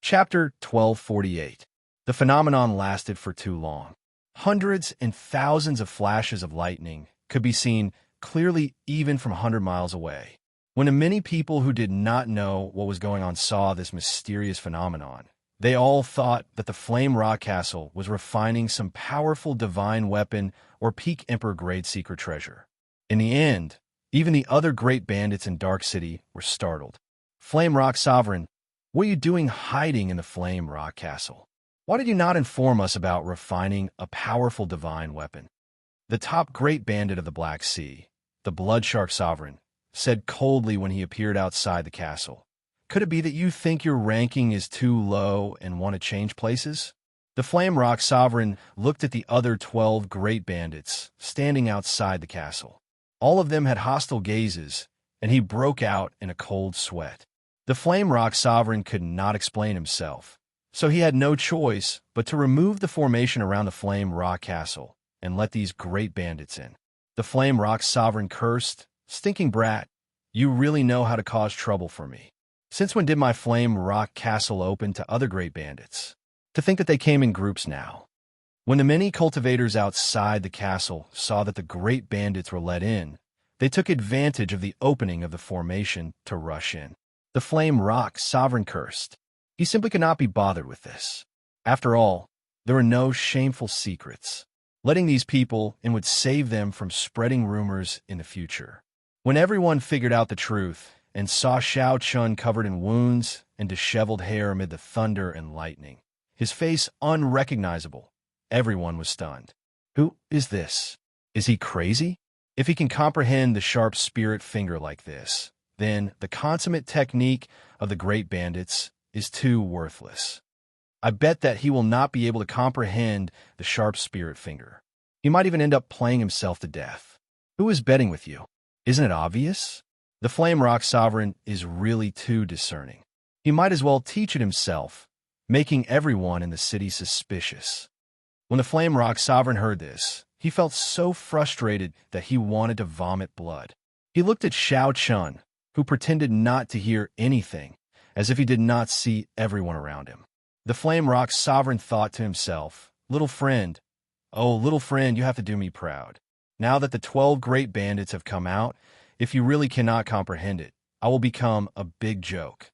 Chapter 1248. The phenomenon lasted for too long. Hundreds and thousands of flashes of lightning could be seen clearly even from 100 miles away. When the many people who did not know what was going on saw this mysterious phenomenon, they all thought that the Flame Rock Castle was refining some powerful divine weapon or peak Emperor-grade secret treasure. In the end, even the other great bandits in Dark City were startled. Flame Rock Sovereign, what are you doing hiding in the Flame Rock Castle? Why did you not inform us about refining a powerful divine weapon? The top great bandit of the Black Sea, the Blood Shark Sovereign, said coldly when he appeared outside the castle. Could it be that you think your ranking is too low and want to change places? The Flame Rock Sovereign looked at the other 12 great bandits standing outside the castle. All of them had hostile gazes, and he broke out in a cold sweat. The Flame Rock Sovereign could not explain himself, so he had no choice but to remove the formation around the Flame Rock Castle and let these great bandits in. The Flame Rock Sovereign cursed, "Stinking brat, you really know how to cause trouble for me. Since when did my Flame Rock Castle open to other great bandits? To think that they came in groups now." When the many cultivators outside the castle saw that the great bandits were let in, they took advantage of the opening of the formation to rush in. The Flame Rock Sovereign cursed. He simply could not be bothered with this. After all, there were no shameful secrets. Letting these people in would save them from spreading rumors in the future. When everyone figured out the truth and saw Xiao Chun covered in wounds and disheveled hair amid the thunder and lightning, his face unrecognizable, everyone was stunned. Who is this? Is he crazy? If he can comprehend the sharp spirit finger like this, then the consummate technique of the great bandits is too worthless. I bet that he will not be able to comprehend the sharp spirit finger. He might even end up playing himself to death. Who is betting with you? Isn't it obvious? The Flame Rock Sovereign is really too discerning. He might as well teach it himself, making everyone in the city suspicious. When the Flame Rock Sovereign heard this, he felt so frustrated that he wanted to vomit blood. He looked at Xiao Chun, who pretended not to hear anything, as if he did not see everyone around him. The Flame Rock Sovereign thought to himself, "Little friend, oh, little friend, you have to do me proud. Now that the 12 great bandits have come out, if you really cannot comprehend it, I will become a big joke.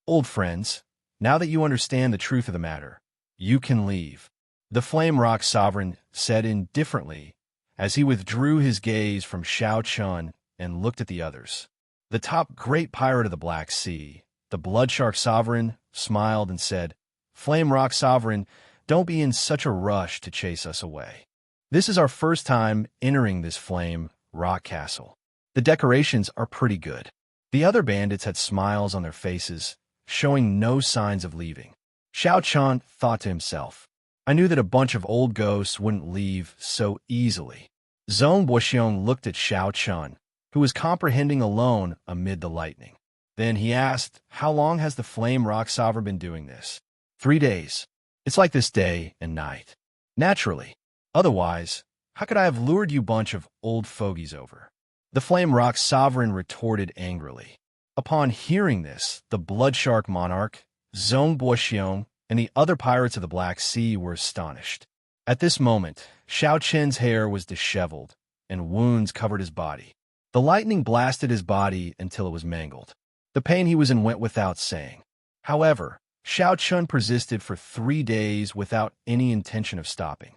Old friends, now that you understand the truth of the matter, you can leave." The Flame Rock Sovereign said indifferently as he withdrew his gaze from Xiao Chun and looked at the others. The top great pirate of the Black Sea, the Blood Shark Sovereign, smiled and said, "Flame Rock Sovereign, don't be in such a rush to chase us away. This is our first time entering this Flame Rock Castle. The decorations are pretty good." The other bandits had smiles on their faces, showing no signs of leaving. Xiao Chun thought to himself, "I knew that a bunch of old ghosts wouldn't leave so easily." Wuxia looked at Xiao Chun, who was comprehending alone amid the lightning. Then he asked, "How long has the Flame Rock Sovereign been doing this?" 3 days. It's like this day and night. Naturally. Otherwise, how could I have lured you bunch of old fogies over? The Flame Rock Sovereign retorted angrily. Upon hearing this, the Blood Shark Monarch, Wuxia, and the other pirates of the Black Sea were astonished. At this moment, Xiao Chen's hair was disheveled, and wounds covered his body. The lightning blasted his body until it was mangled. The pain he was in went without saying. However, Xiao Chun persisted for 3 days without any intention of stopping.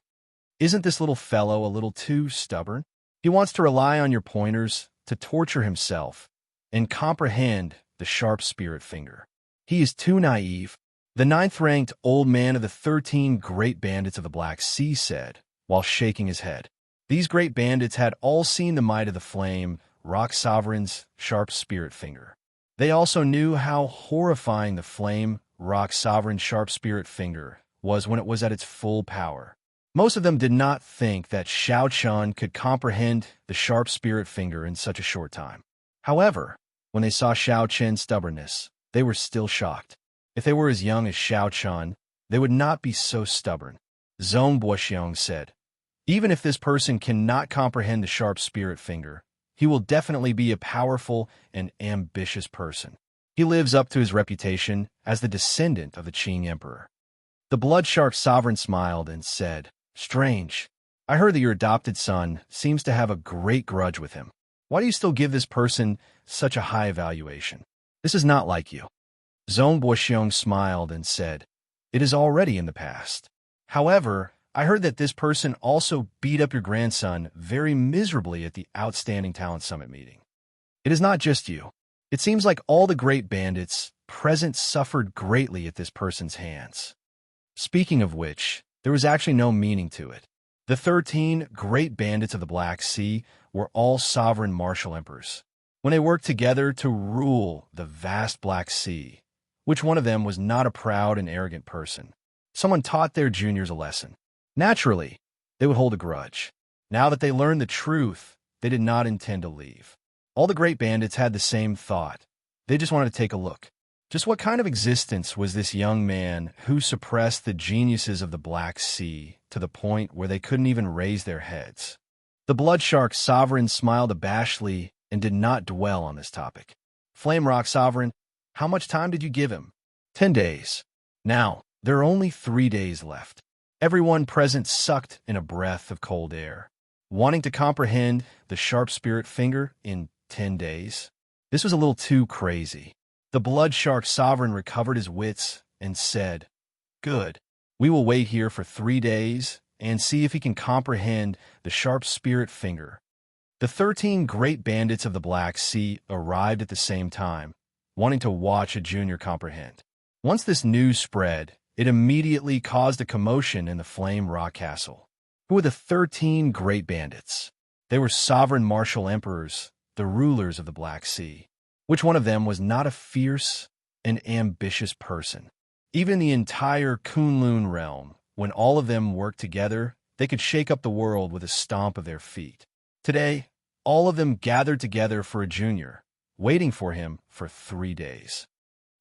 Isn't this little fellow a little too stubborn? He wants to rely on your pointers to torture himself and comprehend the sharp spirit finger. He is too naive. The 9th-ranked old man of the 13 great bandits of the Black Sea said, while shaking his head. These great bandits had all seen the might of the Flame Rock Sovereign's sharp spirit finger. They also knew how horrifying the Flame Rock Sovereign's sharp spirit finger was when it was at its full power. Most of them did not think that Xiao Chun could comprehend the sharp spirit finger in such a short time. However, when they saw Xiao Chen's stubbornness, they were still shocked. If they were as young as Xiao Chun, they would not be so stubborn. Wuxia said, "Even if this person cannot comprehend the sharp spirit finger, he will definitely be a powerful and ambitious person." He lives up to his reputation as the descendant of the Qing emperor. The blood shark sovereign smiled and said, "Strange. I heard that your adopted son seems to have a great grudge with him. Why do you still give this person such a high evaluation? This is not like you." Zhong Boxiong smiled and said, "It is already in the past. However, I heard that this person also beat up your grandson very miserably at the Outstanding Talent Summit meeting. It is not just you. It seems like all the great bandits present suffered greatly at this person's hands." Speaking of which, there was actually no meaning to it. The 13 great bandits of the Black Sea were all sovereign martial emperors. When they worked together to rule the vast Black Sea, which one of them was not a proud and arrogant person? Someone taught their juniors a lesson. Naturally, they would hold a grudge. Now that they learned the truth, they did not intend to leave. All the great bandits had the same thought. They just wanted to take a look. Just what kind of existence was this young man who suppressed the geniuses of the Black Sea to the point where they couldn't even raise their heads? The Blood Shark Sovereign smiled abashedly and did not dwell on this topic. Flame Rock Sovereign, how much time did you give him? 10 days. Now, there are only 3 days left. Everyone present sucked in a breath of cold air, wanting to comprehend the sharp spirit finger in 10 days. This was a little too crazy. The Blood Shark Sovereign recovered his wits and said, "Good. We will wait here for 3 days and see if he can comprehend the sharp spirit finger." The 13 great bandits of the Black Sea arrived at the same time, wanting to watch a junior comprehend. Once this news spread, it immediately caused a commotion in the Flame Rock Castle. Who were the 13 great bandits? They were sovereign martial emperors, the rulers of the Black Sea. Which one of them was not a fierce and ambitious person? Even the entire Kunlun realm, when all of them worked together, they could shake up the world with a stomp of their feet. Today, all of them gathered together for a junior, waiting for him for 3 days.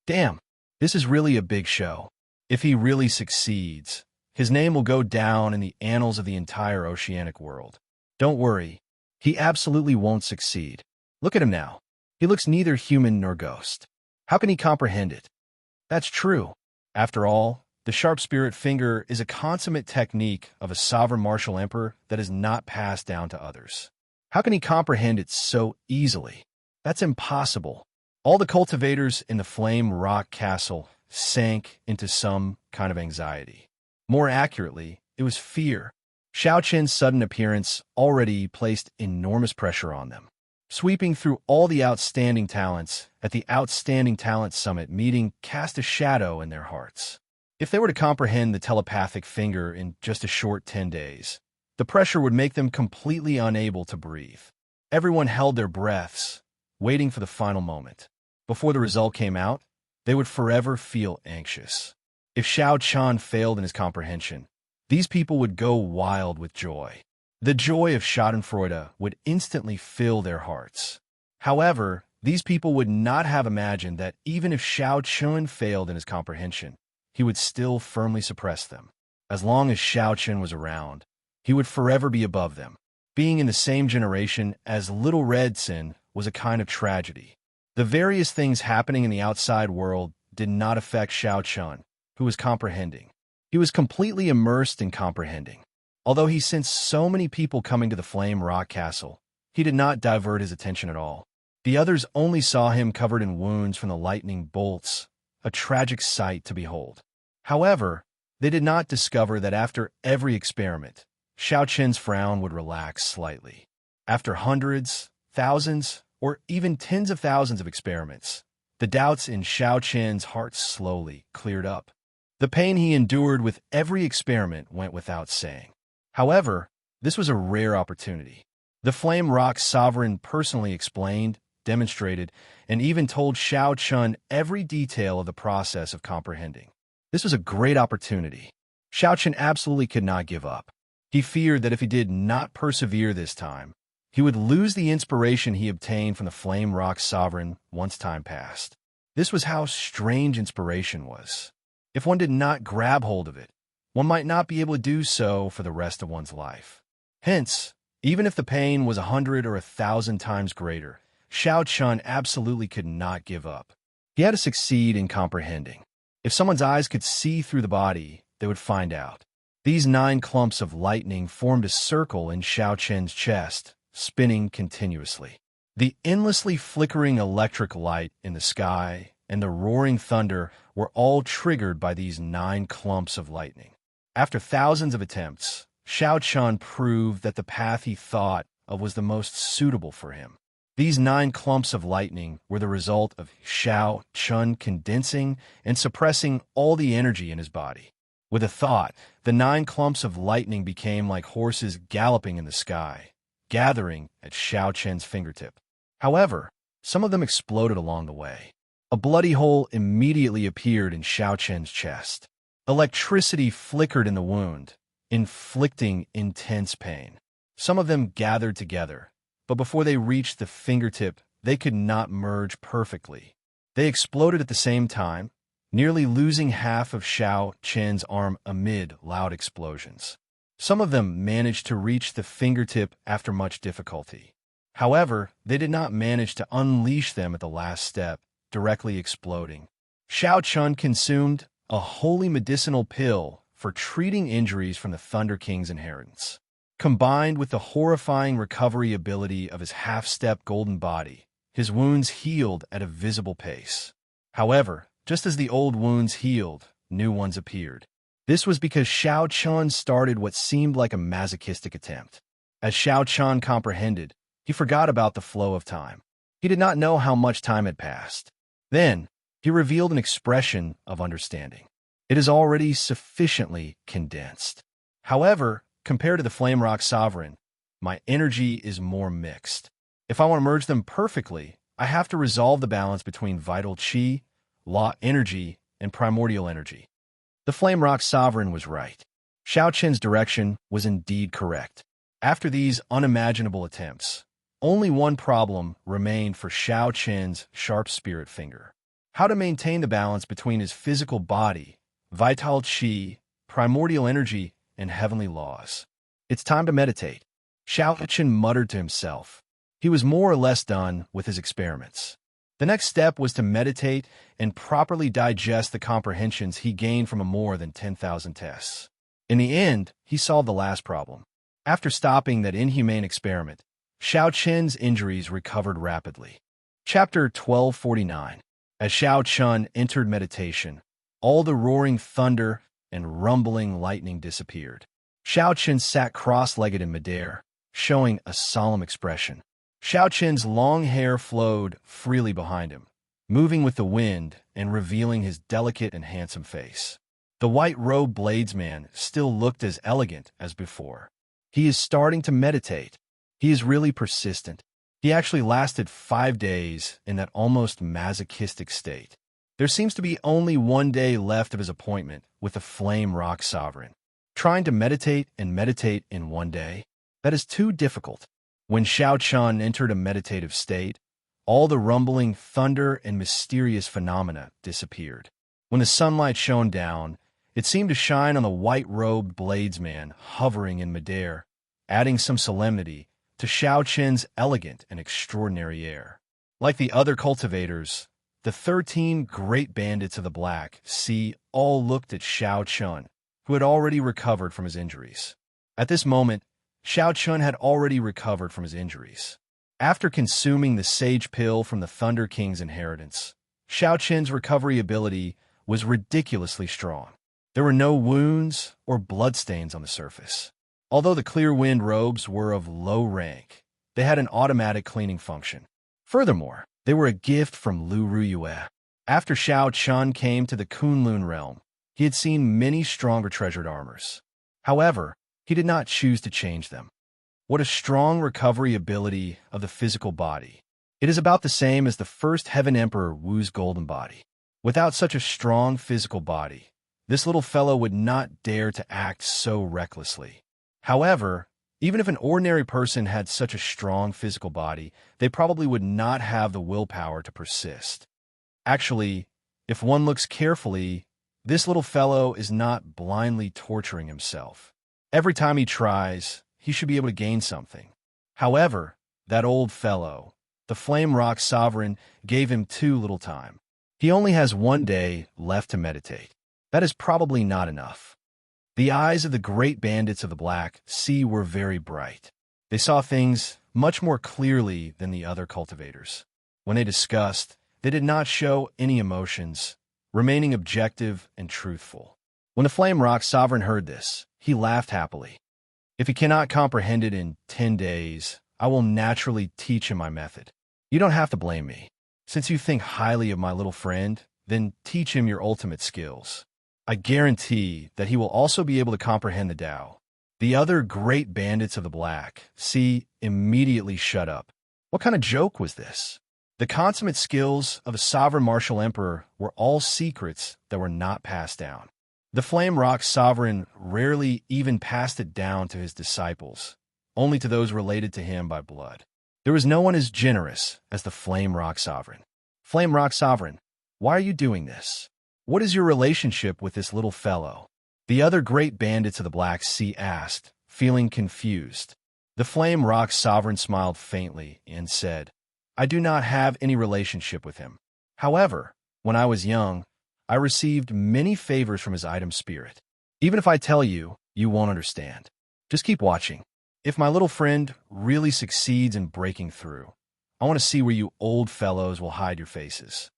Damn, this is really a big show. If he really succeeds, his name will go down in the annals of the entire oceanic world. Don't worry, he absolutely won't succeed. Look at him now. He looks neither human nor ghost. How can he comprehend it? That's true. After all, the sharp spirit finger is a consummate technique of a sovereign martial emperor that is not passed down to others. How can he comprehend it so easily? That's impossible. All the cultivators in the Flame Rock Castle sank into some kind of anxiety. More accurately, it was fear. Xiaoqin's sudden appearance already placed enormous pressure on them. Sweeping through all the outstanding talents at the Outstanding Talent Summit meeting cast a shadow in their hearts. If they were to comprehend the telepathic finger in just a short 10 days, the pressure would make them completely unable to breathe. Everyone held their breaths, waiting for the final moment. Before the result came out, they would forever feel anxious. If Xiao Chan failed in his comprehension, these people would go wild with joy. The joy of schadenfreude would instantly fill their hearts. However, these people would not have imagined that even if Xiao Chun failed in his comprehension, he would still firmly suppress them. As long as Xiao Chun was around, he would forever be above them. Being in the same generation as Little Red Sin was a kind of tragedy. The various things happening in the outside world did not affect Xiao Chun, who was comprehending. He was completely immersed in comprehending. Although he sensed so many people coming to the Flame Rock Castle, he did not divert his attention at all. The others only saw him covered in wounds from the lightning bolts, a tragic sight to behold. However, they did not discover that after every experiment, Xiao Qin's frown would relax slightly. After hundreds, thousands, or even tens of thousands of experiments, the doubts in Xiao Qin's heart slowly cleared up. The pain he endured with every experiment went without saying. However, this was a rare opportunity. The Flame Rock Sovereign personally explained, demonstrated, and even told Xiao Chun every detail of the process of comprehending. This was a great opportunity. Xiao Chun absolutely could not give up. He feared that if he did not persevere this time, he would lose the inspiration he obtained from the Flame Rock Sovereign once time passed. This was how strange inspiration was. If one did not grab hold of it, one might not be able to do so for the rest of one's life. Hence, even if the pain was 100 or 1,000 times greater, Xiao Chun absolutely could not give up. He had to succeed in comprehending. If someone's eyes could see through the body, they would find out. These 9 clumps of lightning formed a circle in Xianxia's chest, spinning continuously. The endlessly flickering electric light in the sky and the roaring thunder were all triggered by these 9 clumps of lightning. After thousands of attempts, Xianxia proved that the path he thought of was the most suitable for him. These 9 clumps of lightning were the result of Xianxia condensing and suppressing all the energy in his body. With a thought, the 9 clumps of lightning became like horses galloping in the sky, gathering at Xianxia's fingertip. However, some of them exploded along the way. A bloody hole immediately appeared in Xianxia's chest. Electricity flickered in the wound, inflicting intense pain. Some of them gathered together, but before they reached the fingertip, they could not merge perfectly. They exploded at the same time, nearly losing half of Xianxia's arm amid loud explosions. Some of them managed to reach the fingertip after much difficulty. However, they did not manage to unleash them at the last step, directly exploding. Xianxia consumed a holy medicinal pill for treating injuries from the Thunder King's inheritance. Combined with the horrifying recovery ability of his half-step golden body, his wounds healed at a visible pace. However, just as the old wounds healed, new ones appeared. This was because Xianxia started what seemed like a masochistic attempt. As Xianxia comprehended, he forgot about the flow of time. He did not know how much time had passed. Then, he revealed an expression of understanding. It is already sufficiently condensed. However, compared to the Flame Rock Sovereign, my energy is more mixed. If I want to merge them perfectly, I have to resolve the balance between vital chi, law energy, and primordial energy. The Flame Rock Sovereign was right. Xianxia's direction was indeed correct. After these unimaginable attempts, only one problem remained for Xianxia's sharp spirit finger: how to maintain the balance between his physical body, vital chi, primordial energy, and heavenly laws. It's time to meditate. Xianxia muttered to himself. He was more or less done with his experiments. The next step was to meditate and properly digest the comprehensions he gained from more than 10,000 tests. In the end, he solved the last problem. After stopping that inhumane experiment, Xianxia's injuries recovered rapidly. Chapter 1249. As Xianxia entered meditation, all the roaring thunder and rumbling lightning disappeared. Xianxia sat cross-legged in midair, showing a solemn expression. Xianxia's long hair flowed freely behind him, moving with the wind and revealing his delicate and handsome face. The white-robed bladesman still looked as elegant as before. He is starting to meditate. He is really persistent. He actually lasted 5 days in that almost masochistic state. There seems to be only 1 day left of his appointment with the Flame Rock Sovereign. Trying to meditate in 1 day? That is too difficult. When Xianxia entered a meditative state, all the rumbling thunder and mysterious phenomena disappeared. When the sunlight shone down, it seemed to shine on the white-robed bladesman hovering in midair, adding some solemnity to Xianxia's elegant and extraordinary air. Like the other cultivators, the 13 great bandits of the Black Sea all looked at Xianxia, who had already recovered from his injuries. At this moment, Xianxia had already recovered from his injuries. After consuming the sage pill from the Thunder King's inheritance, Xianxia's recovery ability was ridiculously strong. There were no wounds or bloodstains on the surface. Although the clear wind robes were of low rank, they had an automatic cleaning function. Furthermore, they were a gift from Lu Ruyue. After Xianxia came to the Kunlun realm, he had seen many stronger treasured armors. However, he did not choose to change them. What a strong recovery ability of the physical body. It is about the same as the first Heaven Emperor Wu's golden body. Without such a strong physical body, this little fellow would not dare to act so recklessly. However, even if an ordinary person had such a strong physical body, they probably would not have the willpower to persist. Actually, if one looks carefully, this little fellow is not blindly torturing himself. Every time he tries, he should be able to gain something. However, that old fellow, the Flame Rock Sovereign, gave him too little time. He only has 1 day left to meditate. That is probably not enough. The eyes of the great bandits of the Black Sea were very bright. They saw things much more clearly than the other cultivators. When they discussed, they did not show any emotions, remaining objective and truthful. When the Flame Rock Sovereign heard this, he laughed happily. If he cannot comprehend it in 10 days, I will naturally teach him my method. You don't have to blame me. Since you think highly of my little friend, then teach him your ultimate skills. I guarantee that he will also be able to comprehend the Tao. The other great bandits of the Black Sea immediately shut up. What kind of joke was this? The consummate skills of a sovereign martial emperor were all secrets that were not passed down. The Flame Rock Sovereign rarely even passed it down to his disciples, only to those related to him by blood. There was no one as generous as the Flame Rock Sovereign. Flame Rock Sovereign, why are you doing this? What is your relationship with this little fellow? The other great bandits of the Black Sea asked, feeling confused. The Flame Rock Sovereign smiled faintly and said, I do not have any relationship with him. However, when I was young, I received many favors from his item spirit. Even if I tell you, you won't understand. Just keep watching. If my little friend really succeeds in breaking through, I want to see where you old fellows will hide your faces.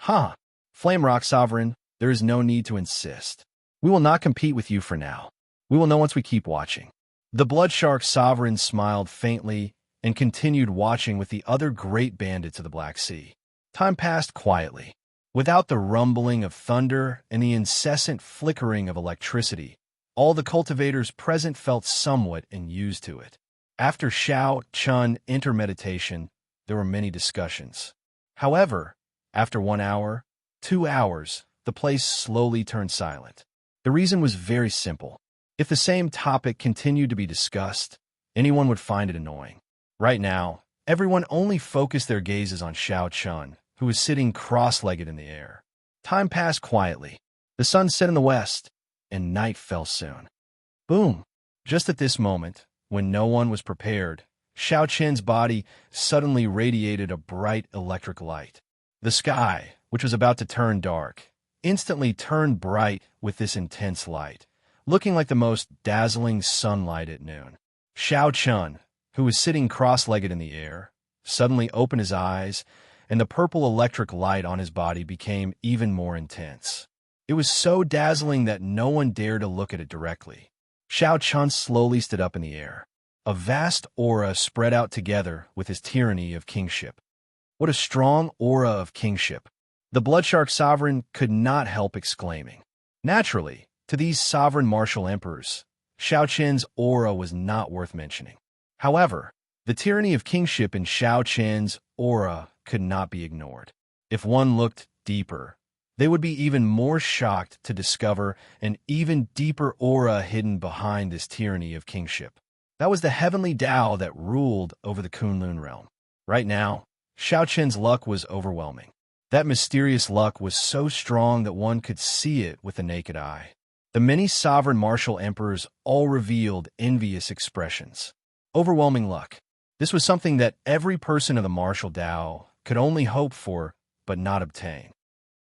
Huh. Flame Rock Sovereign, there is no need to insist. We will not compete with you for now. We will know once we keep watching. The Blood Shark Sovereign smiled faintly and continued watching with the other great bandits of the Black Sea. Time passed quietly. Without the rumbling of thunder and the incessant flickering of electricity, all the cultivators present felt somewhat unused to it. After Xiao Chun entered meditation, there were many discussions. However, after 1 hour, 2 hours, the place slowly turned silent. The reason was very simple. If the same topic continued to be discussed, anyone would find it annoying. Right now, everyone only focused their gazes on Xiao Chun, who was sitting cross-legged in the air. Time passed quietly. The sun set in the west, and night fell soon. Boom! Just at this moment, when no one was prepared, Xiao Chen's body suddenly radiated a bright electric light. The sky, which was about to turn dark, instantly turned bright with this intense light, looking like the most dazzling sunlight at noon. Xiao Chun, who was sitting cross-legged in the air, suddenly opened his eyes, and the purple electric light on his body became even more intense. It was so dazzling that no one dared to look at it directly. Xiao Chun slowly stood up in the air. A vast aura spread out together with his tyranny of kingship. What a strong aura of kingship! The Blood Shark Sovereign could not help exclaiming. Naturally, to these sovereign martial emperors, Xiao Chen's aura was not worth mentioning. However, the tyranny of kingship in Xiao Chen's aura could not be ignored. If one looked deeper, they would be even more shocked to discover an even deeper aura hidden behind this tyranny of kingship. That was the heavenly Tao that ruled over the Kunlun realm. Right now, Xiao Chen's luck was overwhelming. That mysterious luck was so strong that one could see it with the naked eye. The many sovereign martial emperors all revealed envious expressions. Overwhelming luck. This was something that every person of the martial Tao could only hope for but not obtain.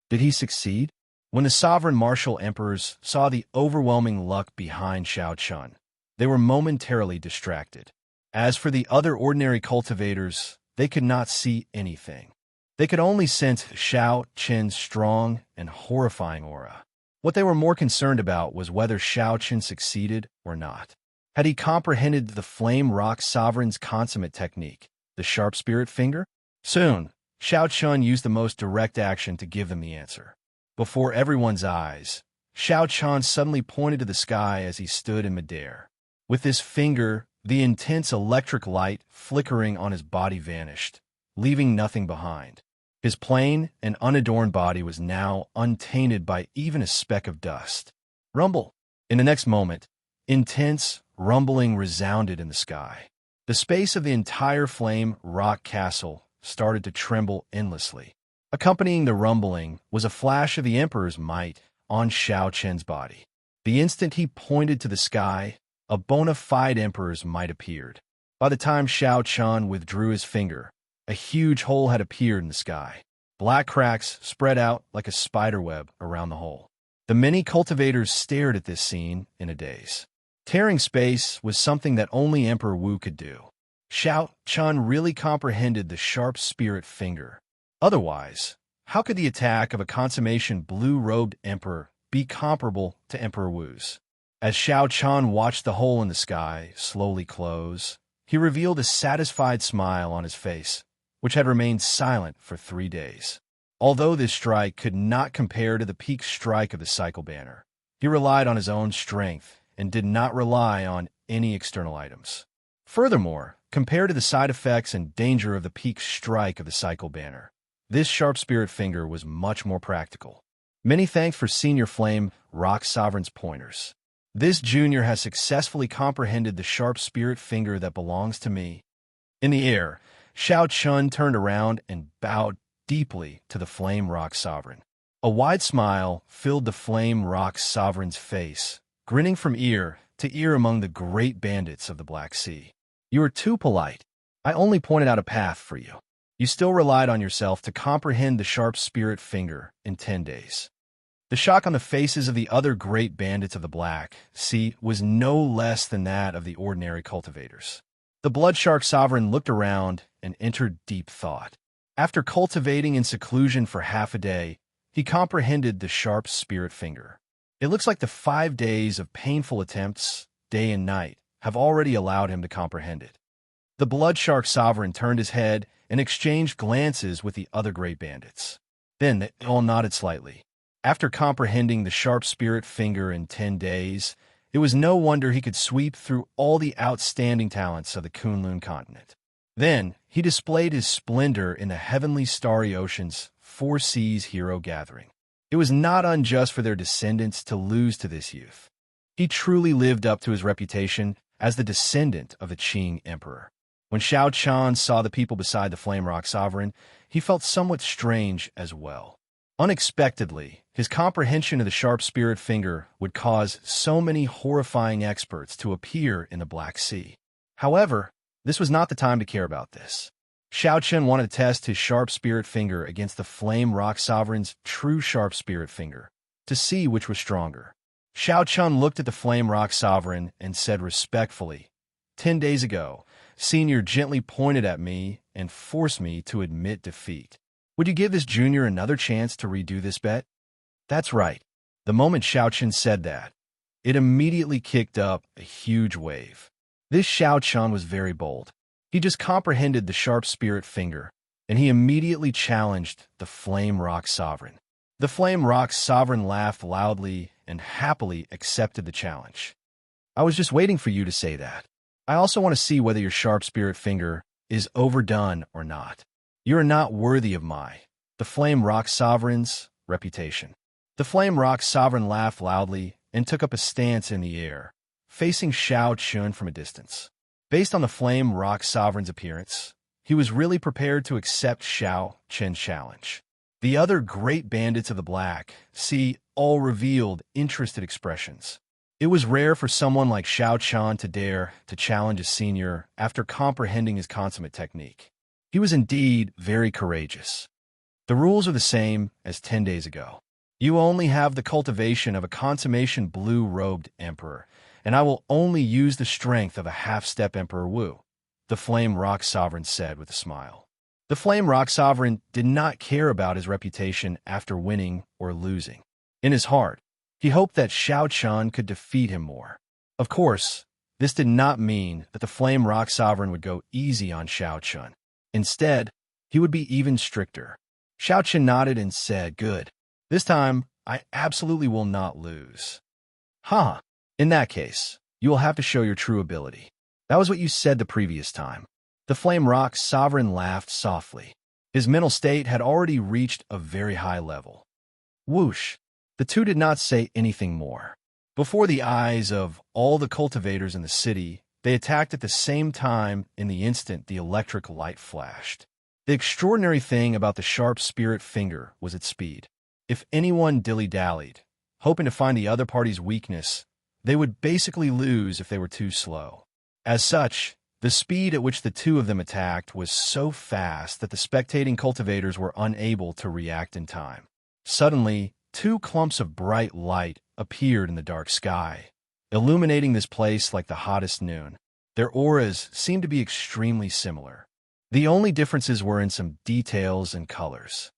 Did he succeed? When the sovereign martial emperors saw the overwhelming luck behind Xiao Chun, they were momentarily distracted. As for the other ordinary cultivators, they could not see anything. They could only sense Xiao Chen's strong and horrifying aura. What they were more concerned about was whether Xiao Chen succeeded or not. Had he comprehended the Flame Rock Sovereign's consummate technique, the Sharp Spirit Finger? Soon, Xiao Chun used the most direct action to give them the answer. Before everyone's eyes, Xiao Chun suddenly pointed to the sky as he stood in midair. With his finger, the intense electric light flickering on his body vanished, leaving nothing behind. His plain and unadorned body was now untainted by even a speck of dust. Rumble! In the next moment, intense rumbling resounded in the sky. The space of the entire Flame Rock Castle started to tremble endlessly. Accompanying the rumbling was a flash of the Emperor's might on Xiao Chen's body. The instant he pointed to the sky, a bona fide Emperor's might appeared. By the time Xiao Chun withdrew his finger, a huge hole had appeared in the sky. Black cracks spread out like a spiderweb around the hole. The many cultivators stared at this scene in a daze. Tearing space was something that only Emperor Wu could do. Xianxia really comprehended the sharp spirit finger. Otherwise, how could the attack of a consummation blue-robed emperor be comparable to Emperor Wu's? As Xianxia watched the hole in the sky slowly close, he revealed a satisfied smile on his face, which had remained silent for 3 days. Although this strike could not compare to the peak strike of the cycle banner, he relied on his own strength and did not rely on any external items. Furthermore, compared to the side effects and danger of the peak strike of the cycle banner, this sharp spirit finger was much more practical. Many thanks for Senior Flame Rock Sovereign's pointers. This junior has successfully comprehended the sharp spirit finger that belongs to me. In the air, Xianxia turned around and bowed deeply to the Flame Rock Sovereign. A wide smile filled the Flame Rock Sovereign's face, grinning from ear to ear among the great bandits of the Black Sea. You are too polite. I only pointed out a path for you. You still relied on yourself to comprehend the sharp spirit finger in 10 days. The shock on the faces of the other great bandits of the Black Sea was no less than that of the ordinary cultivators. The Blood Shark Sovereign looked around and entered deep thought. After cultivating in seclusion for half a day, he comprehended the sharp spirit finger. It looks like the 5 days of painful attempts, day and night, have already allowed him to comprehend it. The Blood Shark Sovereign turned his head and exchanged glances with the other great bandits. Then they all nodded slightly. After comprehending the sharp spirit finger in 10 days, it was no wonder he could sweep through all the outstanding talents of the Kunlun continent. Then, he displayed his splendor in the heavenly starry ocean's 4 seas hero gathering. It was not unjust for their descendants to lose to this youth. He truly lived up to his reputation as the descendant of the Qing Emperor. When Xianxia saw the people beside the Flame Rock Sovereign, he felt somewhat strange as well. Unexpectedly, his comprehension of the sharp spirit finger would cause so many horrifying experts to appear in the Black Sea. However, this was not the time to care about this. Xianxia wanted to test his sharp spirit finger against the Flame Rock Sovereign's true sharp spirit finger, to see which was stronger. Xianxia looked at the Flame Rock Sovereign and said respectfully, 10 days ago, Senior gently pointed at me and forced me to admit defeat. Would you give this junior another chance to redo this bet? That's right. The moment Xianxia said that, it immediately kicked up a huge wave. This Xianxia was very bold. He just comprehended the sharp spirit finger, and he immediately challenged the Flame Rock Sovereign. The Flame Rock Sovereign laughed loudly and happily accepted the challenge. I was just waiting for you to say that. I also want to see whether your sharp spirit finger is overdone or not. You are not worthy of the Flame Rock Sovereign's reputation. The Flame Rock Sovereign laughed loudly and took up a stance in the air, facing Xianxia from a distance. Based on the Flame Rock Sovereign's appearance, he was really prepared to accept Xianxia's challenge. The other great bandits of the Black Sea all revealed interested expressions. It was rare for someone like Xianxia to dare to challenge a senior after comprehending his consummate technique. He was indeed very courageous. The rules are the same as 10 days ago. You only have the cultivation of a consummation blue-robed emperor, and I will only use the strength of a half-step Emperor Wu, the Flame Rock Sovereign said with a smile. The Flame Rock Sovereign did not care about his reputation after winning or losing. In his heart, he hoped that Xianxia could defeat him more. Of course, this did not mean that the Flame Rock Sovereign would go easy on Xianxia. Instead, he would be even stricter. Xianxia nodded and said, "Good. This time, I absolutely will not lose." "Huh. In that case, you will have to show your true ability. That was what you said the previous time." The Flame Rock Sovereign laughed softly. His mental state had already reached a very high level. Whoosh! The two did not say anything more. Before the eyes of all the cultivators in the city, they attacked at the same time in the instant the electric light flashed. The extraordinary thing about the sharp spirit finger was its speed. If anyone dilly-dallied, hoping to find the other party's weakness, they would basically lose if they were too slow. As such, The speed at which the two of them attacked was so fast that the spectating cultivators were unable to react in time. Suddenly, two clumps of bright light appeared in the dark sky, illuminating this place like the hottest noon. Their auras seemed to be extremely similar. The only differences were in some details and colors.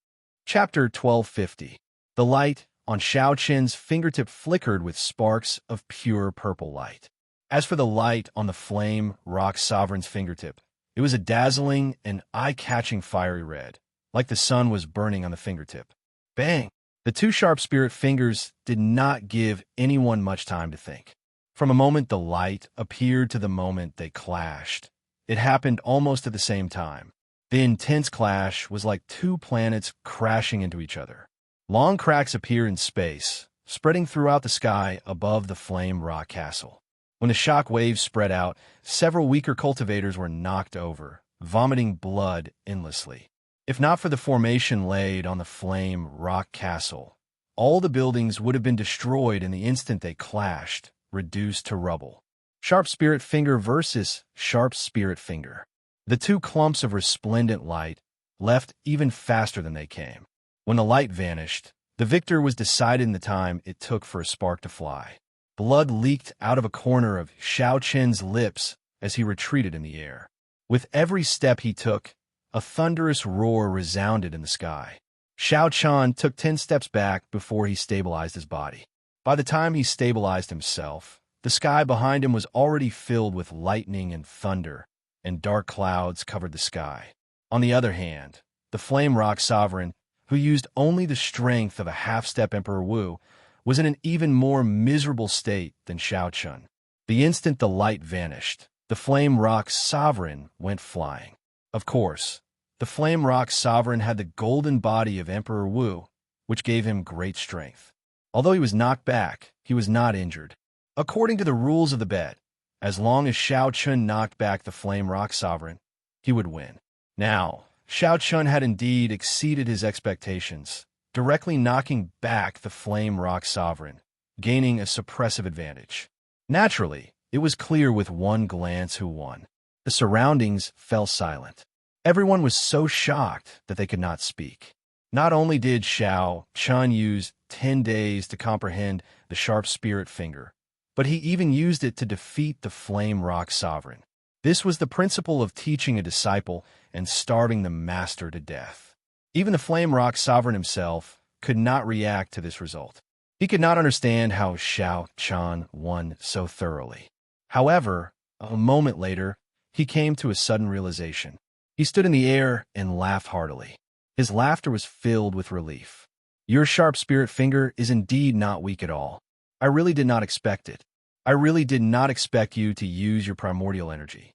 Chapter 1250. The light on Xiaoqin's fingertip flickered with sparks of pure purple light. As for the light on the flame rock sovereign's fingertip, it was a dazzling and eye-catching fiery red, like the sun was burning on the fingertip. Bang! The two sharp spirit fingers did not give anyone much time to think. From a moment the light appeared to the moment they clashed, it happened almost at the same time. The intense clash was like two planets crashing into each other. Long cracks appeared in space, spreading throughout the sky above the flame rock castle. When the shock waves spread out, several weaker cultivators were knocked over, vomiting blood endlessly. If not for the formation laid on the flame rock castle, all the buildings would have been destroyed in the instant they clashed, reduced to rubble. Sharp spirit finger versus sharp spirit finger. The two clumps of resplendent light left even faster than they came. When the light vanished, the victor was decided in the time it took for a spark to fly. Blood leaked out of a corner of Xiaoqin's lips as he retreated in the air. With every step he took, a thunderous roar resounded in the sky. Xiaoqian took 10 steps back before he stabilized his body. By the time he stabilized himself, the sky behind him was already filled with lightning and thunder, and dark clouds covered the sky. On the other hand, the Flame Rock Sovereign, who used only the strength of a half-step Emperor Wu, was in an even more miserable state than Xiaoqin. The instant the light vanished, the Flame Rock Sovereign went flying. Of course, the Flame Rock Sovereign had the golden body of Emperor Wu, which gave him great strength. Although he was knocked back, he was not injured. According to the rules of the bet, as long as Xiaoqin knocked back the Flame Rock Sovereign, he would win. Now, Xiaoqin had indeed exceeded his expectations, directly knocking back the Flame Rock Sovereign, gaining a suppressive advantage. Naturally, it was clear with one glance who won. The surroundings fell silent. Everyone was so shocked that they could not speak. Not only did Xiaoqin use 10 days to comprehend the sharp spirit finger, but he even used it to defeat the Flame Rock Sovereign. This was the principle of teaching a disciple and starving the master to death. Even the Flame Rock Sovereign himself could not react to this result. He could not understand how Xiaoqin won so thoroughly. However, a moment later, he came to a sudden realization. He stood in the air and laughed heartily. His laughter was filled with relief. Your sharp spirit finger is indeed not weak at all. I really did not expect it. I really did not expect you to use your primordial energy.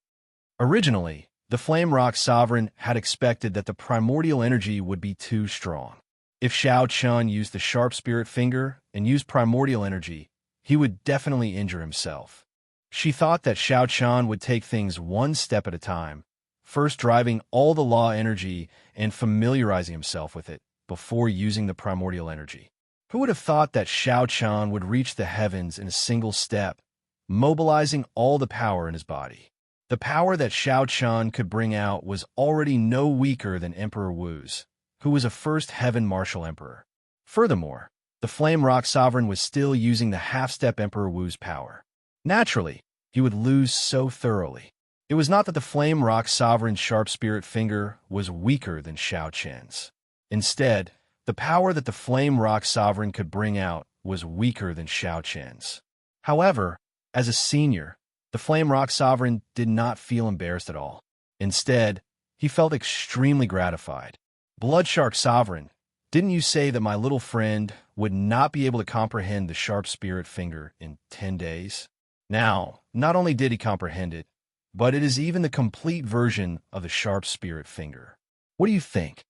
Originally, the Flame Rock Sovereign had expected that the primordial energy would be too strong. If Xiaoqin used the sharp spirit finger and used primordial energy, he would definitely injure himself. She thought that Xiaoqin would take things one step at a time, first driving all the law energy and familiarizing himself with it before using the primordial energy. Who would have thought that Xiaoqin would reach the heavens in a single step, mobilizing all the power in his body? The power that Xiaoqin could bring out was already no weaker than Emperor Wu's, who was a first heaven martial emperor. Furthermore, the Flame Rock Sovereign was still using the half-step Emperor Wu's power. Naturally, he would lose so thoroughly. It was not that the Flame Rock Sovereign's sharp spirit finger was weaker than Xiaoqin's. Instead, the power that the Flame Rock Sovereign could bring out was weaker than Xiaoqin's. However, as a senior, the Flame Rock Sovereign did not feel embarrassed at all. Instead, he felt extremely gratified. Blood Shark Sovereign, didn't you say that my little friend would not be able to comprehend the sharp spirit finger in 10 days? Now, not only did he comprehend it, but it is even the complete version of the sharp spirit finger. What do you think?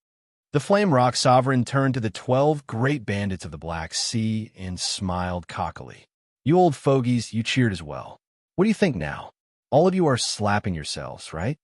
The Flame Rock Sovereign turned to the 12 great bandits of the Black Sea and smiled cockily. You old fogies, you cheered as well. What do you think now? All of you are slapping yourselves, right?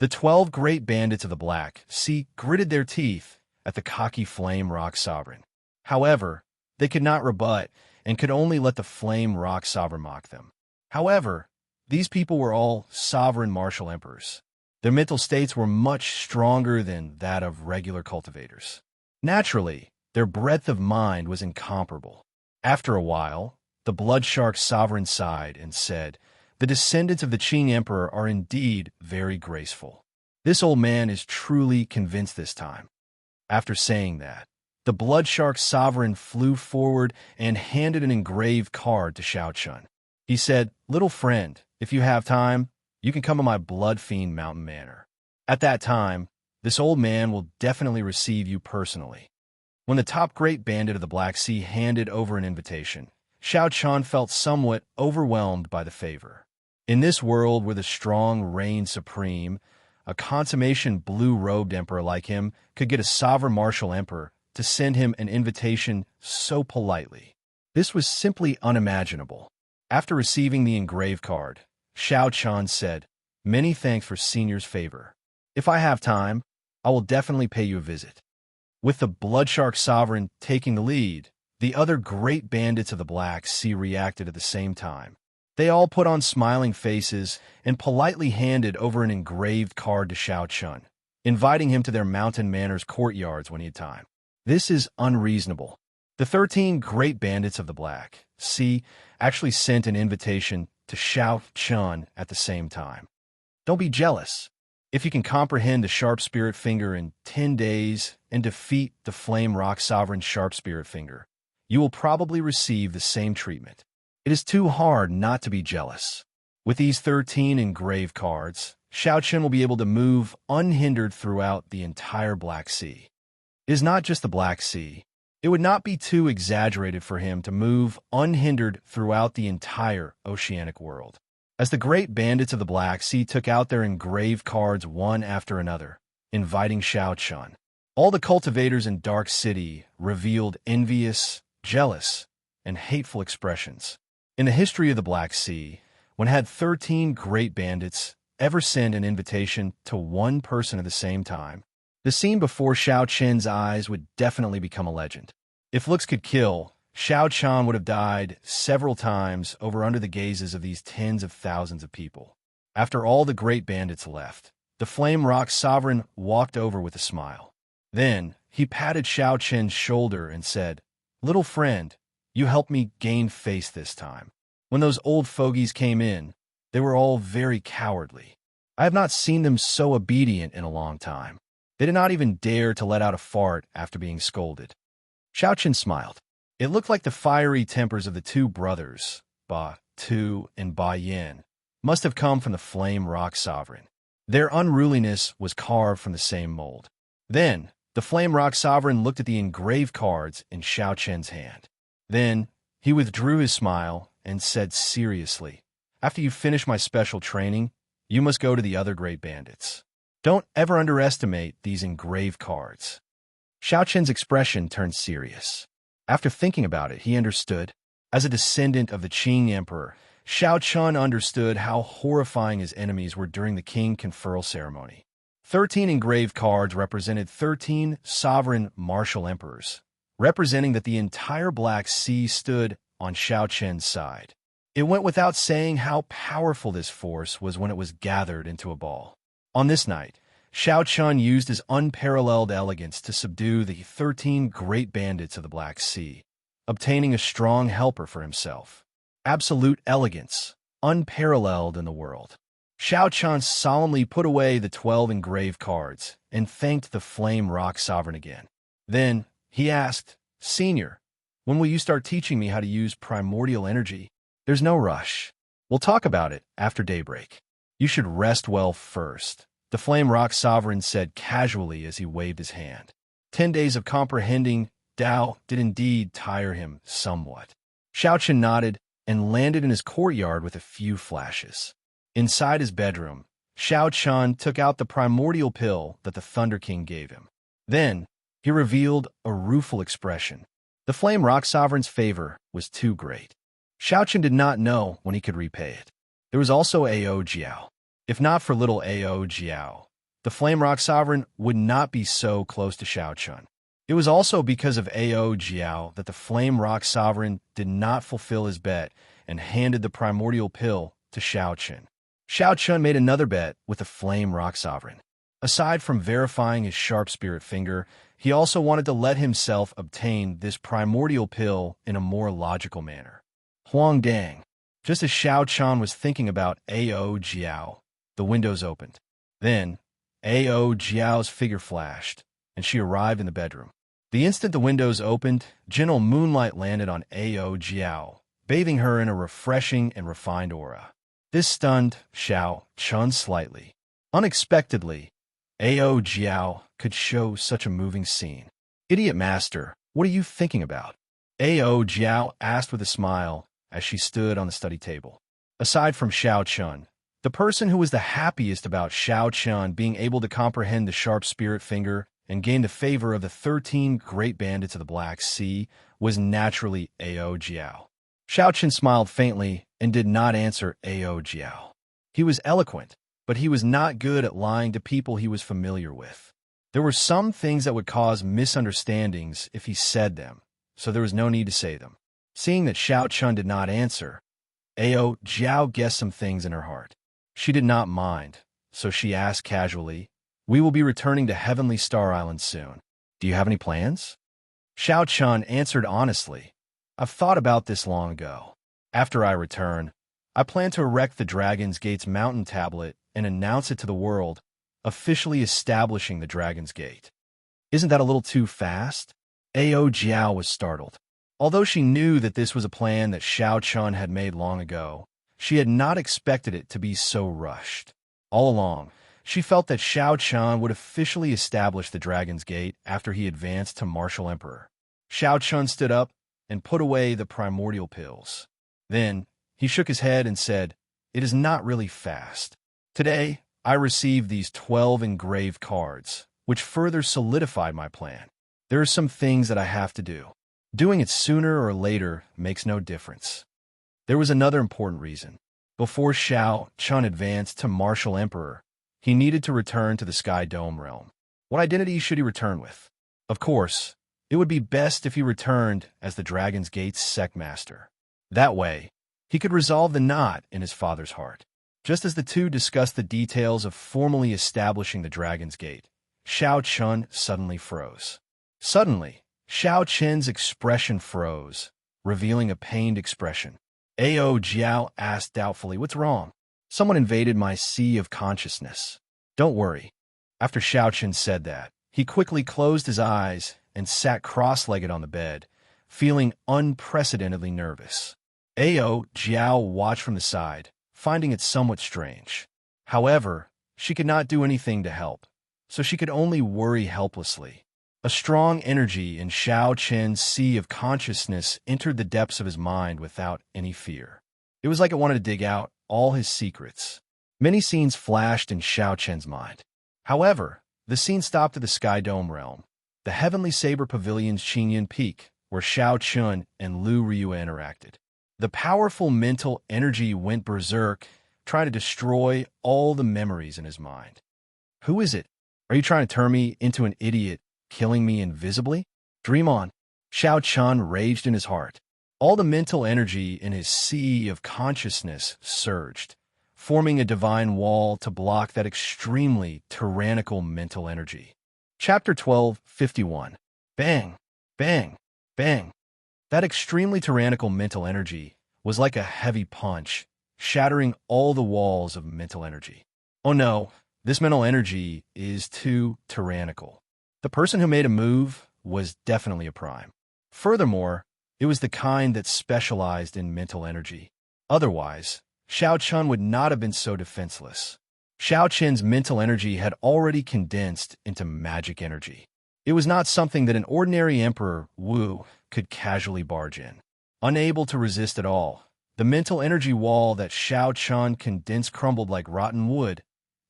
The 12 great bandits of the Black Sea gritted their teeth at the cocky Flame Rock Sovereign. However, they could not rebut and could only let the Flame Rock Sovereign mock them. However, These people were all sovereign martial emperors. Their mental states were much stronger than that of regular cultivators. Naturally, their breadth of mind was incomparable. After a while, the blood shark sovereign sighed and said, "The descendants of the Qing emperor are indeed very graceful. This old man is truly convinced this time." After saying that, the blood shark sovereign flew forward and handed an engraved card to Xianxia. He said, "Little friend, if you have time, you can come to my blood fiend mountain manor. At that time, this old man will definitely receive you personally." When the top great bandit of the Black Sea handed over an invitation, Xianxia felt somewhat overwhelmed by the favor. In this world where the strong reigned supreme, a consummation blue-robed emperor like him could get a sovereign martial emperor to send him an invitation so politely. This was simply unimaginable. After receiving the engraved card, Xianxia said, "Many thanks for Senior's favor. If I have time, I will definitely pay you a visit." With the blood shark sovereign taking the lead, the other great bandits of the Black Sea reacted at the same time. They all put on smiling faces and politely handed over an engraved card to Xianxia, inviting him to their mountain manor's courtyards when he had time. This is unreasonable. The 13 great bandits of the Black Sea actually sent an invitation to Xianxia at the same time. Don't be jealous. If you can comprehend the Sharp Spirit Finger in 10 days and defeat the Flame Rock Sovereign Sharp Spirit Finger, you will probably receive the same treatment. It is too hard not to be jealous. With these 13 engraved cards, Xianxia will be able to move unhindered throughout the entire Black Sea. It is not just the Black Sea. It would not be too exaggerated for him to move unhindered throughout the entire oceanic world. As the great bandits of the Black Sea took out their engraved cards one after another, inviting Xianxia, all the cultivators in Dark City revealed envious, jealous, and hateful expressions. In the history of the Black Sea, when had 13 great bandits ever send an invitation to one person at the same time, the scene before Xianxia's eyes would definitely become a legend. If looks could kill, Xianxia would have died several times over under the gazes of these tens of thousands of people. After all the great bandits left, the Flame Rock Sovereign walked over with a smile. Then, he patted Xianxia's shoulder and said, "Little friend, you helped me gain face this time. When those old fogies came in, they were all very cowardly. I have not seen them so obedient in a long time. They did not even dare to let out a fart after being scolded." Xianxia smiled. It looked like the fiery tempers of the two brothers, Ba Tu and Ba Yin, must have come from the Flame Rock Sovereign. Their unruliness was carved from the same mold. Then, the Flame Rock Sovereign looked at the engraved cards in Xianxia's hand. Then, he withdrew his smile and said seriously, "After you finish my special training, you must go to the other great bandits. Don't ever underestimate these engraved cards." Xianxia's expression turned serious. After thinking about it, he understood. As a descendant of the Qing Emperor, Xianxia understood how horrifying his enemies were during the king conferral ceremony. 13 engraved cards represented 13 sovereign martial emperors, representing that the entire Black Sea stood on Xianxia's side. It went without saying how powerful this force was when it was gathered into a ball. On this night, Xianxia used his unparalleled elegance to subdue the 13 great bandits of the Black Sea, obtaining a strong helper for himself. Absolute elegance, unparalleled in the world. Xianxia solemnly put away the 12 engraved cards and thanked the Flame Rock Sovereign again. Then, he asked, "Senior, when will you start teaching me how to use primordial energy?" "There's no rush. We'll talk about it after daybreak. You should rest well first," the Flame Rock Sovereign said casually as he waved his hand. 10 days of comprehending Tao did indeed tire him somewhat. Xianxia nodded and landed in his courtyard with a few flashes. Inside his bedroom, Xianxia took out the primordial pill that the Thunder King gave him. Then, he revealed a rueful expression. The Flame Rock Sovereign's favor was too great. Xianxia did not know when he could repay it. There was also Ao Jiao. If not for little Ao Jiao, the Flame Rock Sovereign would not be so close to Xianxia. It was also because of Ao Jiao that the Flame Rock Sovereign did not fulfill his bet and handed the primordial pill to Xianxia. Xiao Chun made another bet with the Flame Rock Sovereign. Aside from verifying his sharp spirit finger, he also wanted to let himself obtain this primordial pill in a more logical manner. Huang Dang. Just as Xiao Chun was thinking about Ao Jiao, the windows opened. Then, Ao Jiao's figure flashed, and she arrived in the bedroom. The instant the windows opened, gentle moonlight landed on Ao Jiao, bathing her in a refreshing and refined aura. This stunned Xiao Chun slightly. Unexpectedly, Ao Jiao could show such a moving scene. Idiot master, what are you thinking about? Ao Jiao asked with a smile as she stood on the study table. Aside from Xiao Chun, the person who was the happiest about Xiao Chun being able to comprehend the sharp spirit finger and gain the favor of the 13 great bandits of the Black Sea was naturally Ao Jiao. Xiao Chun smiled faintly and did not answer Ao Jiao. He was eloquent, but he was not good at lying to people he was familiar with. There were some things that would cause misunderstandings if he said them, so there was no need to say them. Seeing that Xiao Chun did not answer, Ao Jiao guessed some things in her heart. She did not mind, so she asked casually, "We will be returning to Heavenly Star Island soon. Do you have any plans?" Xiao Chun answered honestly, "I've thought about this long ago. After I return, I plan to erect the Dragon's Gate's mountain tablet and announce it to the world, officially establishing the Dragon's Gate." Isn't that a little too fast? Ao Jiao was startled. Although she knew that this was a plan that Xiao Chun had made long ago, she had not expected it to be so rushed. All along, she felt that Xiao Chun would officially establish the Dragon's Gate after he advanced to Martial Emperor. Xiao Chun stood up and put away the primordial pills. Then, he shook his head and said, "It is not really fast. Today, I received these 12 engraved cards, which further solidified my plan. There are some things that I have to do. Doing it sooner or later makes no difference." There was another important reason. Before Xiao Chun advanced to Martial Emperor, he needed to return to the Sky Dome realm. What identity should he return with? Of course, it would be best if he returned as the Dragon's Gate's Sect Master. That way, he could resolve the knot in his father's heart. Just as the two discussed the details of formally establishing the Dragon's Gate, Xiao Chun suddenly froze. Suddenly, Xiao Chun's expression froze, revealing a pained expression. Ao Jiao asked doubtfully, "What's wrong?" "Someone invaded my sea of consciousness." "Don't worry." After Xiao Chun said that, he quickly closed his eyes and sat cross-legged on the bed, feeling unprecedentedly nervous. Ao Jiao watched from the side, finding it somewhat strange. However, she could not do anything to help, so she could only worry helplessly. A strong energy in Xiao Chun's sea of consciousness entered the depths of his mind without any fear. It was like it wanted to dig out all his secrets. Many scenes flashed in Xiao Chun's mind. However, the scene stopped at the Sky Dome realm, the Heavenly Saber Pavilion's Qinyan Peak, where Xiao Chun and Lu Ryue interacted. The powerful mental energy went berserk, trying to destroy all the memories in his mind. "Who is it? Are you trying to turn me into an idiot, killing me invisibly? Dream on." Xiao Chun raged in his heart. All the mental energy in his sea of consciousness surged, forming a divine wall to block that extremely tyrannical mental energy. Chapter 12:51. Bang! Bang! Bang! That extremely tyrannical mental energy was like a heavy punch, shattering all the walls of mental energy. Oh no, this mental energy is too tyrannical. The person who made a move was definitely a prime. Furthermore, it was the kind that specialized in mental energy. Otherwise, Xiao Chun would not have been so defenseless. Xiao Chun's mental energy had already condensed into magic energy. It was not something that an ordinary Emperor Wu could casually barge in. Unable to resist at all, the mental energy wall that Xiao Chun condensed crumbled like rotten wood,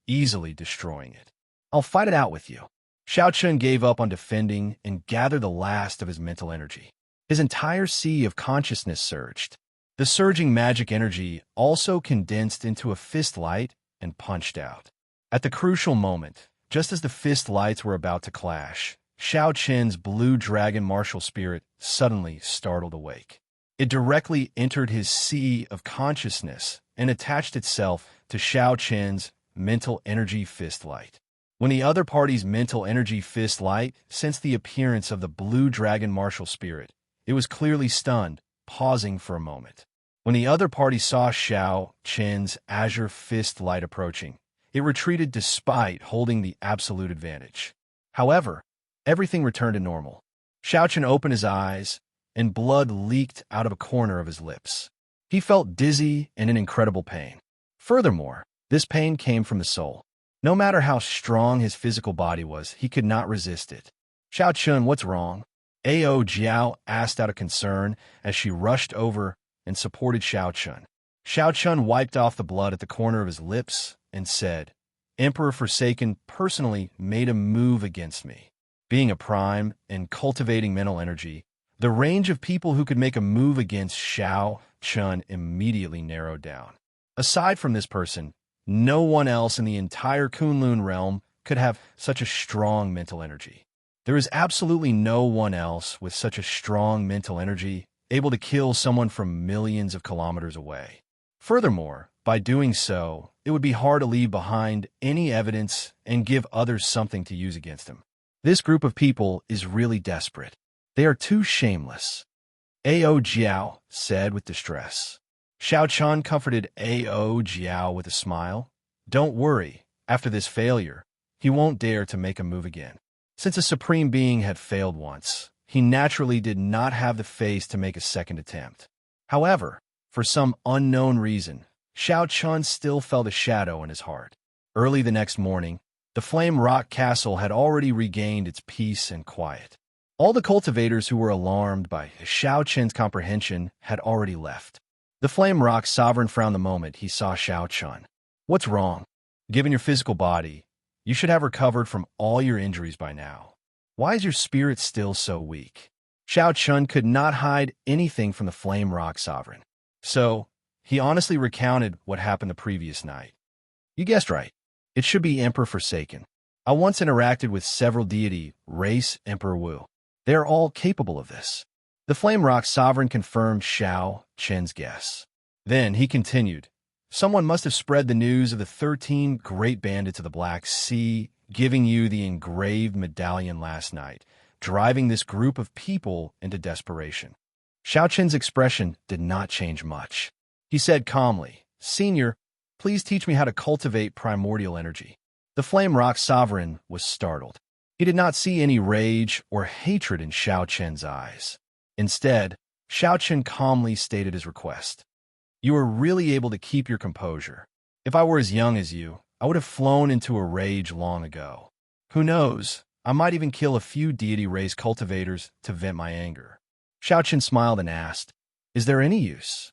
easily destroying it. "I'll fight it out with you." Xiao Chun gave up on defending and gathered the last of his mental energy. His entire sea of consciousness surged. The surging magic energy also condensed into a fist light and punched out. At the crucial moment, just as the fist lights were about to clash, Xiao Chun's blue dragon martial spirit suddenly startled awake. It directly entered his sea of consciousness and attached itself to Xiao Qin's mental energy fist light. When the other party's mental energy fist light sensed the appearance of the blue dragon martial spirit, it was clearly stunned, pausing for a moment. When the other party saw Xiao Qin's azure fist light approaching, it retreated despite holding the absolute advantage. However, everything returned to normal. Xiao Qin opened his eyes, and blood leaked out of a corner of his lips. He felt dizzy and in incredible pain. Furthermore, this pain came from the soul. No matter how strong his physical body was, he could not resist it. Xiao Qin, what's wrong? Ao Jiao asked out of concern as she rushed over and supported Xiao Qin. Xiao Qin wiped off the blood at the corner of his lips and said, Emperor Forsaken personally made a move against me. Being a prime and cultivating mental energy, the range of people who could make a move against Xiao Qin immediately narrowed down. Aside from this person, no one else in the entire Kunlun realm could have such a strong mental energy. There is absolutely no one else with such a strong mental energy able to kill someone from millions of kilometers away. Furthermore, by doing so, it would be hard to leave behind any evidence and give others something to use against him. This group of people is really desperate. They are too shameless. Ao Jiao said with distress. Xiao Qin comforted Ao Jiao with a smile. Don't worry, after this failure, he won't dare to make a move again. Since a supreme being had failed once, he naturally did not have the face to make a second attempt. However, for some unknown reason, Xiao Qin still felt a shadow in his heart. Early the next morning, the Flame Rock Castle had already regained its peace and quiet. All the cultivators who were alarmed by Xiao Qin's comprehension had already left. The Flame Rock Sovereign frowned the moment he saw Xiao Qin. What's wrong? Given your physical body, you should have recovered from all your injuries by now. Why is your spirit still so weak? Xiao Qin could not hide anything from the Flame Rock Sovereign. So, he honestly recounted what happened the previous night. You guessed right. It should be Emperor Forsaken. I once interacted with several deity, race Emperor Wu. They are all capable of this. The Flame Rock Sovereign confirmed Xiao Qin's guess. Then he continued, someone must have spread the news of the 13 great bandits of the Black Sea giving you the engraved medallion last night, driving this group of people into desperation. Xiao Qin's expression did not change much. He said calmly, Senior, please teach me how to cultivate primordial energy. The Flame Rock Sovereign was startled. He did not see any rage or hatred in Xiao Qin's eyes. Instead, Xiao Qin calmly stated his request. You are really able to keep your composure. If I were as young as you, I would have flown into a rage long ago. Who knows, I might even kill a few deity-raised cultivators to vent my anger. Xiao Qin smiled and asked, Is there any use?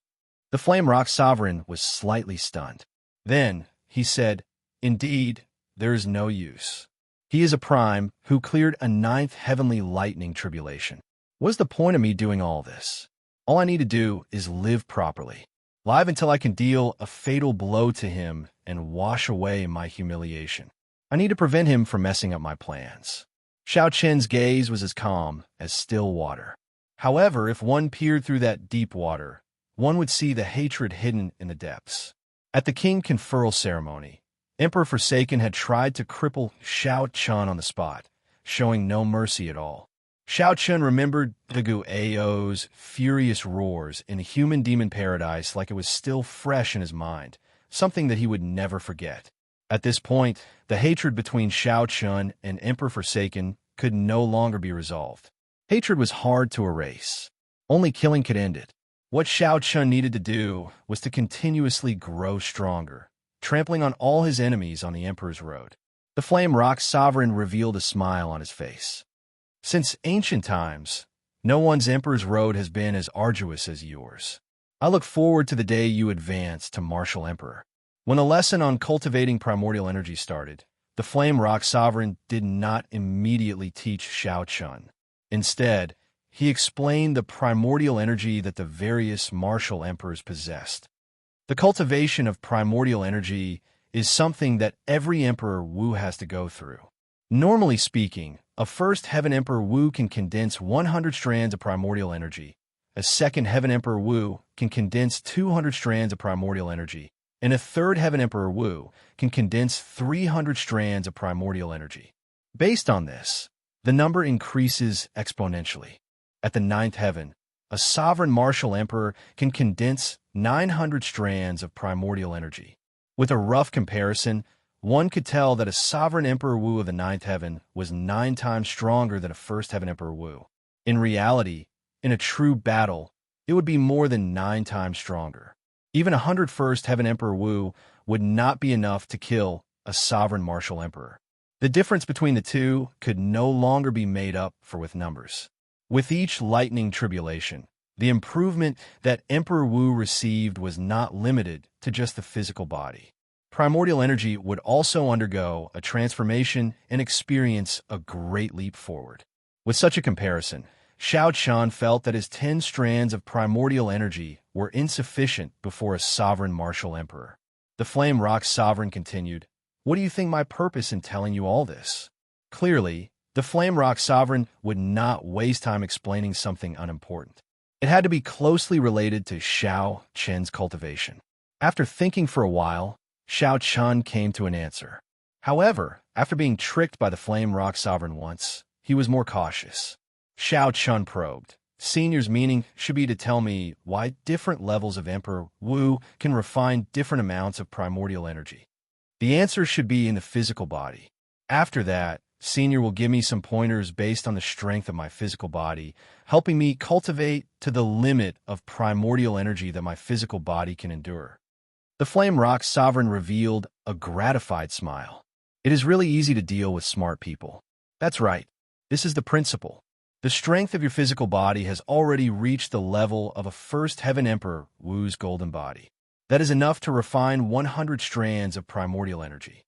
The Flame Rock Sovereign was slightly stunned. Then, he said, Indeed, there is no use. He is a prime who cleared a 9th heavenly lightning tribulation. What's the point of me doing all this? All I need to do is live properly. Live until I can deal a fatal blow to him and wash away my humiliation. I need to prevent him from messing up my plans. Xiao Qin's gaze was as calm as still water. However, if one peered through that deep water, one would see the hatred hidden in the depths. At the king conferral ceremony, Emperor Forsaken had tried to cripple Xiao Qin on the spot, showing no mercy at all. Xiao Qin remembered Gu Ao's furious roars in the human-demon paradise like it was still fresh in his mind, something that he would never forget. At this point, the hatred between Xiao Qin and Emperor Forsaken could no longer be resolved. Hatred was hard to erase. Only killing could end it. What Xiao Qin needed to do was to continuously grow stronger, trampling on all his enemies on the Emperor's road. The Flame Rock Sovereign revealed a smile on his face. Since ancient times, no one's Emperor's road has been as arduous as yours. I look forward to the day you advance to Martial Emperor. When the lesson on cultivating primordial energy started, the Flame Rock Sovereign did not immediately teach Xiao Qin. Instead, he explained the primordial energy that the various martial emperors possessed. The cultivation of primordial energy is something that every Emperor Wu has to go through. Normally speaking, a first Heaven Emperor Wu can condense 100 strands of primordial energy, A second Heaven Emperor Wu can condense 200 strands of primordial energy, and a third Heaven Emperor Wu can condense 300 strands of primordial energy. Based on this, the number increases exponentially. At the ninth heaven, a sovereign martial emperor can condense 900 strands of primordial energy. With a rough comparison, one could tell that a sovereign Emperor Wu of the ninth heaven was 9 times stronger than a first heaven Emperor Wu. In reality, in a true battle, it would be more than 9 times stronger. Even 101st heaven Emperor Wu would not be enough to kill a sovereign martial emperor. The difference between the two could no longer be made up for with numbers. With each lightning tribulation, the improvement that Emperor Wu received was not limited to just the physical body. Primordial energy would also undergo a transformation and experience a great leap forward. With such a comparison, Xianxia felt that his 10 strands of primordial energy were insufficient before a sovereign martial emperor. The Flame Rock Sovereign continued, "What do you think my purpose in telling you all this?" Clearly, the Flame Rock Sovereign would not waste time explaining something unimportant. It had to be closely related to Xianxia's cultivation. After thinking for a while, Xianxia came to an answer. However, after being tricked by the Flame Rock Sovereign once, he was more cautious. Xianxia probed, "Senior's meaning should be to tell me why different levels of Emperor Wu can refine different amounts of primordial energy. The answer should be in the physical body. After that, Senior will give me some pointers based on the strength of my physical body, helping me cultivate to the limit of primordial energy that my physical body can endure." The Flame Rock Sovereign revealed a gratified smile. "It is really easy to deal with smart people. That's right. This is the principle. The strength of your physical body has already reached the level of a first heaven Emperor Wu's golden body. That is enough to refine 100 strands of primordial energy."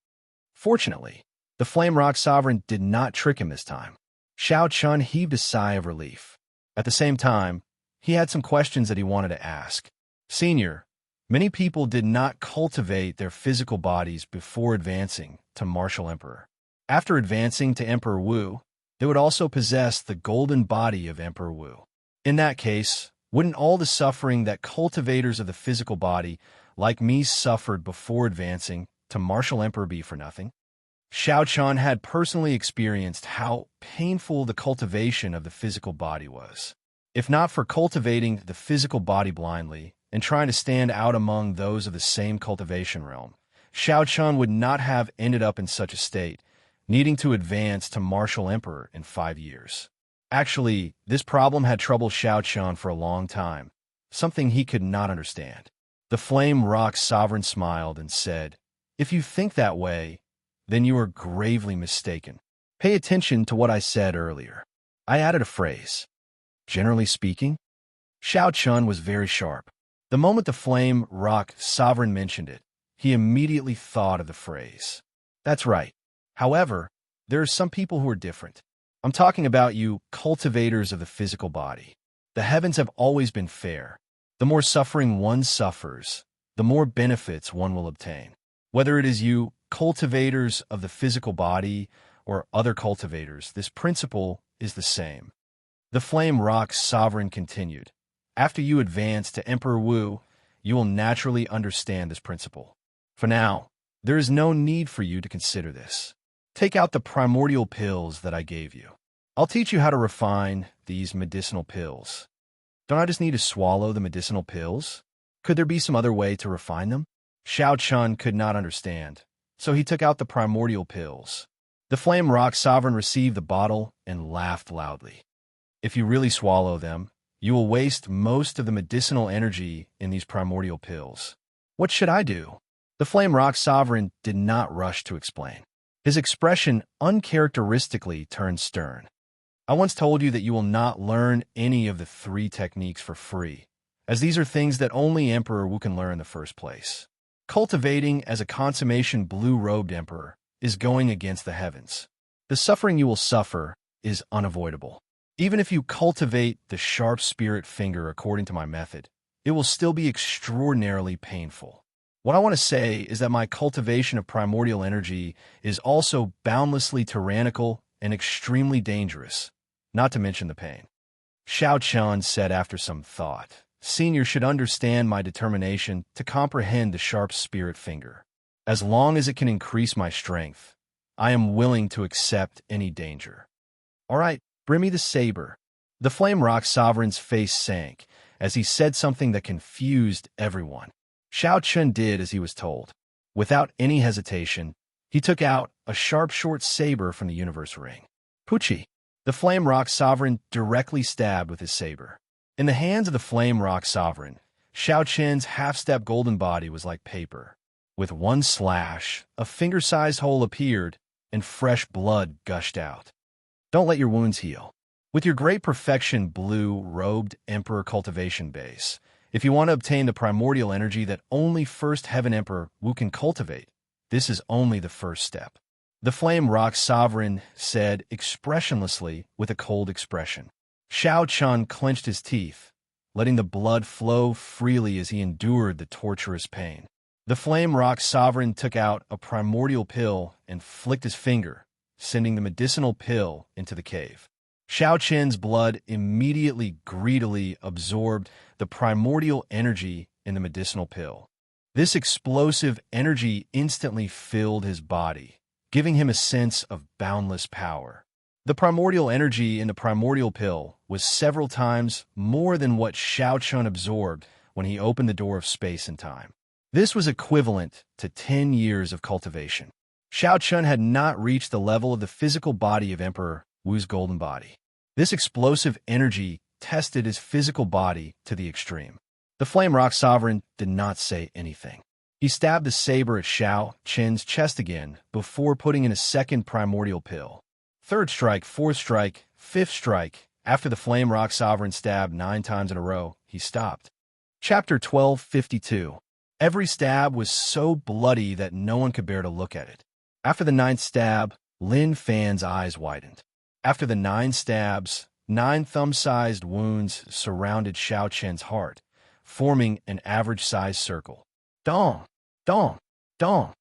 Fortunately, the Flame Rock Sovereign did not trick him this time. Xianxia heaved a sigh of relief. At the same time, he had some questions that he wanted to ask. "Senior, many people did not cultivate their physical bodies before advancing to Martial Emperor. After advancing to Emperor Wu, they would also possess the golden body of Emperor Wu. In that case, wouldn't all the suffering that cultivators of the physical body, like me, suffered before advancing to Martial Emperor be for nothing?" Xianxia had personally experienced how painful the cultivation of the physical body was. If not for cultivating the physical body blindly and trying to stand out among those of the same cultivation realm, Xianxia would not have ended up in such a state, needing to advance to Martial Emperor in 5 years. Actually, this problem had troubled Xianxia for a long time, something he could not understand. The Flame Rock Sovereign smiled and said, "If you think that way, then you are gravely mistaken. Pay attention to what I said earlier. I added a phrase. Generally speaking." Xianxia was very sharp. The moment the Flame Rock Sovereign mentioned it, he immediately thought of the phrase. "That's right. However, there are some people who are different. I'm talking about you cultivators of the physical body. The heavens have always been fair. The more suffering one suffers, the more benefits one will obtain. Whether it is you cultivators of the physical body or other cultivators, this principle is the same." The Flame Rock Sovereign continued, "After you advance to Emperor Wu, you will naturally understand this principle. For now, there is no need for you to consider this. Take out the primordial pills that I gave you. I'll teach you how to refine these medicinal pills. Don't I just need to swallow the medicinal pills? Could there be some other way to refine them?" Xianxia could not understand, so he took out the primordial pills. The Flame Rock Sovereign received the bottle and laughed loudly. "If you really swallow them, you will waste most of the medicinal energy in these primordial pills. What should I do?" The Flame Rock Sovereign did not rush to explain. His expression uncharacteristically turned stern. "I once told you that you will not learn any of the 3 techniques for free, as these are things that only Emperor Wu can learn in the first place. Cultivating as a consummation blue-robed emperor is going against the heavens. The suffering you will suffer is unavoidable. Even if you cultivate the sharp spirit finger according to my method, it will still be extraordinarily painful. What I want to say is that my cultivation of primordial energy is also boundlessly tyrannical and extremely dangerous, not to mention the pain." Xianxia said after some thought. Senior should understand my determination to comprehend the sharp spirit finger. As long as it can increase my strength, I am willing to accept any danger. All right, bring me the saber. The Flame Rock Sovereign's face sank as he said something that confused everyone. Xianxia did as he was told. Without any hesitation, he took out a sharp short saber from the universe ring. Pucci. The Flame Rock Sovereign directly stabbed with his saber. In the hands of the Flame Rock Sovereign, Xianxia's half-step golden body was like paper. With one slash, a finger-sized hole appeared, and fresh blood gushed out. Don't let your wounds heal. With your great perfection blue-robed Emperor Cultivation base, if you want to obtain the primordial energy that only First Heaven Emperor Wu can cultivate, this is only the first step. The Flame Rock Sovereign said expressionlessly with a cold expression. Xianxia clenched his teeth, letting the blood flow freely as he endured the torturous pain. The Flame Rock Sovereign took out a primordial pill and flicked his finger, sending the medicinal pill into the cave. Xianxia's blood immediately greedily absorbed the primordial energy in the medicinal pill. This explosive energy instantly filled his body, giving him a sense of boundless power. The primordial energy in the primordial pill was several times more than what Xianxia absorbed when he opened the door of space and time. This was equivalent to 10 years of cultivation. Xianxia had not reached the level of the physical body of Emperor Wu's golden body. This explosive energy tested his physical body to the extreme. The Flame Rock Sovereign did not say anything. He stabbed the saber at Xianxia's chest again before putting in a second primordial pill. Third strike, fourth strike, fifth strike. After the Flame Rock Sovereign stabbed 9 times in a row, he stopped. Chapter 1252. Every stab was so bloody that no one could bear to look at it. After the 9th stab, Lin Fan's eyes widened. After the 9 stabs, 9 thumb-sized wounds surrounded Xianxia's heart, forming an average-sized circle. Dong! Dong! Dong!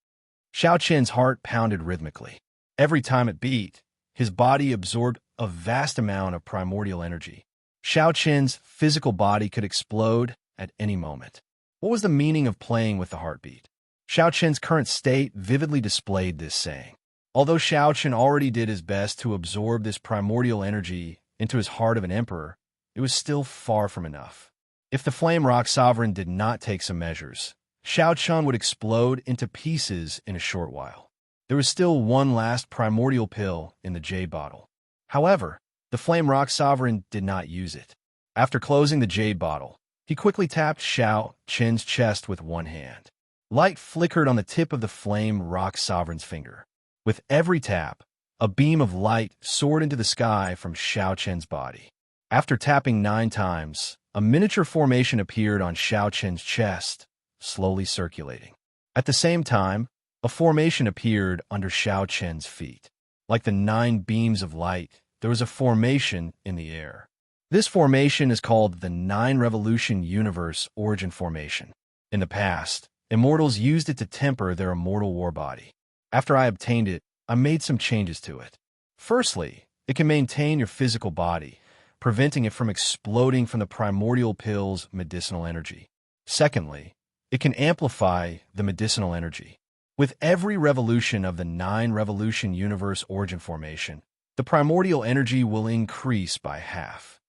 Xianxia's heart pounded rhythmically. Every time it beat, his body absorbed a vast amount of primordial energy. Xianxia's physical body could explode at any moment. What was the meaning of playing with the heartbeat? Xianxia's current state vividly displayed this saying. Although Xianxia already did his best to absorb this primordial energy into his heart of an emperor, it was still far from enough. If the Flame Rock Sovereign did not take some measures, Xianxia would explode into pieces in a short while. There was still one last primordial pill in the jade bottle. However, the Flame Rock Sovereign did not use it. After closing the jade bottle, he quickly tapped Xianxia's chest with one hand. Light flickered on the tip of the Flame Rock Sovereign's finger. With every tap, a beam of light soared into the sky from Xianxia's body. After tapping 9 times, a miniature formation appeared on Xianxia's chest, slowly circulating. At the same time, a formation appeared under Xianxia's feet. Like the 9 beams of light, there was a formation in the air. This formation is called the 9 Revolution Universe Origin Formation. In the past, immortals used it to temper their immortal war body. After I obtained it, I made some changes to it. Firstly, it can maintain your physical body, preventing it from exploding from the primordial pill's medicinal energy. Secondly, it can amplify the medicinal energy. With every revolution of the 9 Revolution Universe Origin Formation, the primordial energy will increase by half.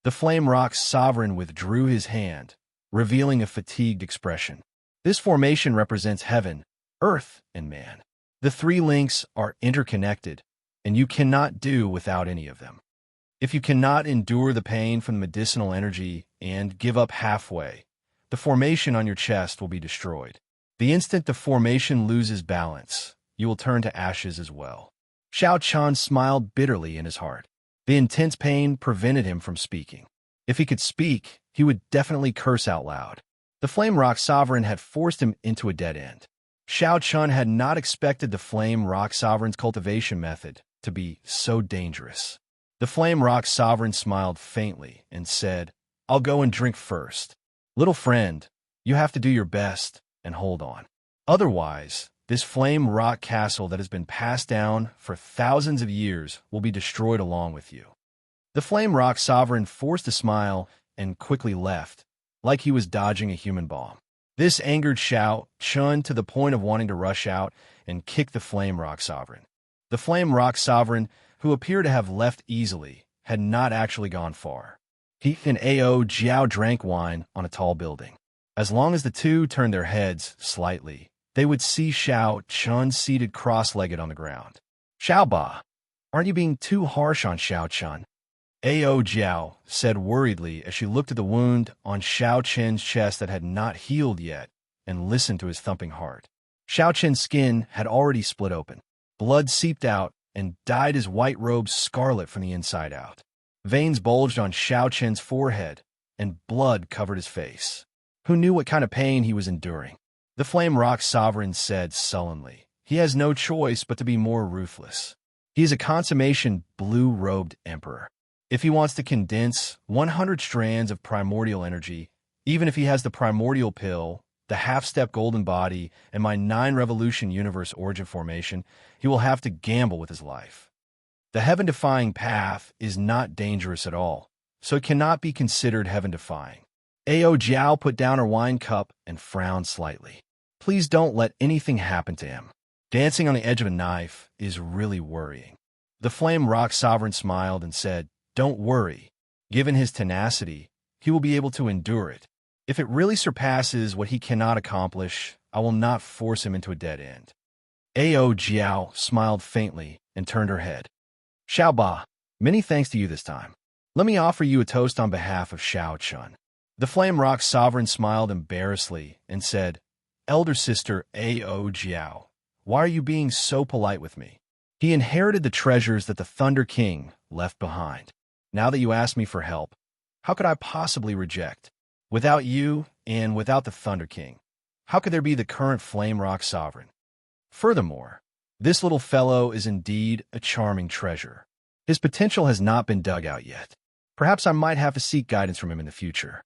The Flame Rock Sovereign withdrew his hand, revealing a fatigued expression. This formation represents heaven, earth, and man. The 3 links are interconnected, and you cannot do without any of them. If you cannot endure the pain from the medicinal energy and give up halfway, the formation on your chest will be destroyed. The instant the formation loses balance, you will turn to ashes as well. Xianxia smiled bitterly in his heart. The intense pain prevented him from speaking. If he could speak, he would definitely curse out loud. The Flame Rock Sovereign had forced him into a dead end. Xianxia had not expected the Flame Rock Sovereign's cultivation method to be so dangerous. The Flame Rock Sovereign smiled faintly and said, "I'll go and drink first. Little friend, you have to do your best and hold on. Otherwise, this Flame Rock Castle that has been passed down for thousands of years will be destroyed along with you." The Flame Rock Sovereign forced a smile and quickly left, like he was dodging a human bomb. This angered Xianxia to the point of wanting to rush out and kick the Flame Rock Sovereign. The Flame Rock Sovereign, who appeared to have left easily, had not actually gone far. He and Jiao drank wine on a tall building. As long as the two turned their heads slightly, they would see Xianxia seated cross-legged on the ground. Xiaoba, aren't you being too harsh on Xianxia? Jiao said worriedly as she looked at the wound on Xianxia's chest that had not healed yet and listened to his thumping heart. Xianxia's skin had already split open. Blood seeped out and dyed his white robe scarlet from the inside out. Veins bulged on Xianxia's forehead, and blood covered his face. Who knew what kind of pain he was enduring? The Flame Rock Sovereign said sullenly. He has no choice but to be more ruthless. He is a consummation blue-robed emperor. If he wants to condense 100 strands of primordial energy, even if he has the primordial pill, the half-step golden body, and my 9-revolution universe origin formation, he will have to gamble with his life. The heaven-defying path is not dangerous at all, so it cannot be considered heaven-defying. Jiao put down her wine cup and frowned slightly. Please don't let anything happen to him. Dancing on the edge of a knife is really worrying. The Flame Rock Sovereign smiled and said, "Don't worry. Given his tenacity, he will be able to endure it. If it really surpasses what he cannot accomplish, I will not force him into a dead end." Jiao smiled faintly and turned her head. Xiaoba, many thanks to you this time. Let me offer you a toast on behalf of Xianxia. The Flame Rock Sovereign smiled embarrassedly and said, "Elder sister Jiao, why are you being so polite with me? He inherited the treasures that the Thunder King left behind. Now that you ask me for help, how could I possibly reject? Without you and without the Thunder King, how could there be the current Flame Rock Sovereign? Furthermore, this little fellow is indeed a charming treasure. His potential has not been dug out yet. Perhaps I might have to seek guidance from him in the future."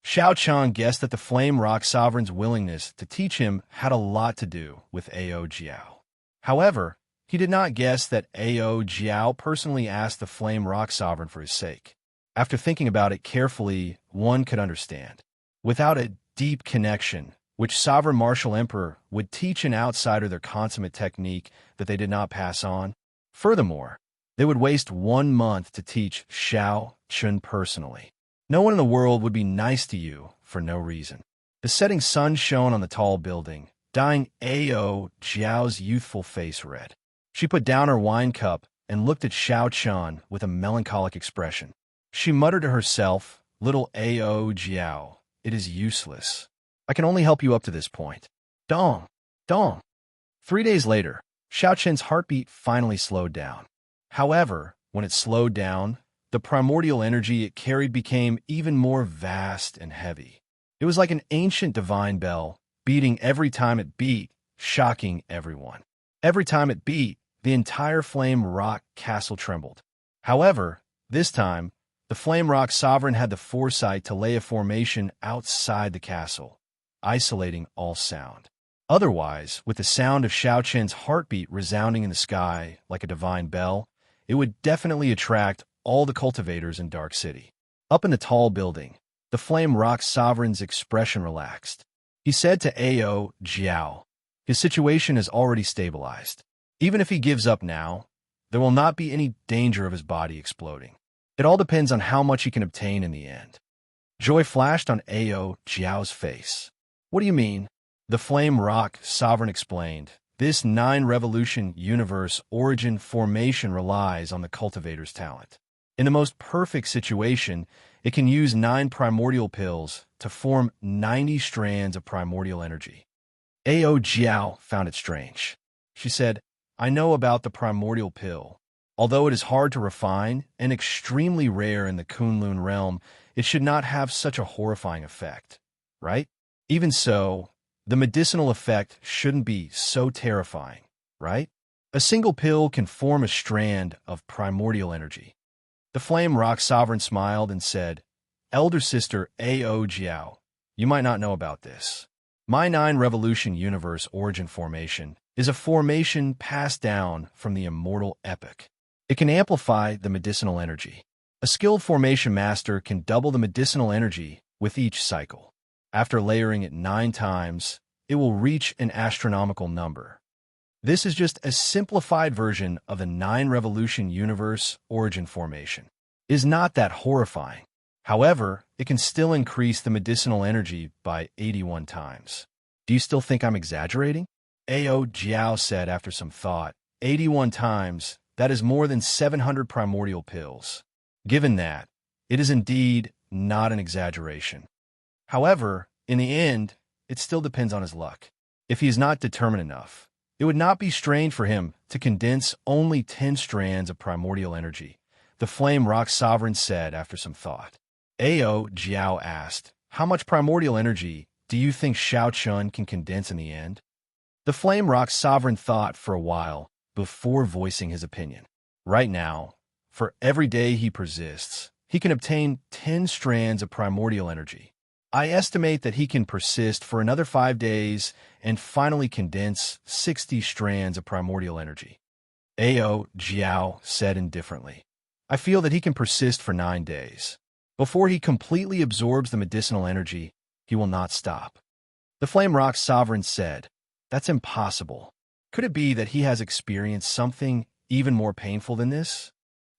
Xianxia guessed that the Flame Rock Sovereign's willingness to teach him had a lot to do with Jiao. However, he did not guess that Jiao personally asked the Flame Rock Sovereign for his sake. After thinking about it carefully, one could understand. Without a deep connection, which Sovereign Martial Emperor would teach an outsider their consummate technique that they did not pass on. Furthermore, they would waste 1 month to teach Xianxia personally. No one in the world would be nice to you for no reason. The setting sun shone on the tall building, dyeing Jiao's youthful face red. She put down her wine cup and looked at Xianxia with a melancholic expression. She muttered to herself, "Little Jiao, it is useless. I can only help you up to this point." Dong, dong. 3 days later, Xianxia's heartbeat finally slowed down. However, when it slowed down, the primordial energy it carried became even more vast and heavy. It was like an ancient divine bell, beating every time it beat, shocking everyone. Every time it beat, the entire Flame Rock castle trembled. However, this time, the Flame Rock Sovereign had the foresight to lay a formation outside the castle, isolating all sound. Otherwise, with the sound of Xianxia's heartbeat resounding in the sky like a divine bell, it would definitely attract all the cultivators in Dark City. Up in the tall building, the Flame Rock Sovereign's expression relaxed. He said to Jiao, "His situation is already stabilized. Even if he gives up now, there will not be any danger of his body exploding. It all depends on how much he can obtain in the end." Joy flashed on Jiao's face. "What do you mean?" The Flame Rock Sovereign explained. "This 9-revolution universe origin formation relies on the cultivator's talent. In the most perfect situation, it can use 9 primordial pills to form 90 strands of primordial energy." Jiao found it strange. She said, "I know about the primordial pill. Although it is hard to refine and extremely rare in the Kunlun realm, it should not have such a horrifying effect, right? Even so, the medicinal effect shouldn't be so terrifying, right? A single pill can form a strand of primordial energy." The Flame Rock Sovereign smiled and said, "Elder sister Jiao, you might not know about this. My 9-revolution universe origin formation is a formation passed down from the immortal epic. It can amplify the medicinal energy. A skilled formation master can double the medicinal energy with each cycle. After layering it 9 times, it will reach an astronomical number. This is just a simplified version of the 9-revolution universe origin formation. Is not that horrifying? However, it can still increase the medicinal energy by 81 times. Do you still think I'm exaggerating? Ao Jiao said after some thought. 81 times, that is more than 700 primordial pills. Given that, it is indeed not an exaggeration. However, in the end, it still depends on his luck. If he is not determined enough, it would not be strange for him to condense only 10 strands of primordial energy, the Flame Rock Sovereign said after some thought. Ao Jiao asked, how much primordial energy do you think Xianxia can condense in the end? The Flame Rock Sovereign thought for a while before voicing his opinion. Right now, for every day he persists, he can obtain 10 strands of primordial energy. I estimate that he can persist for another 5 days and finally condense 60 strands of primordial energy. Ao Jiao said indifferently. I feel that he can persist for 9 days. Before he completely absorbs the medicinal energy, he will not stop. The Flame Rock Sovereign said, that's impossible. Could it be that he has experienced something even more painful than this?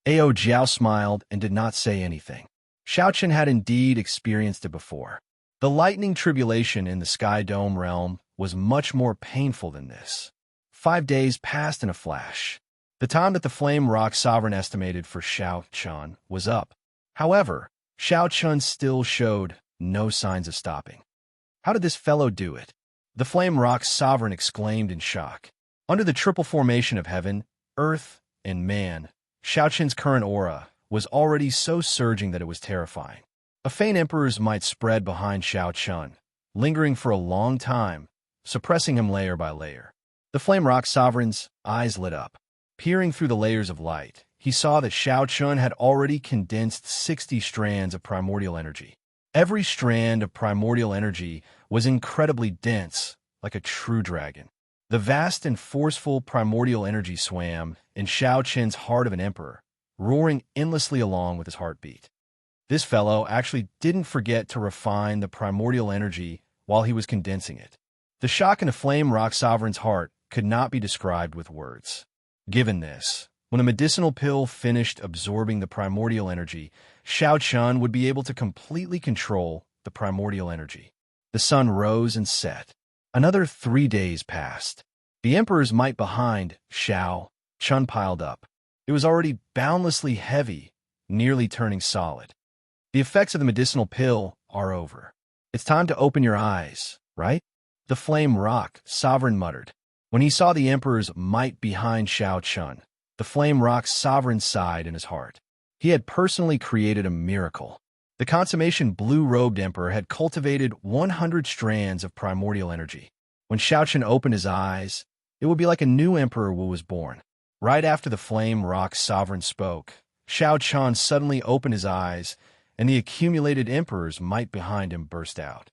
Ao Jiao smiled and did not say anything. Xiaoqian had indeed experienced it before. The lightning tribulation in the Sky Dome realm was much more painful than this. 5 days passed in a flash. The time that the Flame Rock Sovereign estimated for Xiaoqian was up. However, Xiaoqian still showed no signs of stopping. How did this fellow do it? The Flame Rock Sovereign exclaimed in shock. Under the triple formation of heaven, earth, and man, Xiaoqian's current aura was already so surging that it was terrifying. A faint emperor's might spread behind Xiaoqian, lingering for a long time, suppressing him layer by layer. The Flame Rock Sovereign's eyes lit up. Peering through the layers of light, he saw that Xiaoqian had already condensed 60 strands of primordial energy. Every strand of primordial energy was incredibly dense, like a true dragon. The vast and forceful primordial energy swam in Xiaoqian's heart of an emperor, roaring endlessly along with his heartbeat. This fellow actually didn't forget to refine the primordial energy while he was condensing it. The shock in the Flame Rock Sovereign's heart could not be described with words. Given this, when a medicinal pill finished absorbing the primordial energy, Xiaoqian would be able to completely control the primordial energy. The sun rose and set. Another 3 days passed. The emperor's might behind Xiaoqian piled up. It was already boundlessly heavy, nearly turning solid. The effects of the medicinal pill are over. It's time to open your eyes, right? The Flame Rock Sovereign muttered. When he saw the emperor's might behind Xiaoqian, the Flame Rock Sovereign sighed in his heart. He had personally created a miracle. The consummation blue-robed emperor had cultivated 100 strands of primordial energy. When Xiaoqian opened his eyes, it would be like a new emperor who was born. Right after the Flame Rock Sovereign spoke, Xiaoqian suddenly opened his eyes, and the accumulated emperor's might behind him burst out.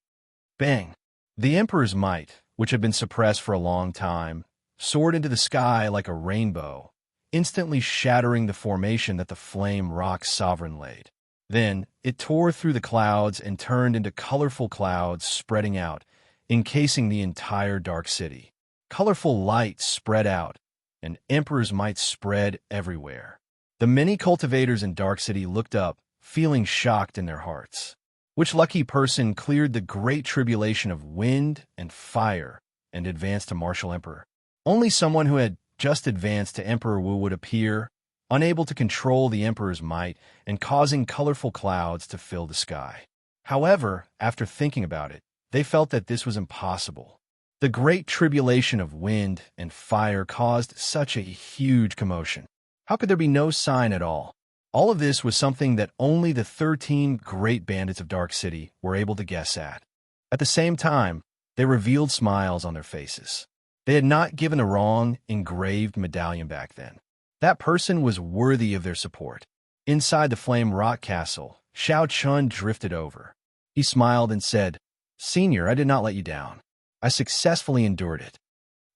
Bang! The emperor's might, which had been suppressed for a long time, soared into the sky like a rainbow, instantly shattering the formation that the Flame Rock Sovereign laid. Then, it tore through the clouds and turned into colorful clouds spreading out, encasing the entire Dark City. Colorful light spread out, and Emperor's might spread everywhere. The many cultivators in Dark City looked up, feeling shocked in their hearts. Which lucky person cleared the great tribulation of wind and fire and advanced to Martial Emperor? Only someone who had just advanced to Emperor Wu would appear, unable to control the Emperor's might and causing colorful clouds to fill the sky. However, after thinking about it, they felt that this was impossible. The great tribulation of wind and fire caused such a huge commotion. How could there be no sign at all? All of this was something that only the 13 great bandits of Dark City were able to guess at. At the same time, they revealed smiles on their faces. They had not given a wrong, engraved medallion back then. That person was worthy of their support. Inside the Flame Rock Castle, Xiaoqian drifted over. He smiled and said, "Senior, I did not let you down. I successfully endured it."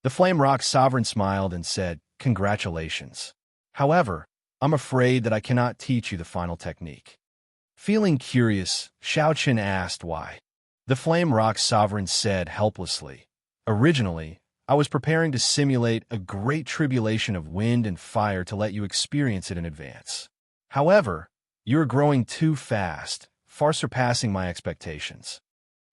The Flame Rock Sovereign smiled and said, "Congratulations. However, I'm afraid that I cannot teach you the final technique." Feeling curious, Xianxia asked why. The Flame Rock Sovereign said helplessly, "Originally, I was preparing to simulate a great tribulation of wind and fire to let you experience it in advance. However, you are growing too fast, far surpassing my expectations.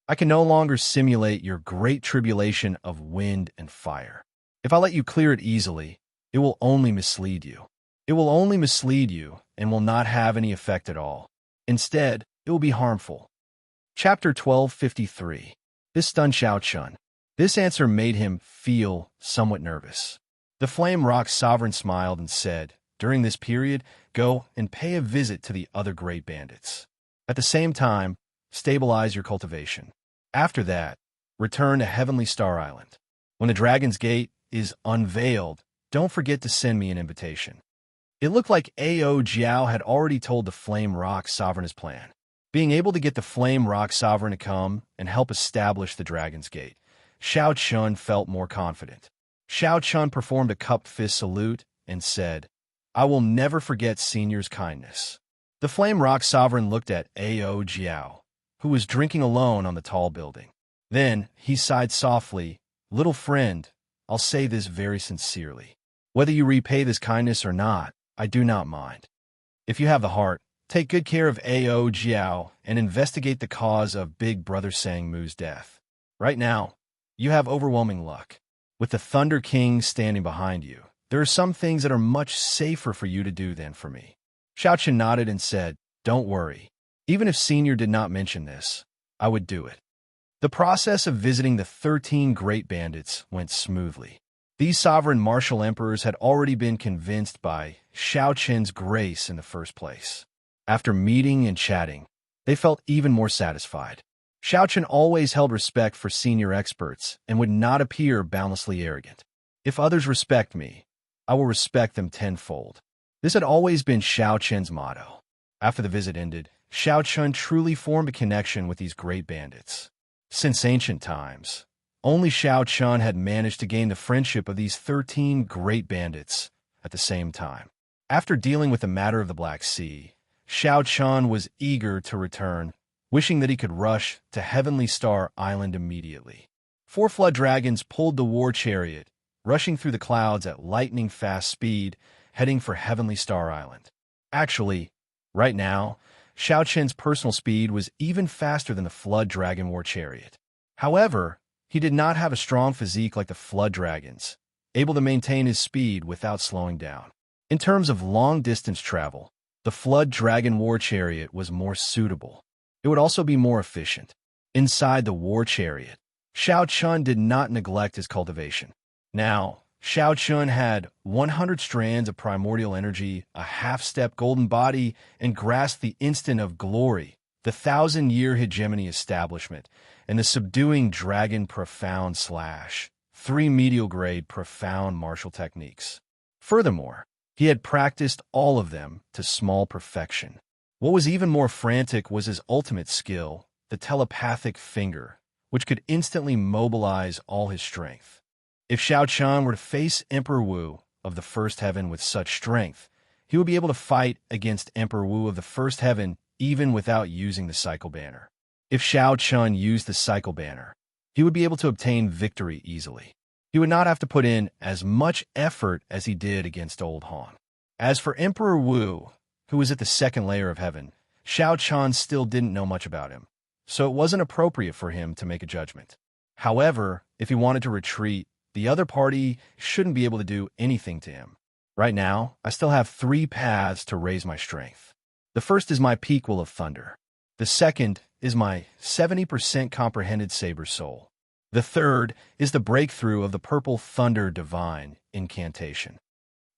I can no longer simulate your great tribulation of wind and fire. If I let you clear it easily, it will only mislead you. It will only mislead you and will not have any effect at all. Instead, it will be harmful." Chapter 1253. This stunned Xianxia. This answer made him feel somewhat nervous. The Flame Rock Sovereign smiled and said, "During this period, go and pay a visit to the other great bandits. At the same time, stabilize your cultivation. After that, return to Heavenly Star Island. When the Dragon's Gate is unveiled, don't forget to send me an invitation." It looked like Ao Jiao had already told the Flame Rock Sovereign his plan. Being able to get the Flame Rock Sovereign to come and help establish the Dragon's Gate, Xianxia felt more confident. Xianxia performed a cupped fist salute and said, "I will never forget Senior's kindness." The Flame Rock Sovereign looked at Ao Jiao, who was drinking alone on the tall building. Then he sighed softly, "Little friend, I'll say this very sincerely. Whether you repay this kindness or not, I do not mind. If you have the heart, take good care of Ao Jiao and investigate the cause of Big Brother Sang Mu's death. Right now, you have overwhelming luck. With the Thunder King standing behind you, there are some things that are much safer for you to do than for me." Xianxia nodded and said, "Don't worry. Even if Senior did not mention this, I would do it." The process of visiting the 13 great bandits went smoothly. These sovereign martial emperors had already been convinced by Xiaoqian's grace in the first place. After meeting and chatting, they felt even more satisfied. Xiaoqian always held respect for senior experts and would not appear boundlessly arrogant. "If others respect me, I will respect them tenfold." This had always been Xiaoqian's motto. After the visit ended, Xiaoqian truly formed a connection with these great bandits. Since ancient times, only Xiaoqian had managed to gain the friendship of these 13 great bandits at the same time. After dealing with the matter of the Black Sea, Xiaoqian was eager to return, wishing that he could rush to Heavenly Star Island immediately. 4 flood dragons pulled the war chariot, rushing through the clouds at lightning-fast speed, heading for Heavenly Star Island. Actually, right now, Xiaoqian's personal speed was even faster than the Flood Dragon War Chariot. However, he did not have a strong physique like the Flood Dragons, able to maintain his speed without slowing down. In terms of long-distance travel, the Flood Dragon War Chariot was more suitable. It would also be more efficient. Inside the War Chariot, Xiaoqian did not neglect his cultivation. Now, Xiaoqian had 100 strands of primordial energy, a half-step golden body, and grasped the instant of glory, the 1,000-year hegemony establishment, and the subduing dragon profound slash, 3 medial-grade profound martial techniques. Furthermore, he had practiced all of them to small perfection. What was even more frantic was his ultimate skill, the telepathic finger, which could instantly mobilize all his strength. If Xiaoqian were to face Emperor Wu of the First Heaven with such strength, he would be able to fight against Emperor Wu of the First Heaven even without using the Cycle Banner. If Xiaoqian used the Cycle Banner, he would be able to obtain victory easily. He would not have to put in as much effort as he did against Old Han. As for Emperor Wu, who was at the second layer of heaven, Xiaoqian still didn't know much about him, so it wasn't appropriate for him to make a judgment. However, if he wanted to retreat, the other party shouldn't be able to do anything to him. Right now, I still have 3 paths to raise my strength. The first is my Peak Will of Thunder. The second is my 70% comprehended Saber Soul. The third is the breakthrough of the Purple Thunder Divine Incantation.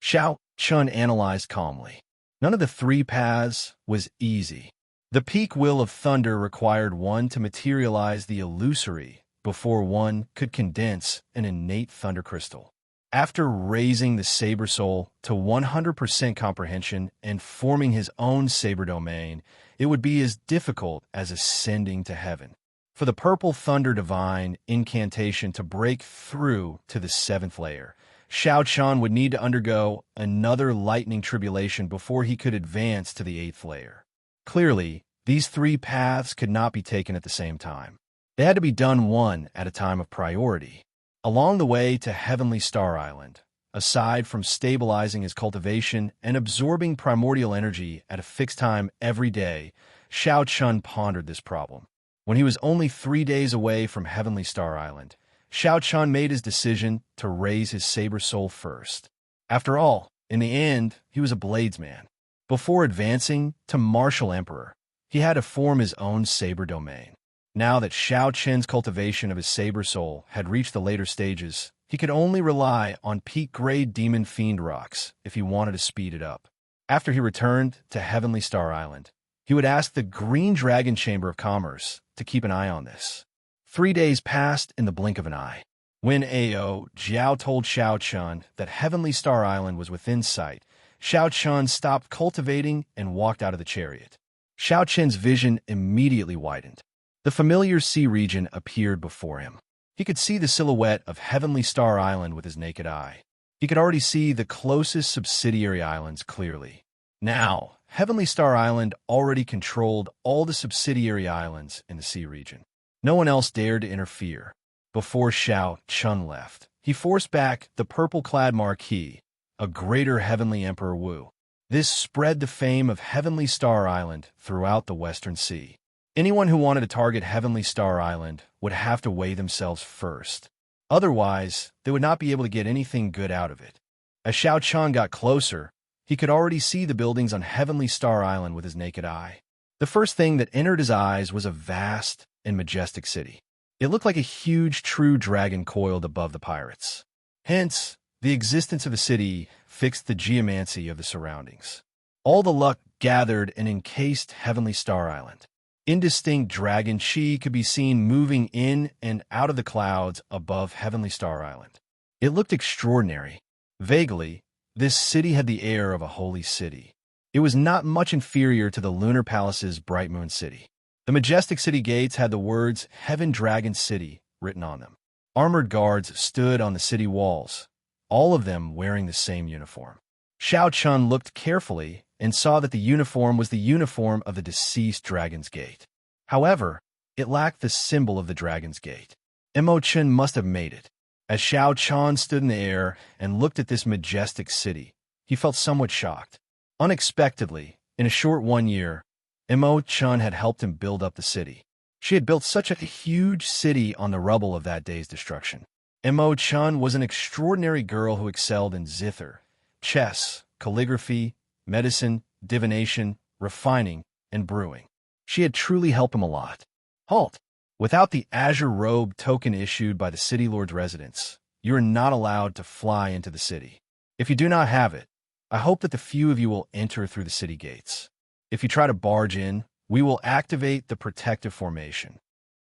Xiaoqian analyzed calmly. None of the 3 paths was easy. The Peak Will of Thunder required one to materialize the illusory before one could condense an innate thunder crystal. After raising the Saber Soul to 100% comprehension and forming his own Saber domain, it would be as difficult as ascending to heaven. For the Purple Thunder Divine Incantation to break through to the 7th layer, Xianxia would need to undergo another lightning tribulation before he could advance to the 8th layer. Clearly, these three paths could not be taken at the same time. They had to be done one at a time of priority. Along the way to Heavenly Star Island, aside from stabilizing his cultivation and absorbing primordial energy at a fixed time every day, Xianxia pondered this problem. When he was only 3 days away from Heavenly Star Island, Xianxia made his decision to raise his saber soul first. After all, in the end, he was a bladesman. Before advancing to Martial Emperor, he had to form his own saber domain. Now that Xiaoqian's cultivation of his saber soul had reached the later stages, he could only rely on peak-grade demon fiend rocks if he wanted to speed it up. After he returned to Heavenly Star Island, he would ask the Green Dragon Chamber of Commerce to keep an eye on this. 3 days passed in the blink of an eye. When Ao Jiao told Xiaoqian that Heavenly Star Island was within sight, Xiaoqian stopped cultivating and walked out of the chariot. Xiaoqian's vision immediately widened. The familiar sea region appeared before him. He could see the silhouette of Heavenly Star Island with his naked eye. He could already see the closest subsidiary islands clearly. Now, Heavenly Star Island already controlled all the subsidiary islands in the sea region. No one else dared to interfere. Before Xiaoqian left, he forced back the purple-clad Marquis, a greater Heavenly Emperor Wu. This spread the fame of Heavenly Star Island throughout the Western Sea. Anyone who wanted to target Heavenly Star Island would have to weigh themselves first. Otherwise, they would not be able to get anything good out of it. As Xiaoqian got closer, he could already see the buildings on Heavenly Star Island with his naked eye. The first thing that entered his eyes was a vast and majestic city. It looked like a huge true dragon coiled above the pirates. Hence, the existence of the city fixed the geomancy of the surroundings. All the luck gathered and encased Heavenly Star Island. Indistinct dragon chi could be seen moving in and out of the clouds above Heavenly Star Island. It looked extraordinary. Vaguely, this city had the air of a holy city. It was not much inferior to the Lunar Palace's Bright Moon City. The majestic city gates had the words Heaven Dragon City written on them. Armored guards stood on the city walls, all of them wearing the same uniform. Xiaoqian looked carefully and saw that the uniform was the uniform of the deceased Dragon's Gate. However, it lacked the symbol of the Dragon's Gate. Imochen must have made it. As Xiaoqian stood in the air and looked at this majestic city, he felt somewhat shocked. Unexpectedly, in a short 1 year, Imochen had helped him build up the city. She had built such a huge city on the rubble of that day's destruction. Imochen was an extraordinary girl who excelled in zither, chess, calligraphy, medicine, divination, refining, and brewing. She had truly helped him a lot. Halt! Without the azure robe token issued by the city lord's residence, you are not allowed to fly into the city. If you do not have it, I hope that the few of you will enter through the city gates. If you try to barge in, we will activate the protective formation.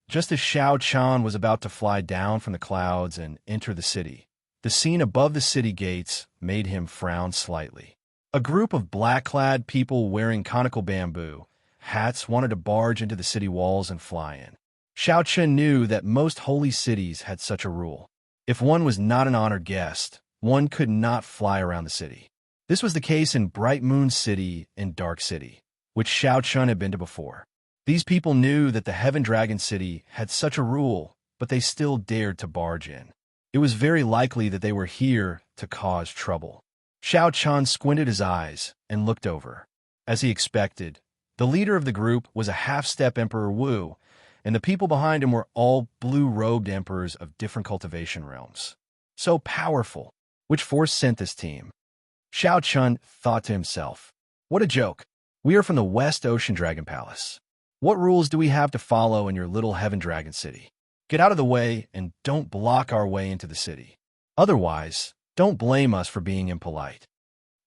Just as Xiaoqian was about to fly down from the clouds and enter the city, the scene above the city gates made him frown slightly. A group of black-clad people wearing conical bamboo hats wanted to barge into the city walls and fly in. Xiaoqian knew that most holy cities had such a rule. If one was not an honored guest, one could not fly around the city. This was the case in Bright Moon City and Dark City, which Xiaoqian had been to before. These people knew that the Heaven Dragon City had such a rule, but they still dared to barge in. It was very likely that they were here to cause trouble. Xiaoqian squinted his eyes and looked over. As he expected, the leader of the group was a half-step Emperor Wu, and the people behind him were all blue-robed emperors of different cultivation realms. So powerful. Which force sent this team? Xiaoqian thought to himself, what a joke. We are from the West Ocean Dragon Palace. What rules do we have to follow in your little Heaven Dragon City? Get out of the way and don't block our way into the city. Otherwise, don't blame us for being impolite.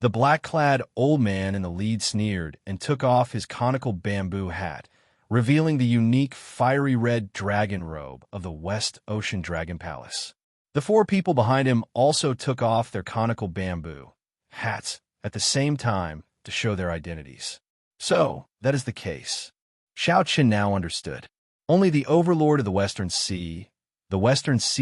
The black-clad old man in the lead sneered and took off his conical bamboo hat, revealing the unique fiery red dragon robe of the West Ocean Dragon Palace. The 4 people behind him also took off their conical bamboo hats at the same time to show their identities. So, that is the case. Xiaoqian now understood. Only the overlord of the Western Sea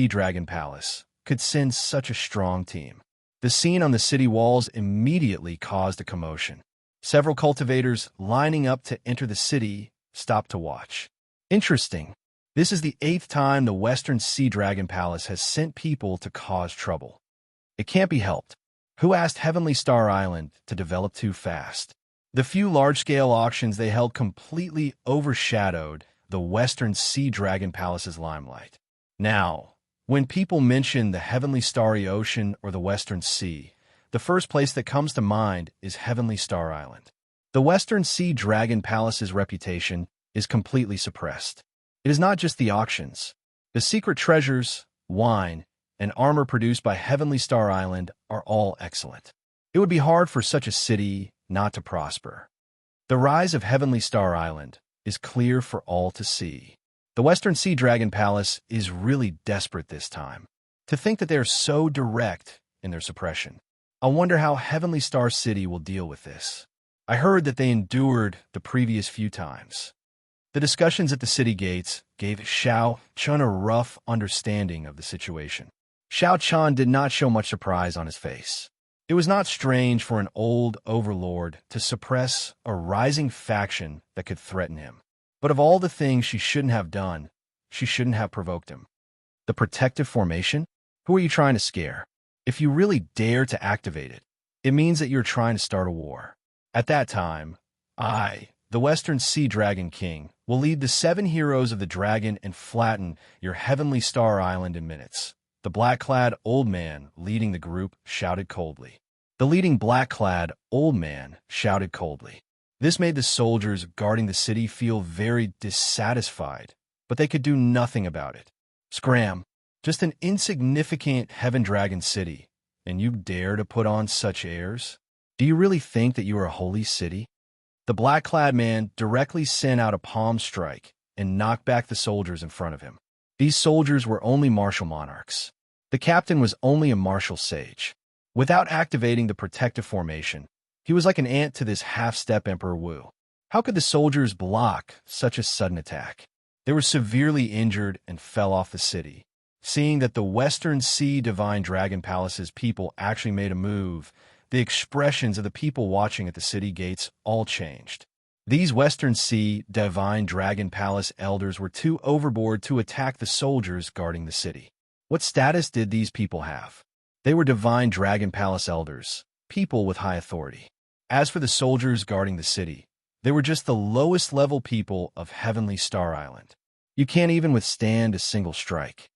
Dragon Palace, could send such a strong team. The scene on the city walls immediately caused a commotion. Several cultivators lining up to enter the city stopped to watch. Interesting. This is the 8th time the Western Sea Dragon Palace has sent people to cause trouble. It can't be helped. Who asked Heavenly Star Island to develop too fast? The few large-scale auctions they held completely overshadowed the Western Sea Dragon Palace's limelight. Now, when people mention the Heavenly Starry Ocean or the Western Sea, the first place that comes to mind is Heavenly Star Island. The Western Sea Dragon Palace's reputation is completely suppressed. It is not just the auctions. The secret treasures, wine, and armor produced by Heavenly Star Island are all excellent. It would be hard for such a city not to prosper. The rise of Heavenly Star Island is clear for all to see. The Western Sea Dragon Palace is really desperate this time. To think that they are so direct in their suppression. I wonder how Heavenly Star City will deal with this. I heard that they endured the previous few times. The discussions at the city gates gave Xianxia a rough understanding of the situation. Xianxia did not show much surprise on his face. It was not strange for an old overlord to suppress a rising faction that could threaten him. But of all the things she shouldn't have done, she shouldn't have provoked him. The protective formation? Who are you trying to scare? If you really dare to activate it, it means that you're trying to start a war. At that time, the Western Sea Dragon King, will lead the 7 heroes of the dragon and flatten your Heavenly Star Island in minutes. The black-clad old man leading the group shouted coldly. The leading black-clad old man shouted coldly. This made the soldiers guarding the city feel very dissatisfied, but they could do nothing about it. Scram! Just an insignificant Heaven Dragon city, and you dare to put on such airs? Do you really think that you are a holy city? The black-clad man directly sent out a palm strike and knocked back the soldiers in front of him. These soldiers were only martial monarchs. The captain was only a martial sage. Without activating the protective formation, he was like an ant to this half-step Emperor Wu. How could the soldiers block such a sudden attack? They were severely injured and fell off the city. Seeing that the Western Sea Divine Dragon Palace's people actually made a move, the expressions of the people watching at the city gates all changed. These Western Sea Divine Dragon Palace elders were too overboard to attack the soldiers guarding the city. What status did these people have? They were Divine Dragon Palace elders, people with high authority. As for the soldiers guarding the city, they were just the lowest level people of Heavenly Star Island. You can't even withstand a single strike.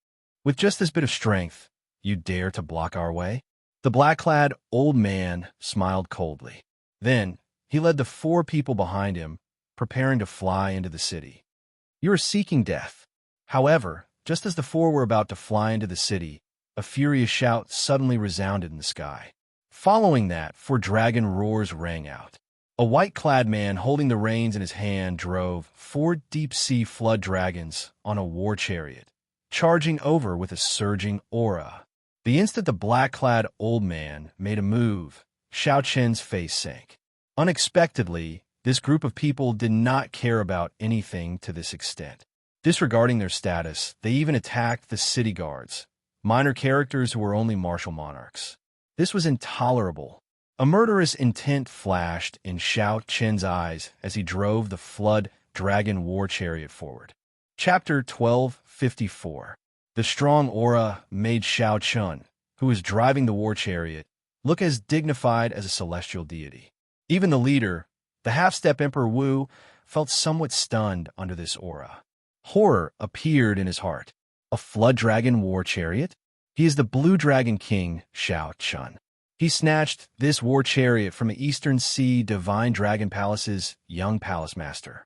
With just this bit of strength, you dare to block our way? The black-clad old man smiled coldly. Then, he led the 4 people behind him, preparing to fly into the city. You are seeking death. However, just as the 4 were about to fly into the city, a furious shout suddenly resounded in the sky. Following that, 4 dragon roars rang out. A white-clad man holding the reins in his hand drove 4 deep-sea flood dragons on a war chariot, charging over with a surging aura. The instant the black-clad old man made a move, Xianxia's face sank. Unexpectedly, this group of people did not care about anything to this extent. Disregarding their status, they even attacked the city guards, minor characters who were only martial monarchs. This was intolerable. A murderous intent flashed in Xianxia's eyes as he drove the flood dragon war chariot forward. Chapter 1254. The strong aura made Xianxia, who was driving the war chariot, look as dignified as a celestial deity. Even the leader, the half-step Emperor Wu, felt somewhat stunned under this aura. Horror appeared in his heart. A flood dragon war chariot? He is the Blue Dragon King, Xianxia. He snatched this war chariot from the Eastern Sea Divine Dragon Palace's young palace master.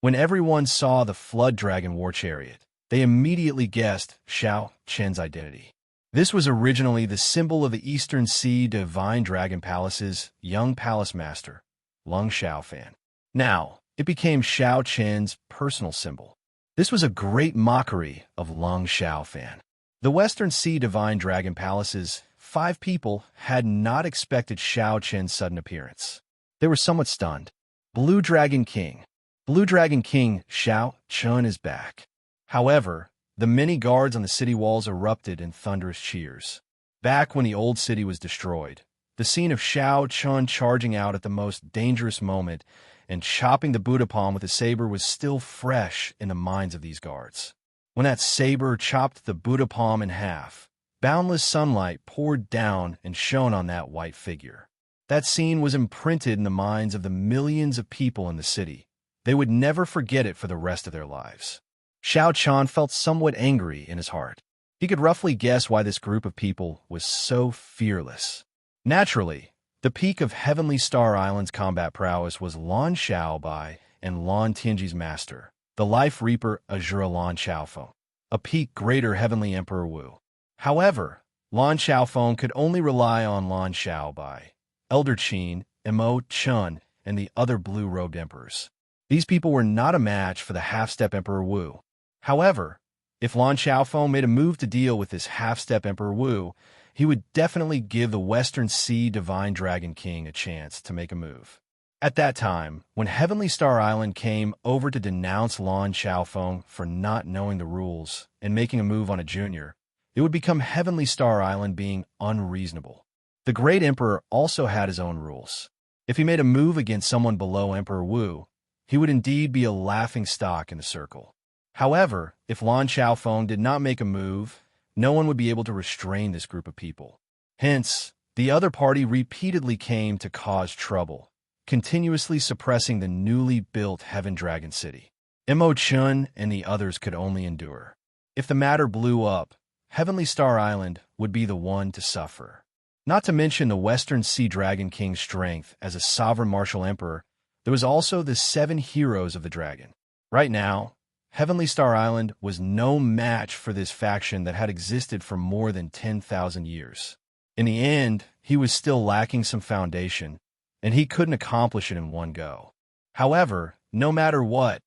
When everyone saw the flood dragon war chariot, they immediately guessed Xianxia's identity. This was originally the symbol of the Eastern Sea Divine Dragon Palace's young palace master, Lung Xiaofan. Now, it became Xianxia's personal symbol. This was a great mockery of Lung Xiaofan. The Western Sea Divine Dragon Palace's 5 people had not expected Xianxia's sudden appearance. They were somewhat stunned. Blue Dragon King. Blue Dragon King Xianxia is back. However, The many guards on the city walls erupted in thunderous cheers. Back when the old city was destroyed, the scene of Xiao Chun charging out at the most dangerous moment and chopping the Buddha palm with a saber was still fresh in the minds of these guards. When that saber chopped the Buddha palm in half, boundless sunlight poured down and shone on that white figure. That scene was imprinted in the minds of the millions of people in the city. They would never forget it for the rest of their lives. Xiao Chan felt somewhat angry in his heart. He could roughly guess why this group of people was so fearless. Naturally, the peak of Heavenly Star Island's combat prowess was Lan Xiaobai and Lan Tianji's master, the Life Reaper Azura Lan Xiaofeng, a peak greater Heavenly Emperor Wu. However, Lan Xiaofeng could only rely on Lan Xiaobai, Elder Qin, Imo Chun, and the other blue-robed emperors. These people were not a match for the half-step Emperor Wu. However, if Lan Xiaofeng made a move to deal with this half-step Emperor Wu, he would definitely give the Western Sea Divine Dragon King a chance to make a move. At that time, when Heavenly Star Island came over to denounce Lan Xiaofeng for not knowing the rules and making a move on a junior, it would become Heavenly Star Island being unreasonable. The Great Emperor also had his own rules. If he made a move against someone below Emperor Wu, he would indeed be a laughing stock in the circle. However, if Lan Xiaofeng did not make a move, no one would be able to restrain this group of people. Hence, the other party repeatedly came to cause trouble, continuously suppressing the newly built Heaven Dragon City. Imo Chun and the others could only endure. If the matter blew up, Heavenly Star Island would be the one to suffer. Not to mention the Western Sea Dragon King's strength as a sovereign martial emperor, there was also the 7 heroes of the dragon. Right now, Heavenly Star Island was no match for this faction that had existed for more than 10,000 years. In the end, he was still lacking some foundation, and he couldn't accomplish it in one go. However, no matter what,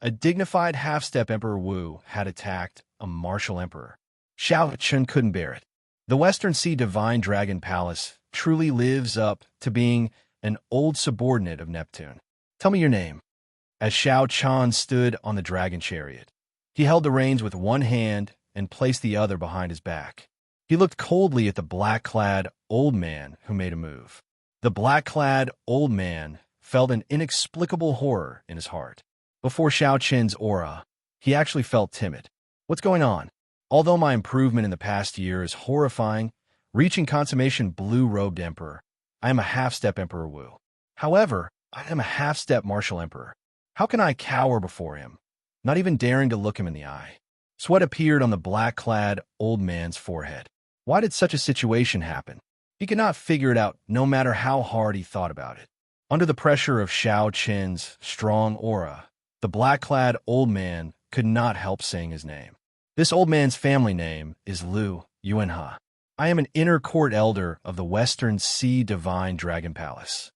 a dignified half-step Emperor Wu had attacked a martial emperor. Xiao Chun couldn't bear it. The Western Sea Divine Dragon Palace truly lives up to being an old subordinate of Neptune. Tell me your name. As Xiao Chan stood on the dragon chariot, he held the reins with one hand and placed the other behind his back. He looked coldly at the black-clad old man who made a move. The black-clad old man felt an inexplicable horror in his heart. Before Xiao Chen's aura, he actually felt timid. What's going on? Although my improvement in the past year is horrifying, reaching consummation blue-robed emperor, I am a half-step Emperor Wu. However, I am a half-step martial emperor. How can I cower before him, not even daring to look him in the eye? Sweat appeared on the black-clad old man's forehead. Why did such a situation happen? He could not figure it out no matter how hard he thought about it. Under the pressure of Xiao Chen's strong aura, the black-clad old man could not help saying his name. This old man's family name is Lu Yuanhe. I am an inner court elder of the Western Sea Divine Dragon Palace.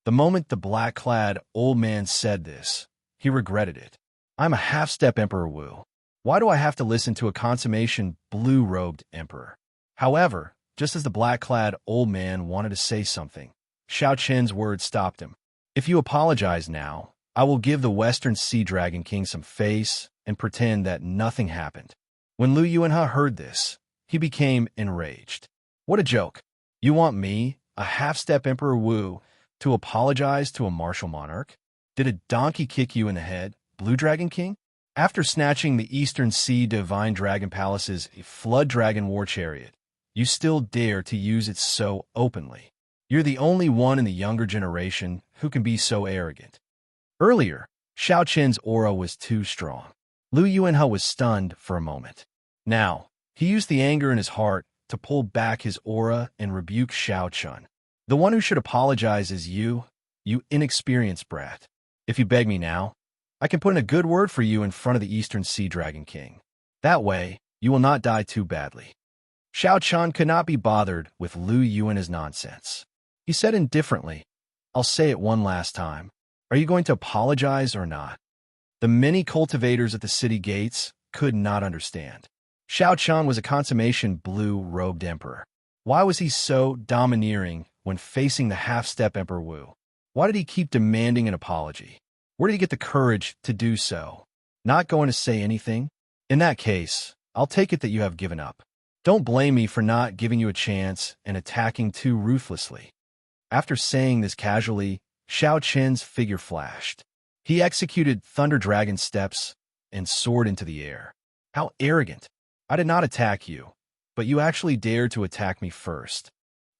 The moment the black-clad old man said this, he regretted it. I'm a half-step Emperor Wu. Why do I have to listen to a consummation blue-robed emperor? However, just as the black-clad old man wanted to say something, Xiao Chen's words stopped him. If you apologize now, I will give the Western Sea Dragon King some face and pretend that nothing happened. When Lu Yuanhe heard this, he became enraged. What a joke. You want me, a half-step Emperor Wu, to apologize to a martial monarch? Did a donkey kick you in the head, Blue Dragon King? After snatching the Eastern Sea Divine Dragon Palace's Flood Dragon War Chariot, you still dare to use it so openly. You're the only one in the younger generation who can be so arrogant. Earlier, Xiao Chen's aura was too strong. Lu Yuanhe was stunned for a moment. Now, he used the anger in his heart to pull back his aura and rebuke Xiao Chen. The one who should apologize is you inexperienced brat. If you beg me now, I can put in a good word for you in front of the Eastern Sea Dragon King. That way, you will not die too badly. Xiao Chen could not be bothered with Lu Yuanhe's nonsense. He said indifferently, I'll say it one last time. Are you going to apologize or not? The many cultivators at the city gates could not understand. Xiao Chen was a consummation blue-robed emperor. Why was he so domineering when facing the half-step Emperor Wu? Why did he keep demanding an apology? Where did he get the courage to do so? Not going to say anything? In that case, I'll take it that you have given up. Don't blame me for not giving you a chance and attacking too ruthlessly." After saying this casually, Xiao Qian's figure flashed. He executed Thunder Dragon steps and soared into the air. "How arrogant! I did not attack you, but you actually dared to attack me first."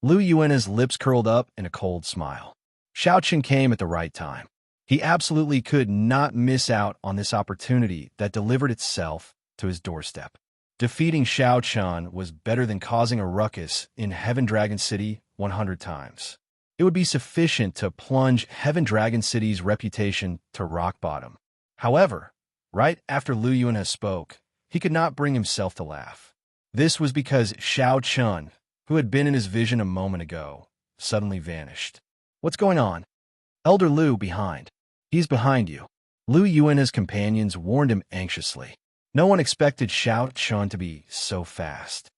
Lu Yuan's lips curled up in a cold smile. Xiao Qian came at the right time. He absolutely could not miss out on this opportunity that delivered itself to his doorstep. Defeating Xiao Qian was better than causing a ruckus in Heaven Dragon City 100 times. It would be sufficient to plunge Heaven Dragon City's reputation to rock bottom. However, right after Lu Yuan spoke, he could not bring himself to laugh. This was because Xiao Qian, who had been in his vision a moment ago, suddenly vanished. "What's going on?" "Elder Lu behind." "He's behind you." Lu Yuan's companions warned him anxiously. No one expected Xiao Qian to be so fast.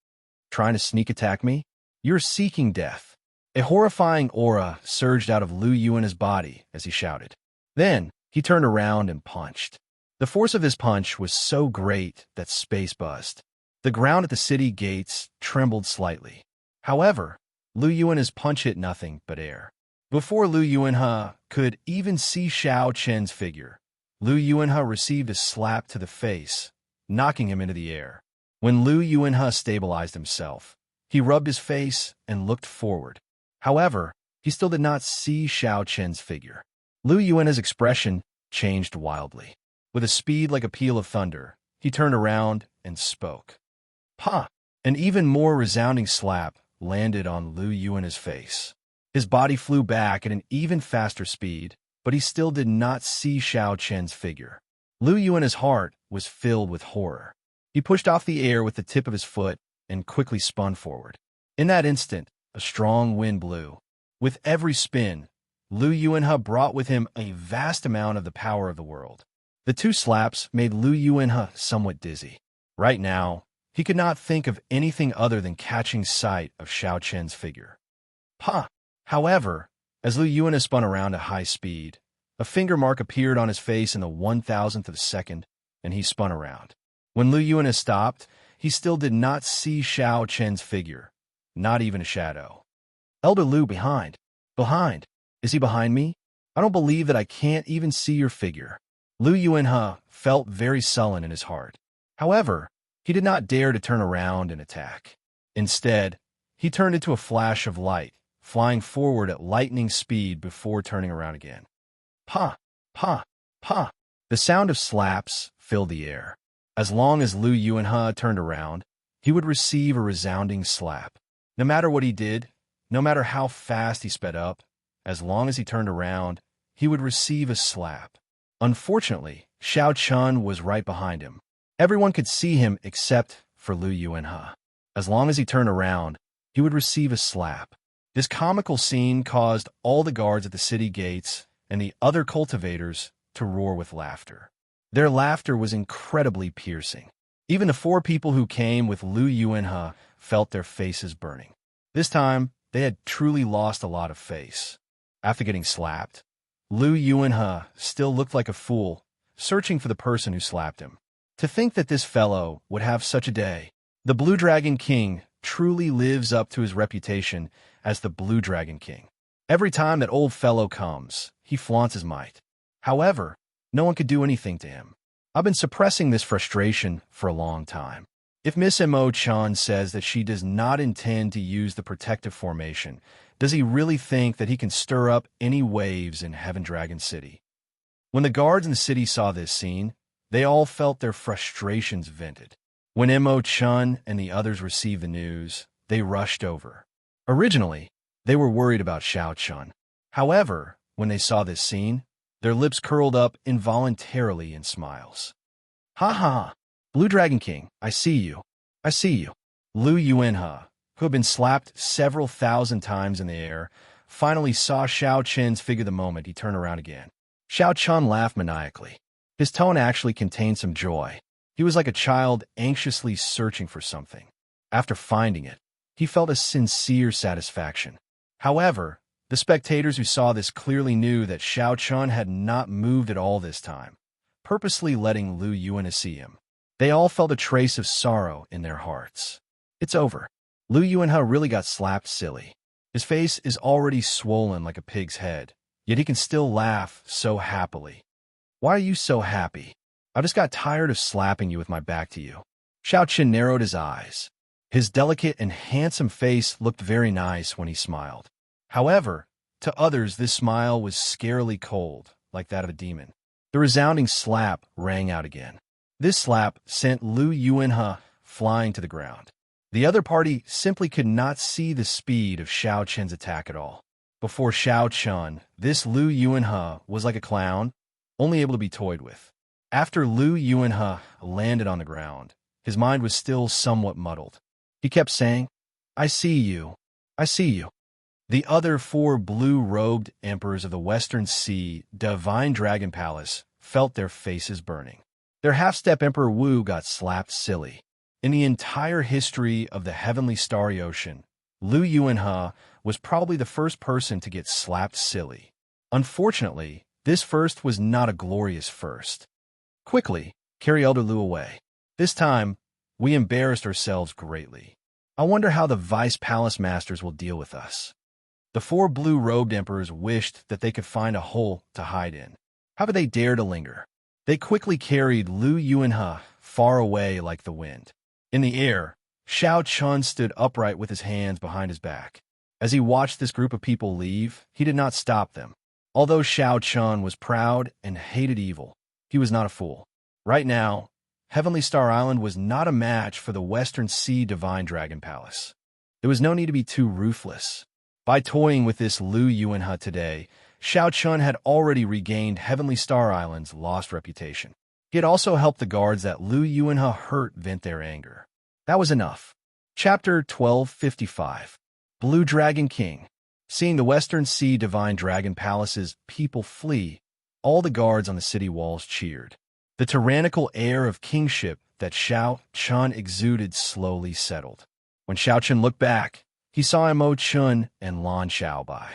"Trying to sneak attack me? You're seeking death." A horrifying aura surged out of Lu Yuan's body as he shouted. Then, he turned around and punched. The force of his punch was so great that space buzzed. The ground at the city gates trembled slightly. However, Lu Yuan's punch hit nothing but air. Before Lu Yuanhe could even see Xiao Qian's figure, Lu Yuanhe received a slap to the face, knocking him into the air. When Lu Yuanhe stabilized himself, he rubbed his face and looked forward. However, he still did not see Xiao Qian's figure. Lu Yuan's expression changed wildly. With a speed like a peal of thunder, he turned around and spoke. "Pa!" An even more resounding slap landed on Lu Yuan's face. His body flew back at an even faster speed, but he still did not see Xiao Qian's figure. Lu Yuan's heart was filled with horror. He pushed off the air with the tip of his foot and quickly spun forward. In that instant, a strong wind blew. With every spin, Lu Yuanhe brought with him a vast amount of the power of the world. The two slaps made Lu Yuanhe somewhat dizzy. Right now, he could not think of anything other than catching sight of Xiao Qian's figure. "Pa!" However, as Lu Yuanhe spun around at high speed, a finger mark appeared on his face in the 1,000th of a second, and he spun around. When Lu Yuanhe stopped, he still did not see Xiao Qian's figure, not even a shadow. "Elder Lu behind." "Behind? Is he behind me? I don't believe that I can't even see your figure." Lu Yuanhe felt very sullen in his heart. However, he did not dare to turn around and attack. Instead, he turned into a flash of light, flying forward at lightning speed before turning around again. "Pa! Pa! Pa!" The sound of slaps filled the air. As long as Lu Yuanhe turned around, he would receive a resounding slap. No matter what he did, no matter how fast he sped up, as long as he turned around, he would receive a slap. Unfortunately, Xiao Qian was right behind him. Everyone could see him except for Lu Yuanhe. As long as he turned around, he would receive a slap. This comical scene caused all the guards at the city gates and the other cultivators to roar with laughter. Their laughter was incredibly piercing. Even the four people who came with Lu Yuanhe felt their faces burning. This time, they had truly lost a lot of face. After getting slapped, Lu Yuanhe still looked like a fool, searching for the person who slapped him. To think that this fellow would have such a day. The Blue Dragon King truly lives up to his reputation as the Blue Dragon King. Every time that old fellow comes, he flaunts his might. However, no one could do anything to him. I've been suppressing this frustration for a long time. If Miss Mo Chan says that she does not intend to use the protective formation, does he really think that he can stir up any waves in Heaven Dragon City? When the guards in the city saw this scene, they all felt their frustrations vented. When Mo Chun and the others received the news, they rushed over. Originally, they were worried about Xiao Chun. However, when they saw this scene, their lips curled up involuntarily in smiles. "Ha ha! Blue Dragon King, I see you. I see you." Lu Yuanhe, who had been slapped several thousand times in the air, finally saw Xiao Qian's figure the moment he turned around again. Xiao Chun laughed maniacally. His tone actually contained some joy. He was like a child anxiously searching for something. After finding it, he felt a sincere satisfaction. However, the spectators who saw this clearly knew that Xiao Chun had not moved at all this time, purposely letting Lu Yuanhe see him. They all felt a trace of sorrow in their hearts. It's over. Lu Yuanhe really got slapped silly. His face is already swollen like a pig's head, yet he can still laugh so happily. Why are you so happy? I just got tired of slapping you with my back to you. Xianxia narrowed his eyes. His delicate and handsome face looked very nice when he smiled. However, to others this smile was scarily cold, like that of a demon. The resounding slap rang out again. This slap sent Lu Yuanhe flying to the ground. The other party simply could not see the speed of Xiao Chen's attack at all. Before Xiao Chen, this Lu Yuanhe was like a clown, only able to be toyed with. After Lu Yuanhe landed on the ground, his mind was still somewhat muddled. He kept saying, I see you. I see you. The other 4 blue-robed emperors of the Western Sea Divine Dragon Palace felt their faces burning. Their half-step Emperor Wu got slapped silly. In the entire history of the Heavenly Starry Ocean, Lu Yuanhe was probably the first person to get slapped silly. Unfortunately, this first was not a glorious first. Quickly, carry Elder Lu away. This time, we embarrassed ourselves greatly. I wonder how the Vice Palace Masters will deal with us. The 4 blue-robed emperors wished that they could find a hole to hide in. How could they dare to linger? They quickly carried Lu Yuanhe far away like the wind. In the air, Xiao Chen stood upright with his hands behind his back. As he watched this group of people leave, he did not stop them. Although Xiao Chen was proud and hated evil, he was not a fool. Right now, Heavenly Star Island was not a match for the Western Sea Divine Dragon Palace. There was no need to be too ruthless. By toying with this Lu Yuanhe today, Xiao Chen had already regained Heavenly Star Island's lost reputation. He had also helped the guards that Lu Yuanhe hurt vent their anger. That was enough. Chapter 1255. Blue Dragon King. Seeing the Western Sea Divine Dragon Palace's people flee, all the guards on the city walls cheered. The tyrannical air of kingship that Xiao Chen exuded slowly settled. When Xiao Chen looked back, he saw Mo Chun and Lan Xiaobai.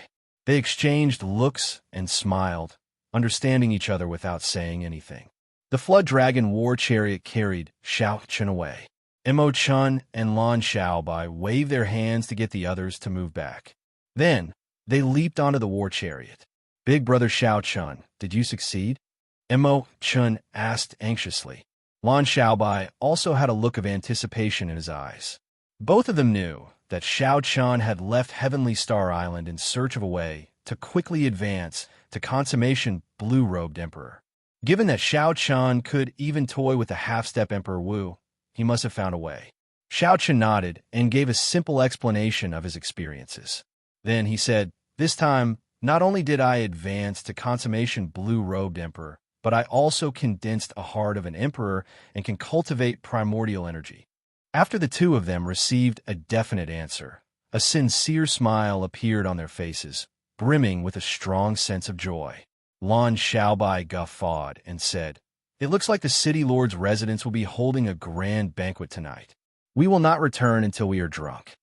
They exchanged looks and smiled, understanding each other without saying anything. The Flood Dragon War Chariot carried Xiao Chen away. Mo Chun and Lan Xiaobai waved their hands to get the others to move back. Then, they leaped onto the war chariot. Big brother Xiao Chen, did you succeed? Mo Chun asked anxiously. Lan Xiaobai also had a look of anticipation in his eyes. Both of them knew that Xiao Chen had left Heavenly Star Island in search of a way to quickly advance to consummation blue-robed emperor. Given that Xiao Chen could even toy with the half-step Emperor Wu, he must have found a way. Xiao Chen nodded and gave a simple explanation of his experiences. Then he said, this time, not only did I advance to consummation blue-robed emperor, but I also condensed a heart of an emperor and can cultivate primordial energy. After the two of them received a definite answer, a sincere smile appeared on their faces, brimming with a strong sense of joy. Lan Xiaobai guffawed and said, it looks like the city lord's residence will be holding a grand banquet tonight. We will not return until we are drunk.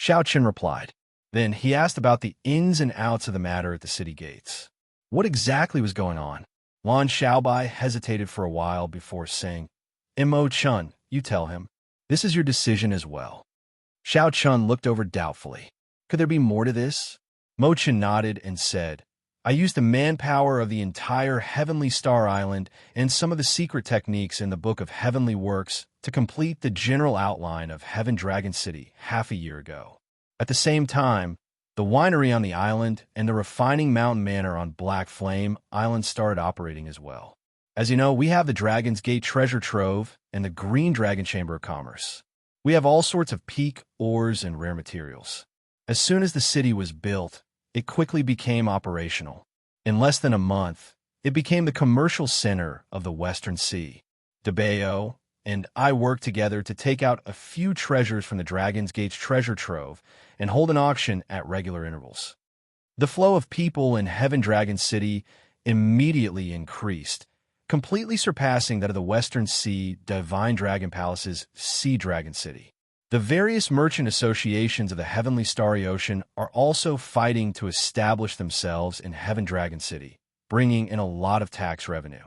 Xiao Chen replied. Then he asked about the ins and outs of the matter at the city gates. What exactly was going on? Lan Xiaobai hesitated for a while before saying, Mo Chun, you tell him. This is your decision as well. Xiao Chun looked over doubtfully. Could there be more to this? Mo Chun nodded and said, I used the manpower of the entire Heavenly Star Island and some of the secret techniques in the Book of Heavenly Works to complete the general outline of Heaven Dragon City half a year ago. At the same time, the winery on the island and the refining mountain manor on Black Flame Island started operating as well. As you know, we have the Dragon's Gate Treasure Trove and the Green Dragon Chamber of Commerce. We have all sorts of peak ores and rare materials. As soon as the city was built, it quickly became operational. In less than a month, it became the commercial center of the Western Sea. DeBeo and I worked together to take out a few treasures from the Dragon's Gate's treasure trove and hold an auction at regular intervals. The flow of people in Heaven Dragon City immediately increased, completely surpassing that of the Western Sea Divine Dragon Palace's Sea Dragon City. The various merchant associations of the Heavenly Starry Ocean are also fighting to establish themselves in Heaven Dragon City, bringing in a lot of tax revenue.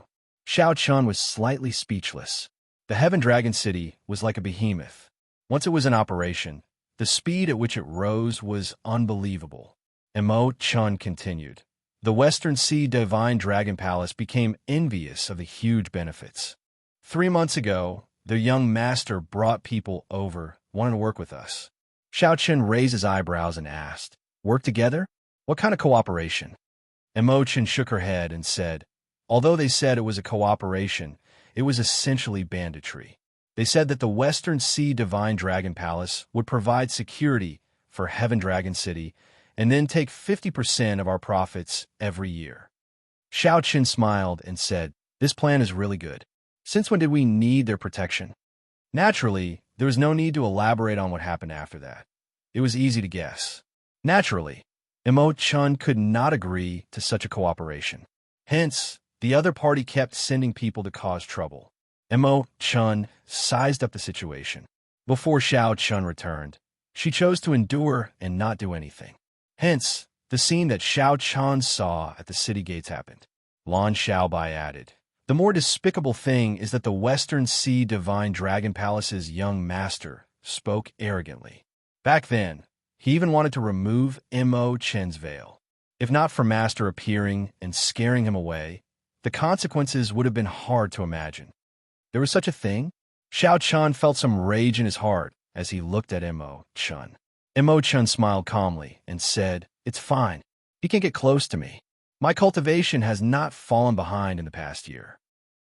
Xiao Chen was slightly speechless. The Heaven Dragon City was like a behemoth. Once it was in operation, the speed at which it rose was unbelievable. Mo Chun continued. The Western Sea Divine Dragon Palace became envious of the huge benefits. 3 months ago, their young master brought people over, wanting to work with us. Xiaochen raised his eyebrows and asked, "Work together? What kind of cooperation?" Imochen shook her head and said, although they said it was a cooperation, it was essentially banditry. They said that the Western Sea Divine Dragon Palace would provide security for Heaven Dragon City and then take 50% of our profits every year. Xiaochen smiled and said, "This plan is really good. Since when did we need their protection?" Naturally, there was no need to elaborate on what happened after that. It was easy to guess. Naturally, Mo Chun could not agree to such a cooperation. Hence, the other party kept sending people to cause trouble. Mo Chun sized up the situation. Before Xiao Chun returned, she chose to endure and not do anything. Hence, the scene that Xiao Chun saw at the city gates happened. Lan Xiaobai added, "The more despicable thing is that the Western Sea Divine Dragon Palace's young master spoke arrogantly. Back then, he even wanted to remove Mo Chen's veil. If not for Master appearing and scaring him away, the consequences would have been hard to imagine. There was such a thing?" Xiao Chun felt some rage in his heart as he looked at Mo Chun. Mo Chun smiled calmly and said, "It's fine. He can get close to me. My cultivation has not fallen behind in the past year."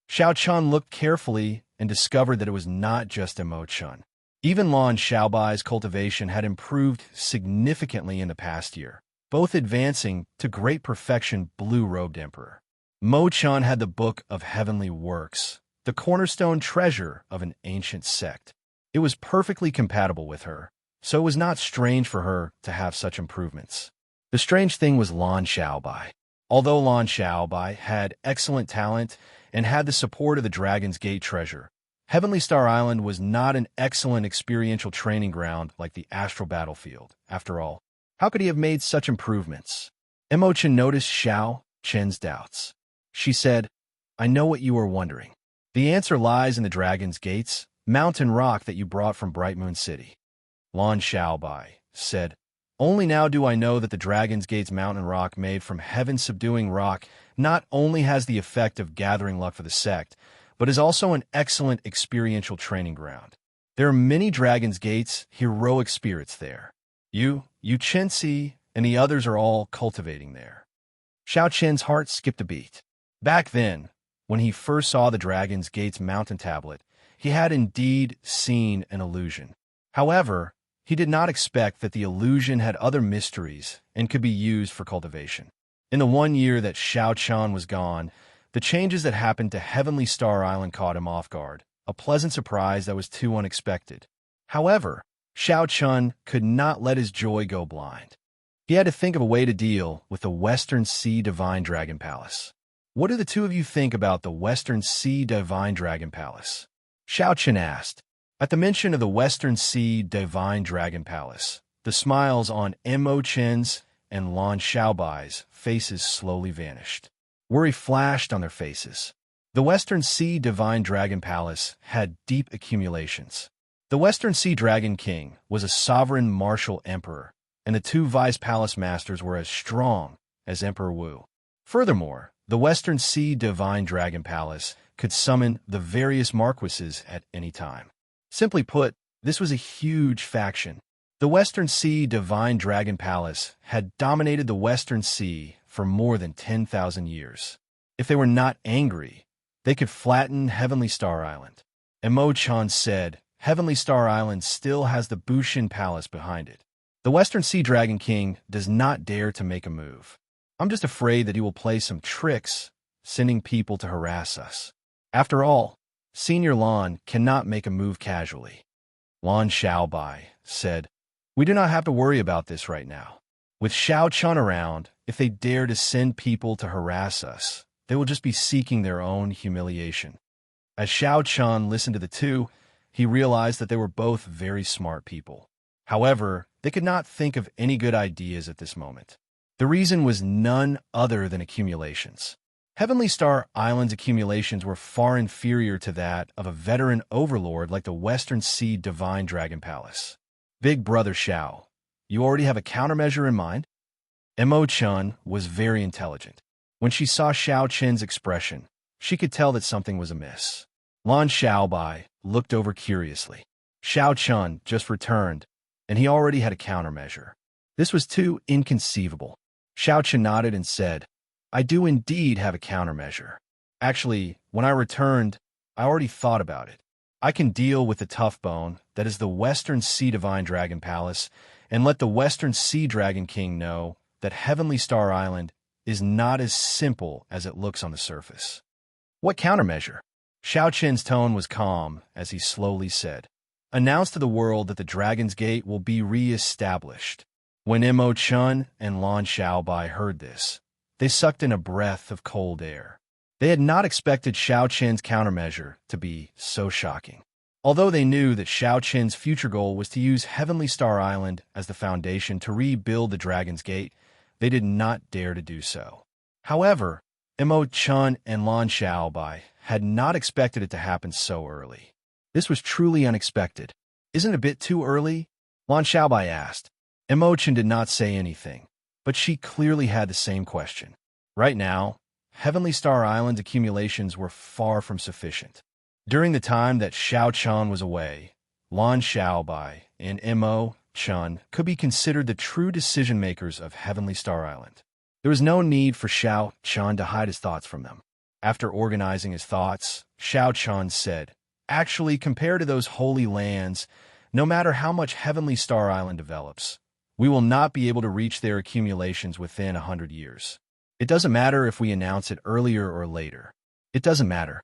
Xiao Chun looked carefully and discovered that it was not just Mo Chun. Even Lan Xiaobai's cultivation had improved significantly in the past year, both advancing to great perfection. Blue-robed Emperor Mo Chun had the Book of Heavenly Works, the cornerstone treasure of an ancient sect. It was perfectly compatible with her, so it was not strange for her to have such improvements. The strange thing was Lan Xiaobai. Although Lan Xiaobai had excellent talent and had the support of the Dragon's Gate treasure, Heavenly Star Island was not an excellent experiential training ground like the astral battlefield. After all, how could he have made such improvements? Imochen noticed Xiao Chen's doubts. She said, "I know what you are wondering. The answer lies in the Dragon's Gates, mountain rock that you brought from Bright Moon City." Lan Xiaobai said, "Only now do I know that the Dragon's Gates mountain rock made from heaven-subduing rock not only has the effect of gathering luck for the sect, but is also an excellent experiential training ground. There are many Dragon's Gates heroic spirits there. You Xianxia, and the others are all cultivating there." Xiao Chen's heart skipped a beat. Back then, when he first saw the Dragon's Gates mountain tablet, he had indeed seen an illusion. However, he did not expect that the illusion had other mysteries and could be used for cultivation. In the 1 year that Xiao Chan was gone, the changes that happened to Heavenly Star Island caught him off guard, a pleasant surprise that was too unexpected. However, Xiao Chun could not let his joy go blind. He had to think of a way to deal with the Western Sea Divine Dragon Palace. "What do the two of you think about the Western Sea Divine Dragon Palace?" Xiao Chun asked. At the mention of the Western Sea Divine Dragon Palace, the smiles on Mo Chen's and Lan Xiaobai's faces slowly vanished. Worry flashed on their faces. The Western Sea Divine Dragon Palace had deep accumulations. The Western Sea Dragon King was a sovereign martial emperor, and the 2 vice palace masters were as strong as Emperor Wu. Furthermore, the Western Sea Divine Dragon Palace could summon the various marquises at any time. Simply put, this was a huge faction. The Western Sea Divine Dragon Palace had dominated the Western Sea for more than 10,000 years. If they were not angry, they could flatten Heavenly Star Island. And Mo Chan said, Heavenly Star Island still has the Bushin Palace behind it. The Western Sea Dragon King does not dare to make a move. I'm just afraid that he will play some tricks, sending people to harass us. After all, Senior Lan cannot make a move casually. Lan Xiaobai said, "We do not have to worry about this right now. With Xiao Chun around, if they dare to send people to harass us, they will just be seeking their own humiliation." As Xiao Chun listened to the two, he realized that they were both very smart people. However, they could not think of any good ideas at this moment. The reason was none other than accumulations. Heavenly Star Island's accumulations were far inferior to that of a veteran overlord like the Western Sea Divine Dragon Palace. Big Brother Xiao, you already have a countermeasure in mind? Mo Chun was very intelligent. When she saw Xiao Qin's expression, she could tell that something was amiss. Lan Xiaobai looked over curiously. Xiao Chun just returned, and he already had a countermeasure. This was too inconceivable. Xiao Qin nodded and said, I do indeed have a countermeasure. Actually, when I returned, I already thought about it. I can deal with the tough bone that is the Western Sea Divine Dragon Palace and let the Western Sea Dragon King know that Heavenly Star Island is not as simple as it looks on the surface. What countermeasure? Xiao Qin's tone was calm as he slowly said, Announce to the world that the Dragon's Gate will be re-established. When Mo Chun and Lan Xiaobai heard this, they sucked in a breath of cold air. They had not expected Xiao Qin's countermeasure to be so shocking. Although they knew that Xiao Qin's future goal was to use Heavenly Star Island as the foundation to rebuild the Dragon's Gate, they did not dare to do so. However, Mo Chun and Lan Xiaobai had not expected it to happen so early. This was truly unexpected. Isn't it a bit too early? Lan Xiaobai asked. Mo Chun did not say anything, but she clearly had the same question. Right now, Heavenly Star Island's accumulations were far from sufficient. During the time that Xiao Chun was away, Lan Xiaobai and Mo Chun could be considered the true decision-makers of Heavenly Star Island. There was no need for Xiao Chun to hide his thoughts from them. After organizing his thoughts, Xiao Chun said, Actually, compared to those holy lands, no matter how much Heavenly Star Island develops, we will not be able to reach their accumulations within 100 years. It doesn't matter if we announce it earlier or later. It doesn't matter.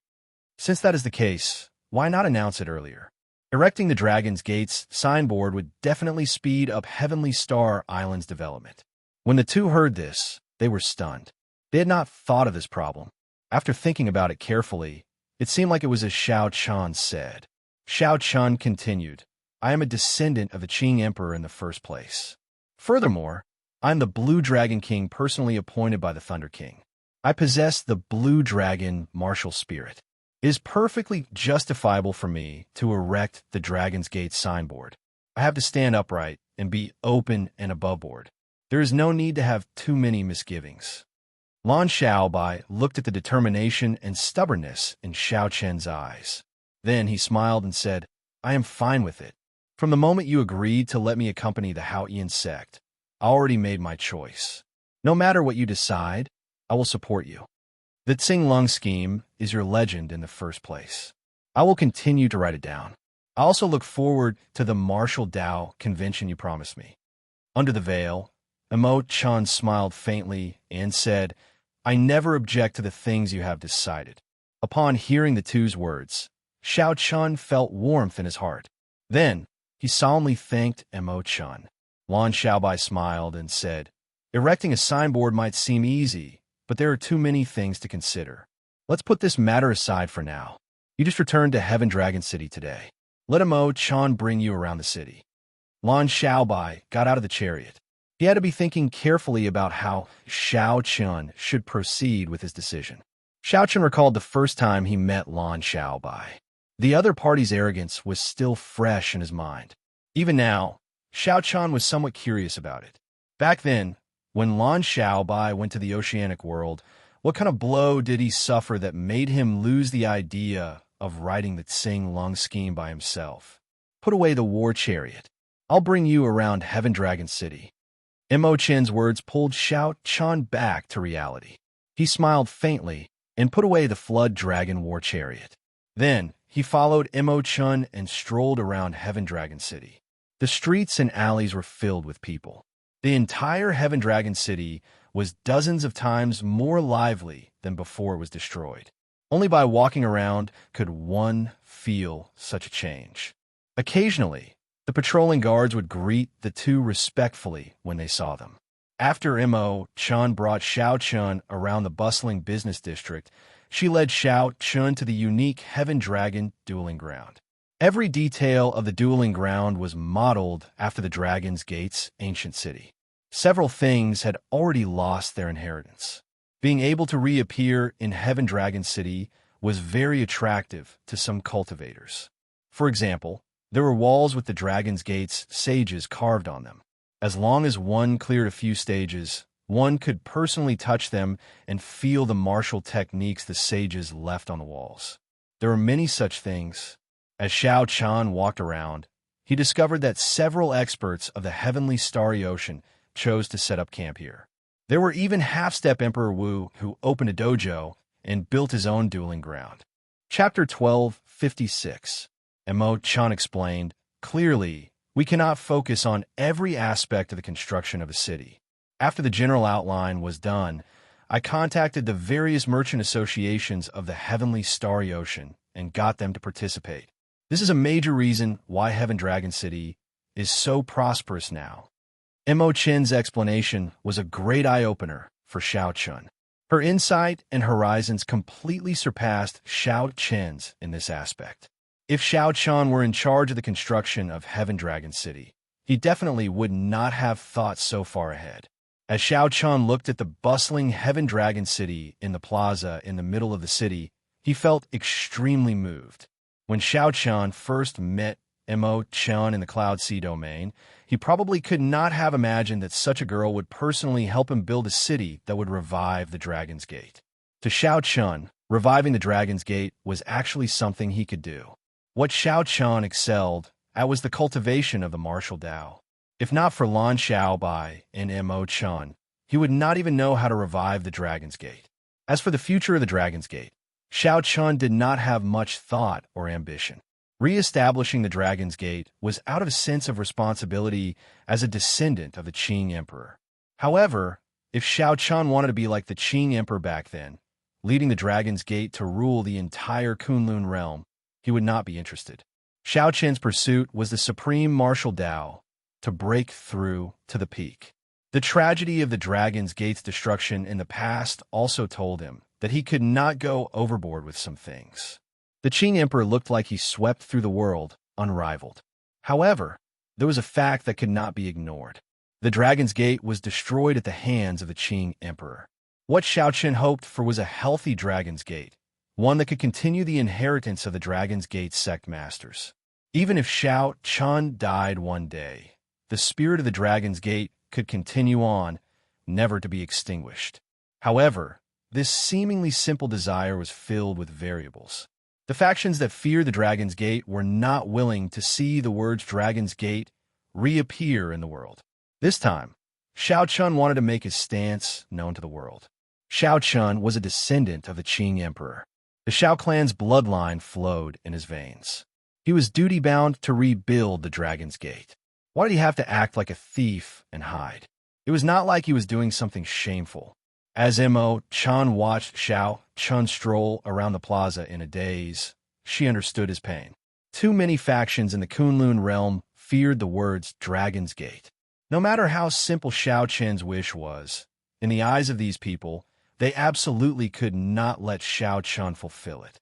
Since that is the case, why not announce it earlier? Erecting the Dragon's Gate's signboard would definitely speed up Heavenly Star Island's development. When the two heard this, they were stunned. They had not thought of this problem. After thinking about it carefully, it seemed like it was as Xiao Chun said. Xiao Chun continued, I am a descendant of the Qing Emperor in the first place. Furthermore, I am the Blue Dragon King personally appointed by the Thunder King. I possess the Blue Dragon martial spirit. It is perfectly justifiable for me to erect the Dragon's Gate signboard. I have to stand upright and be open and aboveboard. There is no need to have too many misgivings. Lan Xiaobai looked at the determination and stubbornness in Xiao Chen's eyes. Then he smiled and said, I am fine with it. From the moment you agreed to let me accompany the Haoyan sect, I already made my choice. No matter what you decide, I will support you. The Tsinglung scheme is your legend in the first place. I will continue to write it down. I also look forward to the Martial Dao convention you promised me. Under the veil, Mo Chun smiled faintly and said, I never object to the things you have decided. Upon hearing the two's words, Xiao Chun felt warmth in his heart. Then, he solemnly thanked Mo Chun. Lan Xiaobai smiled and said, Erecting a signboard might seem easy, but there are too many things to consider. Let's put this matter aside for now. You just returned to Heaven Dragon City today. Let Mo Chun bring you around the city. Lan Xiaobai got out of the chariot. He had to be thinking carefully about how Xiao Chun should proceed with his decision. Xiao Chun recalled the first time he met Lan Xiaobai. The other party's arrogance was still fresh in his mind. Even now, Xiao Chun was somewhat curious about it. Back then, when Lan Xiaobai went to the oceanic world, what kind of blow did he suffer that made him lose the idea of riding the Tsing Lung scheme by himself? Put away the war chariot. I'll bring you around Heaven Dragon City. Mo Chen's words pulled Xiao Chun back to reality. He smiled faintly and put away the Flood Dragon war chariot. Then, he followed Mo Chun and strolled around Heaven Dragon City. The streets and alleys were filled with people. The entire Heaven Dragon City was dozens of times more lively than before it was destroyed. Only by walking around could one feel such a change. Occasionally, the patrolling guards would greet the two respectfully when they saw them. After Mo Chun brought Xiao Chun around the bustling business district, she led Xiao Chun to the unique Heaven Dragon dueling ground. Every detail of the dueling ground was modeled after the Dragon's Gate's ancient city. Several things had already lost their inheritance. Being able to reappear in Heaven Dragon City was very attractive to some cultivators. For example, there were walls with the dragon's gate's sages carved on them. As long as one cleared a few stages, one could personally touch them and feel the martial techniques the sages left on the walls. There were many such things. As Xianxia walked around, he discovered that several experts of the heavenly starry ocean chose to set up camp here. There were even half-step Emperor Wu who opened a dojo and built his own dueling ground. Chapter 12:56. Imo-chan explained, "Clearly, we cannot focus on every aspect of the construction of a city. After the general outline was done, I contacted the various merchant associations of the heavenly starry ocean and got them to participate. This is a major reason why Heaven Dragon City is so prosperous now." Imo-chin's explanation was a great eye-opener for Xiao-chun. Her insight and horizons completely surpassed Xiao-chen's in this aspect. If Xiao-chun were in charge of the construction of Heaven Dragon City, he definitely would not have thought so far ahead. As Xiao-chun looked at the bustling Heaven Dragon City in the plaza in the middle of the city, he felt extremely moved. When Xiao-chun first met Imo-chan in the Cloud Sea domain, he probably could not have imagined that such a girl would personally help him build a city that would revive the Dragon's Gate. To Xiao-chun, reviving the Dragon's Gate was actually something he could do. What Xiao-chun excelled at was the cultivation of the martial Tao. If not for Lan Xiaobai and Imo-chan, he would not even know how to revive the Dragon's Gate. As for the future of the Dragon's Gate, Xiao-chun did not have much thought or ambition. Re-establishing the Dragon's Gate was out of a sense of responsibility as a descendant of the Qing Emperor. However, if Xiao-chun wanted to be like the Qing Emperor back then, leading the Dragon's Gate to rule the entire Kunlun realm, he would not be interested. Xiao-chen's pursuit was the supreme martial Tao, to break through to the peak. The tragedy of the Dragon's Gate's destruction in the past also told him that he could not go overboard with some things. The Qing Emperor looked like he swept through the world, unrivaled. However, there was a fact that could not be ignored. The Dragon's Gate was destroyed at the hands of the Qing Emperor. What Xiao-chen hoped for was a healthy Dragon's Gate, one that could continue the inheritance of the Dragon's Gate sect masters. Even if Xiao-chun died one day, the spirit of the Dragon's Gate could continue on, never to be extinguished. However, this seemingly simple desire was filled with variables. The factions that feared the Dragon's Gate were not willing to see the words Dragon's Gate reappear in the world. This time, Xiao-chun wanted to make his stance known to the world. Xiao-chun was a descendant of the Qing Emperor. The Xiao clan's bloodline flowed in his veins. He was duty-bound to rebuild the Dragon's Gate. Why did he have to act like a thief and hide? It was not like he was doing something shameful. As Imo-chan watched Xiao-chun stroll around the plaza in a daze, she understood his pain. Too many factions in the Kunlun realm feared the words Dragon's Gate. No matter how simple Xiao-chen's wish was, in the eyes of these people, they absolutely could not let Xiao-chun fulfill it.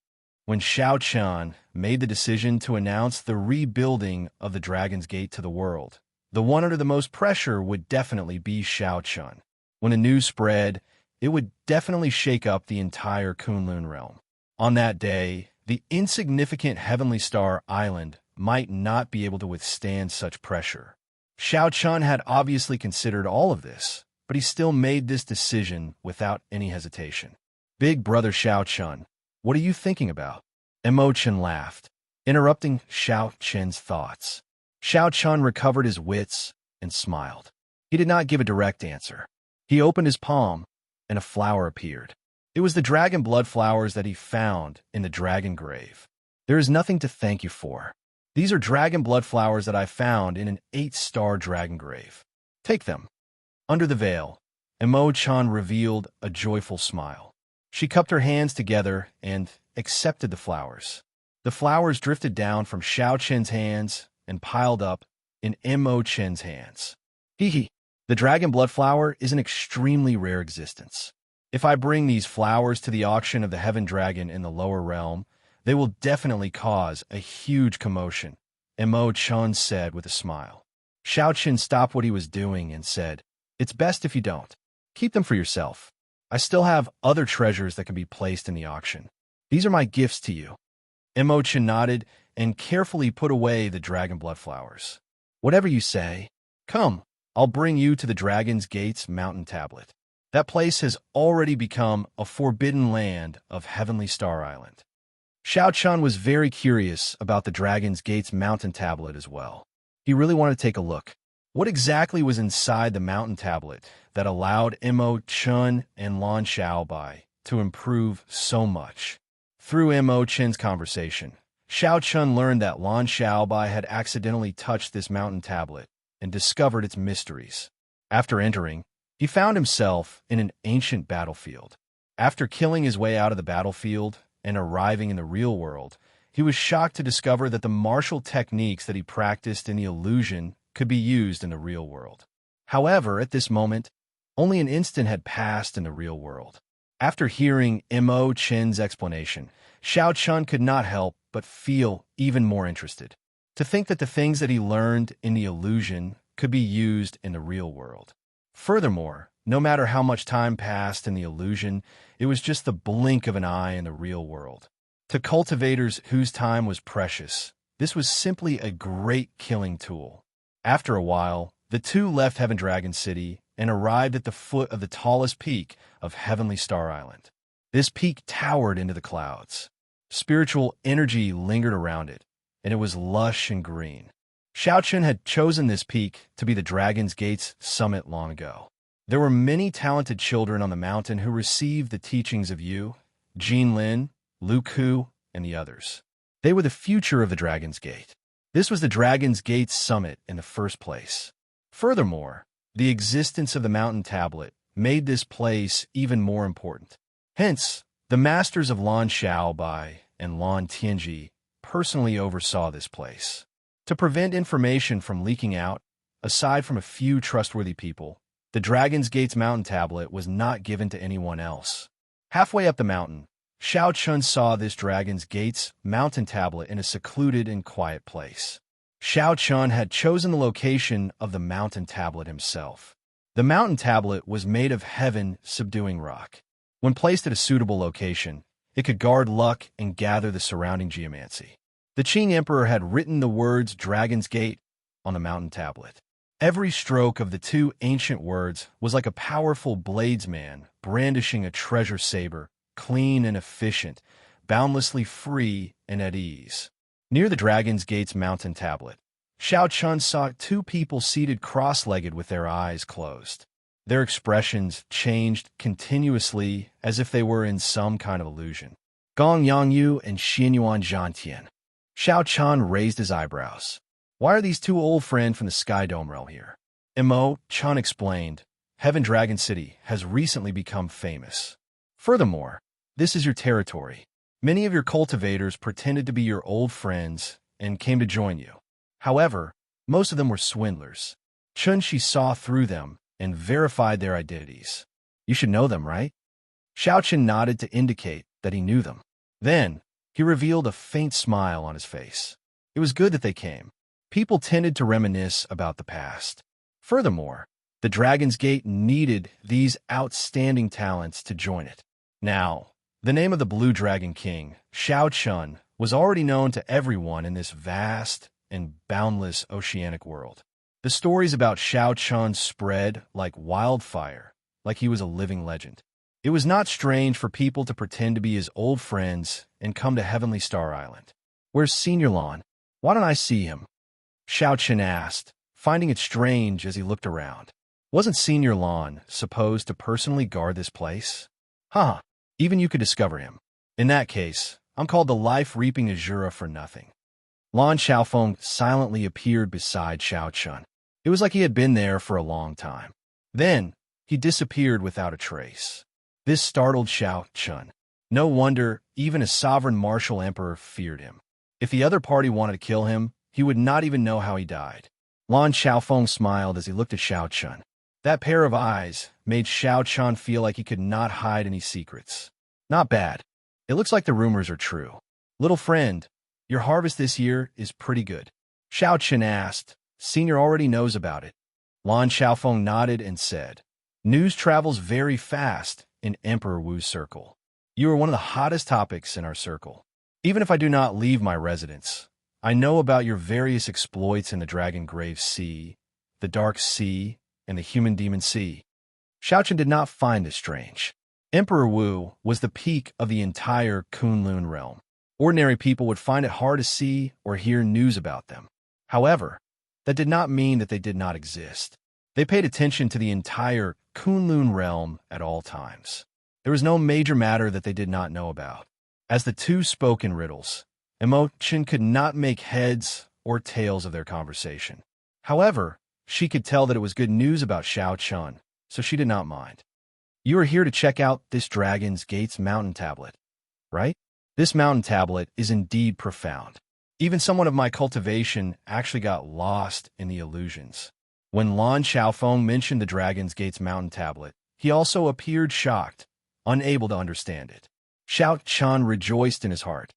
When Xiao-chun made the decision to announce the rebuilding of the Dragon's Gate to the world, the one under the most pressure would definitely be Xiao-chun. When the news spread, it would definitely shake up the entire Kunlun realm. On that day, the insignificant Heavenly Star Island might not be able to withstand such pressure. Xiao-chun had obviously considered all of this, but he still made this decision without any hesitation. "Big brother Xiao-chun, what are you thinking about?" Imo-chan laughed, interrupting Xiao-chen's thoughts. Xiao-chun recovered his wits and smiled. He did not give a direct answer. He opened his palm, and a flower appeared. It was the dragon blood flowers that he found in the dragon grave. "There is nothing to thank you for. These are dragon blood flowers that I found in an 8-star dragon grave. Take them." Under the veil, Imo-chan revealed a joyful smile. She cupped her hands together and accepted the flowers. The flowers drifted down from Xiao-chen's hands and piled up in Imo-chen's hands. "Hee. The dragon blood flower is an extremely rare existence. If I bring these flowers to the auction of the Heaven Dragon in the lower realm, they will definitely cause a huge commotion," Imo-chan said with a smile. Xiao-chen stopped what he was doing and said, "It's best if you don't. Keep them for yourself. I still have other treasures that can be placed in the auction. These are my gifts to you. Imochen nodded and carefully put away the dragon blood flowers. Whatever you say. Come, I'll bring you to the Dragon's Gate's mountain tablet. That place has already become a forbidden land of Heavenly Star Island. Xiaochun was very curious about the Dragon's Gate's mountain tablet as well. He really wanted to take a look. What exactly was inside the mountain tablet that allowed Imochen and Lan Xiaobai to improve so much? Through Imochen's conversation, Xiaochun learned that Lan Xiaobai had accidentally touched this mountain tablet and discovered its mysteries. After entering, he found himself in an ancient battlefield. After killing his way out of the battlefield and arriving in the real world, he was shocked to discover that the martial techniques that he practiced in the illusion could be used in the real world. However, at this moment, only an instant had passed in the real world. After hearing Imochen's explanation, Xiaochun could not help but feel even more interested. To think that the things that he learned in the illusion could be used in the real world. Furthermore, no matter how much time passed in the illusion, it was just the blink of an eye in the real world. To cultivators whose time was precious, this was simply a great killing tool. After a while, the two left Heaven Dragon City and arrived at the foot of the tallest peak of Heavenly Star Island. This peak towered into the clouds. Spiritual energy lingered around it, and it was lush and green. Xiaochun had chosen this peak to be the Dragon's Gate's summit long ago. There were many talented children on the mountain who received the teachings of Yu, Jinlin, Lu Ku, and the others. They were the future of the Dragon's Gate. This was the Dragon's Gate's summit in the first place. Furthermore, the existence of the mountain tablet made this place even more important. Hence, the masters of Lan Xiaobai and Lan Tianji personally oversaw this place. To prevent information from leaking out, aside from a few trustworthy people, the Dragon's Gate's mountain tablet was not given to anyone else. Halfway up the mountain, Xiaochun saw this Dragon's Gate's mountain tablet in a secluded and quiet place. Xiaochun had chosen the location of the mountain tablet himself. The mountain tablet was made of heaven-subduing rock. When placed at a suitable location, it could guard luck and gather the surrounding geomancy. The Qing Emperor had written the words Dragon's Gate on the mountain tablet. Every stroke of the two ancient words was like a powerful bladesman brandishing a treasure saber, clean and efficient, boundlessly free and at ease. Near the Dragon's Gate's mountain tablet, Xiaochun saw two people seated cross-legged with their eyes closed. Their expressions changed continuously as if they were in some kind of illusion. Gong Yangyu and Xinyuan Zhantian. Xiaochun raised his eyebrows. Why are these two old friends from the Sky Dome realm here? Imo-chan explained, Heaven Dragon City has recently become famous. Furthermore, this is your territory. Many of your cultivators pretended to be your old friends and came to join you. However, most of them were swindlers. Chun-Shi saw through them and verified their identities. You should know them, right? Xiaochun nodded to indicate that he knew them. Then, he revealed a faint smile on his face. It was good that they came. People tended to reminisce about the past. Furthermore, the Dragon's Gate needed these outstanding talents to join it. Now, the name of the Blue Dragon King, Xiaochun, was already known to everyone in this vast and boundless oceanic world. The stories about Xiaochun spread like wildfire, like he was a living legend. It was not strange for people to pretend to be his old friends and come to Heavenly Star Island. Where's Senior Lan? Why don't I see him? Xiaochun asked, finding it strange as he looked around. Wasn't Senior Lan supposed to personally guard this place? Huh, even you could discover him. In that case, I'm called the Life-Reaping Azura for nothing. Lan Xiaofeng silently appeared beside Xiaochun. It was like he had been there for a long time. Then, he disappeared without a trace. This startled Xiaochun. No wonder even a sovereign martial emperor feared him. If the other party wanted to kill him, he would not even know how he died. Lan Xiaofeng smiled as he looked at Xiaochun. That pair of eyes made Xiaochun feel like he could not hide any secrets. Not bad. It looks like the rumors are true. Little friend, your harvest this year is pretty good. Xiaochun asked. Senior already knows about it. Lan Xiaofeng nodded and said, News travels very fast in Emperor Wu's circle. You are one of the hottest topics in our circle. Even if I do not leave my residence, I know about your various exploits in the Dragon Grave Sea, the Dark Sea, and the Human Demon Sea. Xiaochen did not find this strange. Emperor Wu was the peak of the entire Kunlun realm. Ordinary people would find it hard to see or hear news about them. However, that did not mean that they did not exist. They paid attention to the entire Kunlun realm at all times. There was no major matter that they did not know about. As the two spoke in riddles, Emotion could not make heads or tails of their conversation. However, she could tell that it was good news about Xiao Chun, so she did not mind. You are here to check out this Dragon's Gates mountain tablet, right? This mountain tablet is indeed profound. Even someone of my cultivation actually got lost in the illusions. When Lan Xiaofeng mentioned the Dragon's Gates mountain tablet, he also appeared shocked, unable to understand it. Xiao Chun rejoiced in his heart.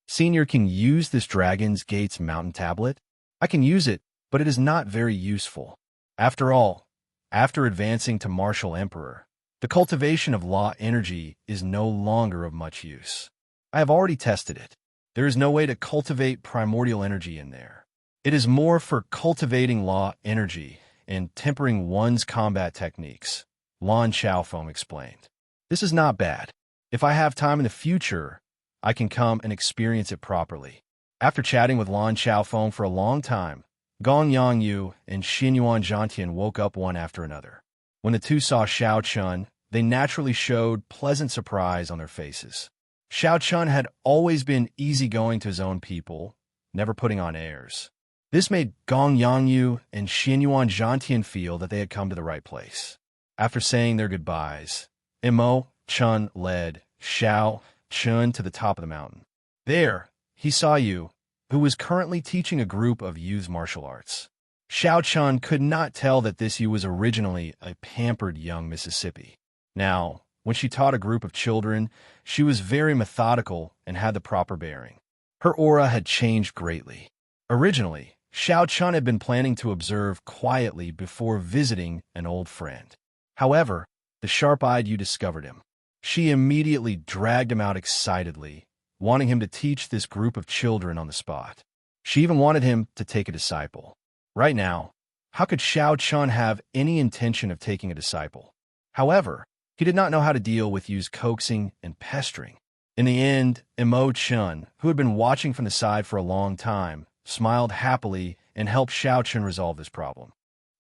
Senior can use this Dragon's Gates mountain tablet? I can use it, but it is not very useful. After all, after advancing to Martial Emperor, the cultivation of law energy is no longer of much use. I have already tested it. There is no way to cultivate primordial energy in there. It is more for cultivating law energy and tempering one's combat techniques, Lan Xiaofeng explained. This is not bad. If I have time in the future, I can come and experience it properly. After chatting with Lan Xiaofeng for a long time, Gong Yangyu and Xinyuan Zhantian woke up one after another. When the two saw Xiao Chun, they naturally showed pleasant surprise on their faces. Xiao Chun had always been easygoing to his own people, never putting on airs. This made Gong Yangyu and Xinyuan Zhantian feel that they had come to the right place. After saying their goodbyes, Imo Chun led Xiao Chun to the top of the mountain. There, he saw Yu, who was currently teaching a group of youth martial arts. Xiao Chun could not tell that this Yu was originally a pampered young Mississippi. Now, when she taught a group of children, she was very methodical and had the proper bearing. Her aura had changed greatly. Originally, Xiao Chun had been planning to observe quietly before visiting an old friend. However, the sharp-eyed Yu discovered him. She immediately dragged him out excitedly, wanting him to teach this group of children on the spot. She even wanted him to take a disciple. Right now, how could Xiao Chun have any intention of taking a disciple? However, he did not know how to deal with Yu's coaxing and pestering. In the end, Imo Chun, who had been watching from the side for a long time, smiled happily and helped Xiao Chun resolve this problem.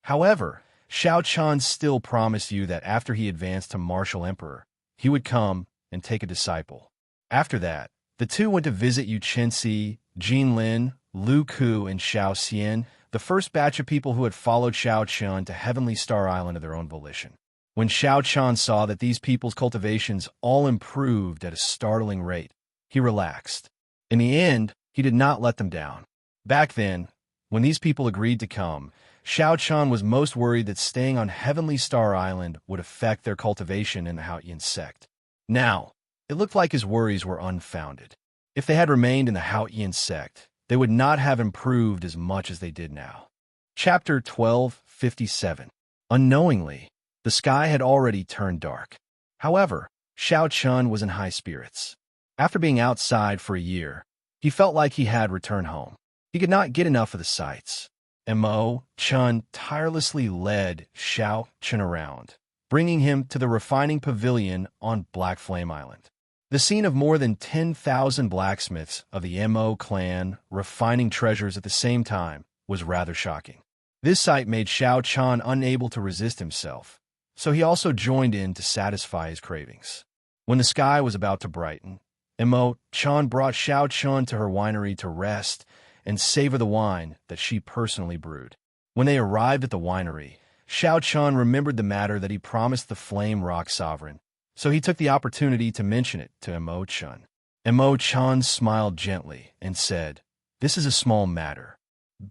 However, Xiao Chun still promised Yu that after he advanced to Martial Emperor, he would come and take a disciple. After that, the two went to visit Yu Chenxi, Jin Lin, Lu Ku, and Xiao Xian, the first batch of people who had followed Xiao Chun to Heavenly Star Island of their own volition. When Xiao Chun saw that these people's cultivations all improved at a startling rate, he relaxed. In the end, he did not let them down. Back then, when these people agreed to come, Xiao Chun was most worried that staying on Heavenly Star Island would affect their cultivation in the Haotian sect. Now, it looked like his worries were unfounded. If they had remained in the Haotian sect, they would not have improved as much as they did now. Chapter 1257. Unknowingly, the sky had already turned dark. However, Xiao Chun was in high spirits. After being outside for a year, he felt like he had returned home. He could not get enough of the sights. Mo Chun tirelessly led Xiao Chun around, bringing him to the refining pavilion on Black Flame Island. The scene of more than 10,000 blacksmiths of the Mo clan refining treasures at the same time was rather shocking. This sight made Xiao Chun unable to resist himself, so he also joined in to satisfy his cravings. When the sky was about to brighten, Mo Chun brought Xiao Chun to her winery to rest and savor the wine that she personally brewed. When they arrived at the winery, Xiao Chun remembered the matter that he promised the Flame Rock Sovereign, so he took the opportunity to mention it to Imo Chun. Imo Chun smiled gently and said, "This is a small matter.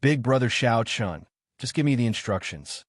Big brother Xiao Chun, just give me the instructions."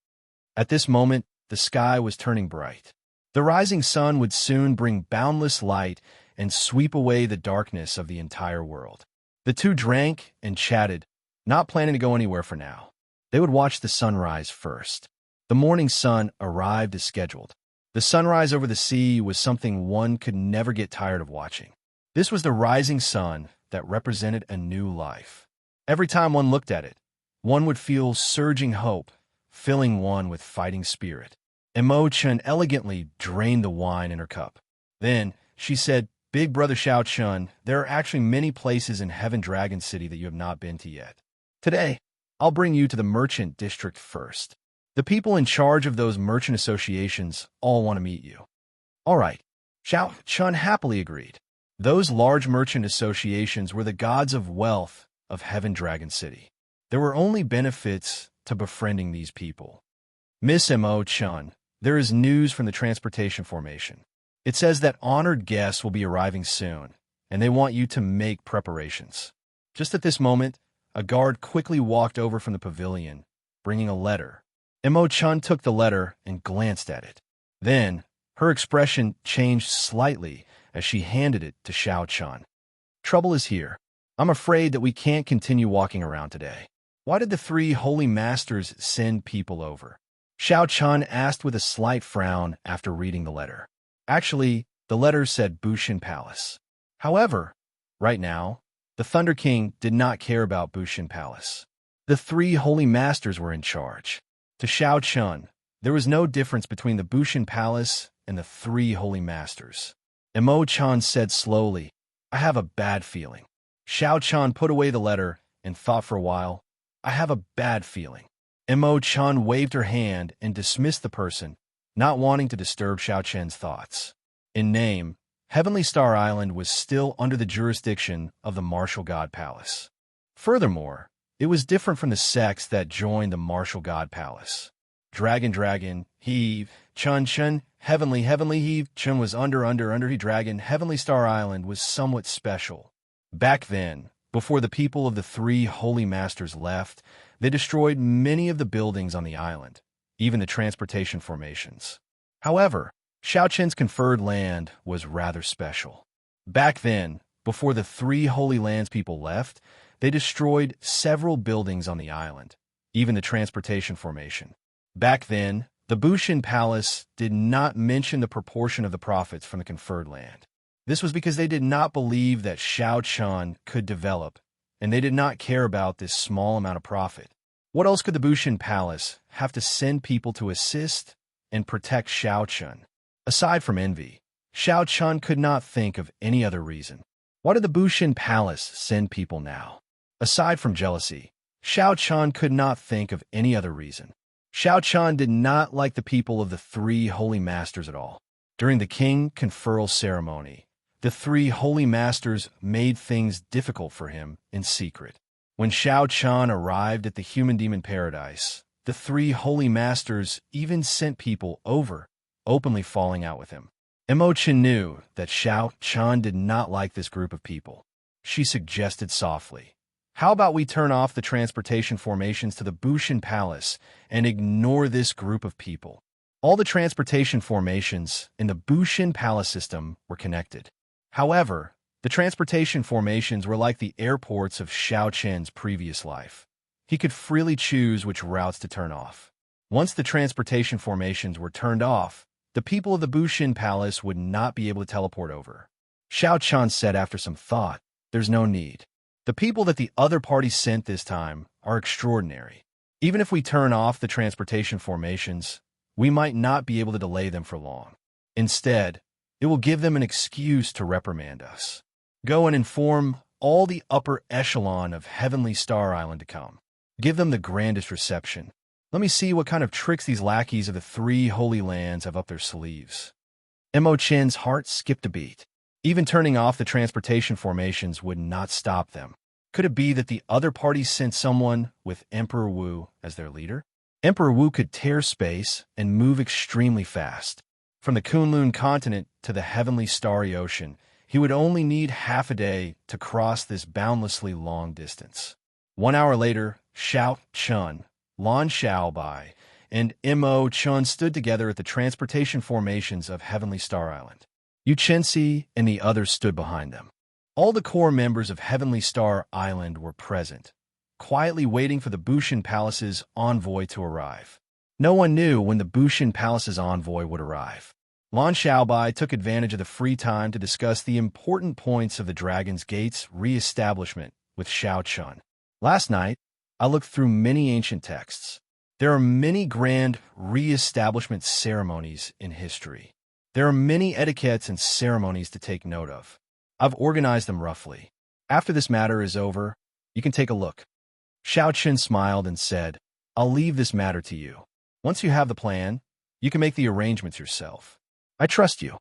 At this moment, the sky was turning bright. The rising sun would soon bring boundless light and sweep away the darkness of the entire world. The two drank and chatted, not planning to go anywhere for now. They would watch the sunrise first. The morning sun arrived as scheduled. The sunrise over the sea was something one could never get tired of watching. This was the rising sun that represented a new life. Every time one looked at it, one would feel surging hope, filling one with fighting spirit. Imo-chun elegantly drained the wine in her cup. Then she said, "Big brother Xiao-chun, there are actually many places in Heaven Dragon City that you have not been to yet. Today, I'll bring you to the merchant district first. The people in charge of those merchant associations all want to meet you." All right, Xiao-chun happily agreed. Those large merchant associations were the gods of wealth of Heaven Dragon City. There were only benefits to befriending these people. "Miss Imo-chun, there is news from the transportation formation. It says that honored guests will be arriving soon, and they want you to make preparations." Just at this moment, a guard quickly walked over from the pavilion, bringing a letter. Imo-chun took the letter and glanced at it. Then, her expression changed slightly as she handed it to Xiao-chun. "Trouble is here. I'm afraid that we can't continue walking around today. Why did the three holy masters send people over?" Xiao-chun asked with a slight frown after reading the letter. Actually, the letter said Bushin Palace. However, right now, the Thunder King did not care about Bushin Palace. The three holy masters were in charge. To Xiao-chun, there was no difference between the Bushin Palace and the three holy masters. Imo-chun said slowly, "I have a bad feeling." Xiao-chun put away the letter and thought for a while. "I have a bad feeling." Imo-chun waved her hand and dismissed the person, not wanting to disturb Xiao-chun's thoughts. In name, Heavenly Star Island was still under the jurisdiction of the Martial God Palace. Furthermore, it was different from the sects that joined the Martial God Palace. Dragon, heave, chun, heavenly, heave, chun was under, he dragon, Heavenly Star Island was somewhat special. Back then, before the people of the three holy masters left, they destroyed many of the buildings on the island, even the transportation formations. However, Xiao-chun's conferred land was rather special. Back then, before the three holy lands people left, they destroyed several buildings on the island, even the transportation formation. Back then, the Bushin Palace did not mention the proportion of the profits from the conferred land. This was because they did not believe that Xiao-chun could develop, and they did not care about this small amount of profit. What else could the Bushin Palace have to send people to assist and protect Xiao-chun? Aside from envy, Xiao-chun could not think of any other reason. Why did the Bushin Palace send people now? Aside from jealousy, Xiao-chun could not think of any other reason. Xiao-chun did not like the people of the three holy masters at all. During the king conferral ceremony, the three holy masters made things difficult for him in secret. When Xiao-chun arrived at the human-demon paradise, the three holy masters even sent people over, openly falling out with him. Imo-chun knew that Xiao-chun did not like this group of people. She suggested softly, "How about we turn off the transportation formations to the Bushin Palace and ignore this group of people?" All the transportation formations in the Bushin Palace system were connected. However, the transportation formations were like the airports of Xiao-chun's previous life. He could freely choose which routes to turn off. Once the transportation formations were turned off, the people of the Bushin Palace would not be able to teleport over. Xiao-chun said after some thought, "There's no need. The people that the other party sent this time are extraordinary. Even if we turn off the transportation formations, we might not be able to delay them for long. Instead, it will give them an excuse to reprimand us. Go and inform all the upper echelon of Heavenly Star Island to come. Give them the grandest reception. Let me see what kind of tricks these lackeys of the three holy lands have up their sleeves." Imo-chun's heart skipped a beat. Even turning off the transportation formations would not stop them. Could it be that the other party sent someone with Emperor Wu as their leader? Emperor Wu could tear space and move extremely fast. From the Kunlun continent to the heavenly starry ocean, he would only need half a day to cross this boundlessly long distance. 1 hour later, Xiao-chun, Lan Xiaobai, and Imo-chun stood together at the transportation formations of Heavenly Star Island. Xianxia and the others stood behind them. All the core members of Heavenly Star Island were present, quietly waiting for the Bushin Palace's envoy to arrive. No one knew when the Bushin Palace's envoy would arrive. Lan Xiaobai took advantage of the free time to discuss the important points of the Dragon's Gate's re-establishment with Xiao Chun. Last night, I looked through many ancient texts. There are many grand re-establishment ceremonies in history. There are many etiquettes and ceremonies to take note of. I've organized them roughly. After this matter is over, you can take a look. Xiao Chun smiled and said, I'll leave this matter to you. Once you have the plan, you can make the arrangements yourself. I trust you.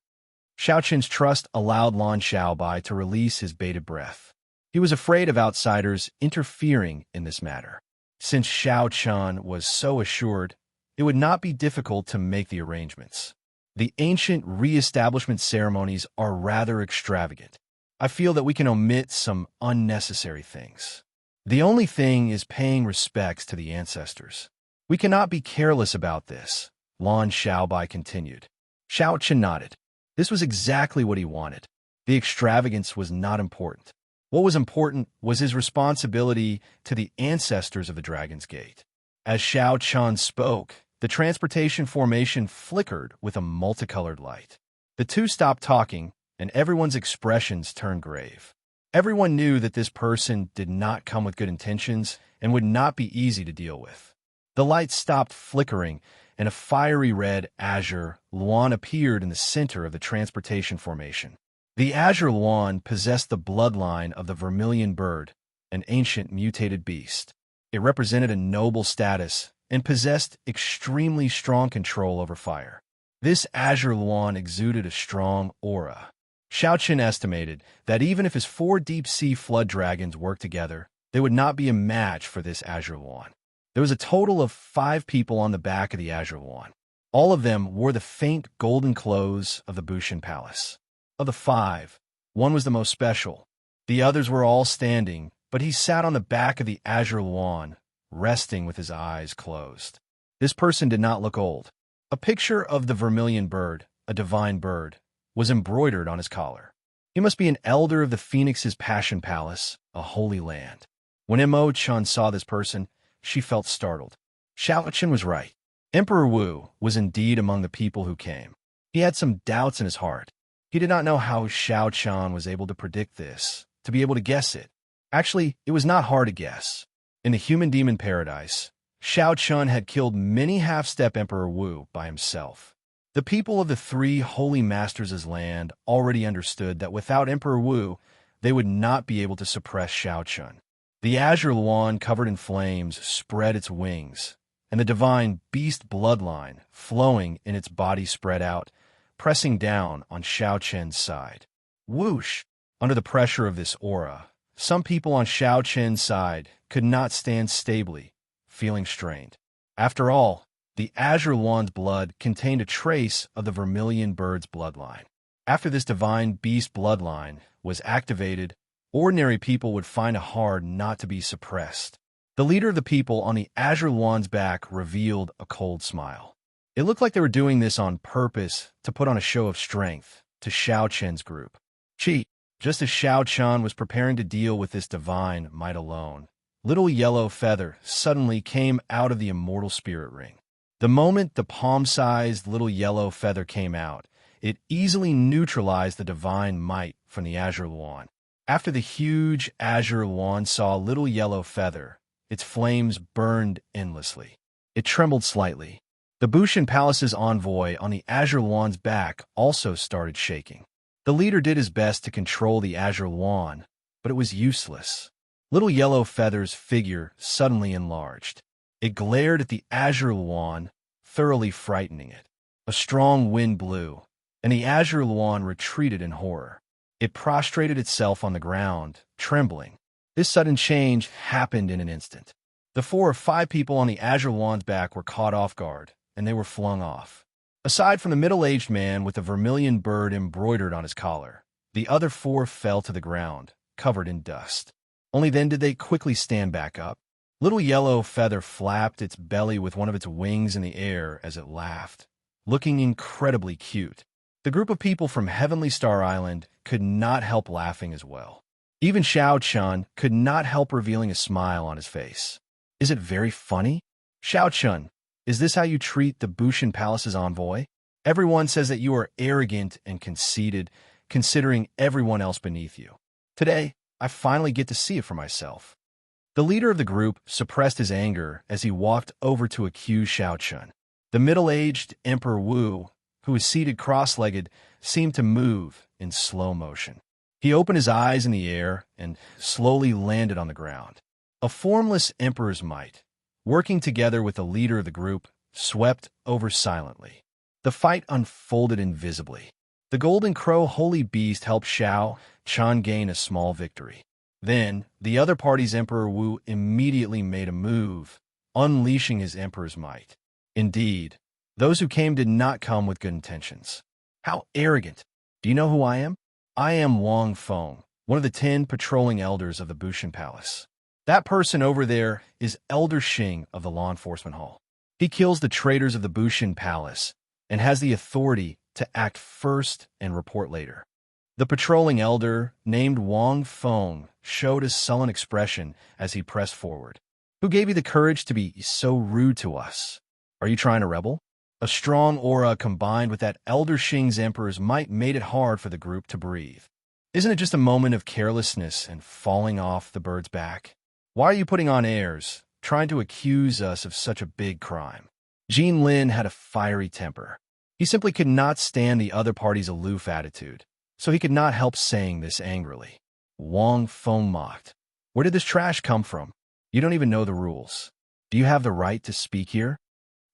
Xiao Chun's trust allowed Lan Xiaobai to release his bated breath. He was afraid of outsiders interfering in this matter. Since Xiao Chun was so assured, it would not be difficult to make the arrangements. The ancient re-establishment ceremonies are rather extravagant. I feel that we can omit some unnecessary things. The only thing is paying respects to the ancestors. We cannot be careless about this, Lan Xiaobai continued. Xiao Chun nodded. This was exactly what he wanted. The extravagance was not important. What was important was his responsibility to the ancestors of the Dragon's Gate. As Xiao Chun spoke, the transportation formation flickered with a multicolored light. The two stopped talking, and everyone's expressions turned grave. Everyone knew that this person did not come with good intentions and would not be easy to deal with. The light stopped flickering, and a fiery red azure luan appeared in the center of the transportation formation. The azure luan possessed the bloodline of the vermilion bird, an ancient mutated beast. It represented a noble status and possessed extremely strong control over fire. This azure luan exuded a strong aura. Xiao Chun estimated that even if his 4 deep-sea flood dragons worked together, they would not be a match for this azure luan. There was a total of 5 people on the back of the azure luan. All of them wore the faint golden clothes of the Bushan Palace. Of the 5, one was the most special. The others were all standing, but he sat on the back of the azure luan, resting with his eyes closed. This person did not look old. A picture of the vermilion bird, a divine bird, was embroidered on his collar. He must be an elder of the Phoenix's Passion Palace, a holy land. When Mo Chun saw this person, she felt startled. Xiao Chun was right. Emperor Wu was indeed among the people who came. He had some doubts in his heart. He did not know how Xiao Chun was able to predict this, to be able to guess it. Actually, it was not hard to guess. In the human-demon paradise, Xiao Chun had killed many half-step Emperor Wu by himself. The people of the 3 holy masters' land already understood that without Emperor Wu, they would not be able to suppress Xiao Chun. The azure luan covered in flames spread its wings, and the divine beast bloodline flowing in its body spread out, pressing down on Xiao Chun's side. Whoosh! Under the pressure of this aura, some people on Xiao Chun's side could not stand stably, feeling strained. After all, the azure luan's blood contained a trace of the vermilion bird's bloodline. After this divine beast bloodline was activated, ordinary people would find it hard not to be suppressed. The leader of the people on the azure luan's back revealed a cold smile. It looked like they were doing this on purpose to put on a show of strength to Xiao Chun's group. Just as Xiao Chun was preparing to deal with this divine might alone, Little Yellow Feather suddenly came out of the immortal spirit ring. The moment the palm-sized Little Yellow Feather came out, it easily neutralized the divine might from the azure luan. After the huge azure luan saw Little Yellow Feather, its flames burned endlessly. It trembled slightly. The Bushan Palace's envoy on the azure luan's back also started shaking. The leader did his best to control the azure luan, but it was useless. Little Yellow Feather's figure suddenly enlarged. It glared at the azure luan, thoroughly frightening it. A strong wind blew, and the azure luan retreated in horror. It prostrated itself on the ground, trembling. This sudden change happened in an instant. The 4 or 5 people on the azure luan's back were caught off guard, and they were flung off. Aside from the middle-aged man with the vermilion bird embroidered on his collar, the other 4 fell to the ground, covered in dust. Only then did they quickly stand back up. Little Yellow Feather flapped its belly with one of its wings in the air as it laughed, looking incredibly cute. The group of people from Heavenly Star Island could not help laughing as well. Even Xiao Chun could not help revealing a smile on his face. Is it very funny? Xiao Chun, is this how you treat the Bushan Palace's envoy? Everyone says that you are arrogant and conceited, considering everyone else beneath you. Today, I finally get to see it for myself." The leader of the group suppressed his anger as he walked over to accuse Xiaochun. The middle-aged Emperor Wu, who was seated cross-legged, seemed to move in slow motion. He opened his eyes in the air and slowly landed on the ground. A formless emperor's might, working together with the leader of the group, swept over silently. The fight unfolded invisibly. The Golden Crow Holy Beast helped Xiaochun gain a small victory. Then, the other party's Emperor Wu immediately made a move, unleashing his emperor's might. Indeed, those who came did not come with good intentions. How arrogant! Do you know who I am? I am Wang Feng, one of the 10 patrolling elders of the Bushan Palace. That person over there is Elder Xing of the Law Enforcement Hall. He kills the traitors of the Bushan Palace and has the authority to act first and report later. The patrolling elder, named Wang Feng, showed a sullen expression as he pressed forward. "Who gave you the courage to be so rude to us? Are you trying to rebel?" A strong aura combined with that Elder Xing's emperor's might made it hard for the group to breathe. Isn't it just a moment of carelessness and falling off the bird's back? Why are you putting on airs, trying to accuse us of such a big crime? Jean Lin had a fiery temper. He simply could not stand the other party's aloof attitude, so he could not help saying this angrily. Wang Feng mocked. "Where did this trash come from? You don't even know the rules. Do you have the right to speak here?"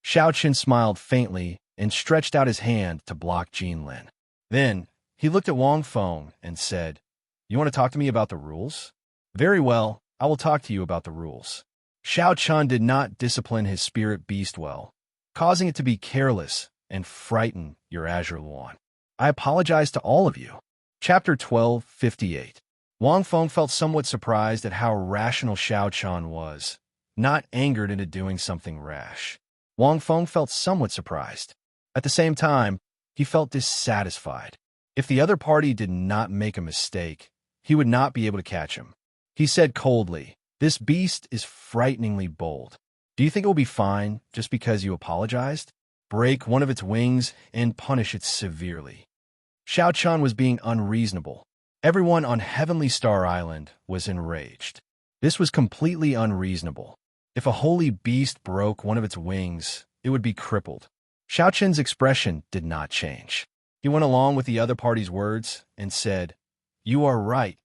Xiaochun smiled faintly and stretched out his hand to block Jean Lin. Then, he looked at Wang Feng and said, "You want to talk to me about the rules? Very well, I will talk to you about the rules." Xiaochun did not discipline his spirit beast well, causing it to be careless and frighten your Azure Luan. "I apologize to all of you." Chapter 12:58. Wang Feng felt somewhat surprised at how rational Xiaochun was, not angered into doing something rash. Wang Feng felt somewhat surprised. At the same time, he felt dissatisfied. If the other party did not make a mistake, he would not be able to catch him. He said coldly, "This beast is frighteningly bold. Do you think it will be fine just because you apologized? Break one of its wings and punish it severely." Xiaochun was being unreasonable. Everyone on Heavenly Star Island was enraged. This was completely unreasonable. If a holy beast broke one of its wings, it would be crippled. Xiaochun's expression did not change. He went along with the other party's words and said, "You are right,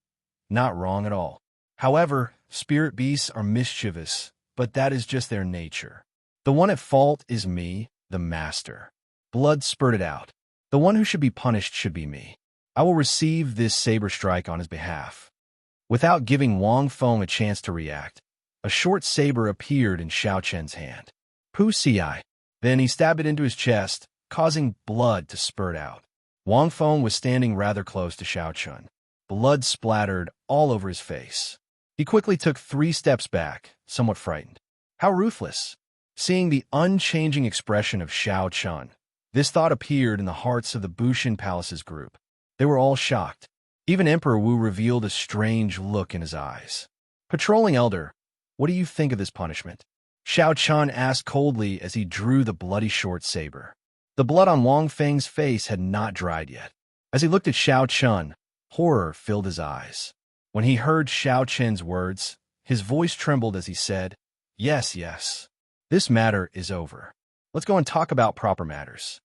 not wrong at all. However, spirit beasts are mischievous, but that is just their nature. The one at fault is me, the master." Blood spurted out. "The one who should be punished should be me. I will receive this saber strike on his behalf." Without giving Wang Feng a chance to react, a short saber appeared in Xiaochun's hand. "Pu Xi." Then he stabbed it into his chest, causing blood to spurt out. Wang Feng was standing rather close to Xiaochun. Blood splattered all over his face. He quickly took 3 steps back, somewhat frightened. How ruthless! Seeing the unchanging expression of Xiaochun, this thought appeared in the hearts of the Bushan Palace's group. They were all shocked. Even Emperor Wu revealed a strange look in his eyes. "Patrolling Elder, what do you think of this punishment?" Xiaochun asked coldly as he drew the bloody short saber. The blood on Wang Feng's face had not dried yet. As he looked at Xiaochun, horror filled his eyes. When he heard Xiaochun's words, his voice trembled as he said, "Yes, yes. This matter is over. Let's go and talk about proper matters."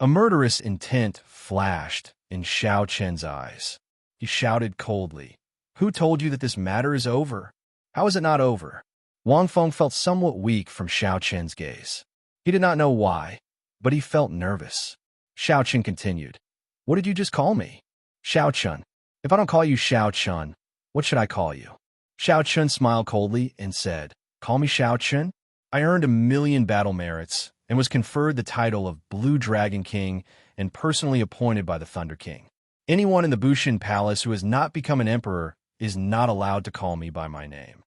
A murderous intent flashed in Xiaochun's eyes. He shouted coldly, "Who told you that this matter is over? How is it not over?" Wang Feng felt somewhat weak from Xiaochun's gaze. He did not know why, but he felt nervous. Xiaochun continued, "What did you just call me?" "Xiaochun. If I don't call you Xiaochun, what should I call you?" Xiaochun smiled coldly and said, "Call me Xiaochun. I earned 1,000,000 battle merits and was conferred the title of Blue Dragon King and personally appointed by the Thunder King. Anyone in the Bushan Palace who has not become an emperor is not allowed to call me by my name."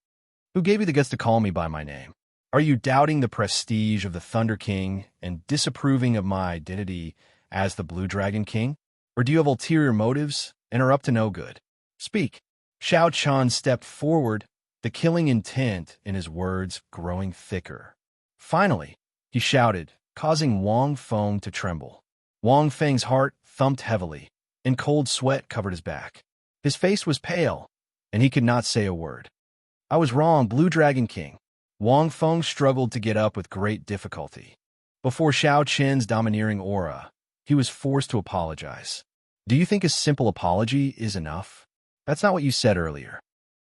"Who gave you the guts to call me by my name? Are you doubting the prestige of the Thunder King and disapproving of my identity as the Blue Dragon King? Or do you have ulterior motives and are up to no good? Speak." Xiaochun stepped forward, the killing intent in his words growing thicker. Finally, he shouted, causing Wang Feng to tremble. Wang Feng's heart thumped heavily, and cold sweat covered his back. His face was pale, and he could not say a word. I was wrong, Blue Dragon King. Wang Feng struggled to get up with great difficulty. Before Xiao Qin's domineering aura, he was forced to apologize. Do you think a simple apology is enough? That's not what you said earlier.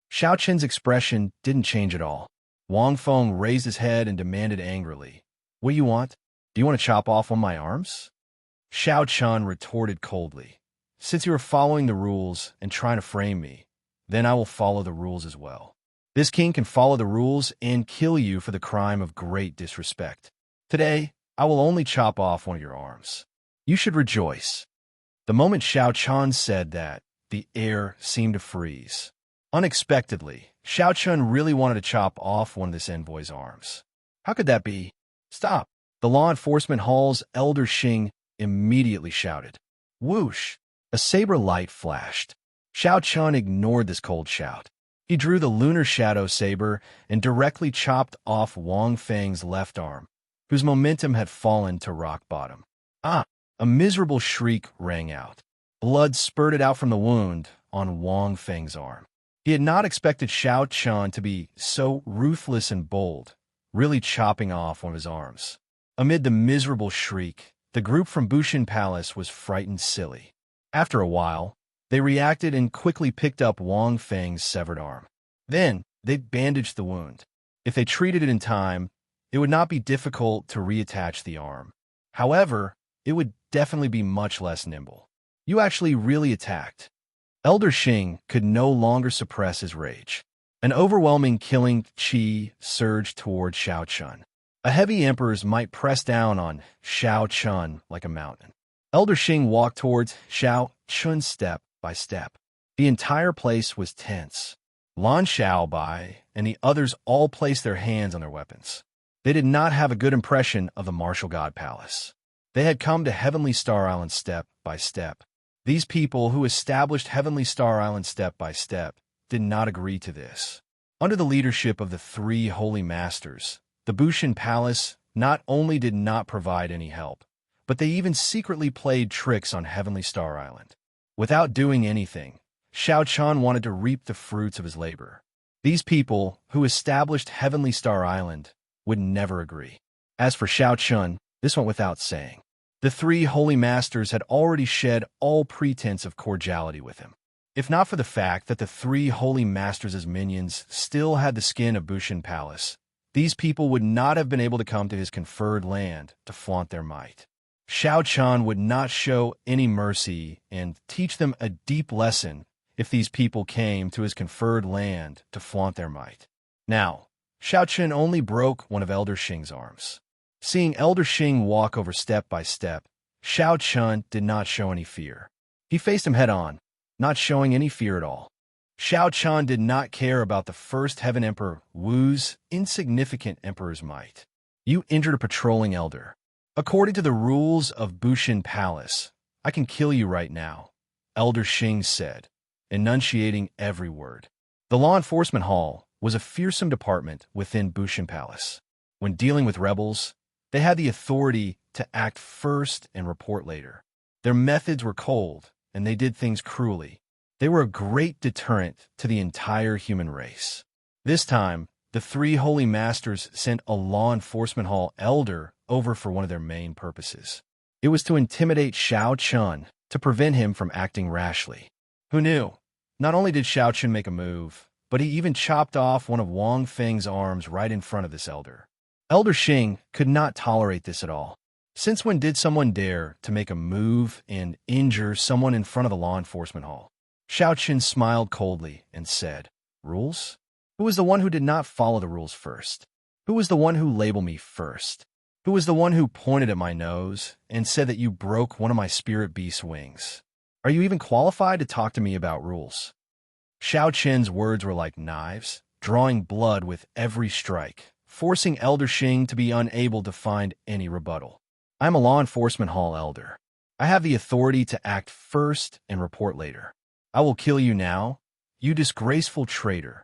Xiao Qin's expression didn't change at all. Wang Feng raised his head and demanded angrily, "What do you want? Do you want to chop off one of my arms?" Xiao Qin retorted coldly, "Since you are following the rules and trying to frame me, then I will follow the rules as well. This king can follow the rules and kill you for the crime of great disrespect. Today, I will only chop off one of your arms. You should rejoice." The moment Xiao Qin said that, the air seemed to freeze. Unexpectedly, Xiao Qin really wanted to chop off one of this envoy's arms. How could that be? "Stop!" The law enforcement hall's elder Xing immediately shouted. Whoosh! A saber light flashed. Xiao Qin ignored this cold shout. He drew the lunar shadow saber and directly chopped off Wang Feng's left arm, whose momentum had fallen to rock bottom. Ah! A miserable shriek rang out. Blood spurted out from the wound on Wang Feng's arm. He had not expected Xiao Qin to be so ruthless and bold, really chopping off one of his arms. Amid the miserable shriek, the group from Bushin Palace was frightened silly. After a while, they reacted and quickly picked up Wang Feng's severed arm. Then, they bandaged the wound. If they treated it in time, it would not be difficult to reattach the arm. However, it would definitely be much less nimble. You actually really attacked. Elder Xing could no longer suppress his rage. An overwhelming killing qi surged toward Xiao Qin. A heavy emperor's might pressed down on Xiao Qin like a mountain. Elder Xing walked towards Xiao Qin step by step. The entire place was tense. Lan Xiaobai and the others all placed their hands on their weapons. They did not have a good impression of the Martial God Palace. They had come to Heavenly Star Island step by step. These people who established Heavenly Star Island step by step did not agree to this. Under the leadership of the three holy masters, the Bushin Palace not only did not provide any help, but they even secretly played tricks on Heavenly Star Island. Without doing anything, Xiao Qin wanted to reap the fruits of his labor. These people who established Heavenly Star Island would never agree. As for Xiao Qin, this went without saying. The three holy masters had already shed all pretense of cordiality with him. If not for the fact that the three holy masters' minions still had the skin of Bushin Palace, these people would not have been able to come to his conferred land to flaunt their might. Xiao Qin would not show any mercy and teach them a deep lesson if these people came to his conferred land to flaunt their might. Now, Xiao Qin only broke one of Elder Xing's arms. Seeing Elder Xing walk over step by step, Xiao Qin did not show any fear. He faced him head-on, not showing any fear at all. Xiao Qin did not care about the first Heaven Emperor Wu's insignificant emperor's might. You injured a patrolling elder. According to the rules of Bushin Palace, I can kill you right now, Elder Xing said, enunciating every word. The law enforcement hall was a fearsome department within Bushin Palace. When dealing with rebels, they had the authority to act first and report later. Their methods were cold, and they did things cruelly. They were a great deterrent to the entire human race. This time, the three holy masters sent a law enforcement hall elder over for one of their main purposes. It was to intimidate Xiao Qin to prevent him from acting rashly. Who knew? Not only did Xiao Qin make a move, but he even chopped off one of Wang Feng's arms right in front of this elder. Elder Xing could not tolerate this at all. Since when did someone dare to make a move and injure someone in front of the law enforcement hall? Xiao Qin smiled coldly and said, "Rules? Who was the one who did not follow the rules first? Who was the one who labeled me first? Who was the one who pointed at my nose and said that you broke one of my spirit beast's wings? Are you even qualified to talk to me about rules?" Xiao Qin's words were like knives, drawing blood with every strike, forcing Elder Xing to be unable to find any rebuttal. "I am a law enforcement hall elder. I have the authority to act first and report later. I will kill you now, you disgraceful traitor."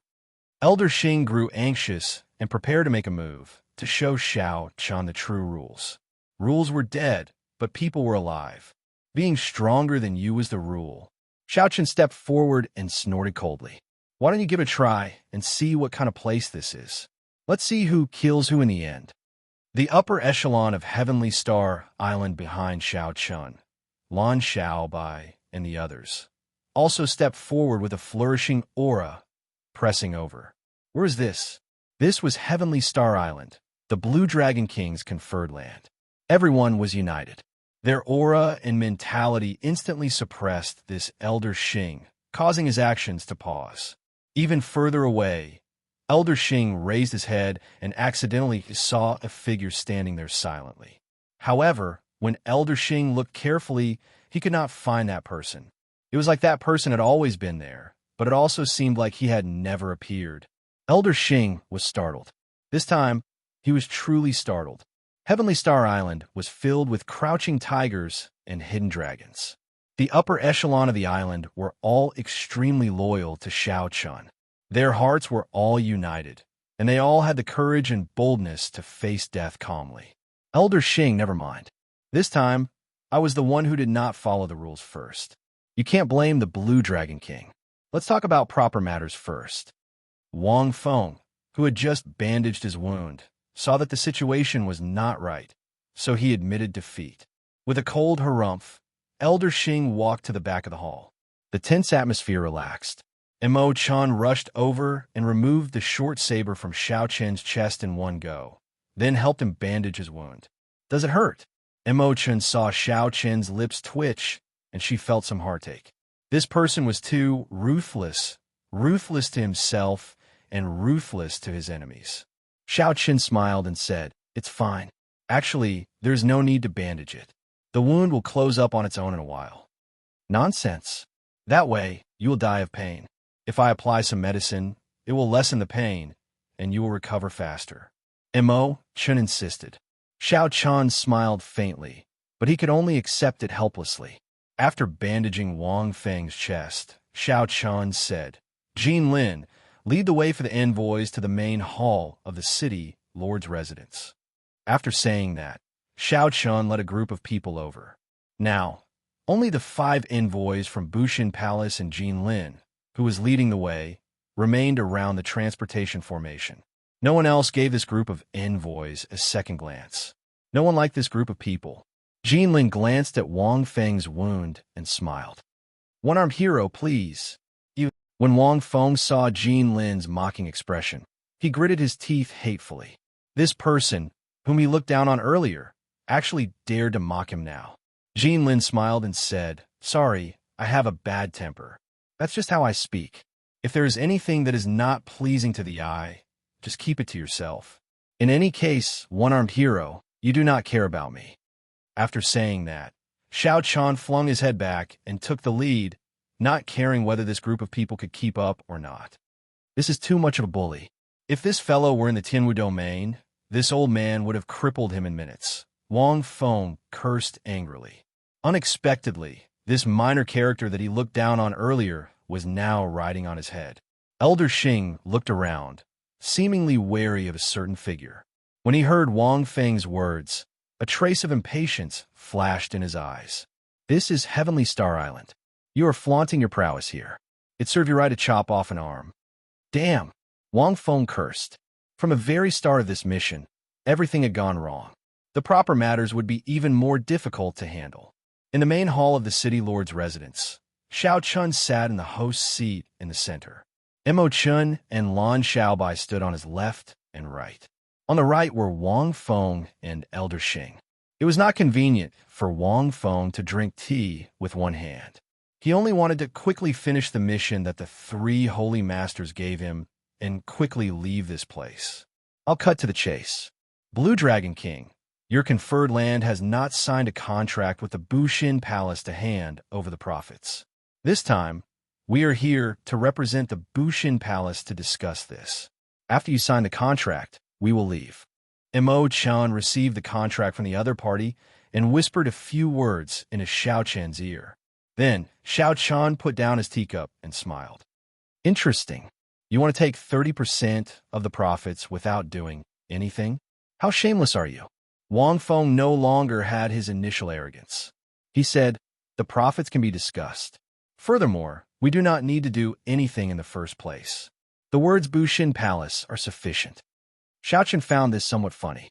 Elder Xing grew anxious and prepared to make a move to show Xiao Qin the true rules. Rules were dead, but people were alive. Being stronger than you was the rule. Xiaochen stepped forward and snorted coldly. Why don't you give it a try and see what kind of place this is? Let's see who kills who in the end. The upper echelon of Heavenly Star Island behind Xiaochen, Lan Xiaobai, and the others, also stepped forward with a flourishing aura, pressing over. Where is this? This was Heavenly Star Island, the Blue Dragon King's conferred land. Everyone was united. Their aura and mentality instantly suppressed this Elder Xing, causing his actions to pause. Even further away, Elder Xing raised his head and accidentally saw a figure standing there silently. However, when Elder Xing looked carefully, he could not find that person. It was like that person had always been there, but it also seemed like he had never appeared. Elder Xing was startled. This time, he was truly startled. Heavenly Star Island was filled with crouching tigers and hidden dragons. The upper echelon of the island were all extremely loyal to Xiaochen. Their hearts were all united, and they all had the courage and boldness to face death calmly. Elder Xing, never mind. This time, I was the one who did not follow the rules first. You can't blame the Blue Dragon King. Let's talk about proper matters first. Wang Feng, who had just bandaged his wound, saw that the situation was not right, so he admitted defeat. With a cold harumph, Elder Xing walked to the back of the hall. The tense atmosphere relaxed. Mo Chan rushed over and removed the short saber from Xiao Chen's chest in one go, then helped him bandage his wound. Does it hurt? Mo Chen saw Xiao Chen's lips twitch, and she felt some heartache. This person was too ruthless to himself and ruthless to his enemies. Xiao Chen smiled and said, "It's fine. Actually, there's no need to bandage it. The wound will close up on its own in a while." Nonsense. That way, you will die of pain. If I apply some medicine, it will lessen the pain, and you will recover faster. Mo Chen insisted. Xiao Chen smiled faintly, but he could only accept it helplessly. After bandaging Wang Feng's chest, Xiao Chen said, "Jin Lin, lead the way for the envoys to the main hall of the city lord's residence." After saying that, Xiao Chen led a group of people over. Now, only the 5 envoys from Bushin Palace and Jin Lin, who was leading the way, remained around the transportation formation. No one else gave this group of envoys a second glance. No one liked this group of people. Jin Lin glanced at Wang Feng's wound and smiled. "One-armed hero, please." When Wang Feng saw Jin Lin's mocking expression, he gritted his teeth hatefully. This person, whom he looked down on earlier, actually dared to mock him now. Jin Lin smiled and said, "Sorry, I have a bad temper. That's just how I speak. If there is anything that is not pleasing to the eye, just keep it to yourself. In any case, one-armed hero, you do not care about me." After saying that, Xiao Chen flung his head back and took the lead, not caring whether this group of people could keep up or not. This is too much of a bully. If this fellow were in the Tianwu domain, this old man would have crippled him in minutes. Wang Feng cursed angrily. Unexpectedly, this minor character that he looked down on earlier was now riding on his head. Elder Xing looked around, seemingly wary of a certain figure. When he heard Wang Feng's words, a trace of impatience flashed in his eyes. "This is Heavenly Star Island. You are flaunting your prowess here. It'd serve you right to chop off an arm." Damn! Wang Feng cursed. From the very start of this mission, everything had gone wrong. The proper matters would be even more difficult to handle. In the main hall of the city lord's residence, Xiao Chen sat in the host's seat in the center. Mo Chen and Lan Xiaobai stood on his left and right. On the right were Wang Feng and Elder Xing. It was not convenient for Wang Feng to drink tea with one hand. He only wanted to quickly finish the mission that the 3 holy masters gave him and quickly leave this place. I'll cut to the chase. Blue Dragon King, your conferred land has not signed a contract with the Bushin Palace to hand over the profits. This time, we are here to represent the Bushin Palace to discuss this. After you sign the contract, we will leave. Mo Chan received the contract from the other party and whispered a few words in Xiao Chen's ear. Then, Xiao Chen put down his teacup and smiled. "Interesting. You want to take 30% of the profits without doing anything? How shameless are you? Wang Feng no longer had his initial arrogance. He said, "The prophets can be discussed. Furthermore, we do not need to do anything in the first place. The words Bushin Palace are sufficient." Xiaoqian found this somewhat funny.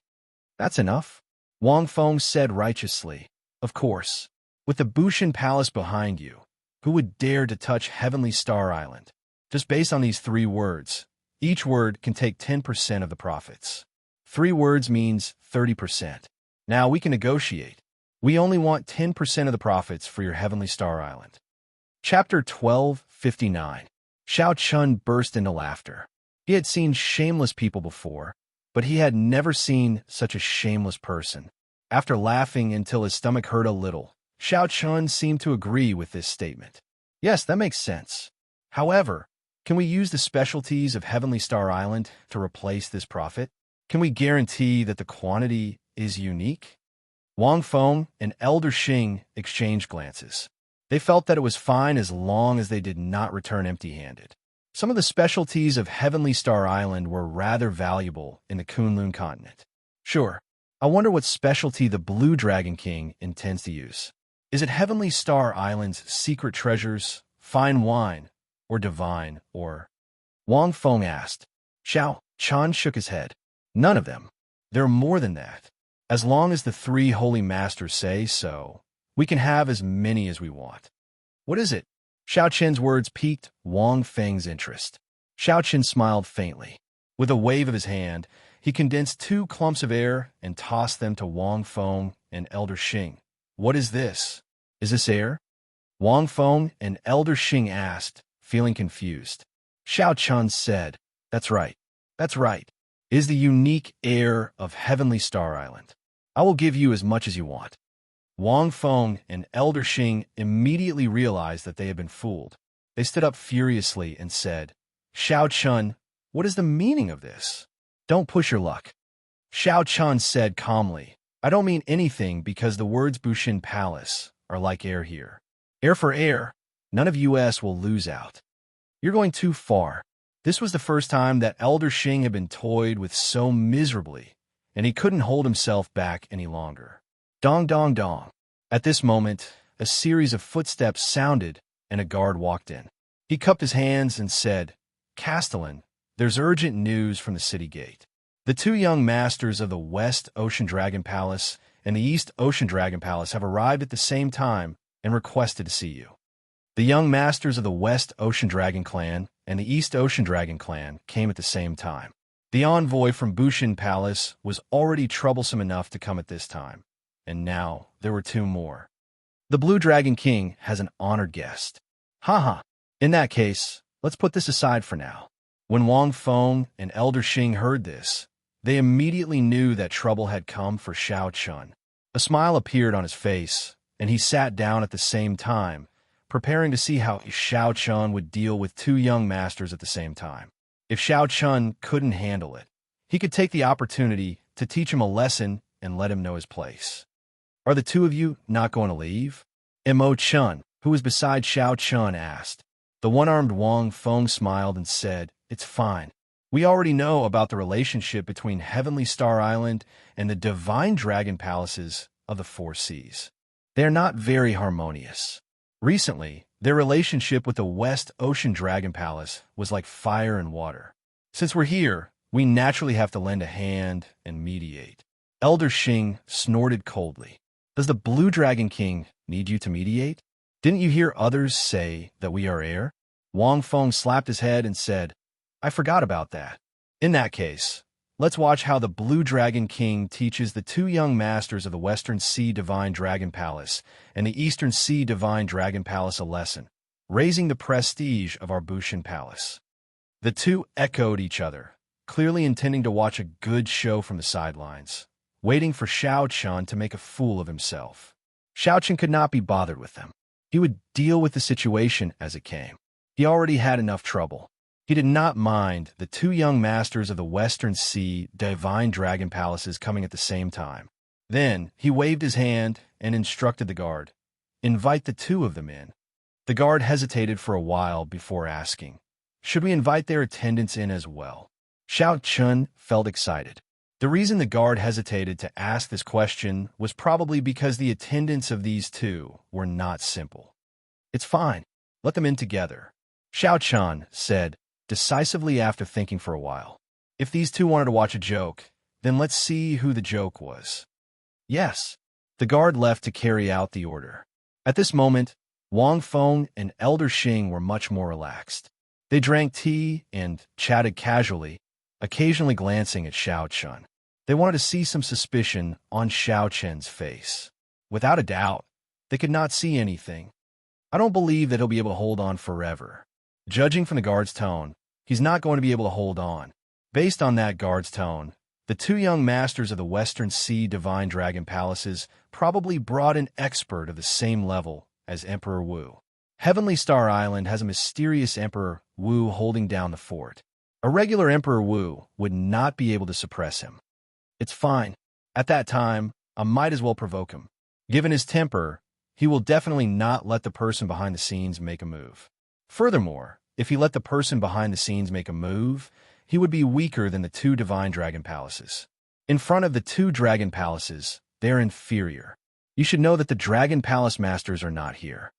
"That's enough?" Wang Feng said righteously. "Of course. With the Bushin Palace behind you, who would dare to touch Heavenly Star Island? Just based on these 3 words, each word can take 10% of the profits. 3 words means 30%. Now we can negotiate. We only want 10% of the profits for your Heavenly Star Island." Chapter 12:59. Xiaoqian burst into laughter. He had seen shameless people before, but he had never seen such a shameless person. After laughing until his stomach hurt a little, Xiaoqian seemed to agree with this statement. "Yes, that makes sense. However, can we use the specialties of Heavenly Star Island to replace this profit? Can we guarantee that the quantity is unique?" Wang Feng and Elder Xing exchanged glances. They felt that it was fine as long as they did not return empty-handed. Some of the specialties of Heavenly Star Island were rather valuable in the Kunlun continent. "Sure. I wonder what specialty the Blue Dragon King intends to use. Is it Heavenly Star Island's secret treasures, fine wine, or divine, or—" Wang Feng asked. Xiao Chan shook his head. "None of them. There are more than that. As long as the 3 holy masters say so, we can have as many as we want." "What is it?" Xiaoqian's words piqued Wang Feng's interest. Xiaoqian smiled faintly. With a wave of his hand, he condensed 2 clumps of air and tossed them to Wang Feng and Elder Xing. "What is this? Is this air?" Wang Feng and Elder Xing asked, feeling confused. Xiaoqian said, That's right. That's right. It is the unique air of Heavenly Star Island. I will give you as much as you want." Wang Feng and Elder Xing immediately realized that they had been fooled. They stood up furiously and said, "Xiaoqian, what is the meaning of this? Don't push your luck." Xiaoqian said calmly, "I don't mean anything because the words Bushin Palace are like air here. Air for air, none of US will lose out. You're going too far." This was the first time that Elder Xing had been toyed with so miserably, and he couldn't hold himself back any longer. Dong dong dong. At this moment, a series of footsteps sounded and a guard walked in. He cupped his hands and said, "Castellan, there's urgent news from the city gate. The 2 young masters of the West Ocean Dragon Palace and the East Ocean Dragon Palace have arrived at the same time and requested to see you." The young masters of the West Ocean Dragon Clan and the East Ocean Dragon Clan came at the same time. The envoy from Bushin Palace was already troublesome enough to come at this time, and now there were 2 more. "The Blue Dragon King has an honored guest." Haha. In that case, let's put this aside for now. When Wang Feng and Elder Xing heard this, they immediately knew that trouble had come for Xiaoqian. A smile appeared on his face, and he sat down at the same time, preparing to see how Xiaoqian would deal with 2 young masters at the same time. If Xiaoqian couldn't handle it, he could take the opportunity to teach him a lesson and let him know his place. "Are the 2 of you not going to leave?" Mo Chun, who was beside Xiaoqian, asked. The one-armed Wang Feng smiled and said, "It's fine. We already know about the relationship between Heavenly Star Island and the Divine Dragon Palaces of the 4 Seas. They are not very harmonious. Recently, their relationship with the West Ocean Dragon Palace was like fire and water. Since we're here, we naturally have to lend a hand and mediate." Elder Xing snorted coldly. "Does the Blue Dragon King need you to mediate? Didn't you hear others say that we are air?" Wang Feng slapped his head and said, "I forgot about that. In that case, let's watch how the Blue Dragon King teaches the 2 young masters of the Western Sea Divine Dragon Palace and the Eastern Sea Divine Dragon Palace a lesson, raising the prestige of our Bushin Palace." The 2 echoed each other, clearly intending to watch a good show from the sidelines, waiting for Xiaoqian to make a fool of himself. Xiaoqian could not be bothered with them. He would deal with the situation as it came. He already had enough trouble. He did not mind the 2 young masters of the Western Sea Divine Dragon Palaces coming at the same time. Then he waved his hand and instructed the guard, "Invite the 2 of them in." The guard hesitated for a while before asking, "Should we invite their attendants in as well?" Xiaoqian felt excited. The reason the guard hesitated to ask this question was probably because the attendants of these two were not simple. "It's fine. Let them in together," Xianxia said, decisively after thinking for a while. "If these two wanted to watch a joke, then let's see who the joke was." "Yes." The guard left to carry out the order. At this moment, Wang Feng and Elder Xing were much more relaxed. They drank tea and chatted casually, occasionally glancing at Xiaochen. They wanted to see some suspicion on Xiaochen's face. Without a doubt, they could not see anything. "I don't believe that he'll be able to hold on forever." Judging from the guard's tone, he's not going to be able to hold on. Based on that guard's tone, the two young masters of the Western Sea Divine Dragon Palaces probably brought an expert of the same level as Emperor Wu. Heavenly Star Island has a mysterious Emperor Wu holding down the fort. A regular Emperor Wu would not be able to suppress him. "It's fine. At that time, I might as well provoke him. Given his temper, he will definitely not let the person behind the scenes make a move. Furthermore, if he let the person behind the scenes make a move, he would be weaker than the two Divine Dragon Palaces. In front of the two Dragon Palaces, they're inferior. You should know that the Dragon Palace Masters are not here.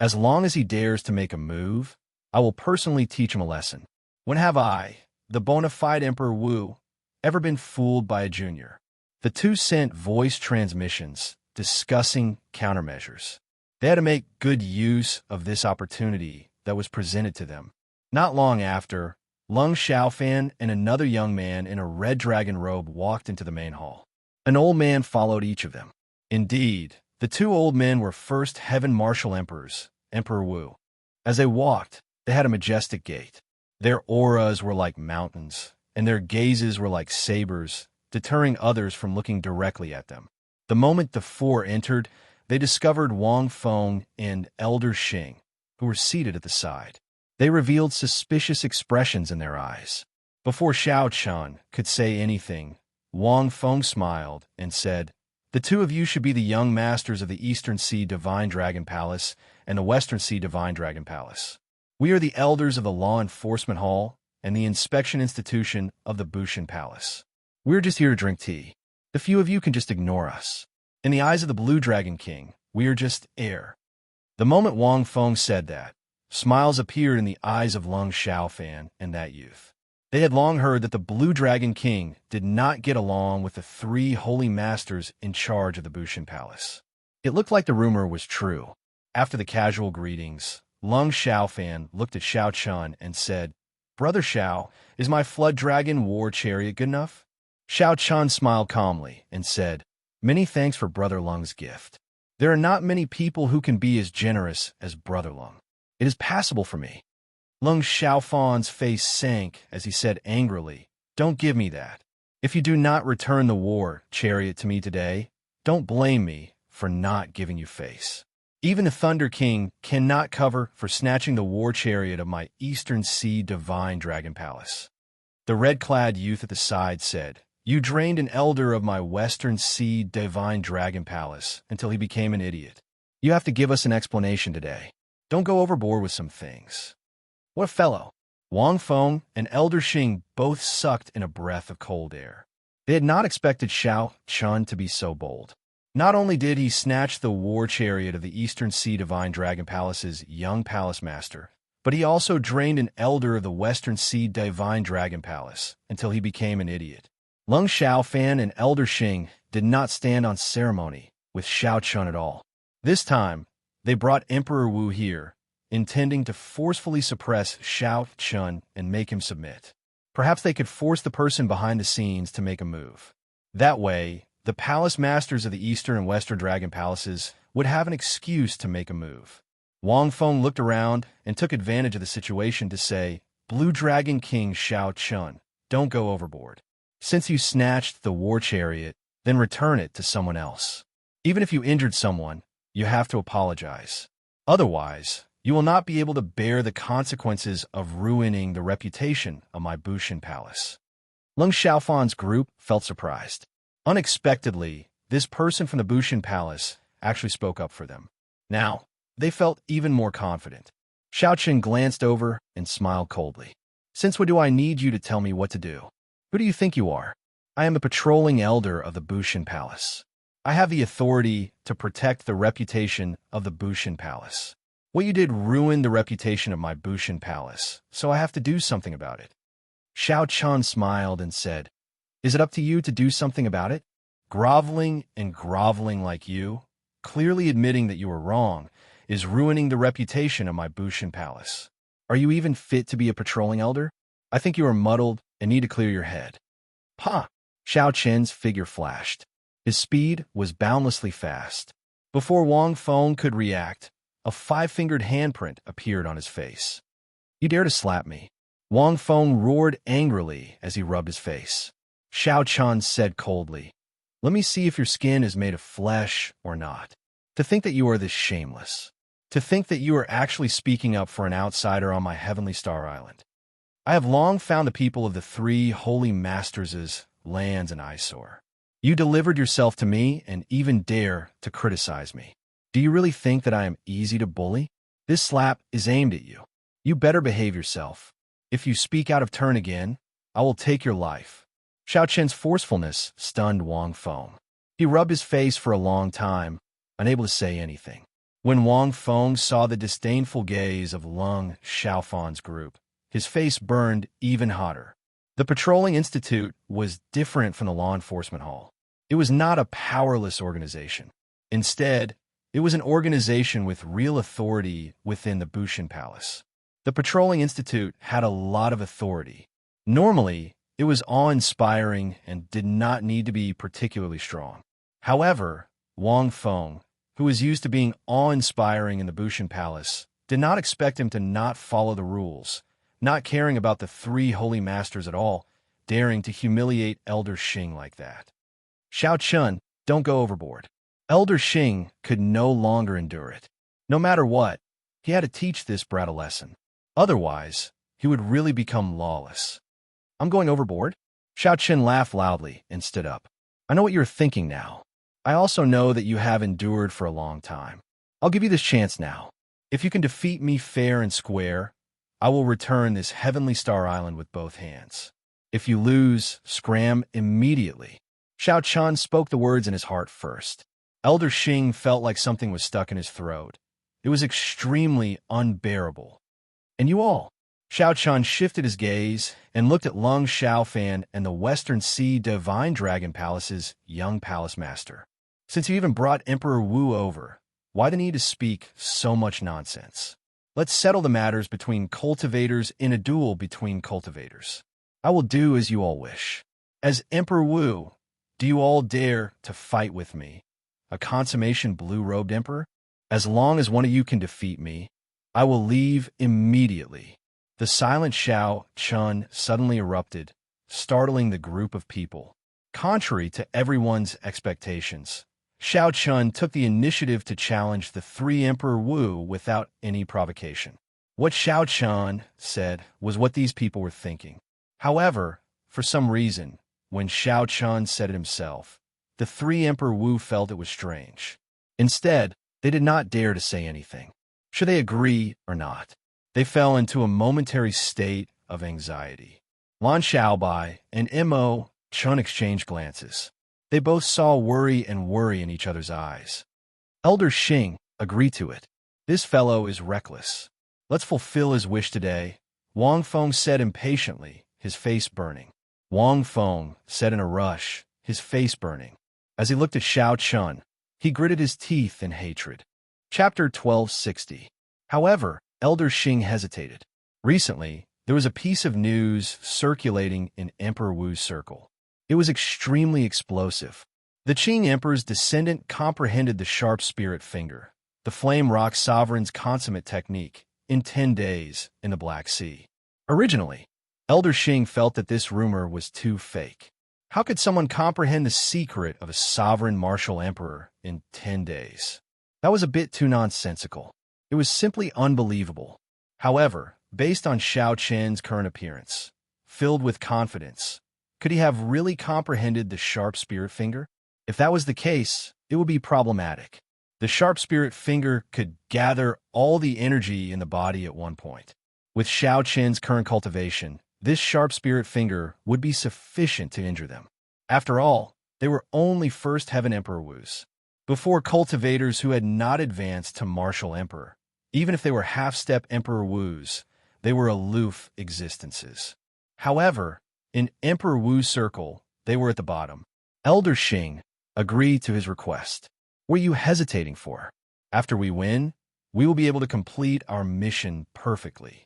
As long as he dares to make a move, I will personally teach him a lesson. When have I, the bona fide Emperor Wu, ever been fooled by a junior?" The two sent voice transmissions discussing countermeasures. They had to make good use of this opportunity that was presented to them. Not long after, Lung Xiaofan and another young man in a red dragon robe walked into the main hall. An old man followed each of them. Indeed, the two old men were first Heaven Martial Emperors, Emperor Wu. As they walked, they had a majestic gait. Their auras were like mountains, and their gazes were like sabers, deterring others from looking directly at them. The moment the four entered, they discovered Wang Feng and Elder Xing, who were seated at the side. They revealed suspicious expressions in their eyes. Before Xiaochen could say anything, Wang Feng smiled and said, "The two of you should be the young masters of the Eastern Sea Divine Dragon Palace and the Western Sea Divine Dragon Palace. We are the elders of the Law Enforcement Hall and the Inspection Institution of the Bushan Palace. We're just here to drink tea. The few of you can just ignore us. In the eyes of the Blue Dragon King, we are just air." The moment Wang Feng said that, smiles appeared in the eyes of Lung Xiaofan and that youth. They had long heard that the Blue Dragon King did not get along with the three holy masters in charge of the Bushan Palace. It looked like the rumor was true. After the casual greetings, Lung Xiaofan looked at Xiao Chun and said, "Brother Xiao, is my Flood Dragon war chariot good enough?" Xiao Chun smiled calmly and said, "Many thanks for Brother Lung's gift. There are not many people who can be as generous as Brother Lung. It is passable for me." Lung Xiaofan's face sank as he said angrily, "Don't give me that. If you do not return the war chariot to me today, don't blame me for not giving you face. Even the Thunder King cannot cover for snatching the war chariot of my Eastern Sea Divine Dragon Palace." The red-clad youth at the side said, "You drained an elder of my Western Sea Divine Dragon Palace until he became an idiot. You have to give us an explanation today. Don't go overboard with some things." What a fellow! Wang Feng and Elder Xing both sucked in a breath of cold air. They had not expected Xiao Chun to be so bold. Not only did he snatch the war chariot of the Eastern Sea Divine Dragon Palace's young palace master, but he also drained an elder of the Western Sea Divine Dragon Palace until he became an idiot. Lung Xiaofan and Elder Xing did not stand on ceremony with Xiao Chun at all. This time, they brought Emperor Wu here, intending to forcefully suppress Xiao Chun and make him submit. Perhaps they could force the person behind the scenes to make a move. That way, the palace masters of the Eastern and Western Dragon Palaces would have an excuse to make a move. Wang Feng looked around and took advantage of the situation to say, "Blue Dragon King Xiao Chun, don't go overboard. Since you snatched the war chariot, then return it to someone else. Even if you injured someone, you have to apologize. Otherwise, you will not be able to bear the consequences of ruining the reputation of my Bushan Palace." Lung Xiaofan's group felt surprised. Unexpectedly, this person from the Bushan Palace actually spoke up for them. Now, they felt even more confident. Xiao Chen glanced over and smiled coldly. "Since when do I need you to tell me what to do? Who do you think you are?" I am the patrolling elder of the Bushin Palace. I have the authority to protect the reputation of the Bushin Palace. What you did ruined the reputation of my Bushin Palace, so I have to do something about it. Xiao Chun smiled and said, Is it up to you to do something about it? Groveling and groveling like you, clearly admitting that you were wrong, is ruining the reputation of my Bushin Palace. Are you even fit to be a patrolling elder? I think you are muddled and need to clear your head. Ha! Xiao Chen's figure flashed. His speed was boundlessly fast. Before Wang Feng could react, a five-fingered handprint appeared on his face. You dare to slap me? Wang Feng roared angrily as he rubbed his face. Xiao Chun said coldly, Let me see if your skin is made of flesh or not. To think that you are this shameless. To think that you are actually speaking up for an outsider on my Heavenly Star Island. I have long found the people of the three holy masters' lands an eyesore. You delivered yourself to me and even dare to criticize me. Do you really think that I am easy to bully? This slap is aimed at you. You better behave yourself. If you speak out of turn again, I will take your life. Xiao Chen's forcefulness stunned Wang Feng. He rubbed his face for a long time, unable to say anything. When Wang Feng saw the disdainful gaze of Lung Xiaofan's group, his face burned even hotter. The Patrolling Institute was different from the law enforcement hall. It was not a powerless organization. Instead, it was an organization with real authority within the Bushin Palace. The Patrolling Institute had a lot of authority. Normally, it was awe-inspiring and did not need to be particularly strong. However, Wang Feng, who was used to being awe-inspiring in the Bushin Palace, did not expect him to not follow the rules, not caring about the three holy masters at all, daring to humiliate Elder Xing like that. Xiao Chun, don't go overboard. Elder Xing could no longer endure it. No matter what, he had to teach this brat a lesson. Otherwise, he would really become lawless. I'm going overboard? Xiao Chun laughed loudly and stood up. I know what you're thinking now. I also know that you have endured for a long time. I'll give you this chance now. If you can defeat me fair and square, I will return this Heavenly Star Island with both hands. If you lose, scram immediately. Xiao Chun spoke the words in his heart first. Elder Xing felt like something was stuck in his throat. It was extremely unbearable. And you all? Xiao Chun shifted his gaze and looked at Lung Xiaofan and the Western Sea Divine Dragon Palace's young palace master. Since you even brought Emperor Wu over, why the need to speak so much nonsense? Let's settle the matters between cultivators in a duel between cultivators. I will do as you all wish. As Emperor Wu, do you all dare to fight with me, a consummation blue-robed emperor? As long as one of you can defeat me, I will leave immediately. The silent Xiao Chun suddenly erupted, startling the group of people. Contrary to everyone's expectations, Xiao Chun took the initiative to challenge the three Emperor Wu without any provocation. What Xiao Chun said was what these people were thinking. However, for some reason, when Xiao Chun said it himself, the three Emperor Wu felt it was strange. Instead, they did not dare to say anything. Should they agree or not? They fell into a momentary state of anxiety. Lan Xiaobai and Mo Chun exchanged glances. They both saw worry in each other's eyes. Elder Xing agreed to it. This fellow is reckless. Let's fulfill his wish today, Wang Feng said impatiently, his face burning. Wang Feng said in a rush, his face burning. As he looked at Xiao Chun, he gritted his teeth in hatred. Chapter 1260. However, Elder Xing hesitated. Recently, there was a piece of news circulating in Emperor Wu's circle. It was extremely explosive. The Qing Emperor's descendant comprehended the sharp spirit finger, the flame rock sovereign's consummate technique, in 10 days in the Black Sea. Originally, Elder Xing felt that this rumor was too fake. How could someone comprehend the secret of a sovereign martial emperor in 10 days? That was a bit too nonsensical. It was simply unbelievable. However, based on Xiao Chen's current appearance, filled with confidence, could he have really comprehended the sharp spirit finger? If that was the case, it would be problematic. The sharp spirit finger could gather all the energy in the body at one point. With Xiao Chen's current cultivation, this sharp spirit finger would be sufficient to injure them. After all, they were only First Heaven Emperor Wus. Before cultivators who had not advanced to Martial Emperor, even if they were half-step Emperor Wus, they were aloof existences. However, in Emperor Wu's circle, they were at the bottom. Elder Xing agreed to his request. What are you hesitating for? After we win, we will be able to complete our mission perfectly.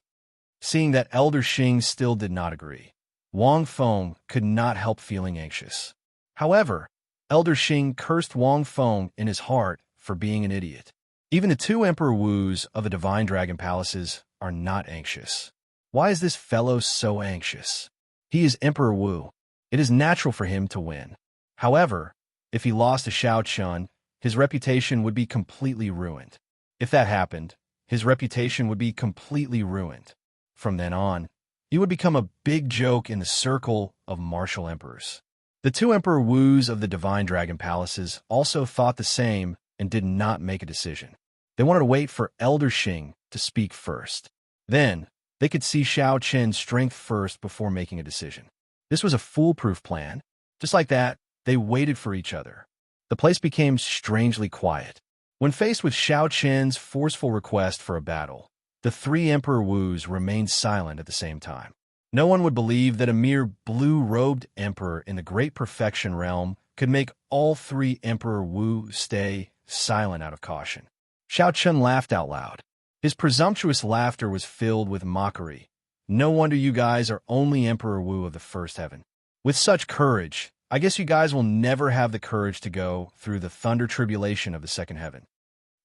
Seeing that Elder Xing still did not agree, Wang Feng could not help feeling anxious. However, Elder Xing cursed Wang Feng in his heart for being an idiot. Even the two Emperor Wus of the Divine Dragon Palaces are not anxious. Why is this fellow so anxious? He is Emperor Wu. It is natural for him to win. However, if he lost to Xiao Chun, his reputation would be completely ruined. If that happened, his reputation would be completely ruined. From then on, he would become a big joke in the circle of martial emperors. The two Emperor Wus of the Divine Dragon Palaces also thought the same and did not make a decision. They wanted to wait for Elder Xing to speak first. Then, they could see Xiao Chen's strength first before making a decision. This was a foolproof plan. Just like that, they waited for each other. The place became strangely quiet. When faced with Xiao Chen's forceful request for a battle, the three Emperor Wus remained silent at the same time. No one would believe that a mere blue-robed emperor in the Great Perfection realm could make all three Emperor Wu stay silent out of caution. Xiao Chun laughed out loud. His presumptuous laughter was filled with mockery. No wonder you guys are only Emperor Wu of the First Heaven. With such courage, I guess you guys will never have the courage to go through the thunder tribulation of the Second Heaven.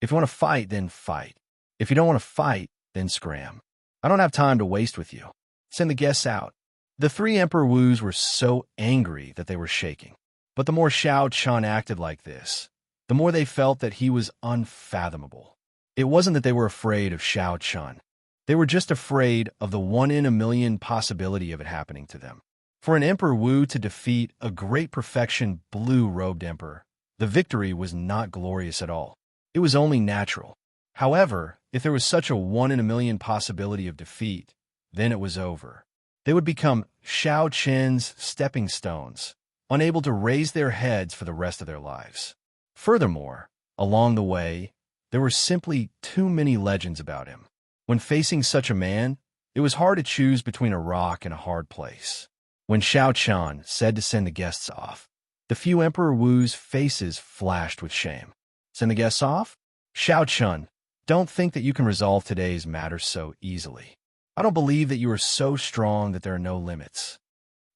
If you want to fight, then fight. If you don't want to fight, then scram. I don't have time to waste with you. Send the guests out. The three Emperor Wus were so angry that they were shaking. But the more Xiao Chun acted like this, the more they felt that he was unfathomable. It wasn't that they were afraid of Xiao Chun. They were just afraid of the 1 in a million possibility of it happening to them. For an Emperor Wu to defeat a Great Perfection blue-robed emperor, the victory was not glorious at all. It was only natural. However, if there was such a 1 in a million possibility of defeat, then it was over. They would become Xiao Chen's stepping stones, unable to raise their heads for the rest of their lives. Furthermore, along the way, there were simply too many legends about him. When facing such a man, it was hard to choose between a rock and a hard place. When Xiao Chun said to send the guests off, the few Emperor Wu's faces flashed with shame. Send the guests off? Xiao Chun, don't think that you can resolve today's matters so easily. I don't believe that you are so strong that there are no limits.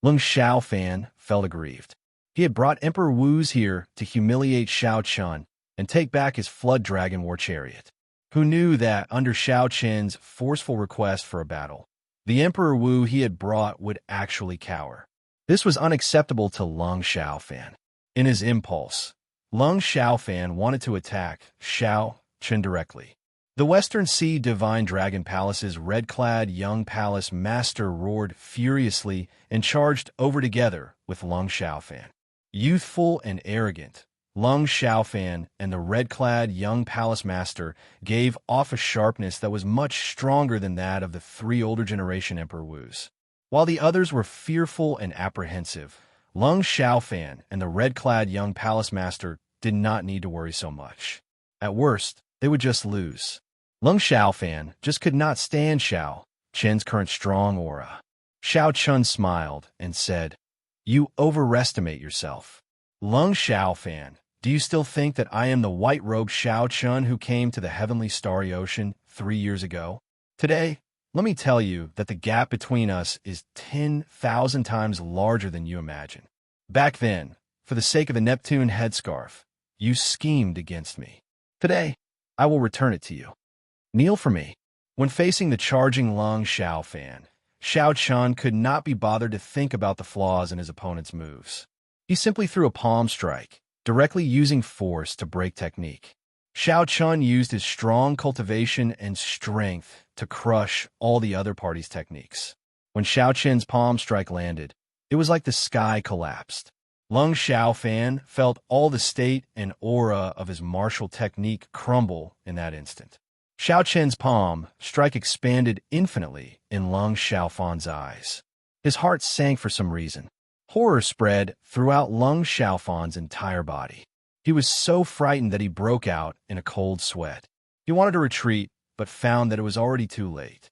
Lung Xiaofan felt aggrieved. He had brought Emperor Wus here to humiliate Xiao Chun and take back his Flood Dragon War Chariot. Who knew that under Xiao Chen's forceful request for a battle, the Emperor Wu he had brought would actually cower? This was unacceptable to Lung Xiaofan. In his impulse, Lung Xiaofan wanted to attack Xiao Chen directly. The Western Sea Divine Dragon Palace's red-clad young palace master roared furiously and charged over together with Lung Xiaofan. Youthful and arrogant, Lung Xiaofan and the red-clad young palace master gave off a sharpness that was much stronger than that of the three older generation Emperor Wus. While the others were fearful and apprehensive, Lung Xiaofan and the red-clad young palace master did not need to worry so much. At worst, they would just lose. Lung Xiaofan just could not stand Xiao Chen's current strong aura. Xiao Chun smiled and said, "You overestimate yourself. Lung Xiaofan, do you still think that I am the white-robed Xiao Chun who came to the heavenly starry ocean 3 years ago? Today, let me tell you that the gap between us is 10,000 times larger than you imagine. Back then, for the sake of the Neptune headscarf, you schemed against me. Today, I will return it to you. Kneel for me." When facing the charging Lung Xiaofan, Xiao Chun could not be bothered to think about the flaws in his opponent's moves. He simply threw a palm strike, directly using force to break technique. Xiao Chun used his strong cultivation and strength to crush all the other party's techniques. When Xiao Chen's palm strike landed, it was like the sky collapsed. Lung Xiaofan felt all the state and aura of his martial technique crumble in that instant. Xiao Chen's palm strike expanded infinitely in Lung Xiaofan's eyes. His heart sank for some reason. Horror spread throughout Lung Xiaofan's entire body. He was so frightened that he broke out in a cold sweat. He wanted to retreat, but found that it was already too late.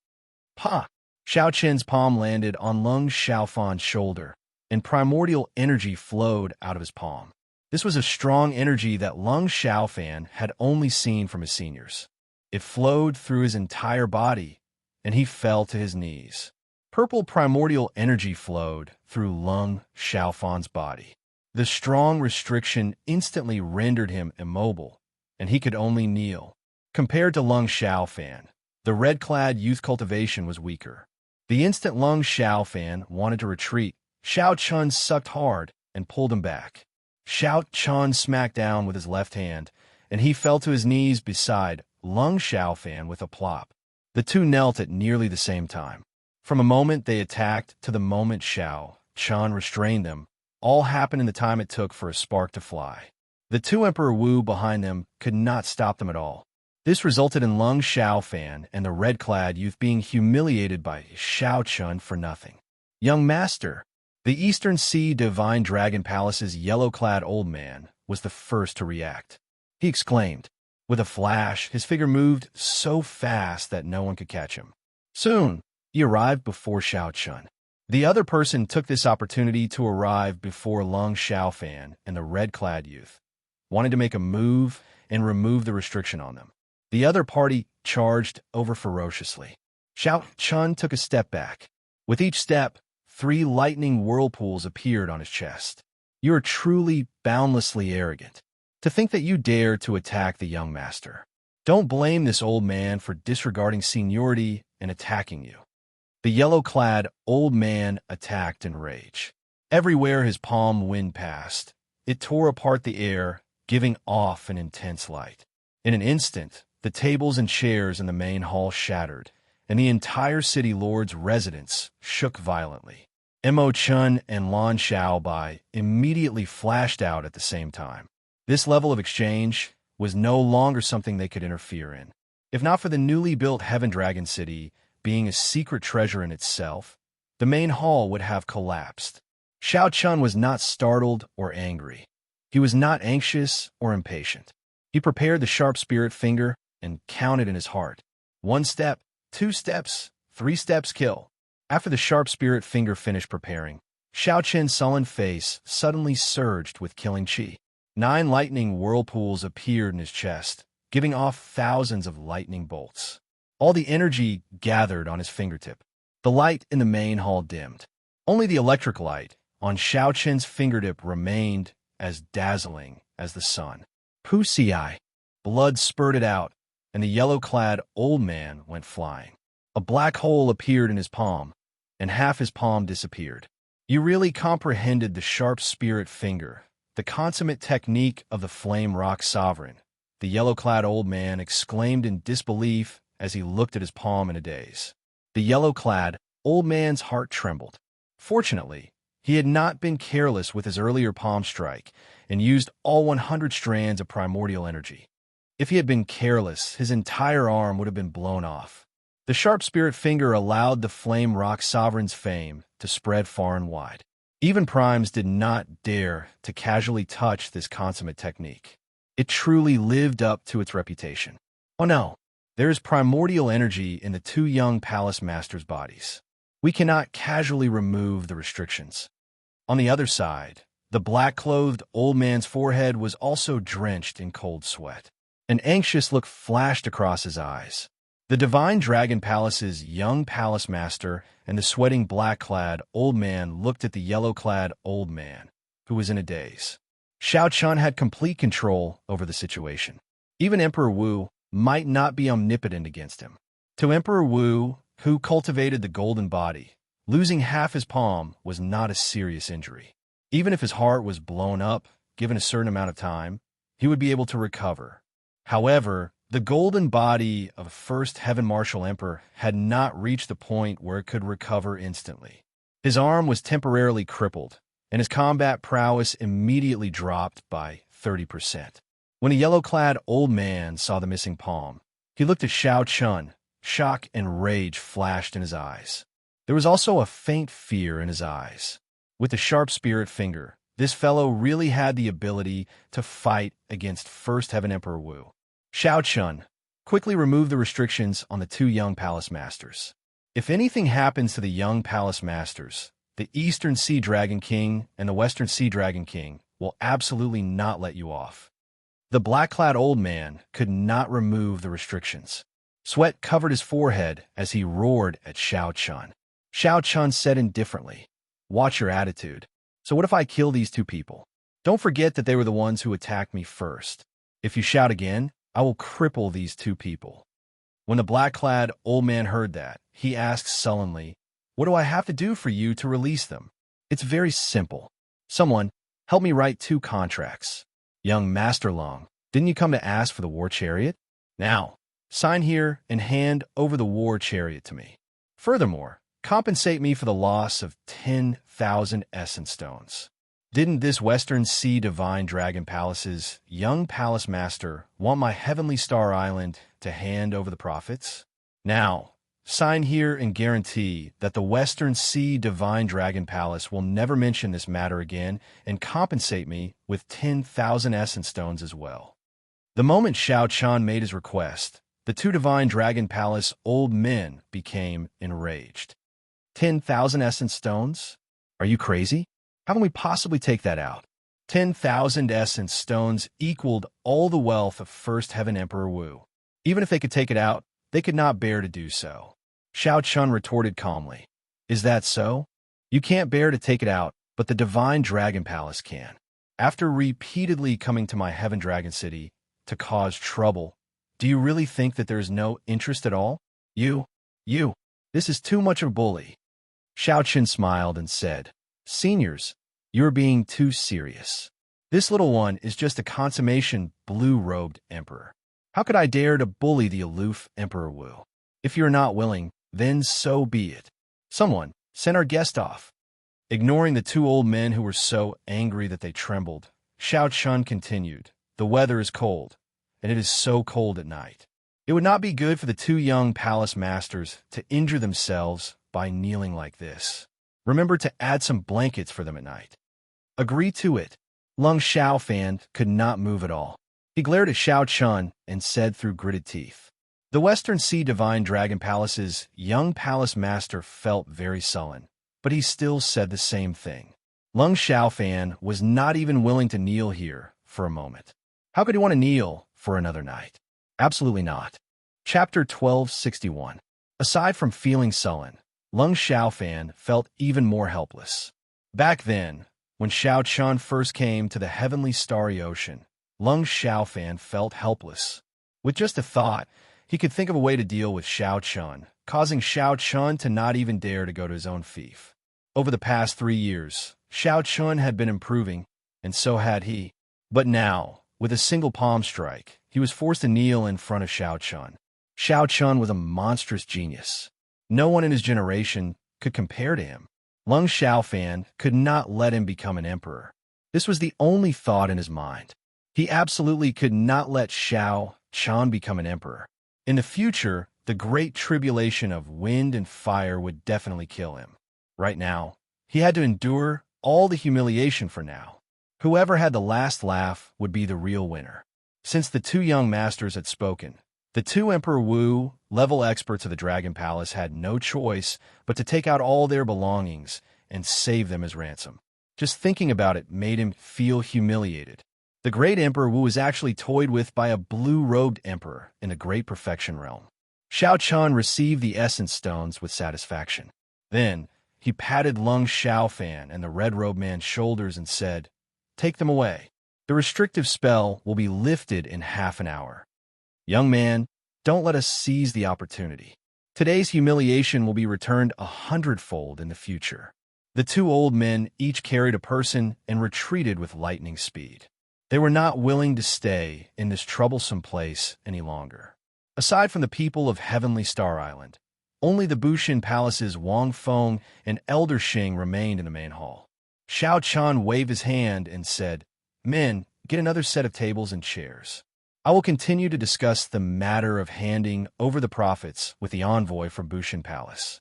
Pa! Xiao Qin's palm landed on Lung Xiaofan's shoulder, and primordial energy flowed out of his palm. This was a strong energy that Lung Xiaofan had only seen from his seniors. It flowed through his entire body, and he fell to his knees. Purple primordial energy flowed through Lung Xiaofan's body. The strong restriction instantly rendered him immobile, and he could only kneel. Compared to Lung Xiaofan, the red-clad youth cultivation was weaker. The instant Lung Xiaofan wanted to retreat, Xiao Chun sucked hard and pulled him back. Xiao Chun smacked down with his left hand, and he fell to his knees beside Lung Xiaofan with a plop. The two knelt at nearly the same time. From a moment they attacked to the moment Xiao Chun restrained them, all happened in the time it took for a spark to fly. The two Emperor Wu behind them could not stop them at all. This resulted in Lung Xiaofan and the red-clad youth being humiliated by Xiao Chun for nothing. Young master, the Eastern Sea Divine Dragon Palace's yellow-clad old man was the first to react. He exclaimed. With a flash, his figure moved so fast that no one could catch him. Soon, he arrived before Xiao Chun. The other person took this opportunity to arrive before Lung Xiaofan and the red-clad youth, wanting to make a move and remove the restriction on them. The other party charged over ferociously. Xiao Chun took a step back. With each step, 3 lightning whirlpools appeared on his chest. You are truly boundlessly arrogant. To think that you dare to attack the young master. Don't blame this old man for disregarding seniority and attacking you. The yellow-clad old man attacked in rage. Everywhere his palm wind passed, it tore apart the air, giving off an intense light. In an instant, the tables and chairs in the main hall shattered, and the entire city lord's residence shook violently. Mo Chun and Lan Xiaobai immediately flashed out at the same time. This level of exchange was no longer something they could interfere in. If not for the newly built Heaven Dragon City being a secret treasure in itself, the main hall would have collapsed. Xiao Chun was not startled or angry. He was not anxious or impatient. He prepared the sharp spirit finger and counted in his heart. 1 step, 2 steps, 3 steps kill. After the sharp spirit finger finished preparing, Xiao Chen's sullen face suddenly surged with killing chi. 9 lightning whirlpools appeared in his chest, giving off thousands of lightning bolts. All the energy gathered on his fingertip. The light in the main hall dimmed. Only the electric light on Xiao Chen's fingertip remained as dazzling as the sun. Wuxia. Blood spurted out, and the yellow-clad old man went flying. A black hole appeared in his palm, and half his palm disappeared. You really comprehended the sharp spirit finger, the consummate technique of the flame rock sovereign, the yellow-clad old man exclaimed in disbelief as he looked at his palm in a daze. The yellow-clad old man's heart trembled. Fortunately, he had not been careless with his earlier palm strike and used all 100 strands of primordial energy. If he had been careless, his entire arm would have been blown off. The sharp spirit finger allowed the flame rock sovereign's fame to spread far and wide. Even primes did not dare to casually touch this consummate technique. It truly lived up to its reputation. Oh no, there is primordial energy in the 2 young palace masters' bodies. We cannot casually remove the restrictions. On the other side, the black-clothed old man's forehead was also drenched in cold sweat. An anxious look flashed across his eyes. The Divine Dragon Palace's young palace master and the sweating black-clad old man looked at the yellow-clad old man, who was in a daze. Xiao Chun had complete control over the situation. Even Emperor Wu might not be omnipotent against him. To Emperor Wu, who cultivated the golden body, losing half his palm was not a serious injury. Even if his heart was blown up, given a certain amount of time, he would be able to recover. However, the golden body of First Heaven Martial Emperor had not reached the point where it could recover instantly. His arm was temporarily crippled, and his combat prowess immediately dropped by 30%. When a yellow-clad old man saw the missing palm, he looked at Xiao Chun. Shock and rage flashed in his eyes. There was also a faint fear in his eyes. With a sharp spirit finger, this fellow really had the ability to fight against First Heaven Emperor Wu. Xianxia quickly removed the restrictions on the two young palace masters. If anything happens to the young palace masters, the Eastern Sea Dragon King and the Western Sea Dragon King will absolutely not let you off. The black-clad old man could not remove the restrictions. Sweat covered his forehead as he roared at Xianxia. Xianxia said indifferently, "Watch your attitude. So what if I kill these two people? Don't forget that they were the ones who attacked me first. If you shout again, I will cripple these two people." When the black-clad old man heard that, he asked sullenly, "What do I have to do for you to release them?" "It's very simple. Someone, help me write 2 contracts. Young Master Long, didn't you come to ask for the war chariot? Now, sign here and hand over the war chariot to me. Furthermore, compensate me for the loss of 10,000 essence stones." Didn't this Western Sea Divine Dragon Palace's young palace master want my Heavenly Star Island to hand over the profits? Now, sign here and guarantee that the Western Sea Divine Dragon Palace will never mention this matter again and compensate me with 10,000 essence stones as well. The moment Xianxia made his request, the two Divine Dragon Palace old men became enraged. 10,000 essence stones? Are you crazy? How can we possibly take that out? 10,000 essence stones equaled all the wealth of First Heaven Emperor Wu. Even if they could take it out, they could not bear to do so. Xianxia retorted calmly, "Is that so? You can't bear to take it out, but the Divine Dragon Palace can. After repeatedly coming to my Heaven Dragon City to cause trouble, do you really think that there is no interest at all? You, this is too much of a bully." Xianxia smiled and said, "Seniors, you're being too serious. This little one is just a consummation blue-robed emperor. How could I dare to bully the aloof Emperor Wu? If you're not willing, then so be it. Someone, send our guest off." Ignoring the two old men who were so angry that they trembled, Xianxia continued, "The weather is cold, and it is so cold at night. It would not be good for the two young palace masters to injure themselves by kneeling like this. Remember to add some blankets for them at night." "Agree to it." Lung Xiaofan could not move at all. He glared at Xianxia and said through gritted teeth. The Western Sea Divine Dragon Palace's young palace master felt very sullen, but he still said the same thing. Lung Xiaofan was not even willing to kneel here for a moment. How could he want to kneel for another night? Absolutely not. Chapter 1261. Aside from feeling sullen, Lung Xiaofan felt even more helpless. Back then, when Xianxia first came to the heavenly starry ocean, Lung Xiaofan felt helpless. With just a thought, he could think of a way to deal with Xianxia, causing Xianxia to not even dare to go to his own fief. Over the past 3 years, Xianxia had been improving, and so had he. But now, with a single palm strike, he was forced to kneel in front of Xianxia. Xianxia was a monstrous genius. No one in his generation could compare to him. Lung Xiaofan could not let him become an emperor. This was the only thought in his mind. He absolutely could not let Xianxia become an emperor. In the future, the great tribulation of wind and fire would definitely kill him. Right now, he had to endure all the humiliation for now. Whoever had the last laugh would be the real winner. Since the two young masters had spoken, the two Emperor Wu, level experts of the Dragon Palace, had no choice but to take out all their belongings and save them as ransom. Just thinking about it made him feel humiliated. The great Emperor Wu was actually toyed with by a blue-robed emperor in the Great Perfection realm. Xianxia received the essence stones with satisfaction. Then, he patted Lung Xiaofan and the red-robed man's shoulders and said, "Take them away. The restrictive spell will be lifted in half an hour. Young man, don't let us seize the opportunity. Today's humiliation will be returned 100-fold in the future." The two old men each carried a person and retreated with lightning speed. They were not willing to stay in this troublesome place any longer. Aside from the people of Heavenly Star Island, only the Bushin Palace's Wang Feng and Elder Xing remained in the main hall. Xianxia waved his hand and said, "Men, get another set of tables and chairs. I will continue to discuss the matter of handing over the profits with the envoy from Bushin Palace."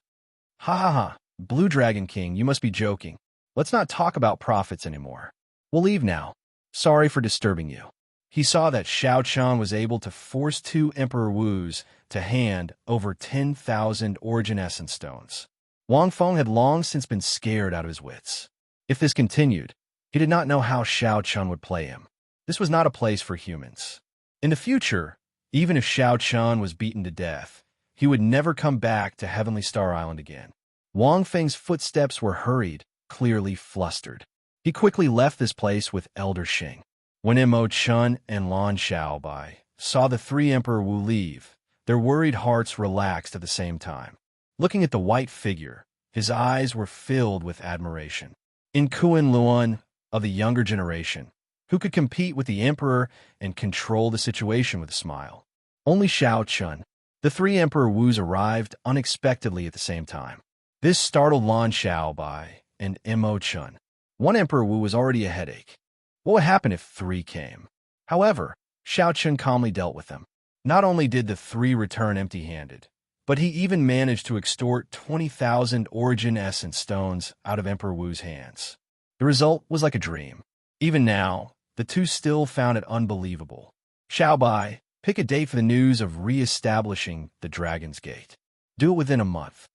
"Ha ha ha, Blue Dragon King, you must be joking. Let's not talk about profits anymore. We'll leave now. Sorry for disturbing you. He saw that Xiaoqian was able to force two Emperor Wus to hand over 10,000 origin essence stones. Wang Feng had long since been scared out of his wits. If this continued, he did not know how Xiaoqian would play him. This was not a place for humans. In the future, even if Xiaoqian was beaten to death, he would never come back to Heavenly Star Island again. Wang Feng's footsteps were hurried, clearly flustered. He quickly left this place with Elder Xing. When Mo Chun and Lan Xiaobai saw the three Emperor Wu leave, their worried hearts relaxed at the same time. Looking at the white figure, his eyes were filled with admiration. In Kuan Luan, of the younger generation, who could compete with the Emperor and control the situation with a smile. Only Xiao Chun. The three Emperor Wus arrived unexpectedly at the same time. This startled Lan Xiaobai and Mo Chun. One Emperor Wu was already a headache. What would happen if three came? However, Xiao Chun calmly dealt with them. Not only did the three return empty-handed, but he even managed to extort 20,000 origin essence stones out of Emperor Wu's hands. The result was like a dream. Even now, the two still found it unbelievable. Xiaobai, pick a date for the news of re-establishing the Dragon's Gate. Do it within a month.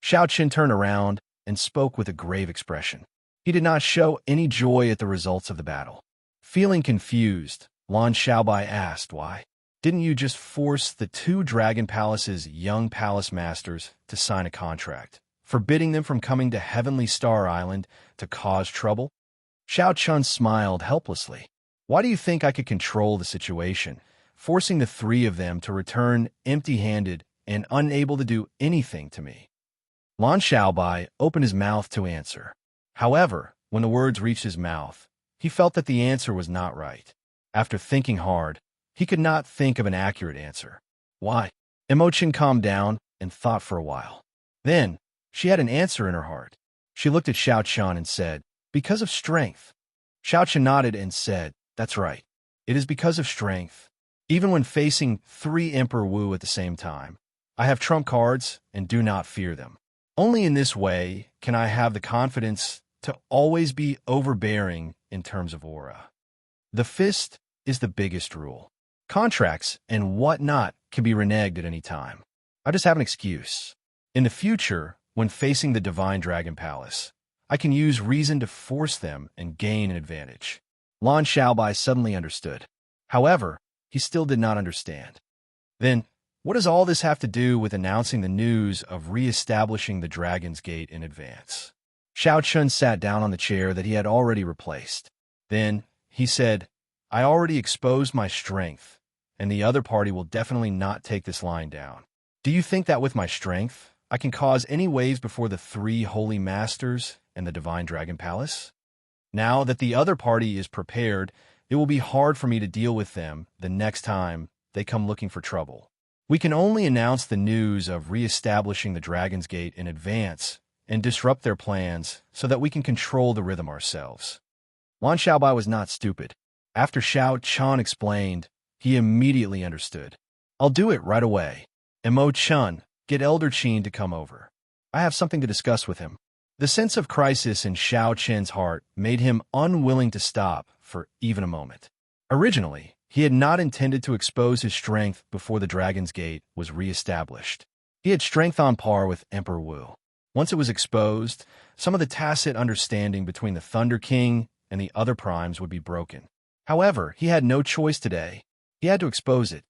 Xiao Qin turned around and spoke with a grave expression. He did not show any joy at the results of the battle. Feeling confused, Lan Xiaobai asked why. Didn't you just force the two Dragon Palace's young palace masters to sign a contract, forbidding them from coming to Heavenly Star Island to cause trouble? Xiao Chun smiled helplessly. Why do you think I could control the situation, forcing the three of them to return empty-handed and unable to do anything to me? Lan Xiaobai opened his mouth to answer. However, when the words reached his mouth, he felt that the answer was not right. After thinking hard, he could not think of an accurate answer. Why? Emotion calmed down and thought for a while. Then, she had an answer in her heart. She looked at Xiao Chun and said, because of strength. Xiao Chun nodded and said, that's right. It is because of strength. Even when facing three Emperor Wu at the same time, I have trump cards and do not fear them. Only in this way can I have the confidence to always be overbearing in terms of aura. The fist is the biggest rule. Contracts and whatnot can be reneged at any time. I just have an excuse. In the future, when facing the Divine Dragon Palace, I can use reason to force them and gain an advantage. Lan Xiaobai suddenly understood. However, he still did not understand. Then, what does all this have to do with announcing the news of re-establishing the Dragon's Gate in advance? Xiao Chun sat down on the chair that he had already replaced. Then, he said, I already exposed my strength, and the other party will definitely not take this line down. Do you think that with my strength, I can cause any waves before the three holy masters and the Divine Dragon Palace? Now that the other party is prepared, it will be hard for me to deal with them the next time they come looking for trouble. We can only announce the news of re-establishing the Dragon's Gate in advance and disrupt their plans so that we can control the rhythm ourselves. Lan Xiaobai was not stupid. After Xiao Chun explained, he immediately understood. I'll do it right away. Mo Chun, get Elder Qin to come over. I have something to discuss with him. The sense of crisis in Xiao Chen's heart made him unwilling to stop for even a moment. Originally, he had not intended to expose his strength before the Dragon's Gate was re-established. He had strength on par with Emperor Wu. Once it was exposed, some of the tacit understanding between the Thunder King and the other primes would be broken. However, he had no choice today. He had to expose it.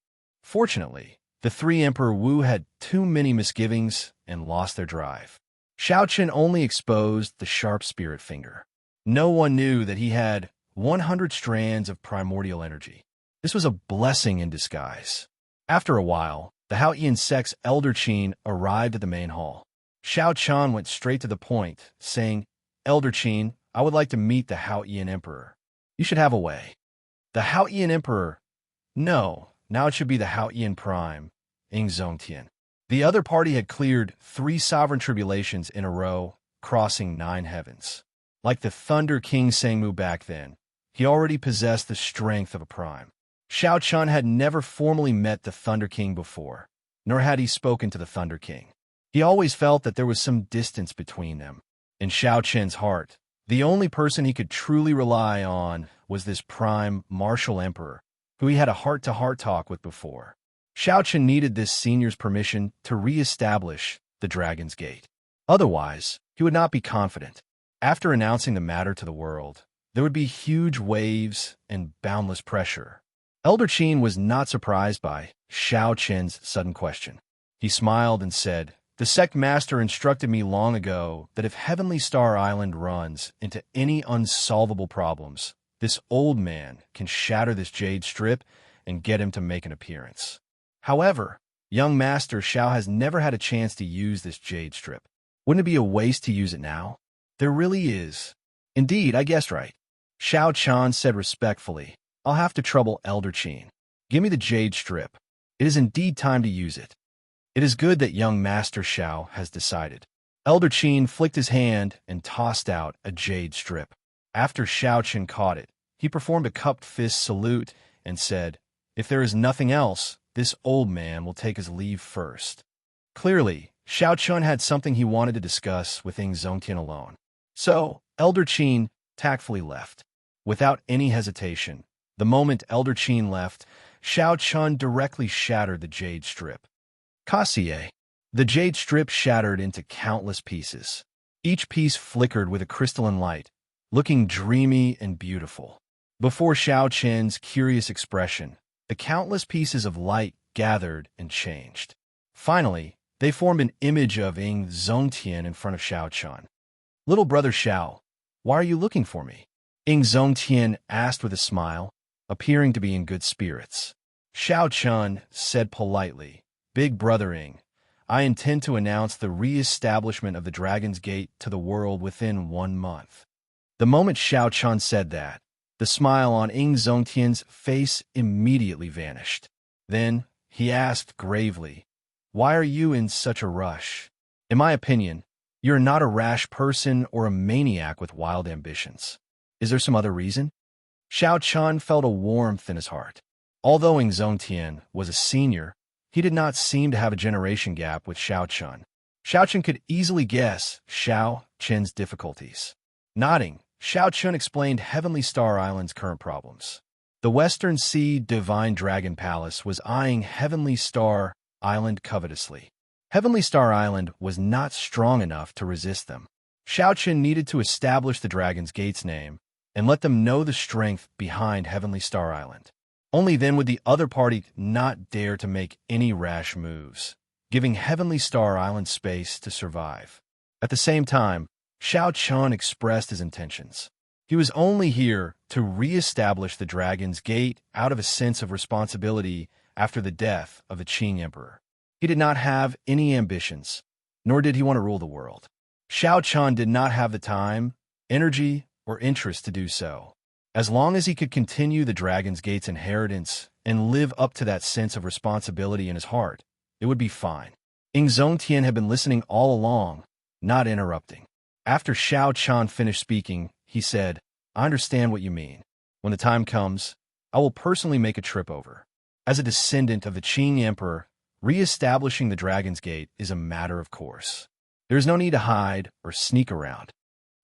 Fortunately, the three Emperor Wu had too many misgivings and lost their drive. Xiao Qin only exposed the sharp spirit finger. No one knew that he had 100 strands of primordial energy. This was a blessing in disguise. After a while, the Haotian sect's Elder Qin arrived at the main hall. Xiao Chun went straight to the point, saying, Elder Qin, I would like to meet the Haotian Emperor. You should have a way. The Haotian Emperor? No, now it should be the Haotian Prime, Ing Zongtian. The other party had cleared 3 sovereign tribulations in a row, crossing 9 heavens. Like the Thunder King Sangmu back then, he already possessed the strength of a prime. Xiao Chun had never formally met the Thunder King before, nor had he spoken to the Thunder King. He always felt that there was some distance between them. In Xiao Chen's heart, The only person he could truly rely on was this prime martial emperor, who he had a heart-to-heart talk with before. Xianxia needed this senior's permission to re-establish the Dragon's Gate. Otherwise, he would not be confident. After announcing the matter to the world, there would be huge waves and boundless pressure. Elder Qin was not surprised by Xianxia's sudden question. He smiled and said, "The sect master instructed me long ago that if Heavenly Star Island runs into any unsolvable problems, this old man can shatter this jade strip and get him to make an appearance. However, young Master Xiao has never had a chance to use this jade strip. Wouldn't it be a waste to use it now?" "There really is." "Indeed, I guessed right." Xiao Chan said respectfully, "I'll have to trouble Elder Qin. Give me the jade strip. It is indeed time to use it." "It is good that young Master Xiao has decided." Elder Qin flicked his hand and tossed out a jade strip. After Xiao Chen caught it, he performed a cupped fist salute and said, "If there is nothing else, this old man will take his leave first." Clearly, Xiao Chun had something he wanted to discuss with Ing Zongtian alone. So, Elder Qin tactfully left. Without any hesitation, the moment Elder Qin left, Xiao Chun directly shattered the jade strip. Kassier. The jade strip shattered into countless pieces. Each piece flickered with a crystalline light, looking dreamy and beautiful. Before Xiao Chen's curious expression, the countless pieces of light gathered and changed. Finally, they formed an image of Ing Zongtian in front of Xiao Chun. "Little brother Xiao, why are you looking for me?" Ing Zongtian asked with a smile, appearing to be in good spirits. Xiao Chun said politely, "Big brother Ing, I intend to announce the re-establishment of the Dragon's Gate to the world within 1 month." The moment Xiao Chun said that, the smile on Ing Zongtian's face immediately vanished. Then, he asked gravely, "Why are you in such a rush? In my opinion, you're not a rash person or a maniac with wild ambitions. Is there some other reason?" Xiao Chun felt a warmth in his heart. Although Ing Zongtian was a senior, he did not seem to have a generation gap with Xiao Chun. Xiao Chun could easily guess Xiao Chen's difficulties. Nodding, Xiao Chun explained Heavenly Star Island's current problems. The Western Sea Divine Dragon Palace was eyeing Heavenly Star Island covetously. Heavenly Star Island was not strong enough to resist them. Xiao Chun needed to establish the Dragon's Gate's name and let them know the strength behind Heavenly Star Island. Only then would the other party not dare to make any rash moves, giving Heavenly Star Island space to survive. At the same time, Xiao Chun expressed his intentions. He was only here to re-establish the Dragon's Gate out of a sense of responsibility after the death of the Qing Emperor. He did not have any ambitions, nor did he want to rule the world. Xiao Chun did not have the time, energy, or interest to do so. As long as he could continue the Dragon's Gate's inheritance and live up to that sense of responsibility in his heart, it would be fine. Ing Zongtian had been listening all along, not interrupting. After Xiao Chun finished speaking, he said, "I understand what you mean. When the time comes, I will personally make a trip over. As a descendant of the Qing Emperor, re-establishing the Dragon's Gate is a matter of course. There is no need to hide or sneak around."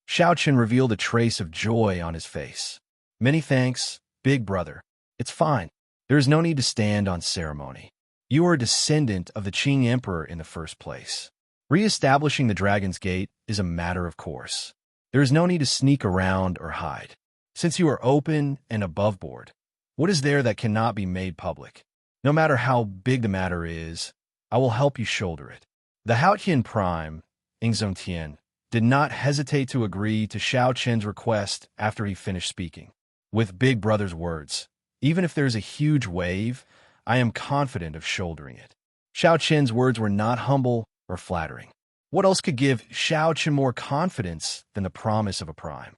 Xiao Chun revealed a trace of joy on his face. "Many thanks, big brother. It's fine. There is no need to stand on ceremony. You are a descendant of the Qing Emperor in the first place. Re-establishing the Dragon's Gate is a matter of course. There is no need to sneak around or hide. Since you are open and above board, what is there that cannot be made public? No matter how big the matter is, I will help you shoulder it." The Haotian Prime, Ing Zongtian, did not hesitate to agree to Xiao Chen's request after he finished speaking. "With Big Brother's words, even if there's a huge wave, I am confident of shouldering it." Xiao Chen's words were not humble or flattering. What else could give Xiao Chen more confidence than the promise of a prime?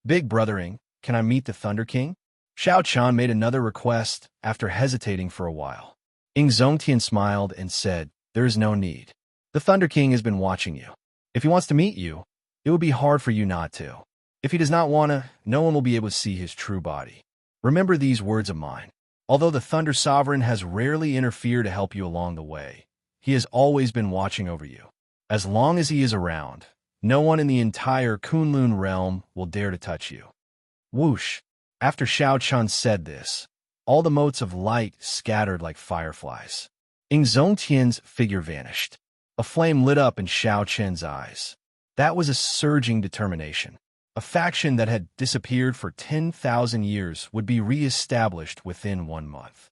"Big Brothering, can I meet the Thunder King?" Xiao Chan made another request after hesitating for a while. Ing Zongtian smiled and said, "There is no need. The Thunder King has been watching you. If he wants to meet you, it would be hard for you not to. If he does not want to, no one will be able to see his true body. Remember these words of mine. Although the Thunder Sovereign has rarely interfered to help you along the way, he has always been watching over you. As long as he is around, No one in the entire Kunlun realm will dare to touch you. Whoosh! After Xiao Chun said this, all the motes of light scattered like fireflies. Ing Zongtian's figure vanished. A flame lit up in Xiao Chen's eyes. That was a surging determination. A faction that had disappeared for 10,000 years would be re-established within 1 month.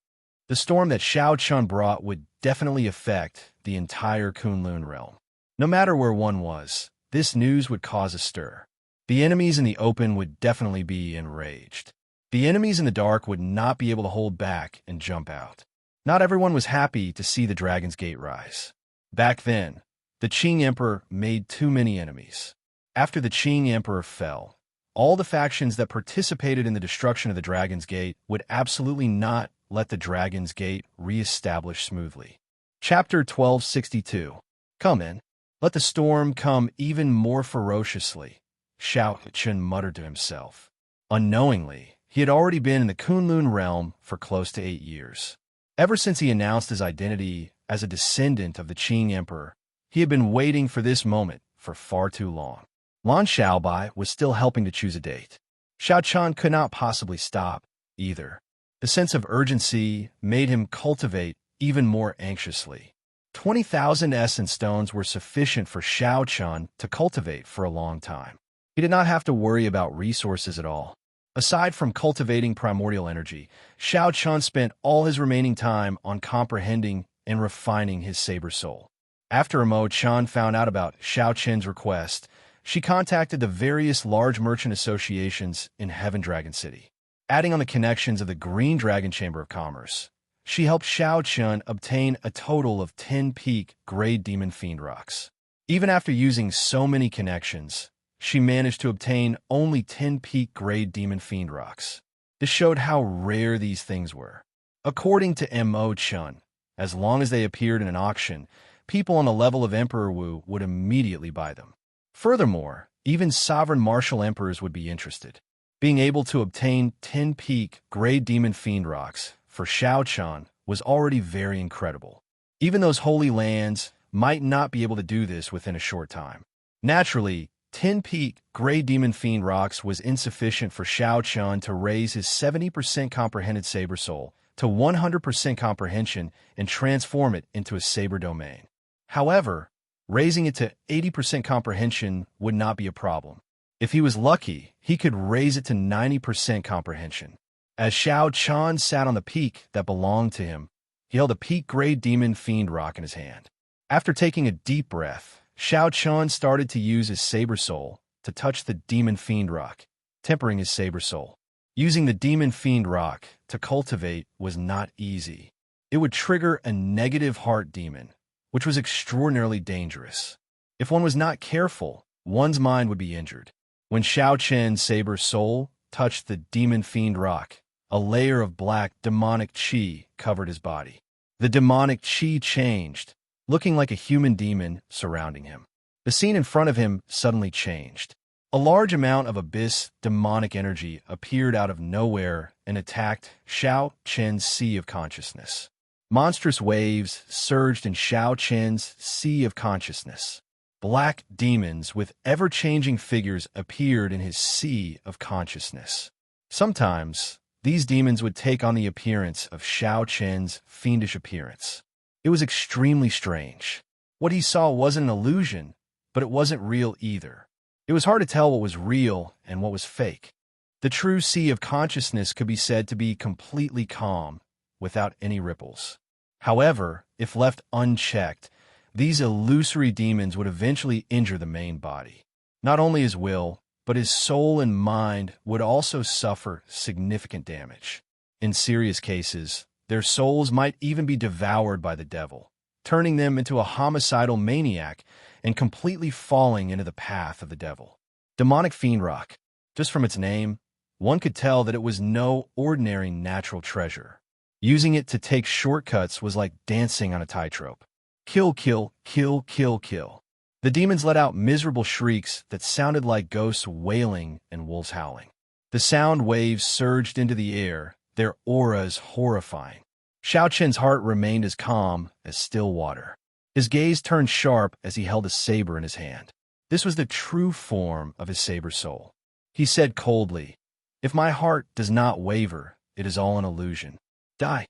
The storm that Xiao Chun brought would definitely affect the entire Kunlun realm. No matter where one was, this news would cause a stir. The enemies in the open would definitely be enraged. The enemies in the dark would not be able to hold back and jump out. Not everyone was happy to see the Dragon's Gate rise. Back then, the Qing Emperor made too many enemies. After the Qing Emperor fell, all the factions that participated in the destruction of the Dragon's Gate would absolutely not let the Dragon's Gate re-establish smoothly. Chapter 1262. Come in. Let the storm come even more ferociously, Xiao Chun muttered to himself. Unknowingly, he had already been in the Kunlun realm for close to 8 years. Ever since he announced his identity as a descendant of the Qing Emperor, he had been waiting for this moment for far too long. Lan Xiaobai was still helping to choose a date. Xiao Chun could not possibly stop, either. The sense of urgency made him cultivate even more anxiously. 20,000 essence stones were sufficient for Xiao Chun to cultivate for a long time. He did not have to worry about resources at all. Aside from cultivating primordial energy, Xiao Chun spent all his remaining time on comprehending and refining his saber soul. After Amo Chan found out about Xiao Chen's request, she contacted the various large merchant associations in Heaven Dragon City. Adding on the connections of the Green Dragon Chamber of Commerce, she helped Xiao Chun obtain a total of 10 peak Grade Demon Fiend rocks. Even after using so many connections, she managed to obtain only 10 peak Grade Demon Fiend rocks. This showed how rare these things were. According to M.O. Chun, as long as they appeared in an auction, people on the level of Emperor Wu would immediately buy them. Furthermore, even sovereign martial emperors would be interested. Being able to obtain 10 peak Grade Demon Fiend rocks for Xiao Chun was already very incredible. Even those holy lands might not be able to do this within a short time. Naturally, 10 peak Grade Demon Fiend rocks was insufficient for Xiao Chun to raise his 70% comprehended saber soul to 100% comprehension and transform it into a saber domain. However, raising it to 80% comprehension would not be a problem. If he was lucky, he could raise it to 90% comprehension. As Xiao Chun sat on the peak that belonged to him, he held a peak Grade Demon Fiend rock in his hand. After taking a deep breath, Xiao Chun started to use his saber soul to touch the Demon Fiend rock, tempering his saber soul. Using the Demon Fiend rock to cultivate was not easy. It would trigger a negative heart demon, which was extraordinarily dangerous. If one was not careful, one's mind would be injured. When Xiao Chen's saber soul touched the Demon Fiend rock, a layer of black demonic qi covered his body. The demonic qi changed, looking like a human demon surrounding him. The scene in front of him suddenly changed. A large amount of abyss demonic energy appeared out of nowhere and attacked Xiao Chen's sea of consciousness. Monstrous waves surged in Xiao Chen's sea of consciousness. Black demons with ever-changing figures appeared in his sea of consciousness. Sometimes, these demons would take on the appearance of Xiao Chen's fiendish appearance. It was extremely strange. What he saw wasn't an illusion, but it wasn't real either. It was hard to tell what was real and what was fake. The true sea of consciousness could be said to be completely calm, without any ripples. However, if left unchecked, these illusory demons would eventually injure the main body. Not only his will, but his soul and mind would also suffer significant damage. In serious cases, their souls might even be devoured by the devil, turning them into a homicidal maniac and completely falling into the path of the devil. Demonic Fiend Rock. Just from its name, one could tell that it was no ordinary natural treasure. Using it to take shortcuts was like dancing on a tightrope. Kill, kill, kill, kill, kill. The demons let out miserable shrieks that sounded like ghosts wailing and wolves howling. The sound waves surged into the air, their auras horrifying. Xiao Chen's heart remained as calm as still water. His gaze turned sharp as he held a saber in his hand. This was the true form of his saber soul. He said coldly, "If my heart does not waver, it is all an illusion. Die."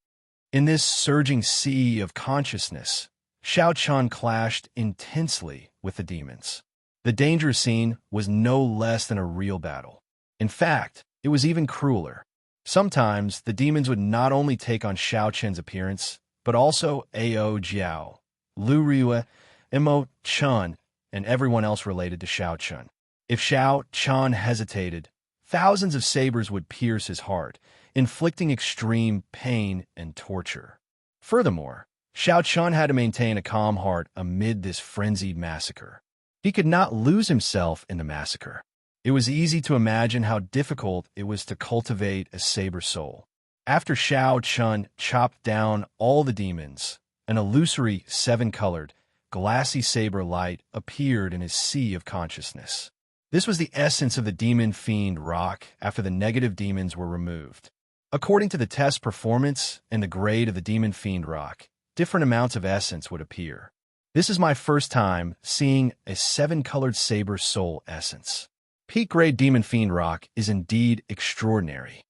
In this surging sea of consciousness, Xianxia clashed intensely with the demons. The danger scene was no less than a real battle. In fact, it was even crueler. Sometimes, the demons would not only take on Xiaoqian's appearance, but also Ao Jiao, Lu Riyue, Imo Chun, and everyone else related to Xiaoqian. If Xiaoqian hesitated, thousands of sabers would pierce his heart, inflicting extreme pain and torture. Furthermore, Xiaoqian had to maintain a calm heart amid this frenzied massacre. He could not lose himself in the massacre. It was easy to imagine how difficult it was to cultivate a saber soul. After Xiaoqian chopped down all the demons, an illusory seven-colored, glassy saber light appeared in his sea of consciousness. This was the essence of the demon fiend rock after the negative demons were removed. According to the test performance and the grade of the demon fiend rock, different amounts of essence would appear. This is my first time seeing a seven-colored saber soul essence. Peak grade demon fiend rock is indeed extraordinary.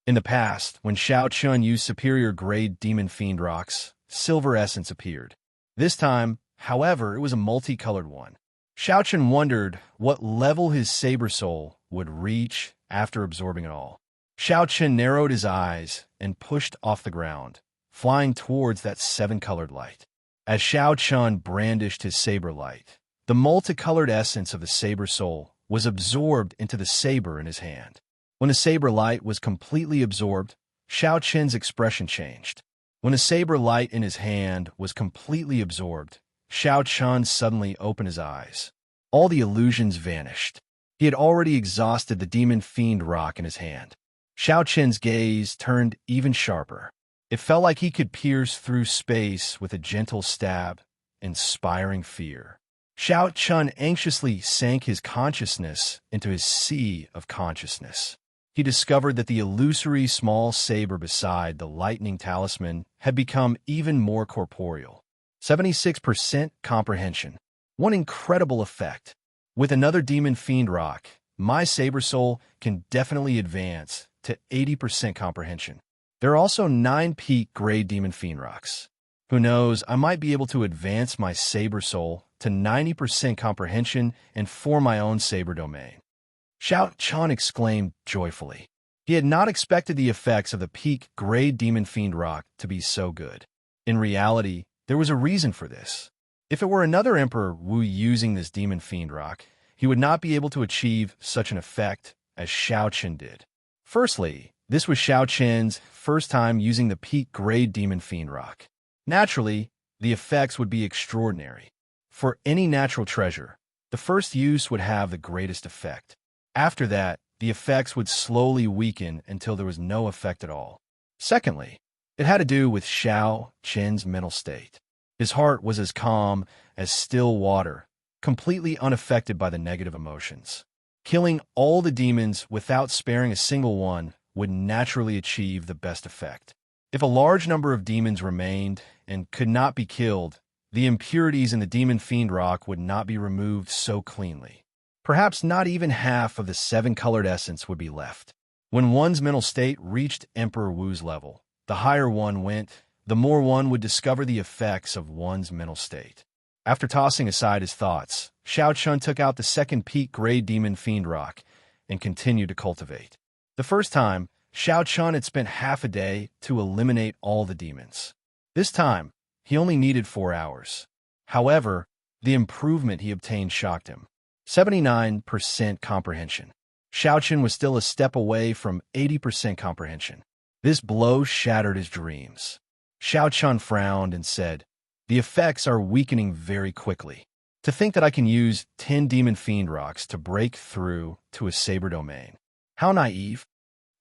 In the past, when Xiaoqian used superior grade demon fiend rocks, silver essence appeared. This time, however, it was a multicolored one. Xiaoqian wondered what level his saber soul would reach after absorbing it all. Xiaoqian narrowed his eyes and pushed off the ground, flying towards that seven-colored light. As Xiaoqian brandished his saber light, the multicolored essence of the saber soul was absorbed into the saber in his hand. When the saber light was completely absorbed, Xiaoqian's expression changed. When the saber light in his hand was completely absorbed, Xiaoqian suddenly opened his eyes. All the illusions vanished. He had already exhausted the demon fiend rock in his hand. Xiaoqian's gaze turned even sharper. It felt like he could pierce through space with a gentle stab, inspiring fear. Xiaoqian anxiously sank his consciousness into his sea of consciousness. He discovered that the illusory small saber beside the lightning talisman had become even more corporeal. 76% comprehension. One incredible effect. With another demon fiend rock, my saber soul can definitely advance to 80% comprehension. There are also 9 peak grade demon fiend rocks. Who knows, I might be able to advance my saber soul to 90% comprehension and form my own saber domain. Xiaoqian exclaimed joyfully. He had not expected the effects of the peak grade demon fiend rock to be so good. In reality, there was a reason for this. If it were another Emperor Wu using this demon fiend rock, he would not be able to achieve such an effect as Xiaoqian did. Firstly, this was Xiaoqian's first time using the peak grade demon fiend rock. Naturally, the effects would be extraordinary. For any natural treasure, the first use would have the greatest effect. After that, the effects would slowly weaken until there was no effect at all. Secondly, it had to do with Xiaoqian's mental state. His heart was as calm as still water, completely unaffected by the negative emotions. Killing all the demons without sparing a single one would naturally achieve the best effect. If a large number of demons remained and could not be killed, the impurities in the demon fiend rock would not be removed so cleanly. Perhaps not even half of the seven-colored essence would be left. When one's mental state reached Emperor Wu's level, the higher one went, the more one would discover the effects of one's mental state. After tossing aside his thoughts, Xiaoqian took out the second peak grade demon fiend rock and continued to cultivate. The first time, Xiaoqian had spent half a day to eliminate all the demons. This time, he only needed 4 hours. However, the improvement he obtained shocked him. 79% comprehension. Xiaoqian was still a step away from 80% comprehension. This blow shattered his dreams. Xiaoqian frowned and said, "The effects are weakening very quickly. To think that I can use 10 demon fiend rocks to break through to a saber domain. How naive."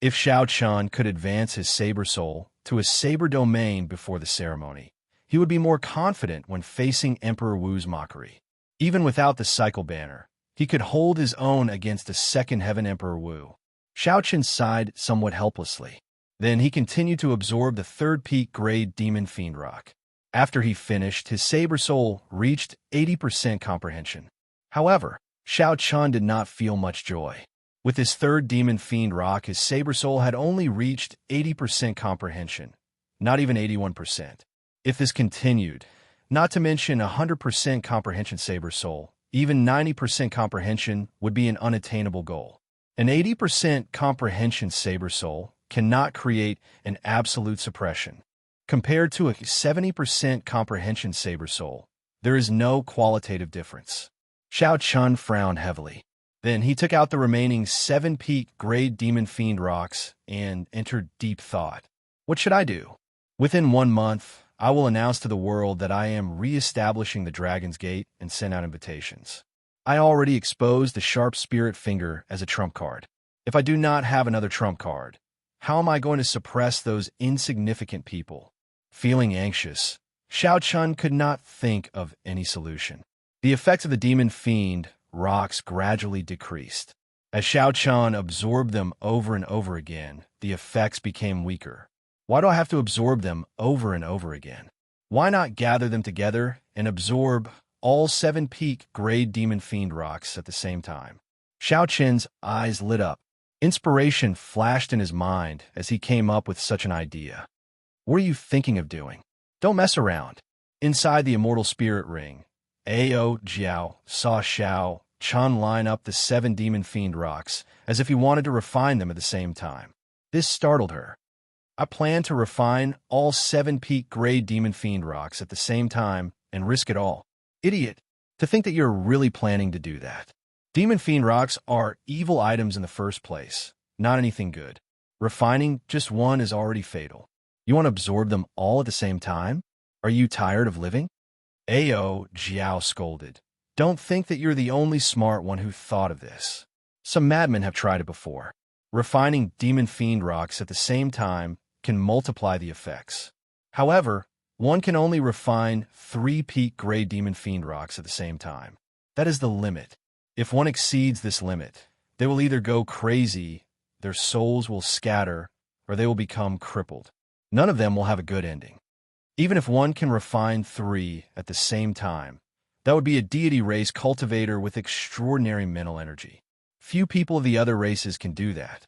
If Xiaoqian could advance his saber soul to a saber domain before the ceremony, he would be more confident when facing Emperor Wu's mockery. Even without the cycle banner, he could hold his own against the second heaven Emperor Wu. Xiaoqian sighed somewhat helplessly. Then he continued to absorb the third peak grade demon fiend rock. After he finished, his saber soul reached 80% comprehension. However, Xiao Chun did not feel much joy. With his third demon fiend rock, his saber soul had only reached 80% comprehension, not even 81%. If this continued, not to mention 100% comprehension saber soul, even 90% comprehension would be an unattainable goal. An 80% comprehension saber soul cannot create an absolute suppression. Compared to a 70% comprehension saber soul, there is no qualitative difference. Xiao Chun frowned heavily. Then he took out the remaining 7-peak grade demon fiend rocks and entered deep thought. What should I do? Within 1 month, I will announce to the world that I am re-establishing the Dragon's Gate and send out invitations. I already exposed the Sharp Spirit Finger as a trump card. If I do not have another trump card, how am I going to suppress those insignificant people? Feeling anxious, Xiao Chun could not think of any solution. The effects of the demon fiend rocks gradually decreased. As Xiao Chun absorbed them over and over again, the effects became weaker. Why do I have to absorb them over and over again? Why not gather them together and absorb all 7-peak grade demon fiend rocks at the same time? Xiao Chun's eyes lit up. Inspiration flashed in his mind as he came up with such an idea. What are you thinking of doing? Don't mess around. Inside the Immortal Spirit Ring, Ao Jiao saw Xiao Chun line up the 7 demon fiend rocks as if he wanted to refine them at the same time. This startled her. I plan to refine all 7-peak grade demon fiend rocks at the same time and risk it all. Idiot. To think that you're really planning to do that. Demon fiend rocks are evil items in the first place, not anything good. Refining just one is already fatal. You want to absorb them all at the same time? Are you tired of living? Ao Jiao scolded. Don't think that you're the only smart one who thought of this. Some madmen have tried it before. Refining demon fiend rocks at the same time can multiply the effects. However, one can only refine 3-peak grade demon fiend rocks at the same time. That is the limit. If one exceeds this limit, they will either go crazy, their souls will scatter, or they will become crippled. None of them will have a good ending. Even if one can refine 3 at the same time, that would be a deity race cultivator with extraordinary mental energy. Few people of the other races can do that.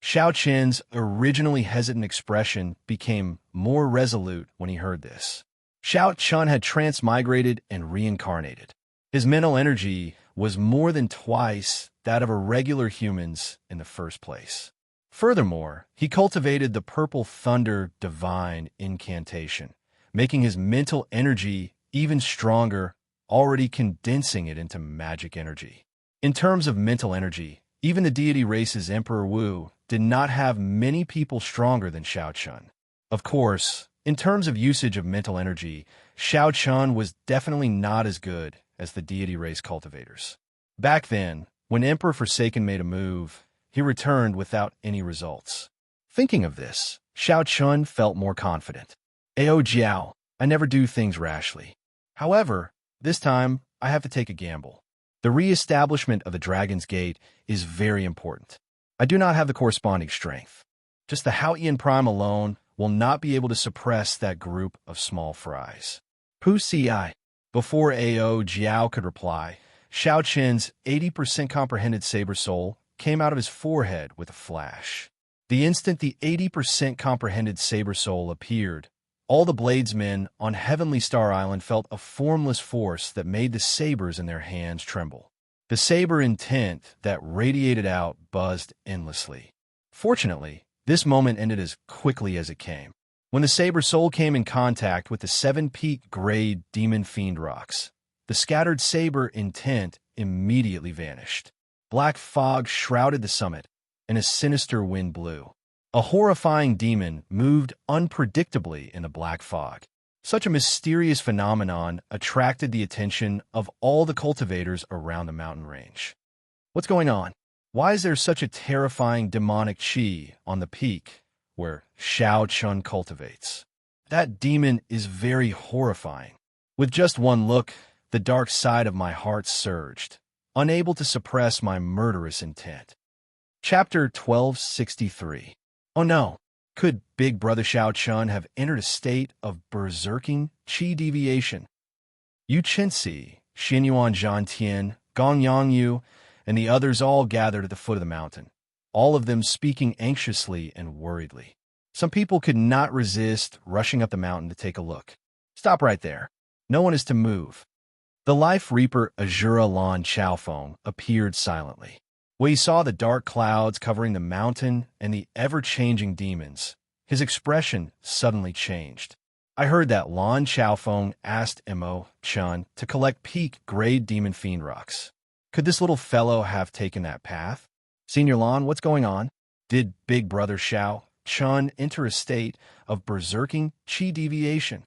Xiao Chun's originally hesitant expression became more resolute when he heard this. Xiao Chun had transmigrated and reincarnated. His mental energy was more than twice that of a regular human's in the first place. Furthermore, he cultivated the Purple Thunder Divine Incantation, making his mental energy even stronger, already condensing it into magic energy. In terms of mental energy, even the deity race's Emperor Wu did not have many people stronger than Xiao Chun. Of course, in terms of usage of mental energy, Xiao Chun was definitely not as good as the deity race cultivators. Back then, when Emperor Forsaken made a move, he returned without any results. Thinking of this, Xiao Chun felt more confident. Ao Jiao, I never do things rashly. However, this time, I have to take a gamble. The re-establishment of the Dragon's Gate is very important. I do not have the corresponding strength. Just the Haotian Prime alone will not be able to suppress that group of small fries. Pu Ci. Before Ao Jiao could reply, Xiao Chun's 80% comprehended saber soul came out of his forehead with a flash. The instant the 80% comprehended saber soul appeared, all the bladesmen on Heavenly Star Island felt a formless force that made the sabers in their hands tremble. The saber intent that radiated out buzzed endlessly. Fortunately, this moment ended as quickly as it came. When the saber soul came in contact with the 7-peak grade demon fiend rocks, the scattered saber intent immediately vanished. Black fog shrouded the summit, and a sinister wind blew. A horrifying demon moved unpredictably in the black fog. Such a mysterious phenomenon attracted the attention of all the cultivators around the mountain range. What's going on? Why is there such a terrifying demonic chi on the peak where Xiao Chun cultivates? That demon is very horrifying. With just one look, the dark side of my heart surged, unable to suppress my murderous intent. Chapter 1263. Oh no! Could Big Brother Xiao Chun have entered a state of berserking chi deviation? Yu Chenxi, Xinyuan Zhantian, Gong Yangyu, and the others all gathered at the foot of the mountain, all of them speaking anxiously and worriedly. Some people could not resist rushing up the mountain to take a look. Stop right there. No one is to move. The Life Reaper Azura Lan Chaofeng appeared silently. When he saw the dark clouds covering the mountain and the ever-changing demons, his expression suddenly changed. I heard that Lan Chaofeng asked Imo Chun to collect peak-grade demon fiend rocks. Could this little fellow have taken that path? Senior Lan, what's going on? Did Big Brother Xiao Chun enter a state of berserking chi deviation?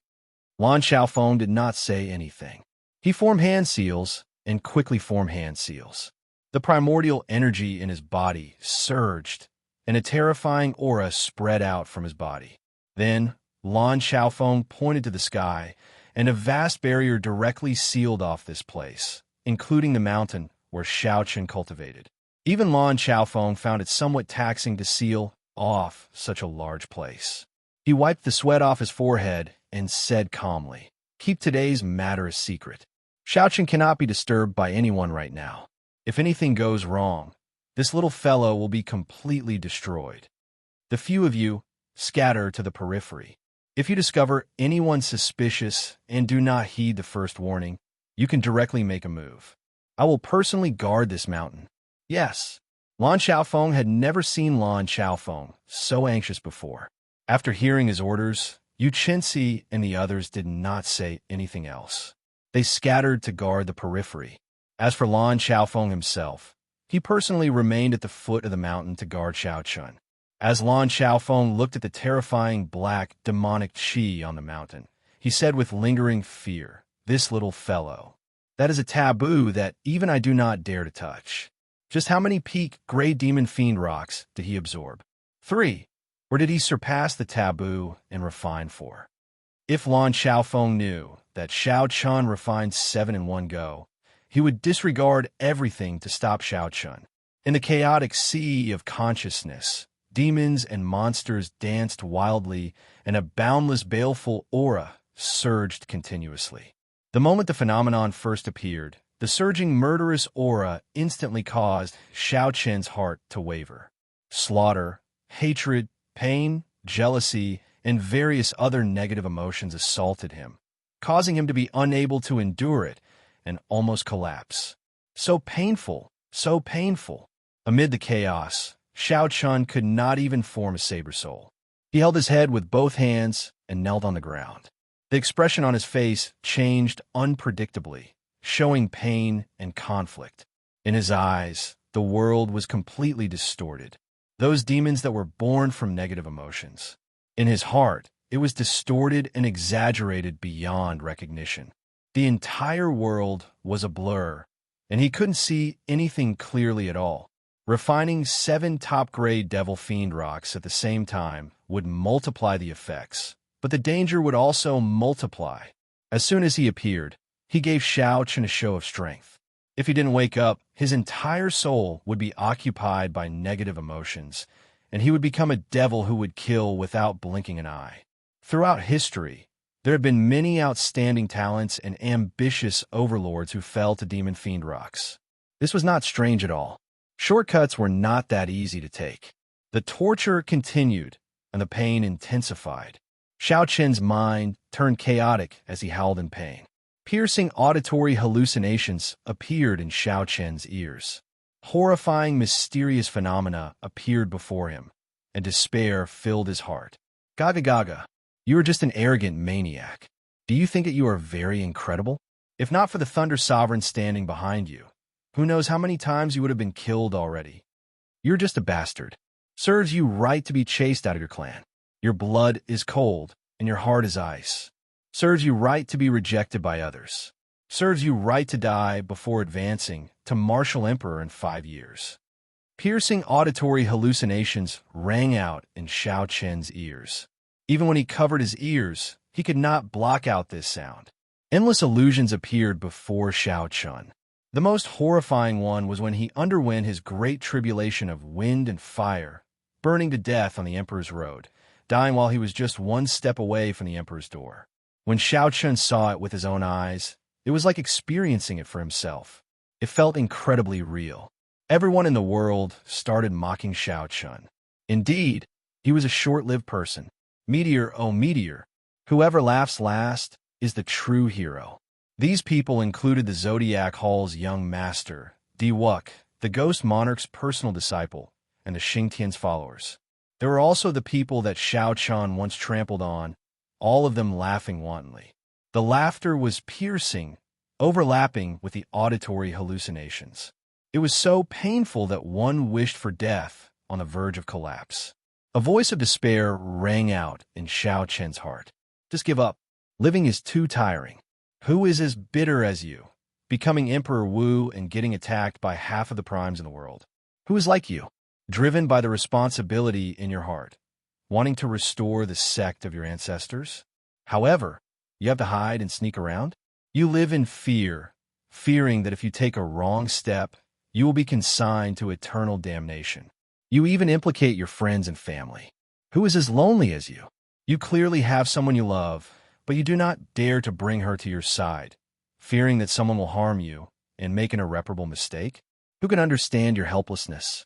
Lan Chaofeng did not say anything. He formed hand seals and quickly formed hand seals. The primordial energy in his body surged, and a terrifying aura spread out from his body. Then, Lan Chaofeng pointed to the sky, and a vast barrier directly sealed off this place, including the mountain where Xiaochen cultivated. Even Lan Chaofeng found it somewhat taxing to seal off such a large place. He wiped the sweat off his forehead and said calmly, "Keep today's matter a secret. Xiaochen cannot be disturbed by anyone right now. If anything goes wrong, this little fellow will be completely destroyed. The few of you scatter to the periphery. If you discover anyone suspicious and do not heed the first warning, you can directly make a move. I will personally guard this mountain." Yes, Lan Chaofeng had never seen Lan Chaofeng so anxious before. After hearing his orders, Xianxia and the others did not say anything else. They scattered to guard the periphery. As for Lan Chaofeng himself, he personally remained at the foot of the mountain to guard Xiaochun. As Lan Chaofeng looked at the terrifying black demonic chi on the mountain, he said with lingering fear, "This little fellow. That is a taboo that even I do not dare to touch." Just how many peak gray demon fiend rocks did he absorb? 3. Or did he surpass the taboo and refine 4? If Lan Chaofeng knew that Xiaochun refined 7 in one go, he would disregard everything to stop Xiaochun. In the chaotic sea of consciousness, demons and monsters danced wildly, and a boundless baleful aura surged continuously. The moment the phenomenon first appeared, the surging murderous aura instantly caused Xiaochun's heart to waver. Slaughter, hatred, pain, jealousy, and various other negative emotions assaulted him, causing him to be unable to endure it and almost collapse. So painful, so painful. Amid the chaos, Xiaochun could not even form a saber soul. He held his head with both hands and knelt on the ground. The expression on his face changed unpredictably, showing pain and conflict. In his eyes, the world was completely distorted. Those demons that were born from negative emotions. In his heart, it was distorted and exaggerated beyond recognition. The entire world was a blur, and he couldn't see anything clearly at all. Refining 7 top-grade devil fiend rocks at the same time would multiply the effects, but the danger would also multiply. As soon as he appeared, he gave Xiaochun a show of strength. If he didn't wake up, his entire soul would be occupied by negative emotions, and he would become a devil who would kill without blinking an eye. Throughout history, there have been many outstanding talents and ambitious overlords who fell to demon fiend rocks. This was not strange at all. Shortcuts were not that easy to take. The torture continued, and the pain intensified. Xiaochun's mind turned chaotic as he howled in pain. Piercing auditory hallucinations appeared in Xiaochun's ears. Horrifying, mysterious phenomena appeared before him, and despair filled his heart. Gaga Gaga, you are just an arrogant maniac. Do you think that you are very incredible? If not for the Thunder Sovereign standing behind you, who knows how many times you would have been killed already? You're just a bastard. Serves you right to be chased out of your clan. Your blood is cold, and your heart is ice. Serves you right to be rejected by others. Serves you right to die before advancing to Martial Emperor in 5 years. Piercing auditory hallucinations rang out in Xiaochun's ears. Even when he covered his ears, he could not block out this sound. Endless illusions appeared before Xiaochun. The most horrifying one was when he underwent his great tribulation of wind and fire, burning to death on the Emperor's road, dying while he was just 1 step away from the Emperor's door. When Xiaochun saw it with his own eyes, it was like experiencing it for himself. It felt incredibly real. Everyone in the world started mocking Xianxia. Indeed, he was a short-lived person. Meteor, oh meteor, whoever laughs last is the true hero. These people included the Zodiac Hall's young master, Wuxia, the Ghost Monarch's personal disciple, and the Xingtian's followers. There were also the people that Xiaoqian once trampled on, all of them laughing wantonly. The laughter was piercing, overlapping with the auditory hallucinations. It was so painful that one wished for death on the verge of collapse. A voice of despair rang out in Xiao Chen's heart. Just give up. Living is too tiring. Who is as bitter as you, becoming Emperor Wu and getting attacked by half of the primes in the world? Who is like you, driven by the responsibility in your heart, wanting to restore the sect of your ancestors? However, you have to hide and sneak around? You live in fear, fearing that if you take a wrong step, you will be consigned to eternal damnation. You even implicate your friends and family. Who is as lonely as you? You clearly have someone you love, but you do not dare to bring her to your side, fearing that someone will harm you and make an irreparable mistake? Who can understand your helplessness?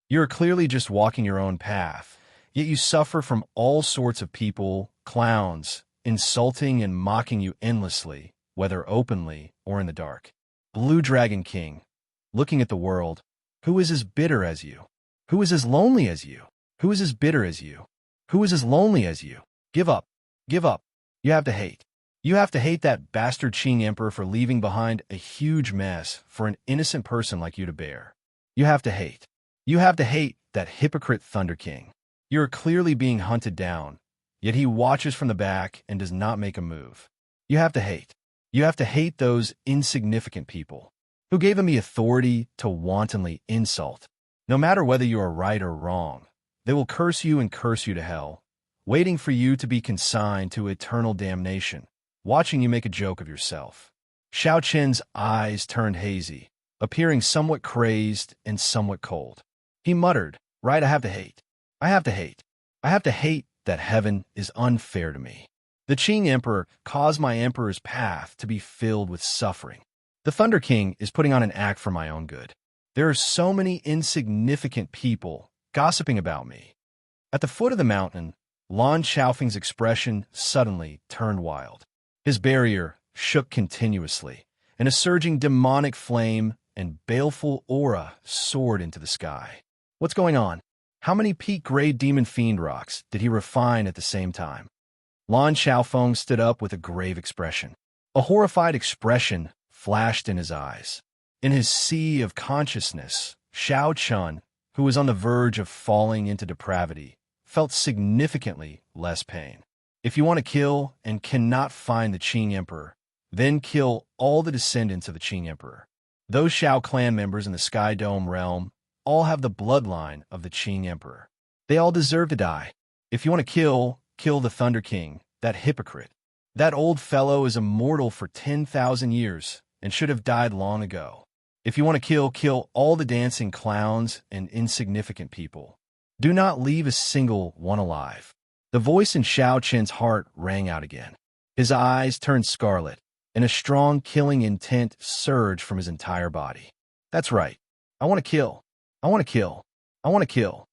You are clearly just walking your own path, yet you suffer from all sorts of people, clowns, insulting and mocking you endlessly, whether openly or in the dark. Blue Dragon King, looking at the world, who is as bitter as you? Who is as lonely as you? Who is as bitter as you? Who is as lonely as you? Give up. Give up. You have to hate. You have to hate that bastard Qing Emperor for leaving behind a huge mess for an innocent person like you to bear. You have to hate. You have to hate that hypocrite Thunder King. You are clearly being hunted down, yet he watches from the back and does not make a move. You have to hate. You have to hate those insignificant people who gave him the authority to wantonly insult. No matter whether you are right or wrong, they will curse you and curse you to hell, waiting for you to be consigned to eternal damnation, watching you make a joke of yourself. Xiao Chen's eyes turned hazy, appearing somewhat crazed and somewhat cold. He muttered, "Right, I have to hate. I have to hate. I have to hate that heaven is unfair to me. The Qing Emperor caused my emperor's path to be filled with suffering. The Thunder King is putting on an act for my own good. There are so many insignificant people gossiping about me." At the foot of the mountain, Lan Xiaofeng's expression suddenly turned wild. His barrier shook continuously, and a surging demonic flame and baleful aura soared into the sky. What's going on? How many peak-grade demon fiend rocks did he refine at the same time? Lan Xiaofeng stood up with a grave expression. A horrified expression flashed in his eyes. In his sea of consciousness, Xiao Chun, who was on the verge of falling into depravity, felt significantly less pain. If you want to kill and cannot find the Qing Emperor, then kill all the descendants of the Qing Emperor. Those Xiao clan members in the Sky Dome realm all have the bloodline of the Qing Emperor. They all deserve to die. If you want to kill the Thunder King, that hypocrite. That old fellow is immortal for 10,000 years and should have died long ago. If you want to kill all the dancing clowns and insignificant people. Do not leave a single one alive. The voice in Xiao Chen's heart rang out again. His eyes turned scarlet, and a strong killing intent surged from his entire body. That's right. I want to kill. I want to kill. I want to kill.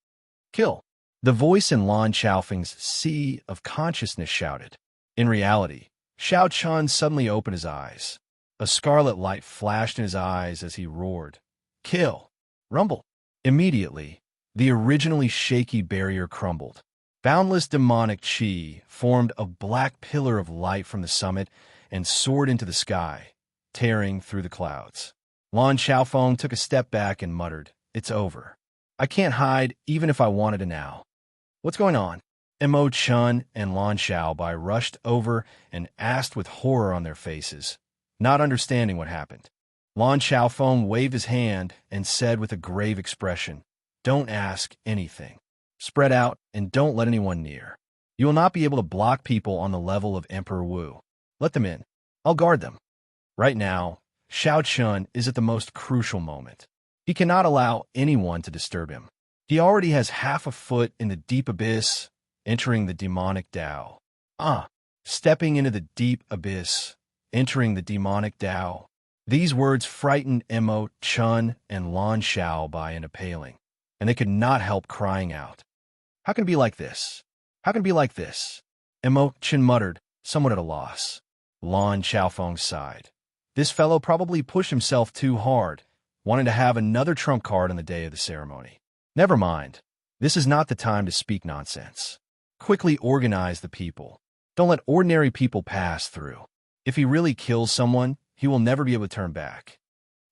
Kill. The voice in Lan Xiaofeng's sea of consciousness shouted. In reality, Xiao Chun suddenly opened his eyes. A scarlet light flashed in his eyes as he roared. Kill. Rumble. Immediately, the originally shaky barrier crumbled. Boundless demonic qi formed a black pillar of light from the summit and soared into the sky, tearing through the clouds. Lan Xiaofeng took a step back and muttered, "It's over. I can't hide even if I wanted to now." "What's going on?" Mo Chun and Lan Xiaobai rushed over and asked with horror on their faces, not understanding what happened. Lan Xiaofeng waved his hand and said with a grave expression, "Don't ask anything. Spread out and don't let anyone near. You will not be able to block people on the level of Emperor Wu. Let them in. I'll guard them." Right now, Xiao Chun is at the most crucial moment. He cannot allow anyone to disturb him. He already has half a foot in the deep abyss, entering the demonic Tao. Stepping into the deep abyss, entering the demonic Tao. These words frightened Imo Chun and Lan Xiaobai into paling, and they could not help crying out. How can it be like this? How can it be like this? Imo Chun muttered, somewhat at a loss. Lan Xiaofeng sighed. This fellow probably pushed himself too hard, wanting to have another trump card on the day of the ceremony. Never mind. This is not the time to speak nonsense. Quickly organize the people. Don't let ordinary people pass through. If he really kills someone, he will never be able to turn back.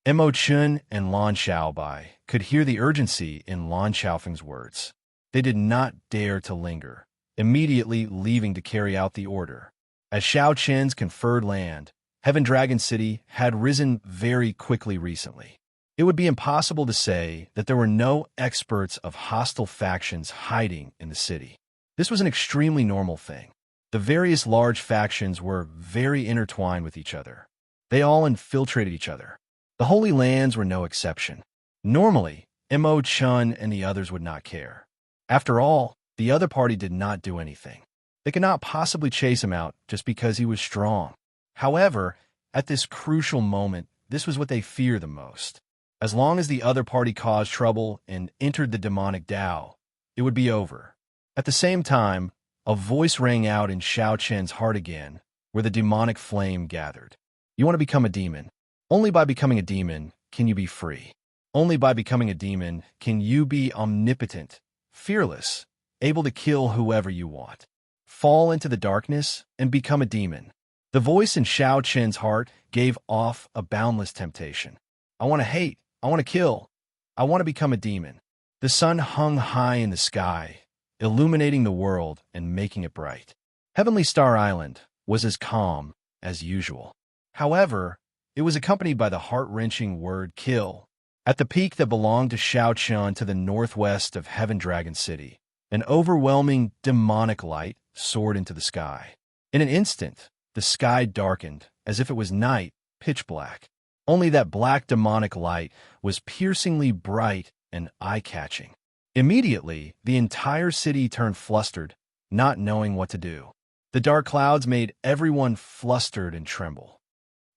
Imo Chun and Lan Xiaobai could hear the urgency in Lan Xiaofeng's words. They did not dare to linger, immediately leaving to carry out the order. As Xiao Qian's conferred land, Heaven Dragon City had risen very quickly recently. It would be impossible to say that there were no experts of hostile factions hiding in the city. This was an extremely normal thing. The various large factions were very intertwined with each other. They all infiltrated each other. The Holy Lands were no exception. Normally, Imo Chun and the others would not care. After all, the other party did not do anything. They could not possibly chase him out just because he was strong. However, at this crucial moment, this was what they feared the most. As long as the other party caused trouble and entered the demonic Tao, it would be over. At the same time, a voice rang out in Xiao Qian's heart again, where the demonic flame gathered. You want to become a demon. Only by becoming a demon can you be free. Only by becoming a demon can you be omnipotent, fearless, able to kill whoever you want. Fall into the darkness and become a demon. The voice in Xiao Qian's heart gave off a boundless temptation. I want to hate. I want to kill. I want to become a demon. The sun hung high in the sky, illuminating the world and making it bright. Heavenly Star Island was as calm as usual. However, it was accompanied by the heart-wrenching word kill. At the peak that belonged to Xiao Qian to the northwest of Heaven Dragon City, an overwhelming demonic light soared into the sky. In an instant, the sky darkened as if it was night, pitch black. Only that black demonic light was piercingly bright and eye-catching. Immediately, the entire city turned flustered, not knowing what to do. The dark clouds made everyone flustered and tremble.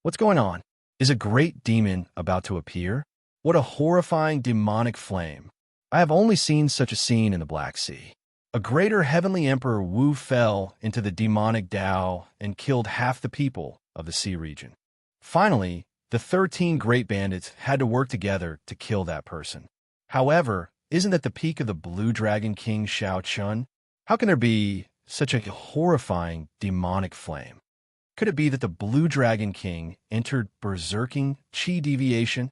What's going on? Is a great demon about to appear? What a horrifying demonic flame. I have only seen such a scene in the Black Sea. A greater heavenly emperor Wu fell into the demonic Tao and killed half the people of the sea region. Finally, the 13 great bandits had to work together to kill that person. However, isn't that the peak of the Blue Dragon King Xiao Qian? How can there be such a horrifying demonic flame? Could it be that the Blue Dragon King entered berserking chi deviation?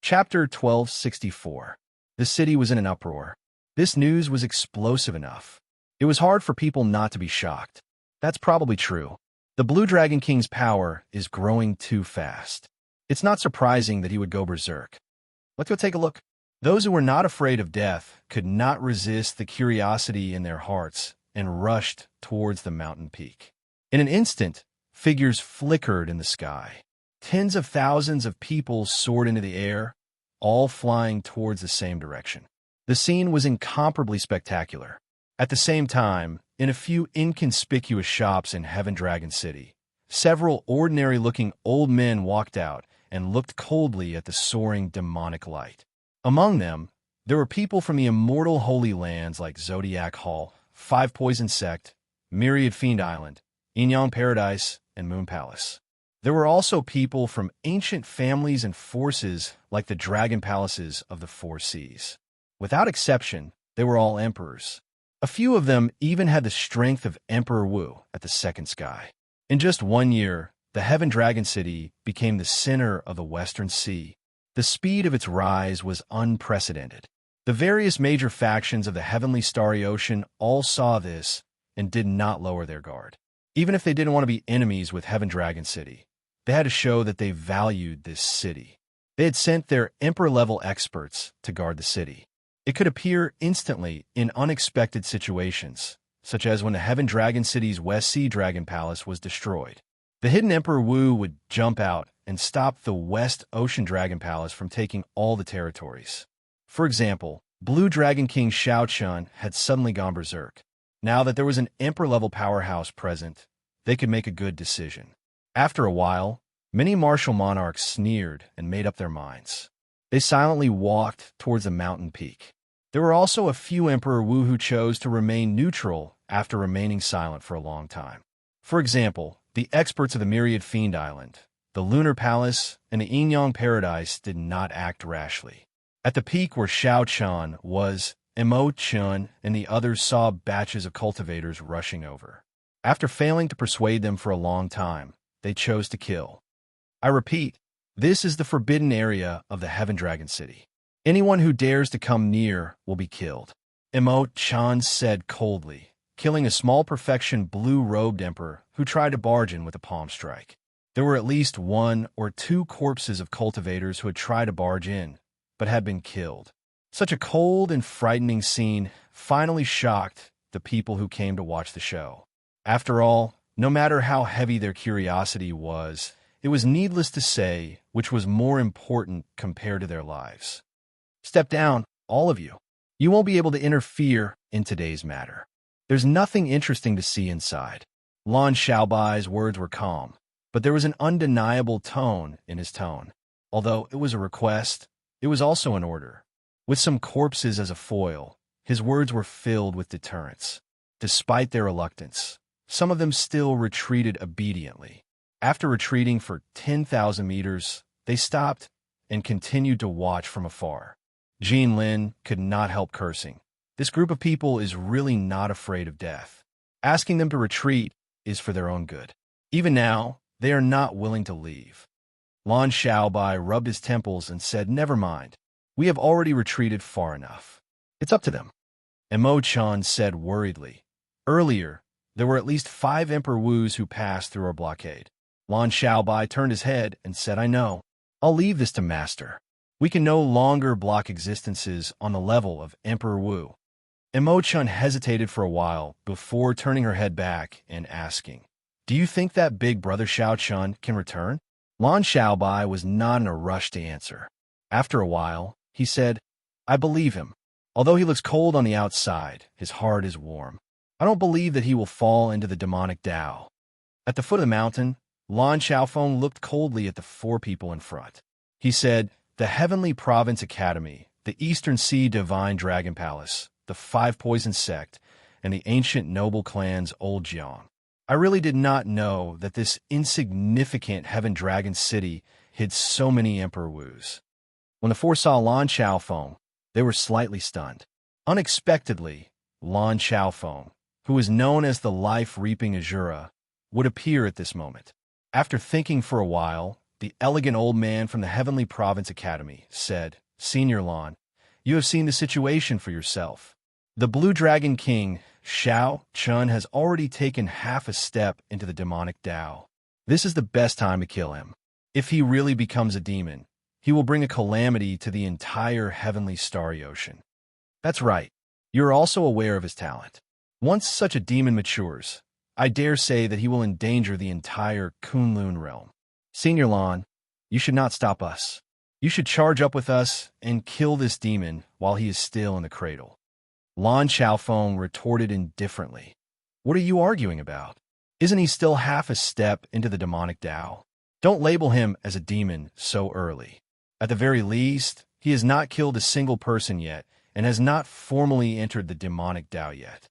Chapter 1264. The city was in an uproar. This news was explosive enough. It was hard for people not to be shocked. That's probably true. The Blue Dragon King's power is growing too fast. It's not surprising that he would go berserk. Let's go take a look. Those who were not afraid of death could not resist the curiosity in their hearts and rushed towards the mountain peak. In an instant, figures flickered in the sky. Tens of thousands of people soared into the air, all flying towards the same direction. The scene was incomparably spectacular. At the same time, in a few inconspicuous shops in Heaven Dragon City, several ordinary-looking old men walked out and looked coldly at the soaring demonic light. Among them, there were people from the immortal Holy Lands like Zodiac Hall, Five Poison Sect, Myriad Fiend Island, Yin Paradise, and Moon Palace. There were also people from ancient families and forces like the Dragon Palaces of the Four Seas. Without exception, they were all emperors. A few of them even had the strength of Emperor Wu at the Second Sky. In just 1 year, the Heaven Dragon City became the center of the Western Sea. The speed of its rise was unprecedented. The various major factions of the Heavenly Starry Ocean all saw this and did not lower their guard. Even if they didn't want to be enemies with Heaven Dragon City, they had to show that they valued this city. They had sent their emperor-level experts to guard the city. It could appear instantly in unexpected situations, such as when the Heaven Dragon City's West Sea Dragon Palace was destroyed. The hidden Emperor Wu would jump out and stop the West Ocean Dragon Palace from taking all the territories. For example, Blue Dragon King Xiao Qian had suddenly gone berserk. Now that there was an emperor-level powerhouse present, they could make a good decision. After a while, Many martial monarchs sneered and made up their minds. They silently walked towards the mountain peak. There were also a few Emperor Wu who chose to remain neutral after remaining silent for a long time. For example, the experts of the Myriad Fiend Island, the Lunar Palace, and the Yin-Yang Paradise did not act rashly. At the peak where Xiao Qian was, Mo Chun and the others saw batches of cultivators rushing over. After failing to persuade them for a long time, they chose to kill. I repeat, this is the forbidden area of the Heaven Dragon City. Anyone who dares to come near will be killed. Mo Chun said coldly, killing a small perfection blue-robed emperor who tried to barge in with a palm strike. There were at least 1 or 2 corpses of cultivators who had tried to barge in, but had been killed. Such a cold and frightening scene finally shocked the people who came to watch the show. After all, no matter how heavy their curiosity was, it was needless to say which was more important compared to their lives. Step down, all of you. You won't be able to interfere in today's matter. There's nothing interesting to see inside. Lan Xiaobai's words were calm, but there was an undeniable tone in his tone. Although it was a request, it was also an order. With some corpses as a foil, his words were filled with deterrence. Despite their reluctance, some of them still retreated obediently. After retreating for 10,000 meters, they stopped and continued to watch from afar. Jean Lin could not help cursing. This group of people is really not afraid of death. Asking them to retreat is for their own good. Even now, they are not willing to leave. Lan Xiaobai rubbed his temples and said, "Never mind. We have already retreated far enough. It's up to them." And Mo Chan said worriedly, "Earlier, there were at least 5 Emperor Wus who passed through our blockade." Lan Xiaobai turned his head and said, "I know. I'll leave this to Master. We can no longer block existences on the level of Emperor Wu." And Mo Chun hesitated for a while before turning her head back and asking, "Do you think that big brother Xiao Chun can return?" Lan Xiaobai was not in a rush to answer. After a while, he said, "I believe him. Although he looks cold on the outside, his heart is warm. I don't believe that he will fall into the demonic Tao." At the foot of the mountain, Lan Xiaofeng looked coldly at the 4 people in front. He said, "The Heavenly Province Academy, the Eastern Sea Divine Dragon Palace, the 5 Poison Sect, and the ancient noble clans Old Jiang. I really did not know that this insignificant Heaven Dragon City hid so many Emperor Wus." When the 4 saw Lan Xiaofeng, they were slightly stunned. Unexpectedly, Lan Xiaofeng, who was known as the life-reaping Azura, would appear at this moment. After thinking for a while, the elegant old man from the Heavenly Province Academy said, "Senior Lan, you have seen the situation for yourself. The Blue Dragon King, Xiao Chun, has already taken half a step into the demonic Tao. This is the best time to kill him. If he really becomes a demon, he will bring a calamity to the entire heavenly starry ocean." That's right. You're also aware of his talent. Once such a demon matures, I dare say that he will endanger the entire Kunlun realm. Senior Lan, you should not stop us. You should charge up with us and kill this demon while he is still in the cradle." Lan Xiaofeng retorted indifferently, "What are you arguing about? Isn't he still half a step into the demonic Tao? Don't label him as a demon so early. At the very least, he has not killed a single person yet and has not formally entered the demonic Tao yet.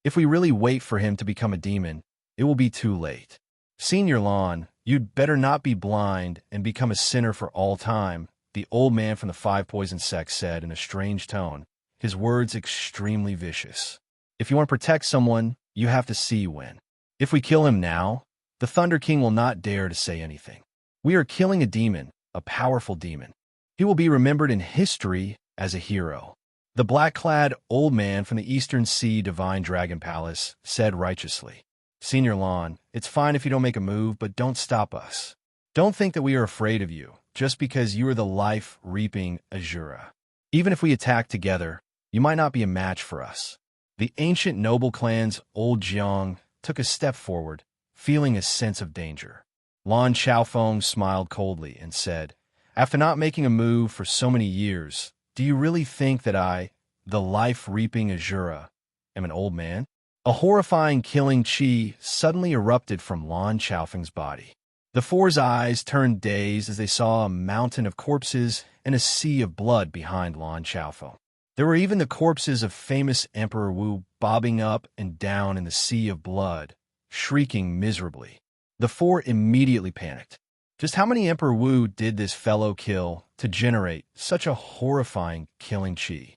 If we really wait for him to become a demon, it will be too late. Senior Lan, you'd better not be blind and become a sinner for all time," the old man from the 5 Poison Sect said in a strange tone, his words extremely vicious. "If you want to protect someone, you have to see when. If we kill him now, the Thunder King will not dare to say anything. We are killing a demon, a powerful demon. He will be remembered in history as a hero." The black-clad old man from the Eastern Sea Divine Dragon Palace said righteously, "Senior Lan, it's fine if you don't make a move, but don't stop us. Don't think that we are afraid of you, just because you are the life-reaping Azura. Even if we attack together, you might not be a match for us." The ancient noble clans Old Jiang took a step forward, feeling a sense of danger. Lan Xiaofeng smiled coldly and said, "After not making a move for so many years, do you really think that I, the life-reaping Azura, am an old man?" A horrifying killing chi suddenly erupted from Lan Xiaofeng's body. The four's eyes turned dazed as they saw a mountain of corpses and a sea of blood behind Lan Xiaofeng. There were even the corpses of famous Emperor Wu bobbing up and down in the sea of blood, shrieking miserably. The four immediately panicked. Just how many Emperor Wu did this fellow kill to generate such a horrifying killing chi?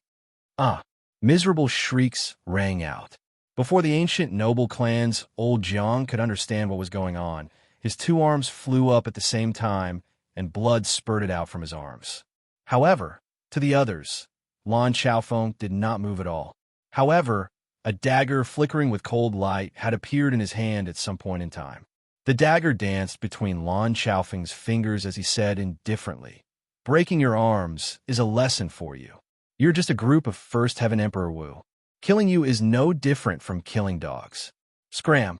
Miserable shrieks rang out. Before the ancient noble clan's old Jiang could understand what was going on, his two arms flew up at the same time, and blood spurted out from his arms. However, to the others, Lan Xiaofeng did not move at all. However, a dagger flickering with cold light had appeared in his hand at some point in time. The dagger danced between Lan Xiaofeng's fingers as he said indifferently, "Breaking your arms is a lesson for you. You're just a group of First Heaven Emperor Wu. Killing you is no different from killing dogs. Scram."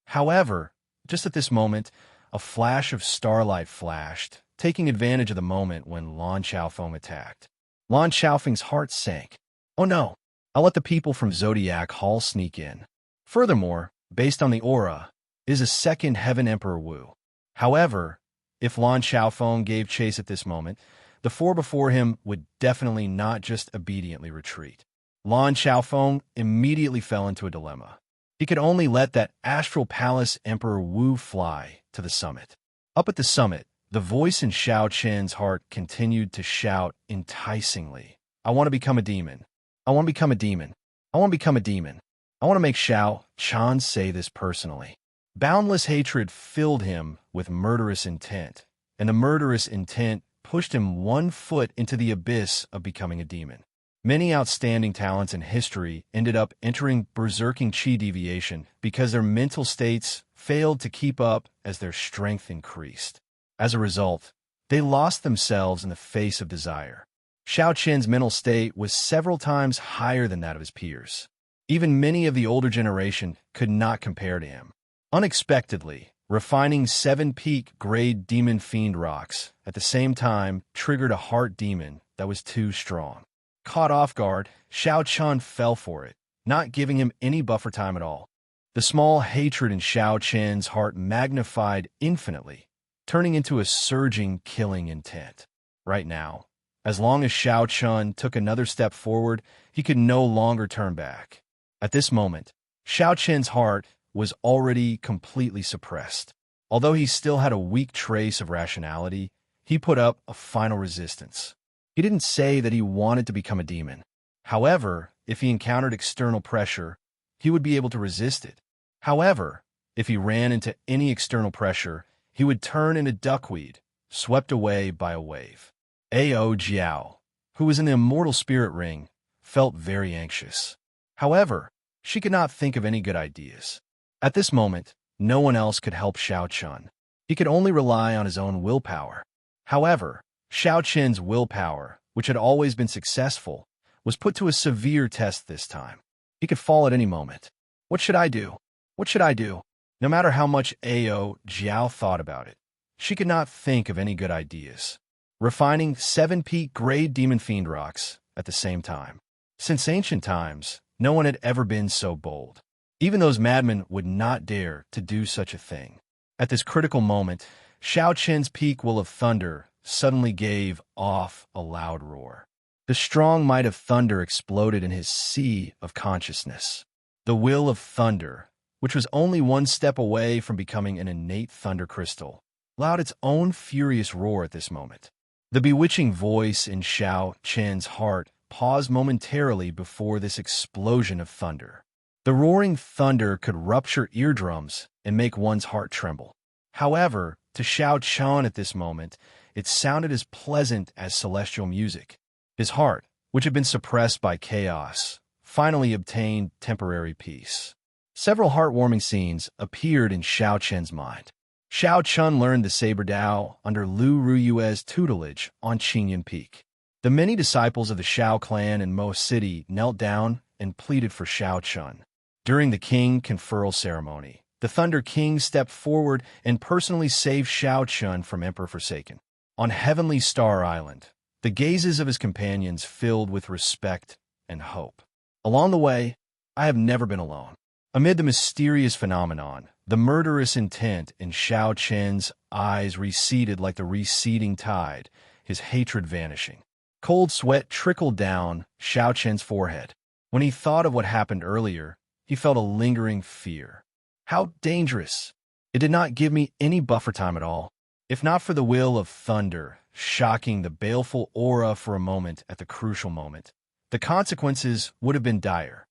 However, just at this moment, a flash of starlight flashed, taking advantage of the moment when Lan Xiaofeng attacked. Lan Xiaofeng's heart sank. "Oh no, I'll let the people from Zodiac Hall sneak in." Furthermore, based on the aura, is a second Heaven Emperor Wu. However, if Lan Xiaofeng gave chase at this moment, the four before him would definitely not just obediently retreat. Lan Xiaofeng immediately fell into a dilemma. He could only let that astral palace Emperor Wu fly to the summit. Up at the summit, the voice in Xiao Chen's heart continued to shout enticingly, "I want to become a demon. I want to become a demon. I want to become a demon. I want to make Xiao Chen say this personally." Boundless hatred filled him with murderous intent, and the murderous intent pushed him 1 foot into the abyss of becoming a demon. Many outstanding talents in history ended up entering berserking chi deviation because their mental states failed to keep up as their strength increased. As a result, they lost themselves in the face of desire. Xiao Chen's mental state was several times higher than that of his peers. Even many of the older generation could not compare to him. Unexpectedly, refining 7-peak grade demon fiend rocks at the same time triggered a heart demon that was too strong. Caught off guard, Xiao Chen fell for it, not giving him any buffer time at all. The small hatred in Xiao Chen's heart magnified infinitely, turning into a surging killing intent. Right now, as long as Xiao Chen took another step forward, he could no longer turn back. At this moment, Xiao Chen's heart was already completely suppressed. Although he still had a weak trace of rationality, he put up a final resistance. He didn't say that he wanted to become a demon. However, if he encountered external pressure, he would be able to resist it. However, if he ran into any external pressure, he would turn into duckweed, swept away by a wave. Ao Jiao, who was in the immortal spirit ring, felt very anxious. However, she could not think of any good ideas. At this moment, no one else could help Xiao Chen. He could only rely on his own willpower. However, Xiao Chen's willpower, which had always been successful, was put to a severe test this time. He could fall at any moment. What should I do? What should I do? No matter how much Ao Jiao thought about it, she could not think of any good ideas. Refining 7-peak grade demon fiend rocks at the same time. Since ancient times, no one had ever been so bold. Even those madmen would not dare to do such a thing. At this critical moment, Xiao Chen's peak will of thunder suddenly gave off a loud roar. The strong might of thunder exploded in his sea of consciousness. The will of thunder, which was only 1 step away from becoming an innate thunder crystal, allowed its own furious roar at this moment. The bewitching voice in Xiao Chen's heart paused momentarily before this explosion of thunder. The roaring thunder could rupture eardrums and make one's heart tremble. However, to Xiao Chen at this moment, it sounded as pleasant as celestial music. His heart, which had been suppressed by chaos, finally obtained temporary peace. Several heartwarming scenes appeared in Xiao Chen's mind. Xiao Chen learned the Saber Dao under Lu Ruyue's tutelage on Qingyan Peak. The many disciples of the Xiao clan in Mo City knelt down and pleaded for Xiao Chen. During the king conferral ceremony, the Thunder King stepped forward and personally saved Xiao Chen from Emperor Forsaken. On Heavenly Star Island, the gazes of his companions filled with respect and hope. Along the way, I have never been alone. Amid the mysterious phenomenon, the murderous intent in Xiao Chen's eyes receded like the receding tide, his hatred vanishing. Cold sweat trickled down Xiao Chen's forehead. When he thought of what happened earlier, he felt a lingering fear. How dangerous! It did not give me any buffer time at all. If not for the will of thunder, shocking the baleful aura for a moment at the crucial moment, the consequences would have been dire.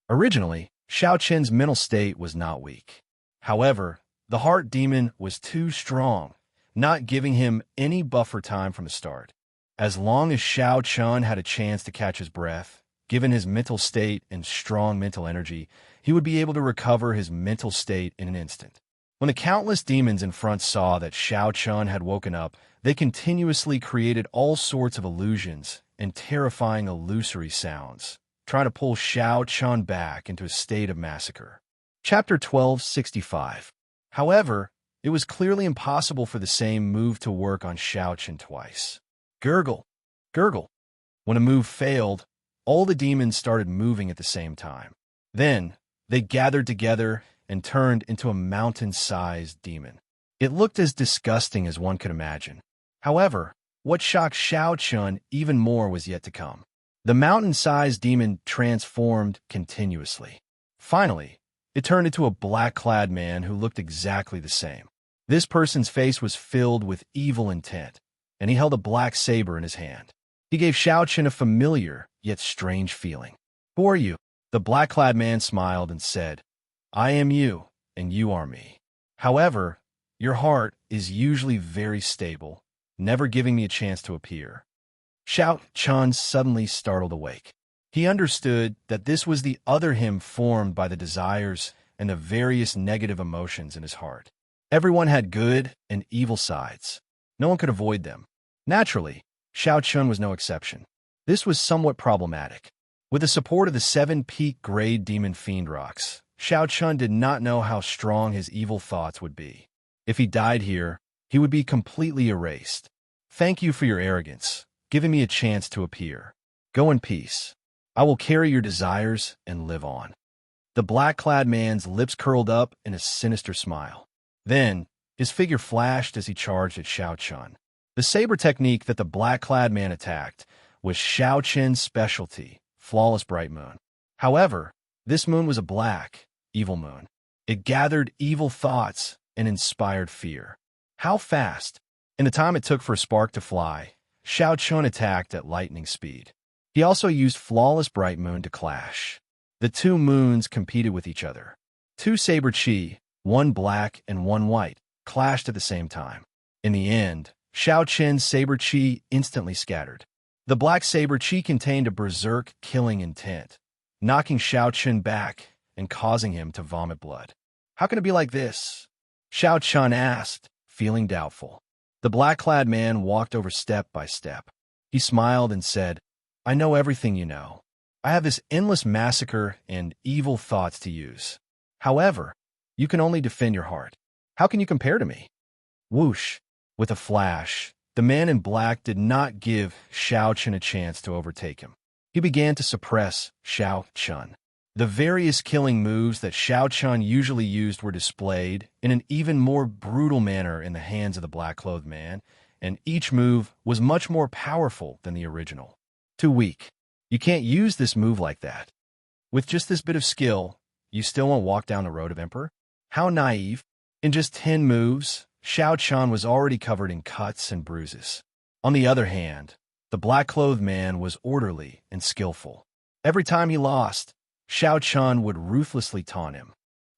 Originally, Xiao Chen's mental state was not weak. However, the heart demon was too strong, not giving him any buffer time from the start. As long as Xiao Chen had a chance to catch his breath, given his mental state and strong mental energy, he would be able to recover his mental state in an instant. When the countless demons in front saw that Xiao Chen had woken up, they continuously created all sorts of illusions and terrifying illusory sounds, trying to pull Xiao Chen back into a state of massacre. Chapter 1265. However, it was clearly impossible for the same move to work on Xiao Chen twice. Gurgle, gurgle. When a move failed, all the demons started moving at the same time. Then, they gathered together and turned into a mountain-sized demon. It looked as disgusting as one could imagine. However, what shocked Xiao Chen even more was yet to come. The mountain-sized demon transformed continuously. Finally, it turned into a black-clad man who looked exactly the same. This person's face was filled with evil intent, and he held a black saber in his hand. He gave Xiao Chen a familiar, yet strange feeling. "Who are you?" The black-clad man smiled and said, "I am you, and you are me. However, your heart is usually very stable, never giving me a chance to appear." Xiao Chen suddenly startled awake. He understood that this was the other him formed by the desires and the various negative emotions in his heart. Everyone had good and evil sides. No one could avoid them. Naturally, Xiao Chen was no exception. This was somewhat problematic. With the support of the 7 peak grade demon fiend rocks, Xiao Chen did not know how strong his evil thoughts would be. If he died here, he would be completely erased. "Thank you for your arrogance, giving me a chance to appear. Go in peace. I will carry your desires and live on." The black-clad man's lips curled up in a sinister smile. Then, his figure flashed as he charged at Xiao Chen. The saber technique that the black-clad man attacked was Xiao Chen's specialty, Flawless Bright Moon. However, this moon was a black, evil moon. It gathered evil thoughts and inspired fear. How fast? In the time it took for a spark to fly, Xiao Chen attacked at lightning speed. He also used Flawless Bright Moon to clash. The two moons competed with each other. Two saber chi, one black and one white, clashed at the same time. In the end, Xiao Chen's saber chi instantly scattered. The black saber chi contained a berserk killing intent, knocking Xiao Chen back and causing him to vomit blood. "How can it be like this?" Xiao Chen asked, feeling doubtful. The black-clad man walked over step by step. He smiled and said, "I know everything you know. I have this endless massacre and evil thoughts to use. However, you can only defend your heart. How can you compare to me?" Whoosh! With a flash, the man in black did not give Xiao Chen a chance to overtake him. He began to suppress Xiao Chen. The various killing moves that Xiao Chen usually used were displayed in an even more brutal manner in the hands of the black-clothed man, and each move was much more powerful than the original. Too weak. You can't use this move like that. With just this bit of skill, you still won't walk down the road of Emperor? How naive. In just 10 moves, Xiao Chen was already covered in cuts and bruises. On the other hand, the black-clothed man was orderly and skillful. Every time he lost, Xiao Chen would ruthlessly taunt him.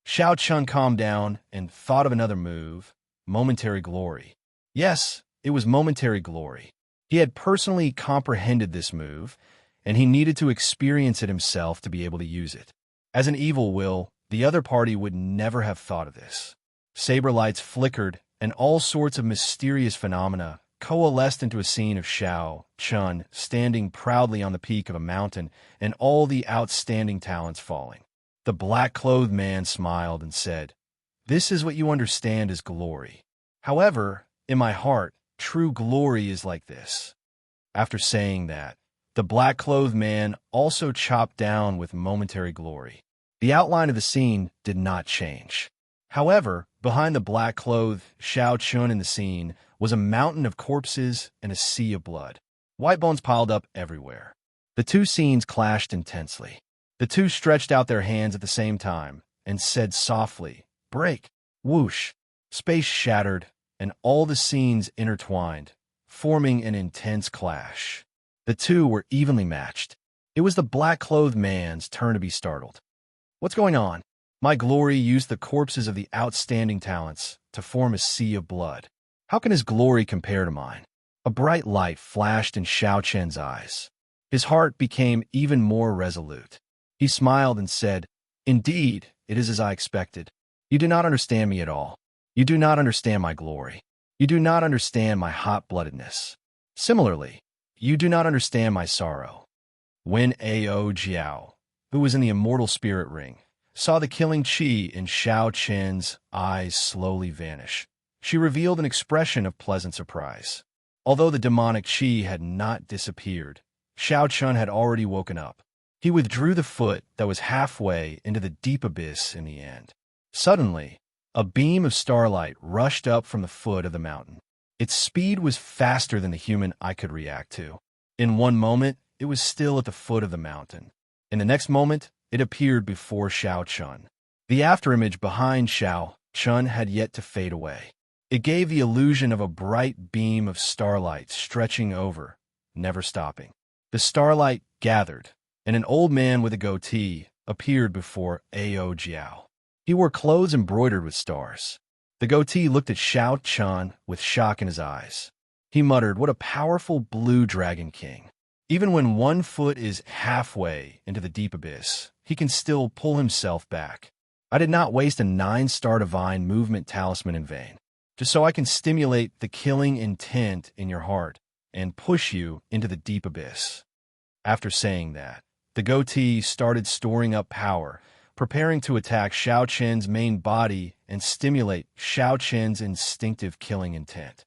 Xiao Chen calmed down and thought of another move, momentary glory. Yes, it was momentary glory. He had personally comprehended this move, and he needed to experience it himself to be able to use it. As an evil will, the other party would never have thought of this. Saber lights flickered, and all sorts of mysterious phenomena coalesced into a scene of Xiao Chen standing proudly on the peak of a mountain and all the outstanding talents falling. The black-clothed man smiled and said, "This is what you understand as glory. However, in my heart, true glory is like this." After saying that, the black-clothed man also chopped down with momentary glory. The outline of the scene did not change. However, behind the black-clothed Xiao Chun in the scene was a mountain of corpses and a sea of blood. White bones piled up everywhere. The two scenes clashed intensely. The two stretched out their hands at the same time and said softly, "Break!" Whoosh! Space shattered, and all the scenes intertwined, forming an intense clash. The two were evenly matched. It was the black-clothed man's turn to be startled. "What's going on?" My glory used the corpses of the outstanding talents to form a sea of blood. How can his glory compare to mine? A bright light flashed in Xiao Chen's eyes. His heart became even more resolute. He smiled and said, "Indeed, it is as I expected. You do not understand me at all. You do not understand my glory. You do not understand my hot-bloodedness. Similarly, you do not understand my sorrow." When Ao Jiao, who was in the immortal spirit ring, saw the killing qi in Xiao Chen's eyes slowly vanish, she revealed an expression of pleasant surprise. Although the demonic qi had not disappeared, Xiao Chun had already woken up. He withdrew the foot that was halfway into the deep abyss in the end. Suddenly, a beam of starlight rushed up from the foot of the mountain. Its speed was faster than the human eye could react to. In one moment, it was still at the foot of the mountain. In the next moment, it appeared before Xiao Chun. The afterimage behind Xiao Chun had yet to fade away. It gave the illusion of a bright beam of starlight stretching over, never stopping. The starlight gathered, and an old man with a goatee appeared before Ao Jiao. He wore clothes embroidered with stars. The goatee looked at Xiao Chun with shock in his eyes. He muttered, "What a powerful blue dragon king. Even when one foot is halfway into the deep abyss, he can still pull himself back. I did not waste a 9-star divine movement talisman in vain, just so I can stimulate the killing intent in your heart and push you into the deep abyss." After saying that, the goatee started storing up power, preparing to attack Xiao Chen's main body and stimulate Xiao Chen's instinctive killing intent.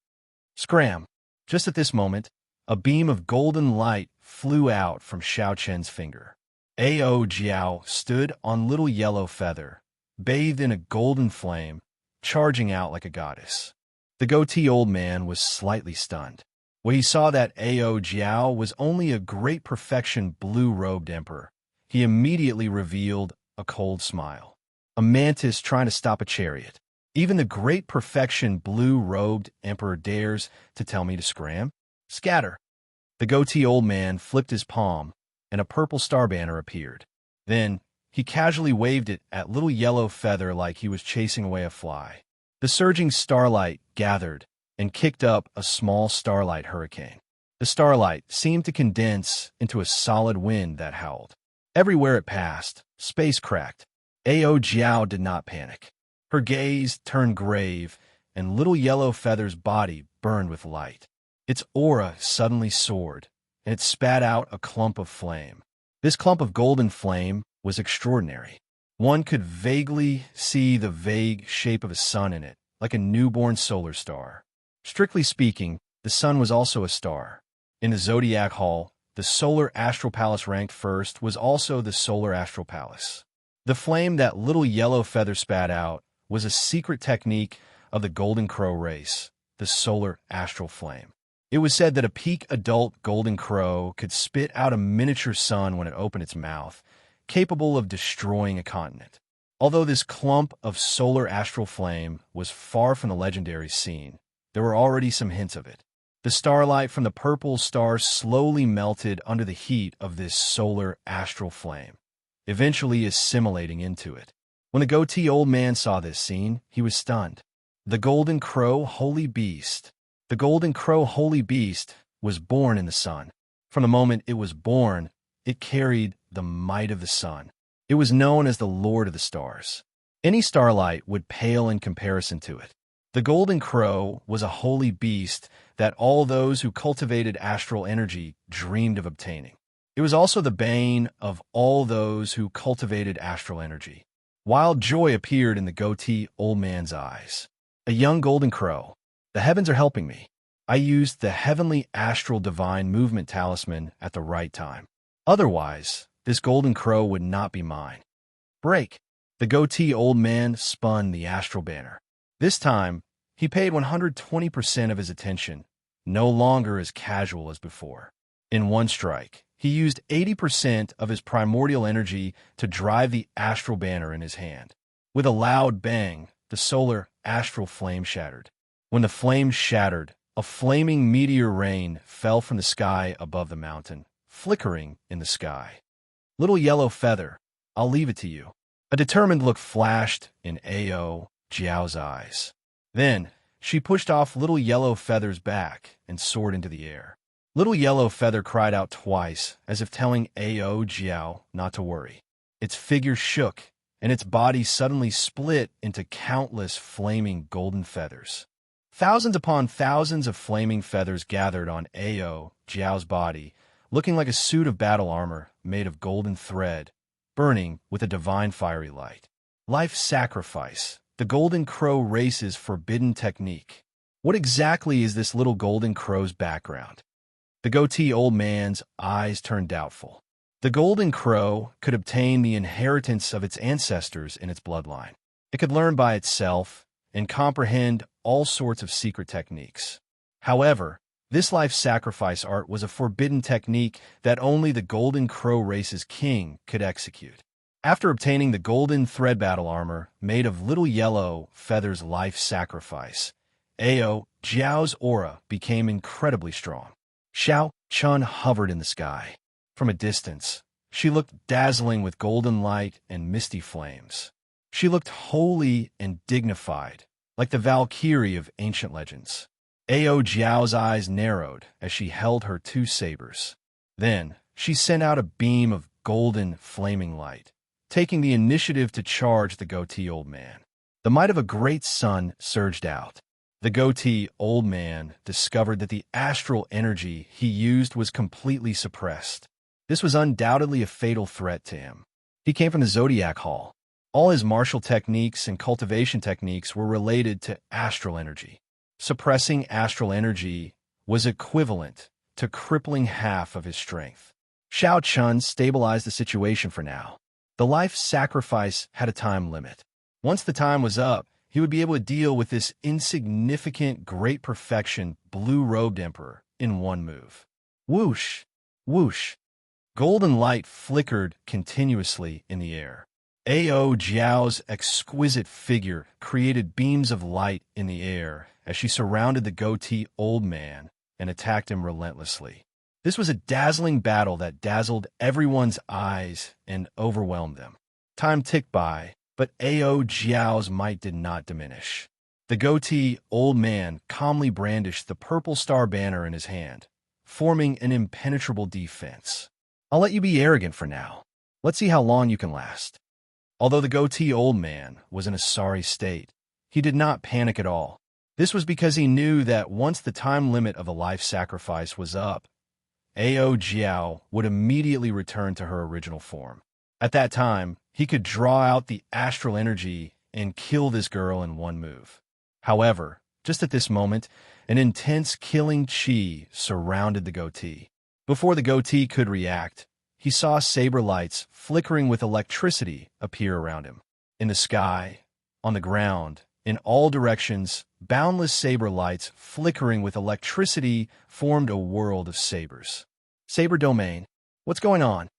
Scram! Just at this moment, a beam of golden light flew out from Xiao Chen's finger. Ao Jiao stood on Little Yellow Feather, bathed in a golden flame, charging out like a goddess. The goatee old man was slightly stunned. When he saw that Ao Jiao was only a great perfection blue-robed emperor, he immediately revealed a cold smile. A mantis trying to stop a chariot. Even the great perfection blue-robed emperor dares to tell me to scram? Scatter! The goatee old man flipped his palm, and a purple star banner appeared. Then, he casually waved it at Little Yellow Feather like he was chasing away a fly. The surging starlight gathered and kicked up a small starlight hurricane. The starlight seemed to condense into a solid wind that howled. Everywhere it passed, space cracked. Ao Jiao did not panic. Her gaze turned grave, and Little Yellow Feather's body burned with light. Its aura suddenly soared, and it spat out a clump of flame. This clump of golden flame was extraordinary. One could vaguely see the vague shape of a sun in it, like a newborn solar star. Strictly speaking, the sun was also a star. In the Zodiac Hall, the Solar Astral Palace ranked first was also the Solar Astral Palace. The flame that Little Yellow Feather spat out was a secret technique of the Golden Crow race, the Solar Astral Flame. It was said that a peak adult golden crow could spit out a miniature sun when it opened its mouth, capable of destroying a continent. Although this clump of solar astral flame was far from the legendary scene, there were already some hints of it. The starlight from the purple star slowly melted under the heat of this solar astral flame, eventually assimilating into it. When the goatee old man saw this scene, he was stunned. The Golden Crow Holy Beast. The Golden Crow Holy Beast was born in the sun. From the moment it was born, it carried the might of the sun. It was known as the Lord of the Stars. Any starlight would pale in comparison to it. The Golden Crow was a holy beast that all those who cultivated astral energy dreamed of obtaining. It was also the bane of all those who cultivated astral energy. Wild joy appeared in the goatee old man's eyes. A young golden crow. The heavens are helping me. I used the heavenly astral divine movement talisman at the right time. Otherwise, this golden crow would not be mine. Break. The goatee old man spun the astral banner. This time, he paid 120% of his attention, no longer as casual as before. In one strike, he used 80% of his primordial energy to drive the astral banner in his hand. With a loud bang, the solar astral flame shattered. When the flame shattered, a flaming meteor rain fell from the sky above the mountain, flickering in the sky. Little yellow feather, I'll leave it to you. A determined look flashed in Ao Jiao's eyes. Then, she pushed off Little Yellow Feather's back and soared into the air. Little Yellow Feather cried out twice, as if telling Ao Jiao not to worry. Its figure shook, and its body suddenly split into countless flaming golden feathers. Thousands upon thousands of flaming feathers gathered on Ao Jiao's body, looking like a suit of battle armor made of golden thread, burning with a divine fiery light. Life sacrifice, the Golden Crow race's forbidden technique. What exactly is this little Golden Crow's background? The goatee old man's eyes turned doubtful. The Golden Crow could obtain the inheritance of its ancestors in its bloodline. It could learn by itself and comprehend all sorts of secret techniques. However, this life sacrifice art was a forbidden technique that only the Golden Crow race's king could execute. After obtaining the golden thread battle armor made of Little Yellow Feather's life sacrifice, Ao Jiao's aura became incredibly strong. Xiao Chun hovered in the sky. From a distance, she looked dazzling with golden light and misty flames. She looked holy and dignified, like the Valkyrie of ancient legends. Ao Jiao's eyes narrowed as she held her two sabers. Then, she sent out a beam of golden, flaming light, taking the initiative to charge the goatee old man. The might of a great sun surged out. The goatee old man discovered that the astral energy he used was completely suppressed. This was undoubtedly a fatal threat to him. He came from the Zodiac Hall. All his martial techniques and cultivation techniques were related to astral energy. Suppressing astral energy was equivalent to crippling half of his strength. Xiao Chun stabilized the situation for now. The life sacrifice had a time limit. Once the time was up, he would be able to deal with this insignificant, great perfection, blue-robed emperor in one move. Whoosh! Whoosh! Golden light flickered continuously in the air. Ao Jiao's exquisite figure created beams of light in the air as she surrounded the goatee old man and attacked him relentlessly. This was a dazzling battle that dazzled everyone's eyes and overwhelmed them. Time ticked by, but Ao Jiao's might did not diminish. The goatee old man calmly brandished the purple star banner in his hand, forming an impenetrable defense. I'll let you be arrogant for now. Let's see how long you can last. Although the goatee old man was in a sorry state, he did not panic at all. This was because he knew that once the time limit of a life sacrifice was up, Ao Jiao would immediately return to her original form. At that time, he could draw out the astral energy and kill this girl in one move. However, just at this moment, an intense killing chi surrounded the goatee. Before the goatee could react, he saw saber lights flickering with electricity appear around him. In the sky, on the ground, in all directions, boundless saber lights flickering with electricity formed a world of sabers. Saber domain. What's going on?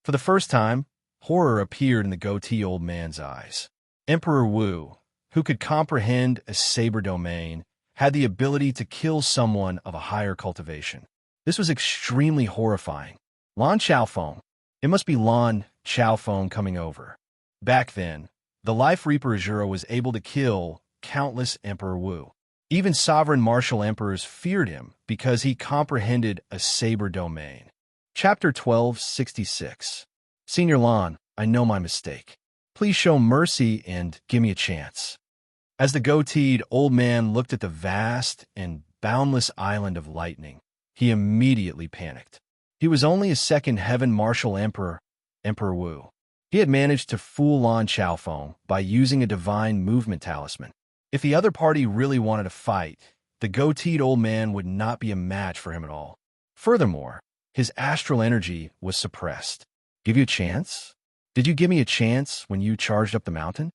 For the first time, horror appeared in the goatee old man's eyes. Emperor Wu, who could comprehend a saber domain, had the ability to kill someone of a higher cultivation. This was extremely horrifying. Lan Chaofeng. It must be Lan Chaofeng coming over. Back then, the Life Reaper Azura was able to kill countless Emperor Wu. Even sovereign martial emperors feared him because he comprehended a saber domain. Chapter 1266. Senior Lan, I know my mistake. Please show mercy and give me a chance. As the goateed old man looked at the vast and boundless island of lightning, he immediately panicked. He was only a second heaven martial emperor, Emperor Wu. He had managed to fool Lan Chaofeng by using a divine movement talisman. If the other party really wanted to fight, the goateed old man would not be a match for him at all. Furthermore, his astral energy was suppressed. Give you a chance? Did you give me a chance when you charged up the mountain?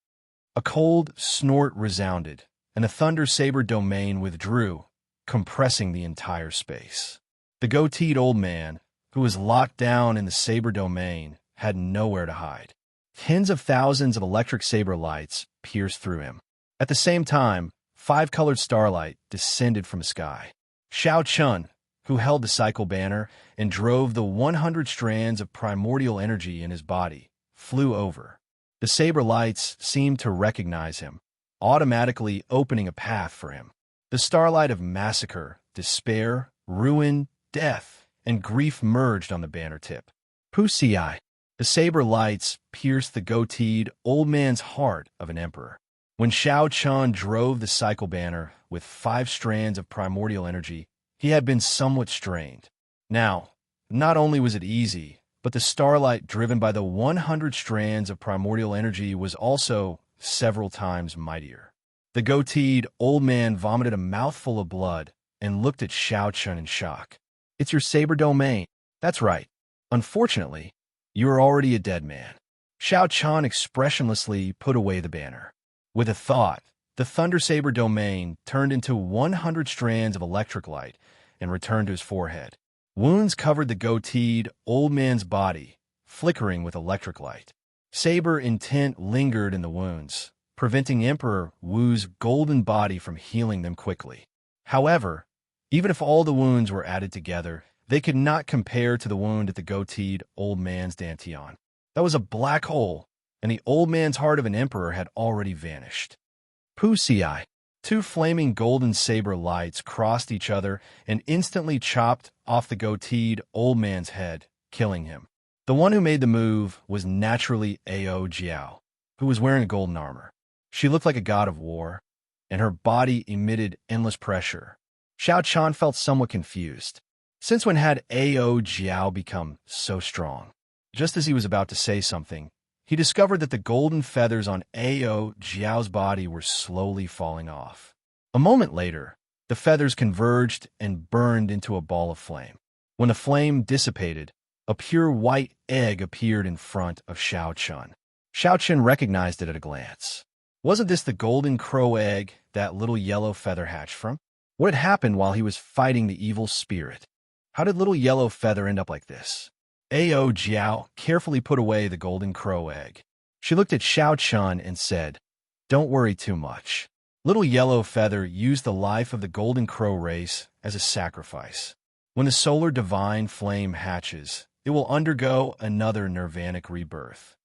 A cold snort resounded, and the Thunder Saber domain withdrew, compressing the entire space. The goateed old man, who was locked down in the Saber domain, had nowhere to hide. Tens of thousands of electric saber lights pierced through him. At the same time, 5-colored starlight descended from the sky. Xiao Chun, who held the cycle banner and drove the 100 strands of primordial energy in his body, flew over. The saber lights seemed to recognize him, automatically opening a path for him. The starlight of massacre, despair, ruin, death, and grief merged on the banner tip. Wuxia. The saber lights pierced the goateed old man's heart of an emperor. When Xiao Chun drove the cycle banner with 5 strands of primordial energy, he had been somewhat strained. Now, not only was it easy, but the starlight driven by the 100 strands of primordial energy was also several times mightier. The goateed old man vomited a mouthful of blood and looked at Xiao Chun in shock. It's your saber domain. That's right. Unfortunately, you are already a dead man. Xiao Chun expressionlessly put away the banner. With a thought, the Thunder Saber domain turned into 100 strands of electric light and returned to his forehead. Wounds covered the goateed old man's body, flickering with electric light. Saber intent lingered in the wounds, preventing Emperor Wu's golden body from healing them quickly. However, even if all the wounds were added together, they could not compare to the wound at the goateed old man's dantian. That was a black hole, and the old man's heart of an emperor had already vanished. Wuxia. 2 flaming golden saber lights crossed each other and instantly chopped off the goateed old man's head, killing him. The one who made the move was naturally Ao Jiao, who was wearing a golden armor. She looked like a god of war, and her body emitted endless pressure. Xiao Chun felt somewhat confused. Since when had Ao Jiao become so strong? Just as he was about to say something, he discovered that the golden feathers on Ao Jiao's body were slowly falling off. A moment later, the feathers converged and burned into a ball of flame. When the flame dissipated, a pure white egg appeared in front of Xiao Chun. Xiao Chun recognized it at a glance. Wasn't this the golden crow egg that little yellow feather hatched from? What had happened while he was fighting the evil spirit? How did little yellow feather end up like this? Ao Jiao carefully put away the golden crow egg. She looked at Xiao Chun and said, "Don't worry too much. Little yellow feather used the life of the golden crow race as a sacrifice. When the solar divine flame hatches, it will undergo another nirvanic rebirth."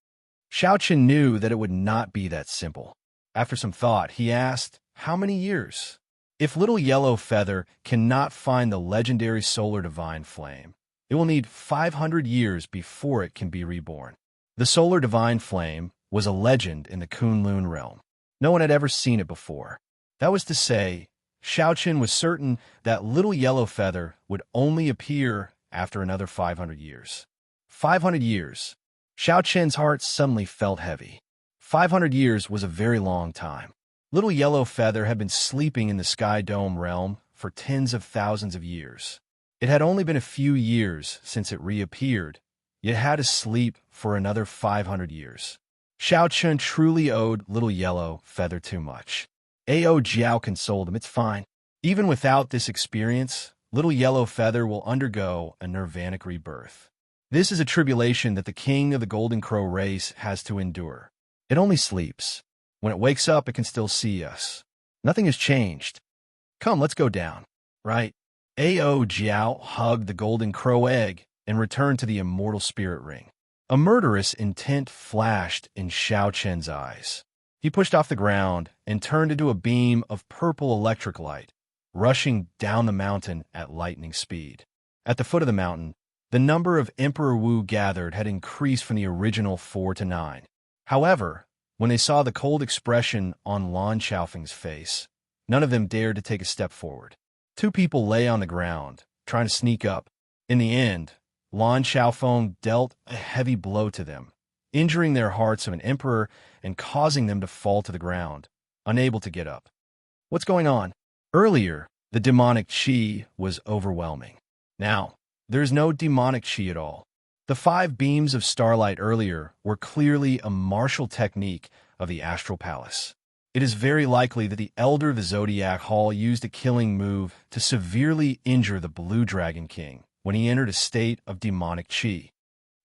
Xiao Chun knew that it would not be that simple. After some thought, he asked, "How many years?" If little yellow feather cannot find the legendary solar divine flame, it will need 500 years before it can be reborn. The solar divine flame was a legend in the Kunlun realm. No one had ever seen it before. That was to say, Xiao Chun was certain that little yellow feather would only appear after another 500 years. 500 years. Xiao Chun's heart suddenly felt heavy. 500 years was a very long time. Little yellow feather had been sleeping in the Sky Dome realm for tens of thousands of years. It had only been a few years since it reappeared, yet had to sleep for another 500 years. Xiao Chun truly owed little yellow feather too much. Ao Jiao consoled him. "It's fine. Even without this experience, little yellow feather will undergo a nirvanic rebirth. This is a tribulation that the king of the Golden Crow race has to endure. It only sleeps. When it wakes up, it can still see us. Nothing has changed. Come, let's go down." Right? Ao Jiao hugged the golden crow egg and returned to the immortal spirit ring. A murderous intent flashed in Xiao Chun's eyes. He pushed off the ground and turned into a beam of purple electric light, rushing down the mountain at lightning speed. At the foot of the mountain, the number of Emperor Wu gathered had increased from the original 4 to 9. However, when they saw the cold expression on Lan Xiaofeng's face, none of them dared to take a step forward. 2 people lay on the ground, trying to sneak up. In the end, Lan Xiaofeng dealt a heavy blow to them, injuring their hearts of an emperor and causing them to fall to the ground, unable to get up. What's going on? Earlier, the demonic qi was overwhelming. Now, there is no demonic qi at all. The 5 beams of starlight earlier were clearly a martial technique of the Astral Palace. It is very likely that the Elder of the Zodiac Hall used a killing move to severely injure the Blue Dragon King when he entered a state of demonic chi.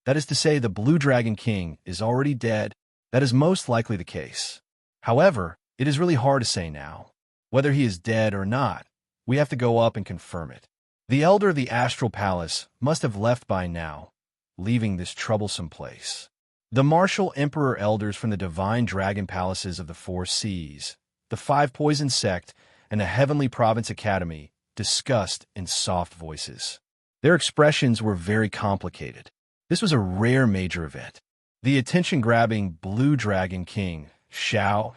That is to say, the Blue Dragon King is already dead. That is most likely the case. However, it is really hard to say now. Whether he is dead or not, we have to go up and confirm it. The Elder of the Astral Palace must have left by now, leaving this troublesome place. The martial Emperor Elders from the Divine Dragon Palaces of the 4 Seas, the 5 Poison Sect, and the Heavenly Province Academy discussed in soft voices. Their expressions were very complicated. This was a rare major event. The attention-grabbing Blue Dragon King, Xianxia,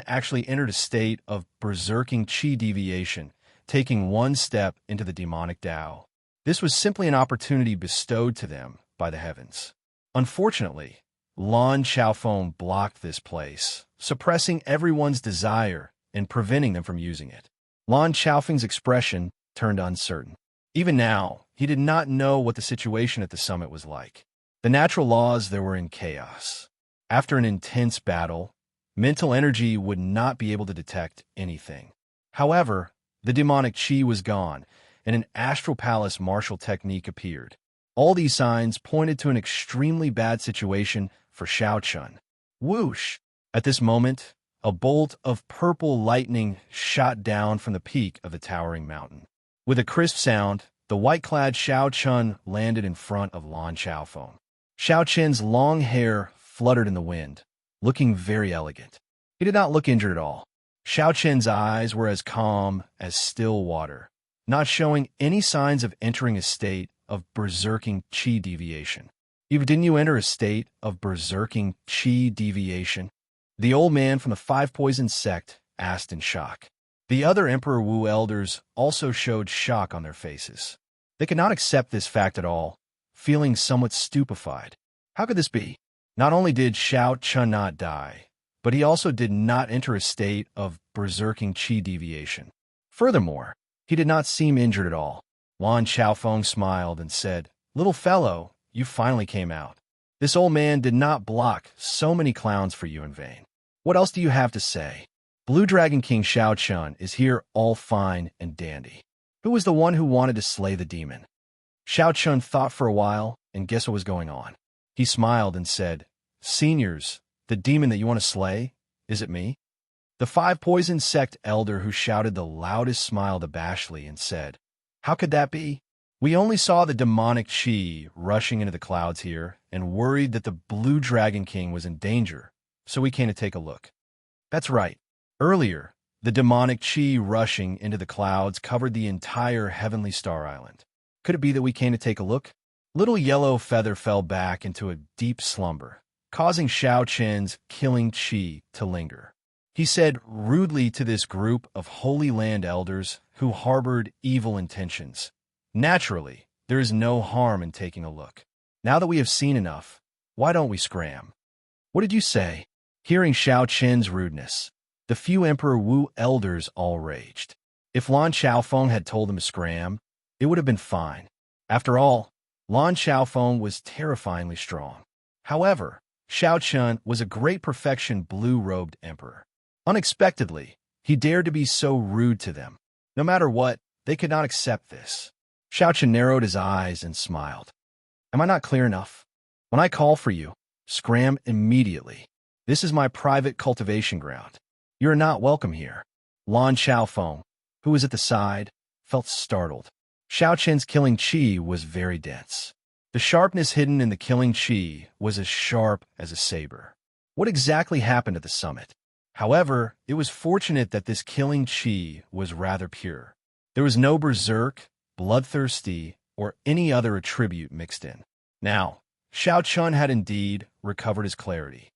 actually entered a state of berserking chi deviation, taking one step into the demonic Tao. This was simply an opportunity bestowed to them by the heavens. Unfortunately, Lan Xiaofeng blocked this place, suppressing everyone's desire and preventing them from using it. Lan Xiaofeng's expression turned uncertain. Even now, he did not know what the situation at the summit was like. The natural laws there were in chaos. After an intense battle, mental energy would not be able to detect anything. However, the demonic chi was gone, and an Astral Palace martial technique appeared. All these signs pointed to an extremely bad situation for Xianxia. Whoosh! At this moment, a bolt of purple lightning shot down from the peak of the towering mountain. With a crisp sound, the white-clad Xianxia landed in front of Lan Xiaofeng. Xianxia's long hair fluttered in the wind, looking very elegant. He did not look injured at all. Xianxia's eyes were as calm as still water, not showing any signs of entering a state of berserking chi deviation. Didn't you enter a state of berserking chi deviation? The old man from the 5 Poison Sect asked in shock. The other Emperor Wu elders also showed shock on their faces. They could not accept this fact at all, feeling somewhat stupefied. How could this be? Not only did Xianxia not die, but he also did not enter a state of berserking chi deviation. Furthermore, he did not seem injured at all. Lan Xiaofeng smiled and said, "Little fellow, you finally came out. This old man did not block so many clowns for you in vain. What else do you have to say? Blue Dragon King Xianxia is here all fine and dandy. Who was the one who wanted to slay the demon?" Xianxia thought for a while and guessed what was going on. He smiled and said, "Seniors, the demon that you want to slay, is it me?" The 5 Poison Sect elder who shouted the loudest smiled abashedly and said, "How could that be? We only saw the demonic chi rushing into the clouds here and worried that the Blue Dragon King was in danger, so we came to take a look." That's right. Earlier, the demonic chi rushing into the clouds covered the entire Heavenly Star Island. Could it be that we came to take a look? Little Yellow Feather fell back into a deep slumber, causing Xianxia's killing chi to linger. He said rudely to this group of Holy Land elders who harbored evil intentions, "Naturally, there is no harm in taking a look. Now that we have seen enough, why don't we scram?" "What did you say?" Hearing Xianxia's rudeness, the few Emperor Wu elders all raged. If Lan Xiaofeng had told them to scram, it would have been fine. After all, Lan Xiaofeng was terrifyingly strong. However, Xianxia was a great perfection blue-robed emperor. Unexpectedly, he dared to be so rude to them. No matter what, they could not accept this. Xianxia narrowed his eyes and smiled. "Am I not clear enough? When I call for you, scram immediately. This is my private cultivation ground. You are not welcome here." Lan Xiaofeng, who was at the side, felt startled. Xianxia's killing chi was very dense. The sharpness hidden in the killing chi was as sharp as a saber. What exactly happened at the summit? However, it was fortunate that this killing chi was rather pure. There was no berserk, bloodthirsty, or any other attribute mixed in. Now, Xianxia had indeed recovered his clarity.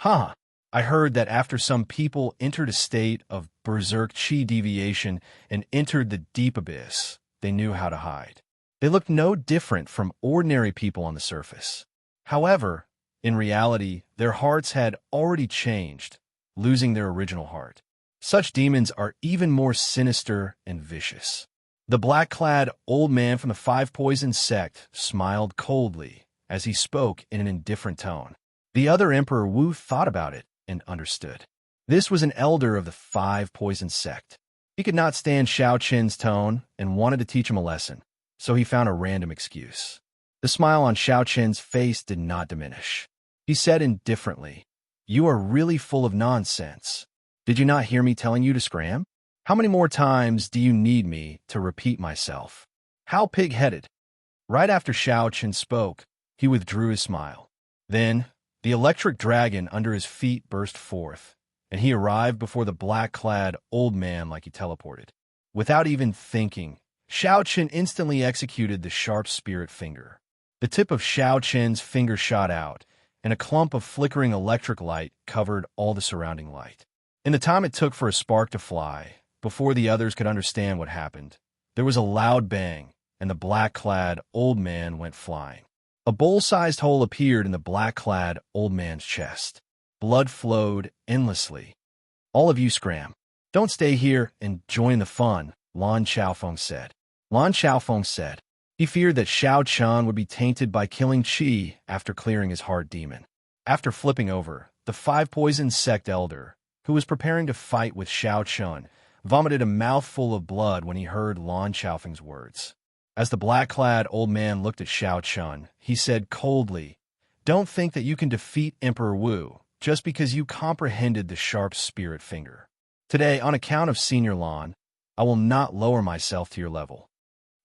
I heard that after some people entered a state of berserk chi deviation and entered the deep abyss, they knew how to hide. They looked no different from ordinary people on the surface. However, in reality, their hearts had already changed, losing their original heart. Such demons are even more sinister and vicious. The black-clad old man from the 5 Poison Sect smiled coldly as he spoke in an indifferent tone. The other Emperor Wu thought about it and understood. This was an elder of the Five Poison sect. He could not stand Xiao Qin's tone and wanted to teach him a lesson, so he found a random excuse. The smile on Xiao Qin's face did not diminish. He said indifferently, "You are really full of nonsense. Did you not hear me telling you to scram? How many more times do you need me to repeat myself? How pig-headed." Right after Xiao Qin spoke, he withdrew his smile. Then, the electric dragon under his feet burst forth, and he arrived before the black-clad old man like he teleported. Without even thinking, Xiao Qin instantly executed the sharp spirit finger. The tip of Xiao Qin's finger shot out, and a clump of flickering electric light covered all the surrounding light. In the time it took for a spark to fly, before the others could understand what happened, there was a loud bang, and the black-clad old man went flying. A bowl-sized hole appeared in the black-clad old man's chest. Blood flowed endlessly. "All of you scram. Don't stay here and join the fun," Lan Xiaofeng said. Lan Xiaofeng said he feared that Xiao Qian would be tainted by killing Qi after clearing his heart demon. After flipping over, the Five Poison sect elder, who was preparing to fight with Xiao Qian, vomited a mouthful of blood when he heard Lan Xiaofeng's words. As the black-clad old man looked at Xiao Qian, he said coldly, "Don't think that you can defeat Emperor Wu just because you comprehended the sharp spirit finger. Today, on account of Senior Lan, I will not lower myself to your level."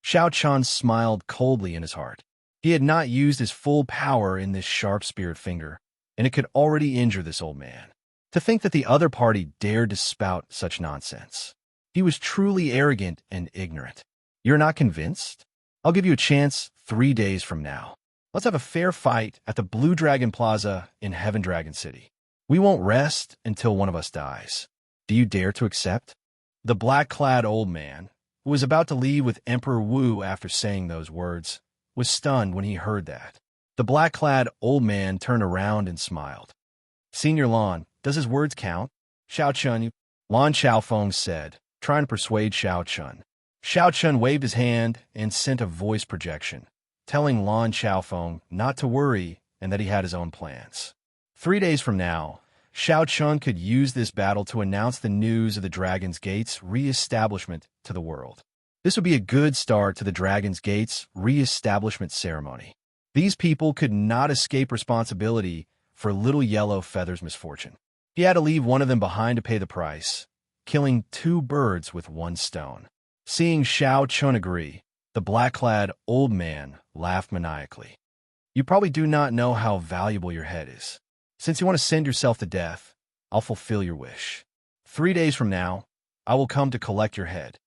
Xiao Qian smiled coldly in his heart. He had not used his full power in this sharp spirit finger, and it could already injure this old man. To think that the other party dared to spout such nonsense. He was truly arrogant and ignorant. "You're not convinced? I'll give you a chance 3 days from now. Let's have a fair fight at the Blue Dragon Plaza in Heaven Dragon City. We won't rest until one of us dies. Do you dare to accept?" The black-clad old man, who was about to leave with Emperor Wu after saying those words, was stunned when he heard that. The black-clad old man turned around and smiled. "Senior Lan, does his words count?" "Xiao Qian," Lan Xiaofeng said, trying to persuade Xiao Qian. Xiao Qian waved his hand and sent a voice projection, telling Lan Xiaofeng not to worry and that he had his own plans. 3 days from now, Xiao Qian could use this battle to announce the news of the Dragon's Gate's re-establishment to the world. This would be a good start to the Dragon's Gate's re-establishment ceremony. These people could not escape responsibility for Little Yellow Feather's misfortune. He had to leave one of them behind to pay the price, killing 2 birds with 1 stone. Seeing Xiao Qian agree, the black-clad old man laughed maniacally. "You probably do not know how valuable your head is. Since you want to send yourself to death, I'll fulfill your wish. 3 days from now, I will come to collect your head."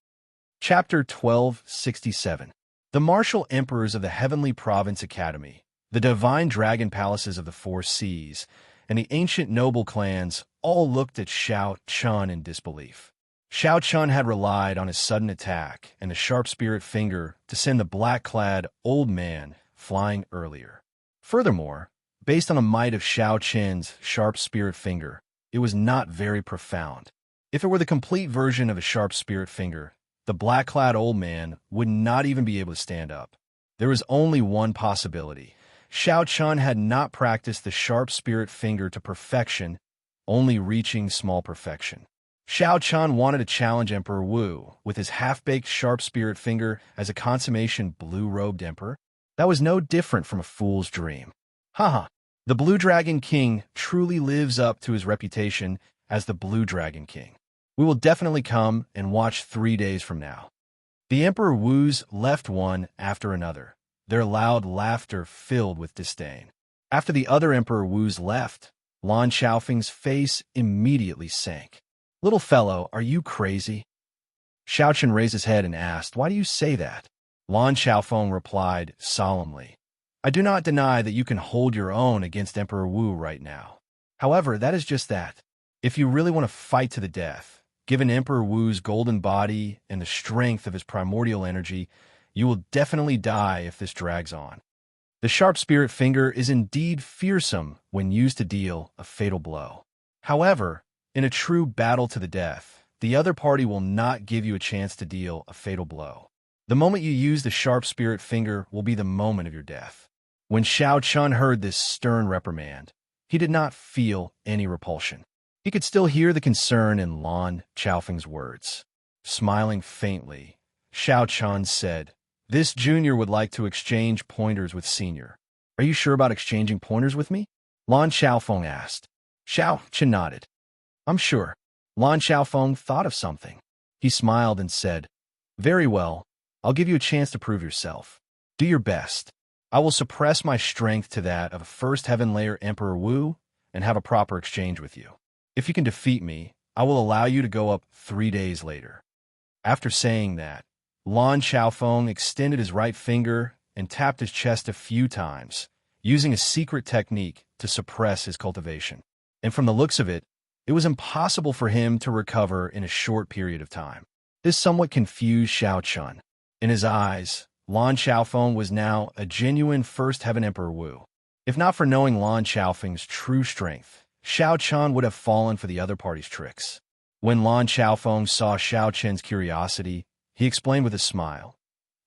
Chapter 1267. The martial emperors of the Heavenly Province Academy, the divine dragon palaces of the 4 seas, and the ancient noble clans all looked at Xiao Qian in disbelief. Xiao Qian had relied on his sudden attack and the sharp spirit finger to send the black-clad old man flying earlier. Furthermore, based on the might of Xiao Qin's sharp spirit finger, it was not very profound. If it were the complete version of a sharp spirit finger, the black-clad old man would not even be able to stand up. There was only one possibility. Xiao Qian had not practiced the sharp spirit finger to perfection, only reaching small perfection. Xiao Qian wanted to challenge Emperor Wu with his half-baked sharp spirit finger as a consummation blue-robed emperor. That was no different from a fool's dream. Haha, the Blue Dragon King truly lives up to his reputation as the Blue Dragon King. We will definitely come and watch 3 days from now. The Emperor Wu's left one after another, their loud laughter filled with disdain. After the other Emperor Wu's left, Lan Xiaofeng's face immediately sank. "Little fellow, are you crazy?" Xiao Qian raised his head and asked, "Why do you say that?" Lan Xiaofeng replied solemnly, "I do not deny that you can hold your own against Emperor Wu right now. However, that is just that. If you really want to fight to the death, given Emperor Wu's golden body and the strength of his primordial energy, you will definitely die if this drags on. The sharp spirit finger is indeed fearsome when used to deal a fatal blow. However, in a true battle to the death, the other party will not give you a chance to deal a fatal blow. The moment you use the sharp spirit finger will be the moment of your death. When Xiao Chun heard this stern reprimand, he did not feel any repulsion. He could still hear the concern in Lan Chaofeng's words. Smiling faintly, Xiao Chun said, "This junior would like to exchange pointers with senior. Are you sure about exchanging pointers with me?" Lan Chaofeng asked. Xiao Chun nodded. "I'm sure." Lan Chaofeng thought of something. He smiled and said, "Very well. I'll give you a chance to prove yourself. Do your best. I will suppress my strength to that of a first heaven layer Emperor Wu and have a proper exchange with you. If you can defeat me, I will allow you to go up 3 days later." After saying that, Lan Chaofeng extended his right finger and tapped his chest a few times, using a secret technique to suppress his cultivation. And from the looks of it, it was impossible for him to recover in a short period of time. This somewhat confused Xiao Chun. In his eyes, Lan Chaofeng was now a genuine First Heaven Emperor Wu. If not for knowing Lan Chaofeng's true strength, Xiao Chun would have fallen for the other party's tricks. When Lan Chaofeng saw Xiao Chun's curiosity, he explained with a smile,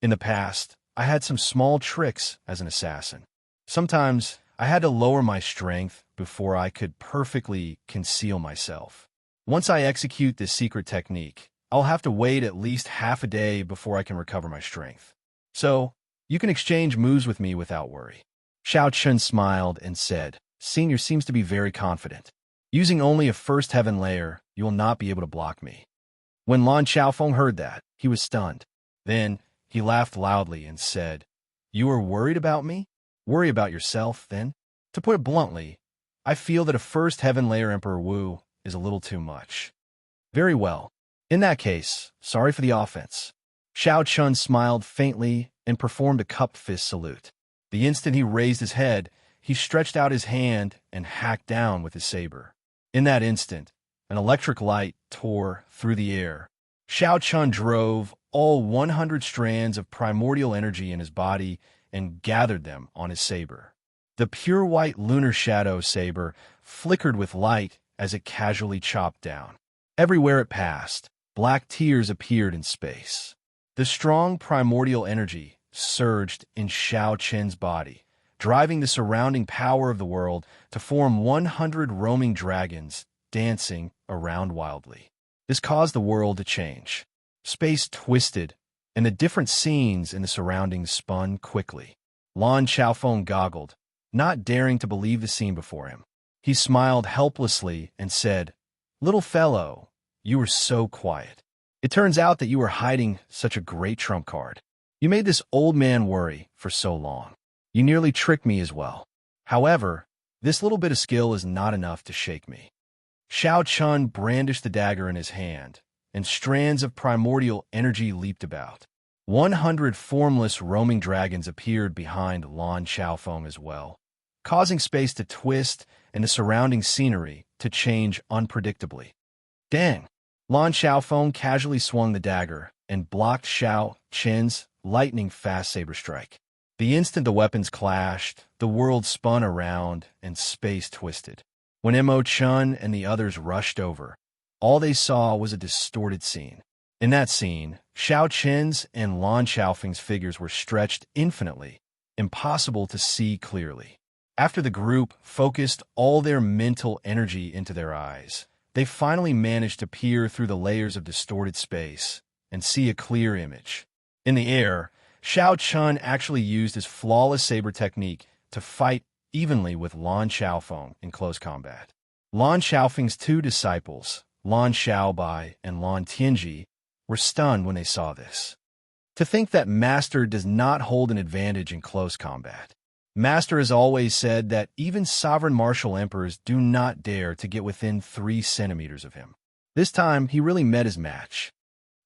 "In the past, I had some small tricks as an assassin. Sometimes I had to lower my strength before I could perfectly conceal myself. Once I execute this secret technique, I'll have to wait at least half a day before I can recover my strength. So, you can exchange moves with me without worry." Xiao Chun smiled and said, "Senior seems to be very confident. Using only a first heaven layer, you will not be able to block me." When Lan Chaofeng heard that, he was stunned. Then, he laughed loudly and said, "You are worried about me? Worry about yourself, then? To put it bluntly, I feel that a first heaven layer Emperor Wu is a little too much." "Very well. In that case, sorry for the offense." Xiao Chun smiled faintly and performed a cupped fist salute. The instant he raised his head, he stretched out his hand and hacked down with his saber. In that instant, an electric light tore through the air. Xiao Chun drove all 100 strands of primordial energy in his body and gathered them on his saber. The pure white lunar shadow saber flickered with light as it casually chopped down. Everywhere it passed, black tears appeared in space. The strong primordial energy surged in Xiao Chun's body, driving the surrounding power of the world to form 100 roaming dragons dancing around wildly. This caused the world to change. Space twisted, and the different scenes in the surroundings spun quickly. Lan Chaofeng goggled, not daring to believe the scene before him. He smiled helplessly and said, "Little fellow, you were so quiet. It turns out that you were hiding such a great trump card. You made this old man worry for so long. You nearly tricked me as well. However, this little bit of skill is not enough to shake me." Xiao Chun brandished the dagger in his hand, and strands of primordial energy leaped about. 100 formless roaming dragons appeared behind Lan Chaofeng as well, causing space to twist and the surrounding scenery to change unpredictably. Dang! Lan Chaofeng casually swung the dagger and blocked Xiao Chun's lightning-fast saber strike. The instant the weapons clashed, the world spun around and space twisted. When Mo Chun and the others rushed over, all they saw was a distorted scene. In that scene, Xiao Chun's and Lan Chaofeng's figures were stretched infinitely, impossible to see clearly. After the group focused all their mental energy into their eyes, they finally managed to peer through the layers of distorted space and see a clear image. In the air, Xiao Chun actually used his flawless saber technique to fight evenly with Lan Chaofeng in close combat. Lan Chaofeng's 2 disciples, Lan Xiaobai and Lan Tianji, were stunned when they saw this. To think that Master does not hold an advantage in close combat. Master has always said that even sovereign martial emperors do not dare to get within 3 centimeters of him. This time, he really met his match.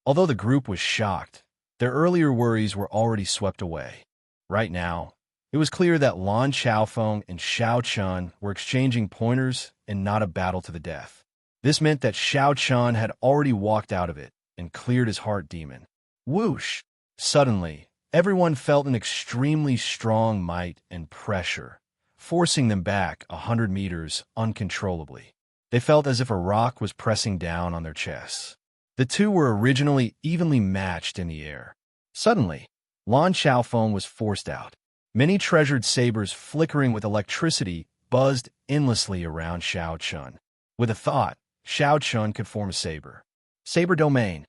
Although the group was shocked, their earlier worries were already swept away. Right now, it was clear that Lan Chaofeng and Xiao Chun were exchanging pointers and not a battle to the death. This meant that Xiao Chun had already walked out of it and cleared his heart demon. Whoosh! Suddenly, everyone felt an extremely strong might and pressure, forcing them back 100 meters uncontrollably. They felt as if a rock was pressing down on their chests. The two were originally evenly matched in the air. Suddenly, Lan Chaofeng was forced out. Many treasured sabers flickering with electricity buzzed endlessly around Xiao Chun. With a thought, Xiao Chun could form a saber. Saber domain.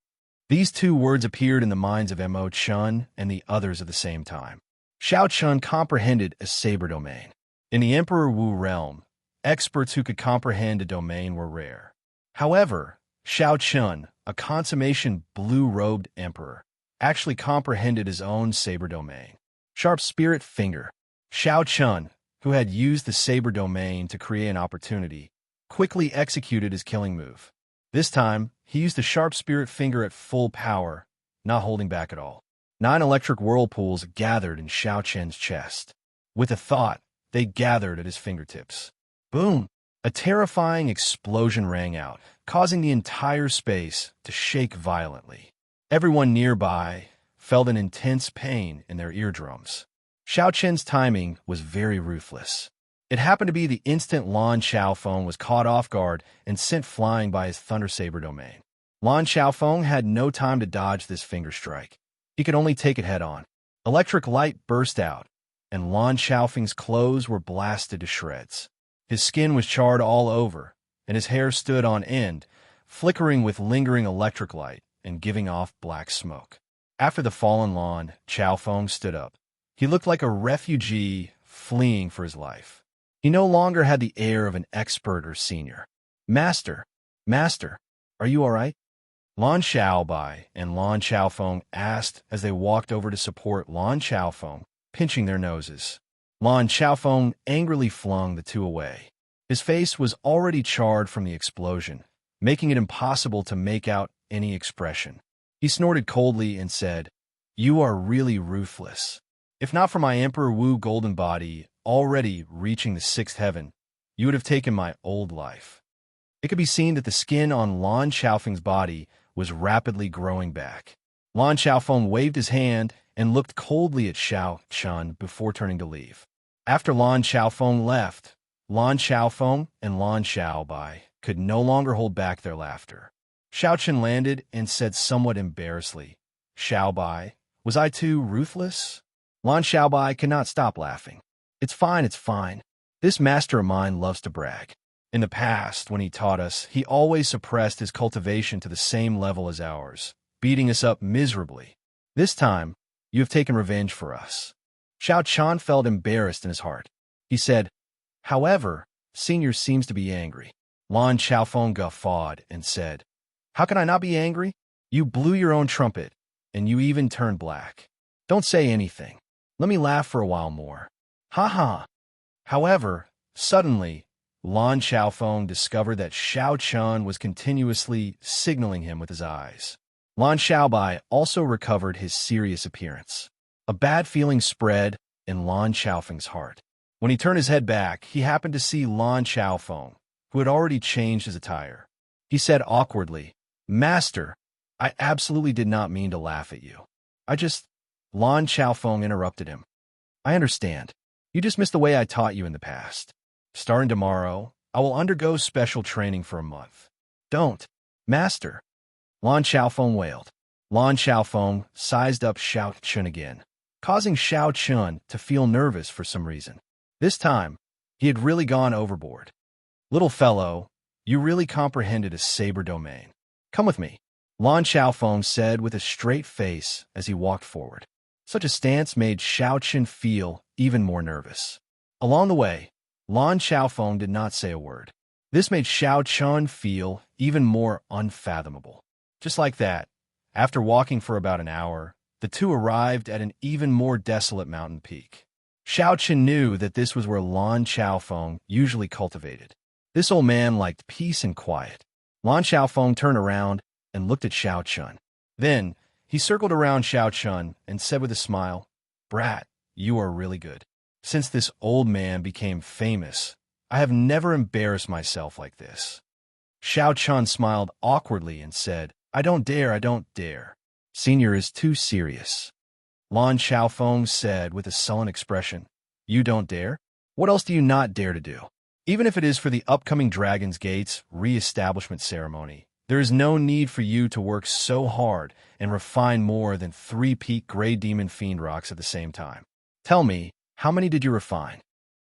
These two words appeared in the minds of Mo Chun and the others at the same time. Xiao Chun comprehended a saber domain. In the Emperor Wu realm, experts who could comprehend a domain were rare. However, Xiao Chun, a consummation blue-robed emperor, actually comprehended his own saber domain. Sharp Spirit Finger. Xiao Chun, who had used the saber domain to create an opportunity, quickly executed his killing move. This time, he used the Sharp Spirit Finger at full power, not holding back at all. 9 electric whirlpools gathered in Xiao Chun's chest. With a thought, they gathered at his fingertips. Boom! A terrifying explosion rang out, causing the entire space to shake violently. Everyone nearby felt an intense pain in their eardrums. Xiao Chun's timing was very ruthless. It happened to be the instant Lan Xiaofeng was caught off guard and sent flying by his Thunder Saber domain. Lan Xiaofeng had no time to dodge this finger strike. He could only take it head-on. Electric light burst out, and Lan Xiaofeng's clothes were blasted to shreds. His skin was charred all over, and his hair stood on end, flickering with lingering electric light and giving off black smoke. After the fallen Lan Xiaofeng stood up, he looked like a refugee fleeing for his life. He no longer had the air of an expert or senior. Master, are you all right? Lan Xiaobai and Lan Xiaofeng asked as they walked over to support Lan Xiaofeng, pinching their noses. Lan Xiaofeng angrily flung the two away. His face was already charred from the explosion, making it impossible to make out any expression. He snorted coldly and said, "You are really ruthless. If not for my Emperor Wu golden body already reaching the 6th heaven, you would have taken my old life." It could be seen that the skin on Lan Xiaofeng's body was rapidly growing back. Lan Xiaofeng waved his hand and looked coldly at Xiao Chun before turning to leave. After Lan Xiaofeng left, Lan Xiaofeng and Lan Xiaobai could no longer hold back their laughter. Xiao Chun landed and said somewhat embarrassedly, "Xiaobai, was I too ruthless?" Lan Xiaobai could not stop laughing. It's fine. This master of mine loves to brag. In the past, when he taught us, he always suppressed his cultivation to the same level as ours, beating us up miserably. This time, you have taken revenge for us." Xiao Chun felt embarrassed in his heart. He said, "However, Senior seems to be angry." Lan Xiaofeng guffawed and said, "How can I not be angry? You blew your own trumpet, and you even turned black. Don't say anything. Let me laugh for a while more. Ha ha." However, suddenly, Lan Xiaofeng discovered that Xiao Chun was continuously signaling him with his eyes. Lan Xiaobai also recovered his serious appearance. A bad feeling spread in Lan Xiaofeng's heart. When he turned his head back, he happened to see Lan Xiaofeng, who had already changed his attire. He said awkwardly, "Master, I absolutely did not mean to laugh at you. Lan Xiaofeng interrupted him. "I understand. You just missed the way I taught you in the past. Starting tomorrow, I will undergo special training for a month." "Don't, Master," Lan Xiaofeng wailed. Lan Xiaofeng sized up Xiao Chun again, causing Xiao Chun to feel nervous for some reason. This time, he had really gone overboard. "Little fellow, you really comprehended a saber domain. Come with me," Lan Xiaofeng said with a straight face as he walked forward. Such a stance made Xiao Chun feel even more nervous. Along the way, Lan Xiaofeng did not say a word. This made Xiao Chun feel even more unfathomable. Just like that, after walking for about an hour, the two arrived at an even more desolate mountain peak. Xiao Chun knew that this was where Lan Xiaofeng usually cultivated. This old man liked peace and quiet. Lan Xiaofeng turned around and looked at Xiao Chun. Then, he circled around Xiao Chun and said with a smile, "Brat, you are really good. Since this old man became famous, I have never embarrassed myself like this." Xiao Chun smiled awkwardly and said, I don't dare. Senior is too serious." Lan Xiaofeng said with a sullen expression, "You don't dare? What else do you not dare to do? Even if it is for the upcoming Dragon's Gate's re-establishment ceremony, there is no need for you to work so hard and refine more than 3 peak Grey Demon Fiend rocks at the same time. Tell me, How many did you refine?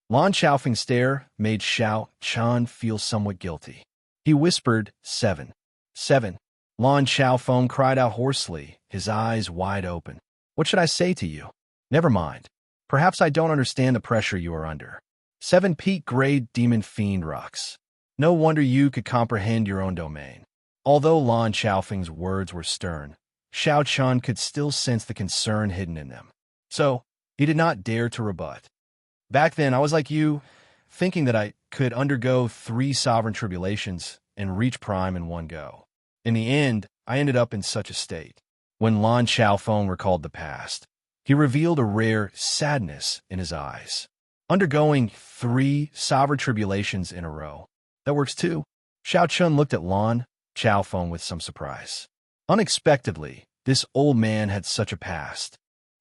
Lan Xiaofeng's stare made Xiao Chan feel somewhat guilty. He whispered, 7. 7. Lan Xiaofeng cried out hoarsely, his eyes wide open. What should I say to you? Never mind. Perhaps I don't understand the pressure you are under. 7 peak-grade demon fiend rocks. No wonder you could comprehend your own domain. Although Lan Xiaofeng's words were stern, Xiao Chun could still sense the concern hidden in them. So, he did not dare to rebut. Back then, I was like you, thinking that I could undergo 3 sovereign tribulations and reach prime in one go. In the end, I ended up in such a state. When Lan Xiaofeng recalled the past, he revealed a rare sadness in his eyes. Undergoing 3 sovereign tribulations in a row. That works too. Xiao Chun looked at Lan Xiaofeng with some surprise. Unexpectedly, this old man had such a past.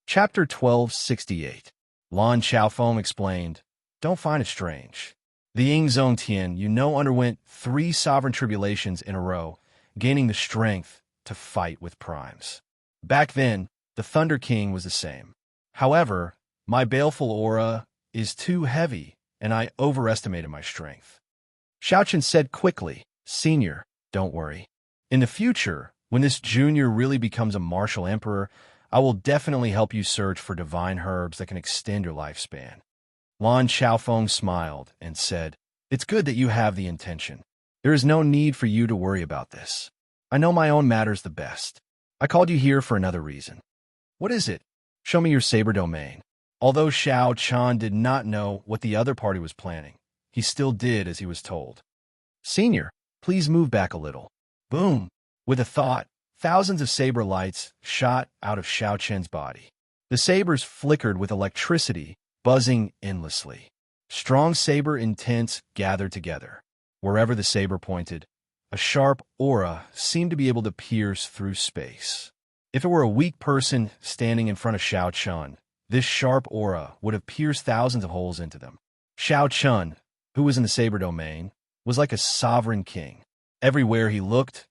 Chapter 1268. Lan Xiaofeng explained, Don't find it strange. The Yingzong Tian, underwent 3 sovereign tribulations in a row, gaining the strength to fight with primes. Back then, the Thunder King was the same. However, my baleful aura is too heavy, and I overestimated my strength. Xiaochen said quickly, Senior, don't worry. In the future, when this junior really becomes a martial emperor, I will definitely help you search for divine herbs that can extend your lifespan. Lan Xiaofeng smiled and said, It's good that you have the intention. There is no need for you to worry about this. I know my own matters the best. I called you here for another reason. What is it? Show me your saber domain. Although Xiao Chan did not know what the other party was planning, he still did as he was told. Senior, please move back a little. Boom! With a thought, thousands of saber lights shot out of Xiao Chen's body. The sabers flickered with electricity, buzzing endlessly. Strong saber intents gathered together. Wherever the saber pointed, a sharp aura seemed to be able to pierce through space. If it were a weak person standing in front of Xiao Chun, this sharp aura would have pierced thousands of holes into them. Xiao Chun, who was in the saber domain, was like a sovereign king. Everywhere he looked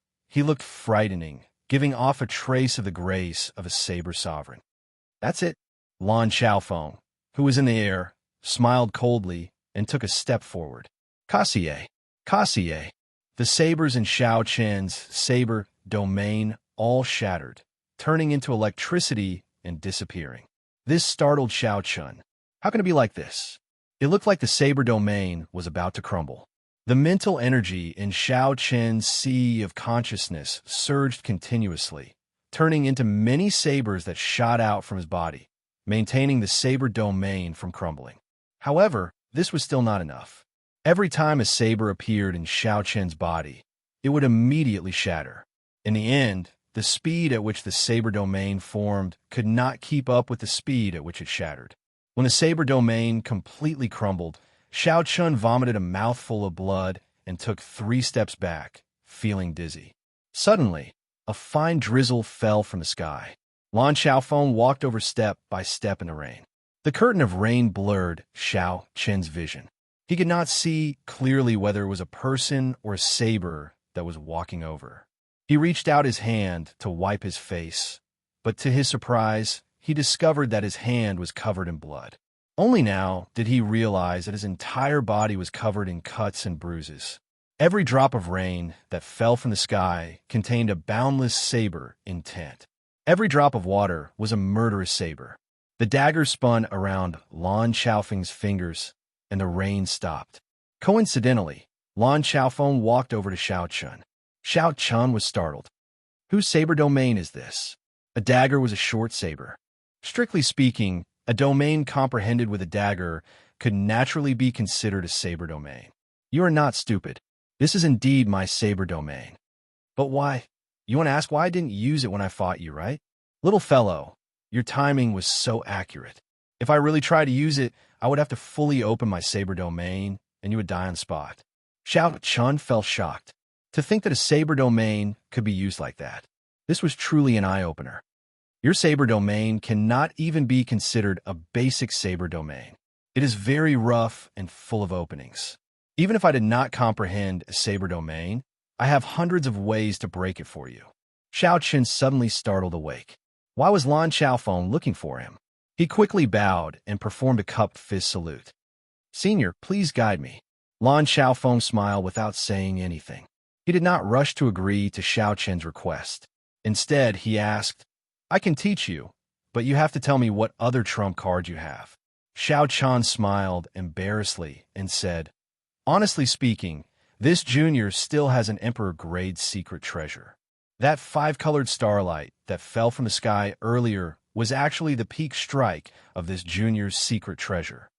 frightening, giving off a trace of the grace of a saber sovereign. That's it. Lan Xiaofeng, who was in the air, smiled coldly and took a step forward. Kassier. Kassier. The sabers in Xiao Chen's saber domain all shattered, turning into electricity and disappearing. This startled Xiao Chun. How can it be like this? It looked like the saber domain was about to crumble. The mental energy in Xiao Chen's sea of consciousness surged continuously, turning into many sabers that shot out from his body, maintaining the saber domain from crumbling. However, this was still not enough. Every time a saber appeared in Xiao Chen's body, it would immediately shatter. In the end, the speed at which the saber domain formed could not keep up with the speed at which it shattered. When the saber domain completely crumbled, Xiao Chun vomited a mouthful of blood and took 3 steps back, feeling dizzy. Suddenly, a fine drizzle fell from the sky. Lan Xiaofeng walked over step by step in the rain. The curtain of rain blurred Xiao Chen's vision. He could not see clearly whether it was a person or a saber that was walking over. He reached out his hand to wipe his face, but to his surprise, he discovered that his hand was covered in blood. Only now did he realize that his entire body was covered in cuts and bruises. Every drop of rain that fell from the sky contained a boundless saber intent. Every drop of water was a murderous saber. The dagger spun around Lan Xiaofeng's fingers, and the rain stopped. Coincidentally, Lan Xiaofeng walked over to Xiao Chun. Xiao Chun was startled. Whose saber domain is this? A dagger was a short saber. Strictly speaking, a domain comprehended with a dagger could naturally be considered a saber domain. You are not stupid. This is indeed my saber domain. But why? You want to ask why I didn't use it when I fought you, right? Little fellow, your timing was so accurate. If I really tried to use it, I would have to fully open my saber domain, and you would die on spot. Xiao Chun felt shocked. To think that a saber domain could be used like that. This was truly an eye-opener. Your saber domain cannot even be considered a basic saber domain. It is very rough and full of openings. Even if I did not comprehend a saber domain, I have hundreds of ways to break it for you. Xiao Chen suddenly startled awake. Why was Lan Xiaofeng looking for him? He quickly bowed and performed a cupped fist salute. "Senior, please guide me." Lan Xiaofeng smiled without saying anything. He did not rush to agree to Xiao Chen's request. Instead, he asked, "I can teach you, but you have to tell me what other trump card you have." Xiao Chen smiled embarrassedly and said, "Honestly speaking, this junior still has an Emperor-grade secret treasure. That five-colored starlight that fell from the sky earlier was actually the peak strike of this junior's secret treasure."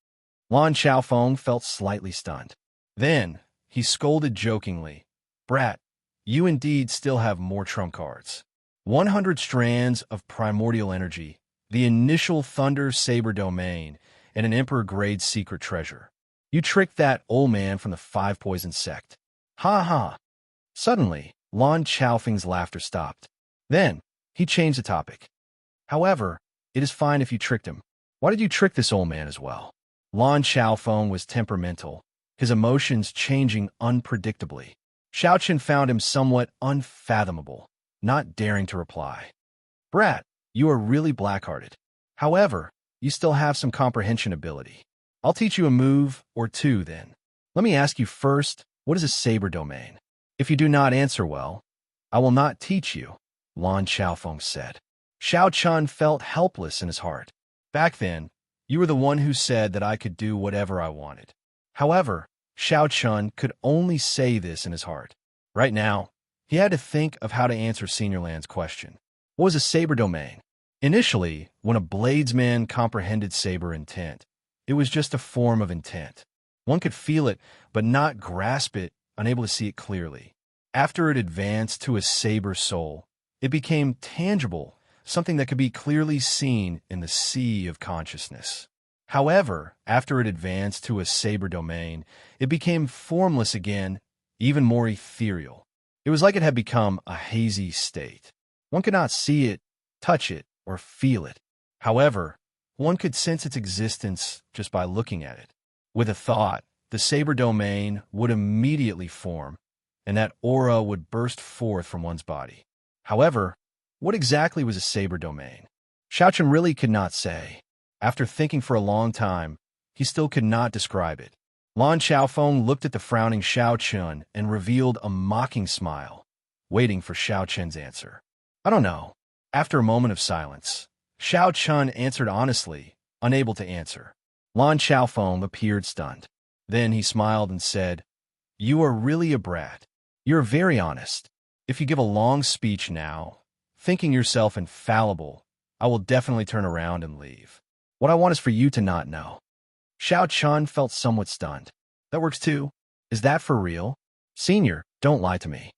Lan Xiaofeng felt slightly stunned. Then, he scolded jokingly, "Brat, you indeed still have more trump cards. 100 strands of primordial energy, the initial Thunder Saber domain, and an Emperor-grade secret treasure. You tricked that old man from the Five Poison sect. Ha ha." Suddenly, Lan Xiaofeng's laughter stopped. Then, he changed the topic. "However, it is fine if you tricked him. Why did you trick this old man as well?" Lan Xiaofeng was temperamental, his emotions changing unpredictably. Xiao Chen found him somewhat unfathomable, not daring to reply. "Brat, you are really black-hearted. However, you still have some comprehension ability. I'll teach you a move or two then. Let me ask you first, what is a saber domain? If you do not answer well, I will not teach you," Lan Xiaofeng said. Xiao Chen felt helpless in his heart. "Back then, you were the one who said that I could do whatever I wanted." However, Xiao Chen could only say this in his heart. Right now, he had to think of how to answer Senior Lan's question. What was a saber domain? Initially, when a bladesman comprehended saber intent, it was just a form of intent. One could feel it, but not grasp it, unable to see it clearly. After it advanced to a saber soul, it became tangible, something that could be clearly seen in the sea of consciousness. However, after it advanced to a saber domain, it became formless again, even more ethereal. It was like it had become a hazy state. One could not see it, touch it, or feel it. However, one could sense its existence just by looking at it. With a thought, the saber domain would immediately form, and that aura would burst forth from one's body. However, what exactly was a saber domain? Xiao Chen really could not say. After thinking for a long time, he still could not describe it. Lan Xiaofeng looked at the frowning Xiao Chen and revealed a mocking smile, waiting for Xiao Chen's answer. "I don't know." After a moment of silence, Xiao Chen answered honestly, unable to answer. Lan Xiaofeng appeared stunned. Then he smiled and said, "You are really a brat. You're very honest. If you give a long speech now, thinking yourself infallible, I will definitely turn around and leave. What I want is for you to not know." Xiao Chen felt somewhat stunned. "That works too. Is that for real? Senior, don't lie to me."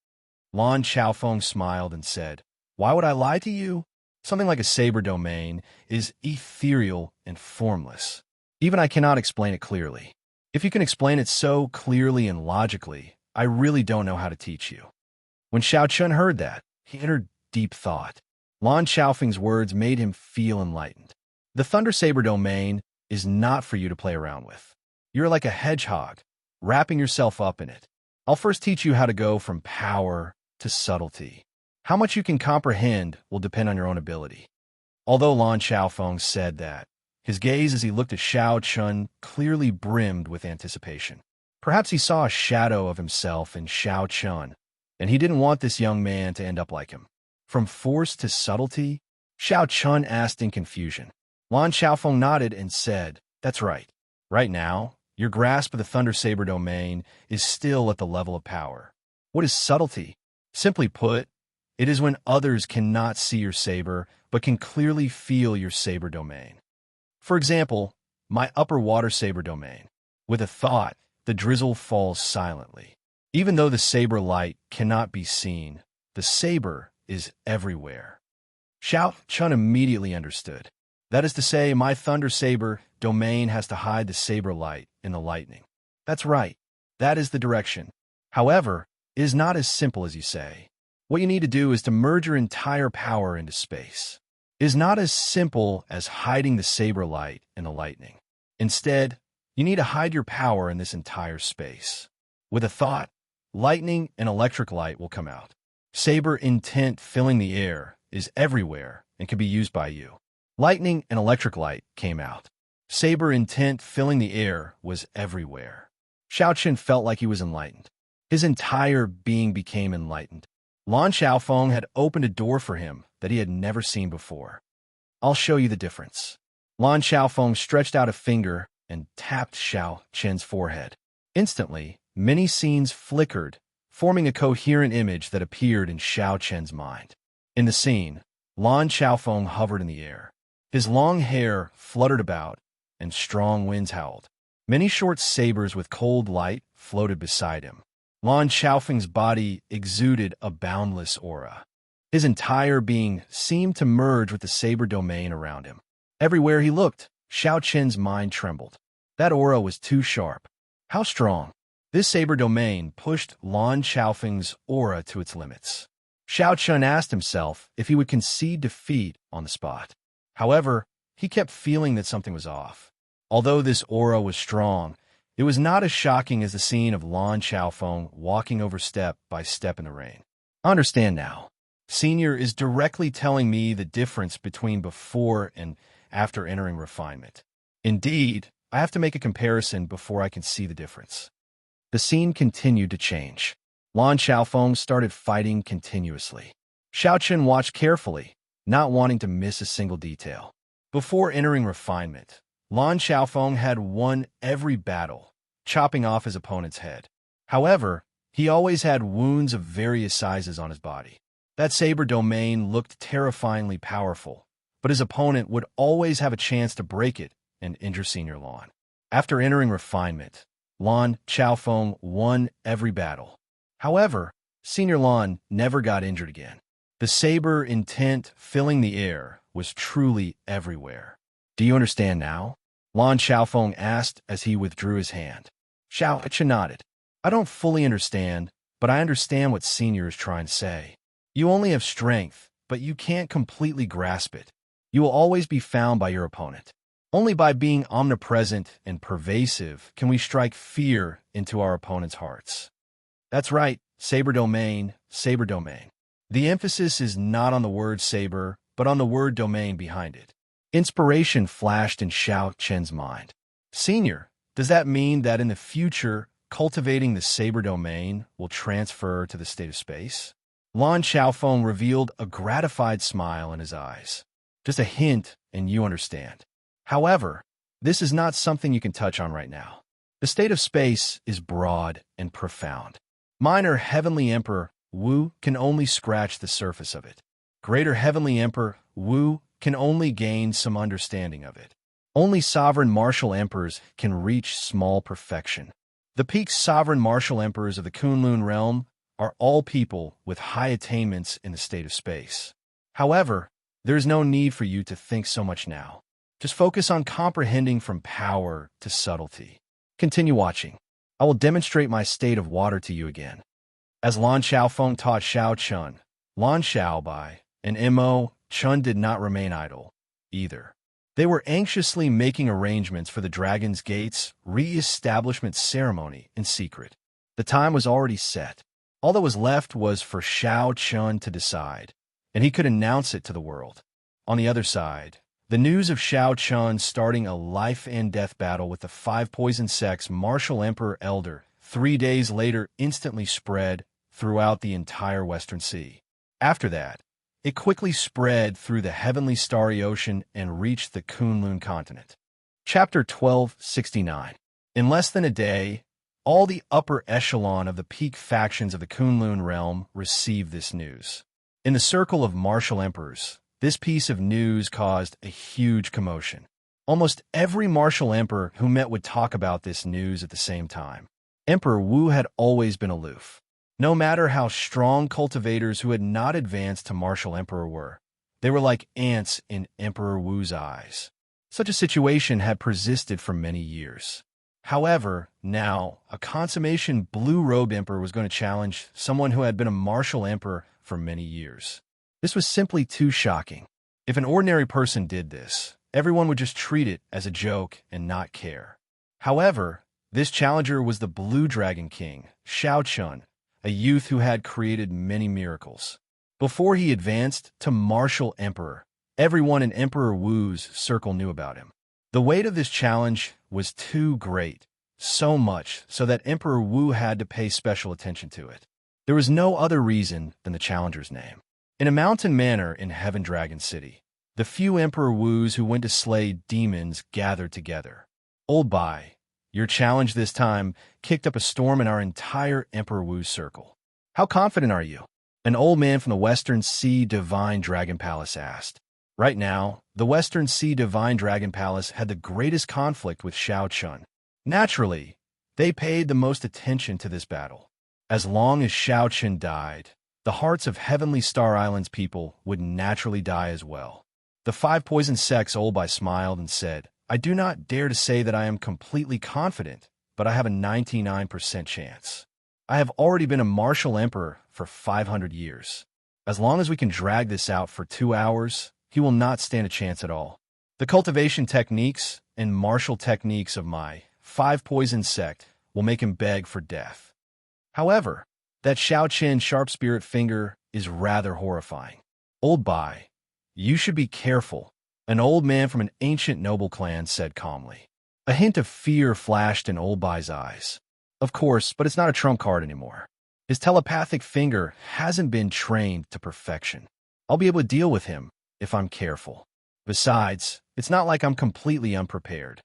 Lan Xiaofeng smiled and said, "Why would I lie to you? Something like a saber domain is ethereal and formless. Even I cannot explain it clearly. If you can explain it so clearly and logically, I really don't know how to teach you." When Xiao Chen heard that, he entered deep thought. Lan Xiaofeng's words made him feel enlightened. The Thunder Saber domain is not for you to play around with. You're like a hedgehog, wrapping yourself up in it. I'll first teach you how to go from power to subtlety. How much you can comprehend will depend on your own ability. Although Lan Xiaofeng said that, his gaze as he looked at Xiao Chen clearly brimmed with anticipation. Perhaps he saw a shadow of himself in Xiao Chen, and he didn't want this young man to end up like him. From force to subtlety? Xiao Chen asked in confusion. Lan Xiaofeng nodded and said, "That's right. Right now, your grasp of the Thunder Saber domain is still at the level of power. What is subtlety? Simply put, it is when others cannot see your saber, but can clearly feel your saber domain. For example, my upper water saber domain. With a thought, the drizzle falls silently. Even though the saber light cannot be seen, the saber is everywhere." Xiao Chen immediately understood. That is to say, my Thunder Saber domain has to hide the saber light in the lightning. That's right. That is the direction. However, it is not as simple as you say. What you need to do is to merge your entire power into space. It is not as simple as hiding the saber light in the lightning. Instead, you need to hide your power in this entire space. With a thought, lightning and electric light will come out. Saber intent filling the air is everywhere and can be used by you. Lightning and electric light came out. Saber intent filling the air was everywhere. Xiaoqian felt like he was enlightened. His entire being became enlightened. Lan Xiaofeng had opened a door for him that he had never seen before. I'll show you the difference. Lan Xiaofeng stretched out a finger and tapped Xiaoqian's forehead. Instantly, many scenes flickered, forming a coherent image that appeared in Xiaoqian's mind. In the scene, Lan Xiaofeng hovered in the air. His long hair fluttered about, and strong winds howled. Many short sabers with cold light floated beside him. Lan Xiaofeng's body exuded a boundless aura. His entire being seemed to merge with the saber domain around him. Everywhere he looked, Xiaoqian's mind trembled. That aura was too sharp. How strong? This saber domain pushed Lan Xiaofeng's aura to its limits. Xiaoqian asked himself if he would concede defeat on the spot. However, he kept feeling that something was off. Although this aura was strong, it was not as shocking as the scene of Lan Xiaofeng walking over step by step in the rain. I understand now. Senior is directly telling me the difference between before and after entering refinement. Indeed, I have to make a comparison before I can see the difference. The scene continued to change. Lan Xiaofeng started fighting continuously. Xiaoqian watched carefully, not wanting to miss a single detail. Before entering refinement, Lan Xiaofeng had won every battle, chopping off his opponent's head. However, he always had wounds of various sizes on his body. That saber domain looked terrifyingly powerful, but his opponent would always have a chance to break it and injure Senior Lan. After entering refinement, Lan Xiaofeng won every battle. However, Senior Lan never got injured again. The saber intent filling the air was truly everywhere. Do you understand now? Lan Xiaofeng asked as he withdrew his hand. Xiaoqian nodded. I don't fully understand, but I understand what Senior is trying to say. You only have strength, but you can't completely grasp it. You will always be found by your opponent. Only by being omnipresent and pervasive can we strike fear into our opponent's hearts. That's right, saber domain, saber domain. The emphasis is not on the word saber, but on the word domain behind it. Inspiration flashed in Xiaoqian's mind. Senior, does that mean that in the future, cultivating the saber domain will transfer to the state of space? Lan Xiaofeng revealed a gratified smile in his eyes. Just a hint, and you understand. However, this is not something you can touch on right now. The state of space is broad and profound. Minor Heavenly Emperor Wu can only scratch the surface of it. Greater Heavenly Emperor Wu can only gain some understanding of it. Only sovereign martial emperors can reach small perfection. The peak sovereign martial emperors of the Kunlun realm are all people with high attainments in the state of space. However, there is no need for you to think so much now. Just focus on comprehending from power to subtlety. Continue watching. I will demonstrate my state of water to you again. As Lan Xiaofeng taught Xiaoqian, Lan Xiaobai and Mo Chun did not remain idle, either. They were anxiously making arrangements for the Dragon's Gate's re-establishment ceremony in secret. The time was already set. All that was left was for Xiaoqian to decide, and he could announce it to the world. On the other side, the news of Xiaoqian starting a life-and-death battle with the five poison sects Martial Emperor Elder 3 days later instantly spread throughout the entire Western Sea. After that, it quickly spread through the heavenly starry ocean and reached the Kunlun continent. Chapter 1269. In less than a day, all the upper echelon of the peak factions of the Kunlun realm received this news. In the circle of martial emperors, this piece of news caused a huge commotion. Almost every martial emperor who met would talk about this news at the same time. Emperor Wu had always been aloof. No matter how strong cultivators who had not advanced to martial emperor were, they were like ants in Emperor Wu's eyes. Such a situation had persisted for many years. However, now, a consummation blue-robe emperor was going to challenge someone who had been a martial emperor for many years. This was simply too shocking. If an ordinary person did this, everyone would just treat it as a joke and not care. However, this challenger was the Blue Dragon King, Xiaoqian, a youth who had created many miracles. Before he advanced to martial emperor, Everyone in Emperor Wu's circle knew about him. The weight of this challenge was too great, so much so that Emperor Wu had to pay special attention to it. There was no other reason than the challenger's name. In a mountain manor in Heaven Dragon City, the few Emperor Wus who went to slay demons gathered together. Old Bai, your challenge this time kicked up a storm in our entire Emperor Wu circle. How confident are you? An old man from the Western Sea Divine Dragon Palace asked. Right now, the Western Sea Divine Dragon Palace had the greatest conflict with Xianxia. Naturally, they paid the most attention to this battle. As long as Xianxia died, the hearts of Heavenly Star Island's people would naturally die as well. The five poison sects Old Bai smiled and said, I do not dare to say that I am completely confident, but I have a 99% chance. I have already been a martial emperor for 500 years. As long as we can drag this out for 2 hours, he will not stand a chance at all. The cultivation techniques and martial techniques of my five poison sect will make him beg for death. However, that Xiaoqin sharp spirit finger is rather horrifying. Old Bai, you should be careful, an old man from an ancient noble clan said calmly. A hint of fear flashed in Old Bai's eyes. Of course, but it's not a trump card anymore. His telepathic finger hasn't been trained to perfection. I'll be able to deal with him if I'm careful. Besides, it's not like I'm completely unprepared.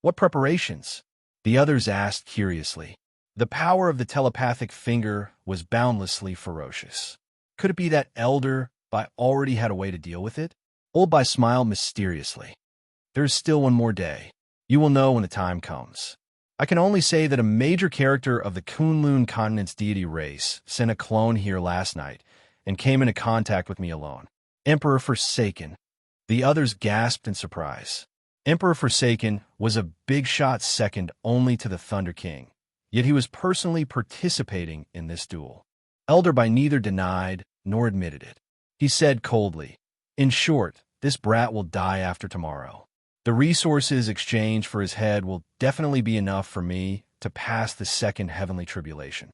What preparations? The others asked curiously. The power of the telepathic finger was boundlessly ferocious. Could it be that Elder Bai already had a way to deal with it? Old Bai smiled mysteriously. There's still one more day. You will know when the time comes. I can only say that a major character of the Kunlun continent's deity race sent a clone here last night and came into contact with me alone. Emperor Forsaken. The others gasped in surprise. Emperor Forsaken was a big shot second only to the Thunder King, yet he was personally participating in this duel. Elder Bai neither denied nor admitted it. He said coldly, in short, this brat will die after tomorrow. The resources exchanged for his head will definitely be enough for me to pass the second heavenly tribulation.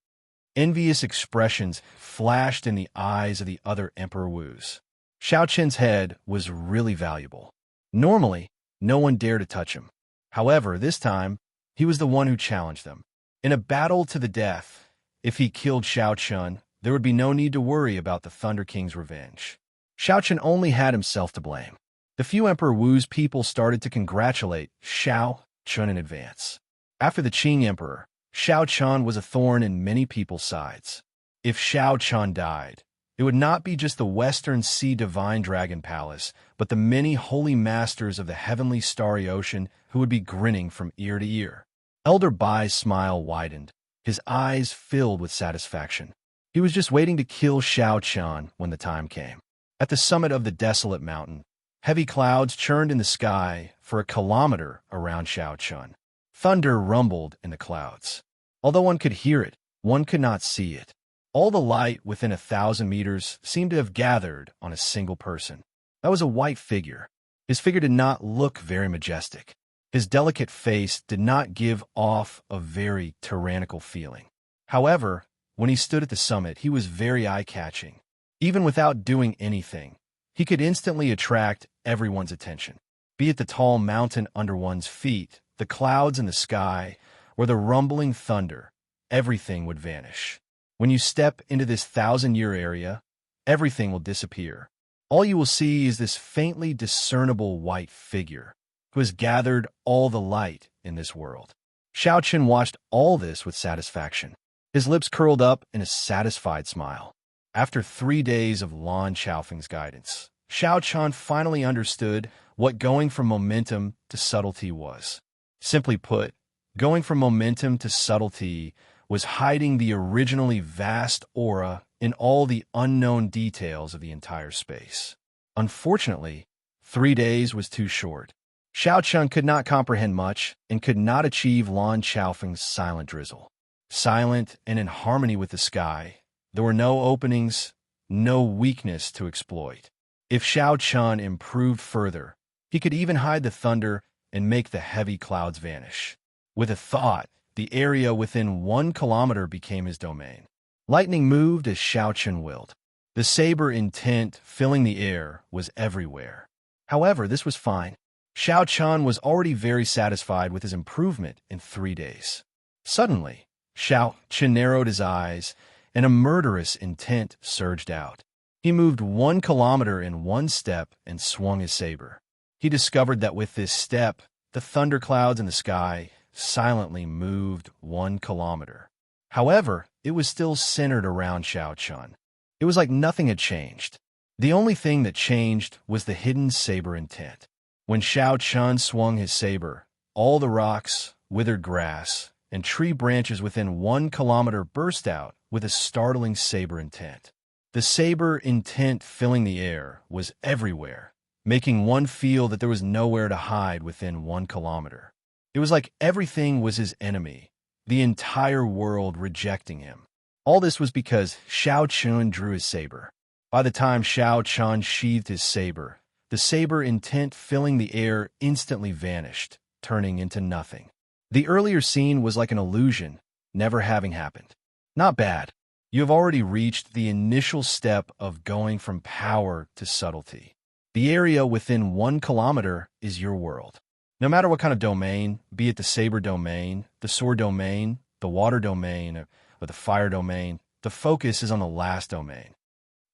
Envious expressions flashed in the eyes of the other Emperor Wus. Xiaoqin's head was really valuable. Normally, no one dared to touch him. However, this time, he was the one who challenged them. In a battle to the death, if he killed Xiaoqin, there would be no need to worry about the Thunder King's revenge. Xiaoqin only had himself to blame. The few Emperor Wu's people started to congratulate Xiaoqin in advance. After the Qing Emperor, Xiaoqin was a thorn in many people's sides. If Xiaoqin died, it would not be just the Western Sea Divine Dragon Palace, but the many holy masters of the heavenly starry ocean who would be grinning from ear to ear. Elder Bai's smile widened, his eyes filled with satisfaction. He was just waiting to kill Xiaoqin when the time came. At the summit of the desolate mountain, heavy clouds churned in the sky for a kilometer around Xiaoqin. Thunder rumbled in the clouds. Although one could hear it, one could not see it. All the light within 1,000 meters seemed to have gathered on a single person. That was a white figure. His figure did not look very majestic. His delicate face did not give off a very tyrannical feeling. However, when he stood at the summit, he was very eye-catching. Even without doing anything, he could instantly attract everyone's attention. Be it the tall mountain under one's feet, the clouds in the sky, or the rumbling thunder, everything would vanish. When you step into this 1,000-year area, everything will disappear. All you will see is this faintly discernible white figure who has gathered all the light in this world. Xiaoqin watched all this with satisfaction. His lips curled up in a satisfied smile. After 3 days of Lan Xiaofeng's guidance, Xiaoqin finally understood what going from momentum to subtlety was. Simply put, going from momentum to subtlety was hiding the originally vast aura in all the unknown details of the entire space. Unfortunately, 3 days was too short. Xiaoqin could not comprehend much and could not achieve Lan Xiaofeng's silent drizzle. Silent and in harmony with the sky, there were no openings, no weakness to exploit. If Xiaoqin improved further, he could even hide the thunder and make the heavy clouds vanish. With a thought, the area within 1 kilometer became his domain. Lightning moved as Xiaoqin willed. The saber intent filling the air was everywhere. However, this was fine. Xiao Chun was already very satisfied with his improvement in 3 days. Suddenly, Xiao Chun narrowed his eyes, and a murderous intent surged out. He moved 1 kilometer in 1 step and swung his saber. He discovered that with this step, the thunderclouds in the sky silently moved 1 kilometer. However, it was still centered around Xiao Chun. It was like nothing had changed. The only thing that changed was the hidden saber intent. When Xiao Chun swung his saber, all the rocks, withered grass, and tree branches within 1 kilometer burst out with a startling saber intent. The saber intent filling the air was everywhere, making one feel that there was nowhere to hide within 1 kilometer. It was like everything was his enemy, the entire world rejecting him. All this was because Xiao Chun drew his saber. By the time Xiao Chun sheathed his saber, the saber intent filling the air instantly vanished, turning into nothing. The earlier scene was like an illusion, never having happened. Not bad. You have already reached the initial step of going from power to subtlety. The area within 1 kilometer is your world. No matter what kind of domain, be it the saber domain, the sword domain, the water domain, or the fire domain, the focus is on the last domain.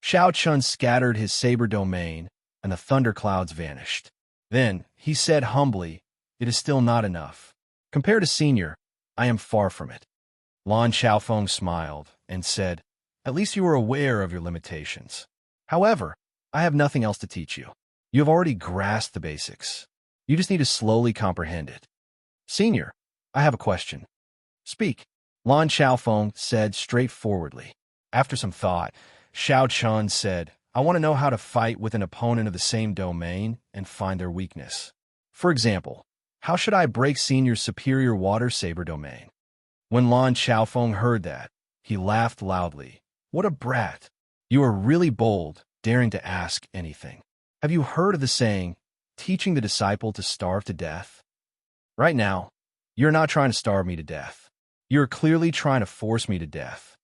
Xiao Chun scattered his saber domain, and the thunderclouds vanished. Then he said humbly, "It is still not enough. Compared to Senior, I am far from it." Lan Xiaofeng smiled and said, "At least you are aware of your limitations. However, I have nothing else to teach you. You have already grasped the basics. You just need to slowly comprehend it." "Senior, I have a question." "Speak," Lan Xiaofeng said straightforwardly. After some thought, Xiao Chun said, "I want to know how to fight with an opponent of the same domain and find their weakness. For example, how should I break Senior's superior water saber domain?" When Lan Xiaofeng heard that, he laughed loudly. "What a brat! You are really bold, daring to ask anything. Have you heard of the saying, teaching the disciple to starve to death? Right now, you're not trying to starve me to death. You're clearly trying to force me to death."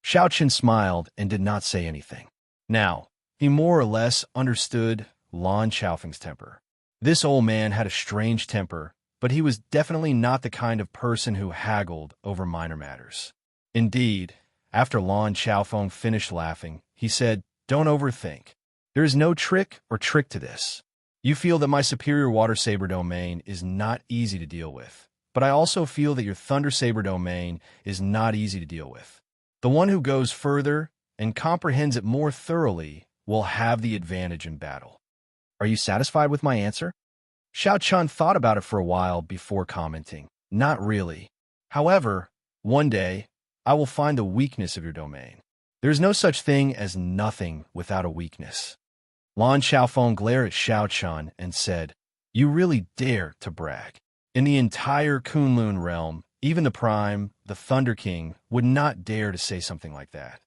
Xiao Chun smiled and did not say anything. Now, he more or less understood Lan Xiaofeng's temper. This old man had a strange temper, but he was definitely not the kind of person who haggled over minor matters. Indeed, after Lan Xiaofeng finished laughing, he said, "Don't overthink. There is no trick or trick to this. You feel that my superior water saber domain is not easy to deal with, but I also feel that your thunder saber domain is not easy to deal with. The one who goes further and comprehends it more thoroughly will have the advantage in battle. Are you satisfied with my answer?" Xiao Chun thought about it for a while before commenting, "Not really. However, one day, I will find the weakness of your domain. There is no such thing as nothing without a weakness." Lan Xiaofeng glared at Xiao Chun and said, "You really dare to brag. In the entire Kunlun realm, even the Prime, the Thunder King, would not dare to say something like that."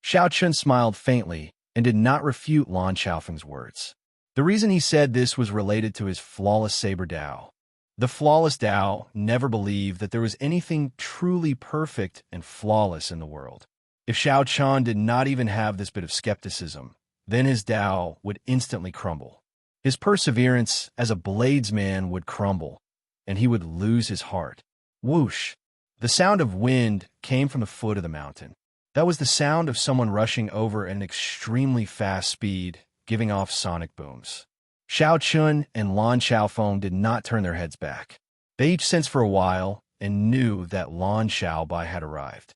Xiao Chun smiled faintly and did not refute Lan Xiaofeng's words. The reason he said this was related to his flawless saber Dao. The flawless Dao never believed that there was anything truly perfect and flawless in the world. If Xiao Chun did not even have this bit of skepticism, then his Dao would instantly crumble. His perseverance as a bladesman would crumble, and he would lose his heart. Whoosh! The sound of wind came from the foot of the mountain. That was the sound of someone rushing over at an extremely fast speed, giving off sonic booms. Xiao Chun and Lan Xiaofeng did not turn their heads back. They each sensed for a while and knew that Lan Xiaobai had arrived.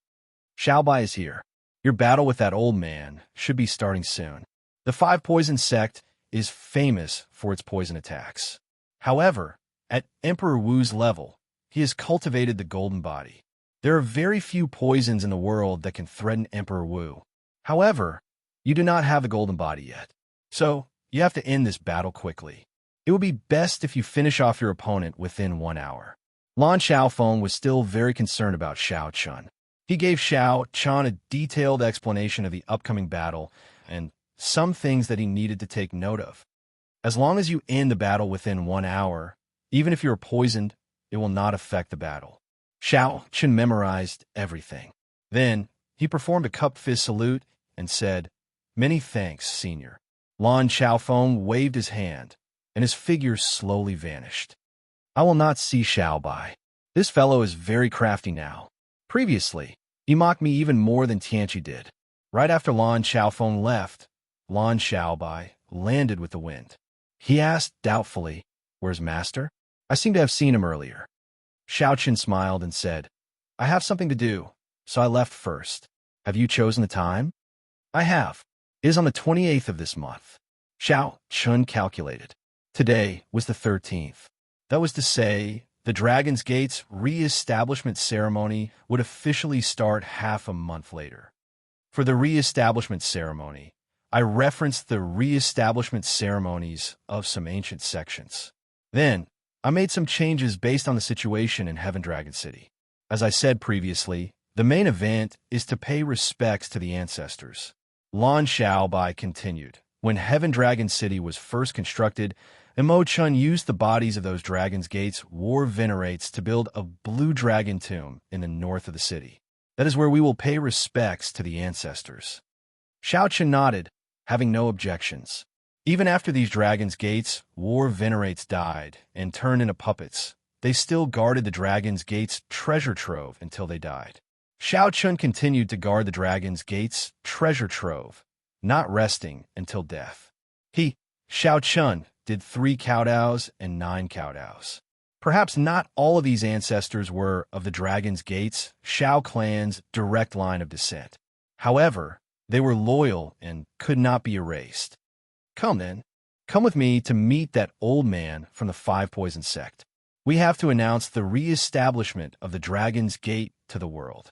"Xiaobai is here. Your battle with that old man should be starting soon. The Five Poison sect is famous for its poison attacks. However, at Emperor Wu's level, he has cultivated the golden body. There are very few poisons in the world that can threaten Emperor Wu. However, you do not have the golden body yet. So, you have to end this battle quickly. It would be best if you finish off your opponent within 1 hour." Lan Xiaofeng was still very concerned about Xiao Chun. He gave Xiao Chun a detailed explanation of the upcoming battle and some things that he needed to take note of. As long as you end the battle within 1 hour, even if you are poisoned, it will not affect the battle. Xiao Chun memorized everything. Then, he performed a cup fist salute and said, "Many thanks, Senior." Lan Xiaofeng waved his hand, and his figure slowly vanished. I will not see Xiaobai. This fellow is very crafty now. Previously, he mocked me even more than Xianxia did. Right after Lan Xiaofeng left, Lan Xiaobai landed with the wind. He asked doubtfully, "Where's Master? I seem to have seen him earlier." Xiaoqin smiled and said, "I have something to do, so I left first. Have you chosen the time?" "I have. It is on the 28th of this month." Xiaoqin calculated. Today was the 13th. That was to say, the Dragon's Gate's re-establishment ceremony would officially start half a month later. For the re-establishment ceremony, I referenced the re-establishment ceremonies of some ancient sections. Then, I made some changes based on the situation in Heaven Dragon City. As I said previously, the main event is to pay respects to the ancestors. Lan Xiaobai continued. When Heaven Dragon City was first constructed, Imo-chun used the bodies of those Dragon's Gate's war venerates to build a blue dragon tomb in the north of the city. That is where we will pay respects to the ancestors. Xiaoqin nodded, having no objections. Even after these Dragon's Gate's war venerates died and turned into puppets, they still guarded the Dragon's Gate's treasure trove until they died. Xiaoqin continued to guard the Dragon's Gate's treasure trove, not resting until death. He, Xiaoqin, did 3 kowtows and 9 kowtows. Perhaps not all of these ancestors were of the Dragon's Gate's Xiao clan's direct line of descent. However, they were loyal and could not be erased. Come then, come with me to meet that old man from the 5 Poison sect. We have to announce the re-establishment of the Dragon's Gate to the world.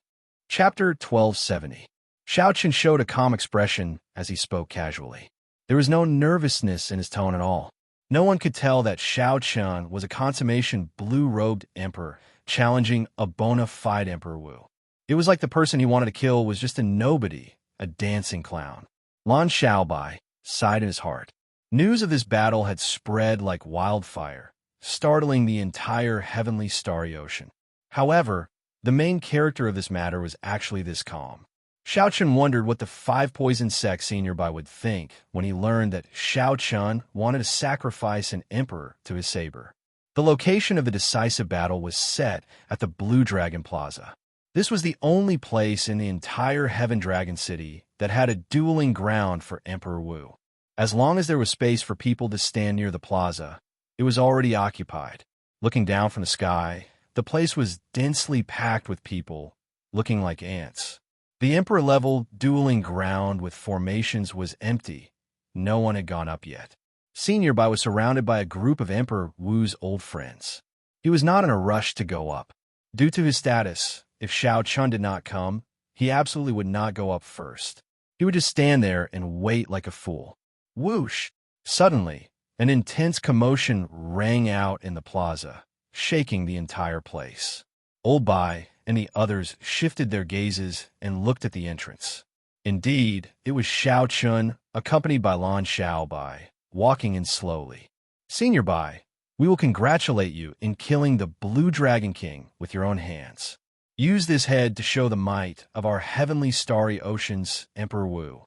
Chapter 1270. Xiaoqin showed a calm expression as he spoke casually. There was no nervousness in his tone at all. No one could tell that Xiaoqin was a consummation blue-robed emperor challenging a bona fide Emperor Wu. It was like the person he wanted to kill was just a nobody, a dancing clown. Lan Xiaobai sighed in his heart. News of this battle had spread like wildfire, startling the entire heavenly starry ocean. However, the main character of this matter was actually this calm. Xiaoqin wondered what the 5 Poison sect senior Bai would think when he learned that Xiaoqin wanted to sacrifice an emperor to his saber. The location of the decisive battle was set at the Blue Dragon Plaza. This was the only place in the entire Heaven Dragon City that had a dueling ground for Emperor Wu. As long as there was space for people to stand near the plaza, it was already occupied. Looking down from the sky, the place was densely packed with people, looking like ants. The Emperor-level dueling ground with formations was empty. No one had gone up yet. Senior Bai was surrounded by a group of Emperor Wu's old friends. He was not in a rush to go up. Due to his status, if Xiaoqin did not come, he absolutely would not go up first. He would just stand there and wait like a fool. Whoosh! Suddenly, an intense commotion rang out in the plaza, shaking the entire place. Old Bai and the others shifted their gazes and looked at the entrance. Indeed, it was Xiaoqin, accompanied by Lan Xiaobai, walking in slowly. Senior Bai, we will congratulate you in killing the Blue Dragon King with your own hands. Use this head to show the might of our heavenly starry ocean's Emperor Wu.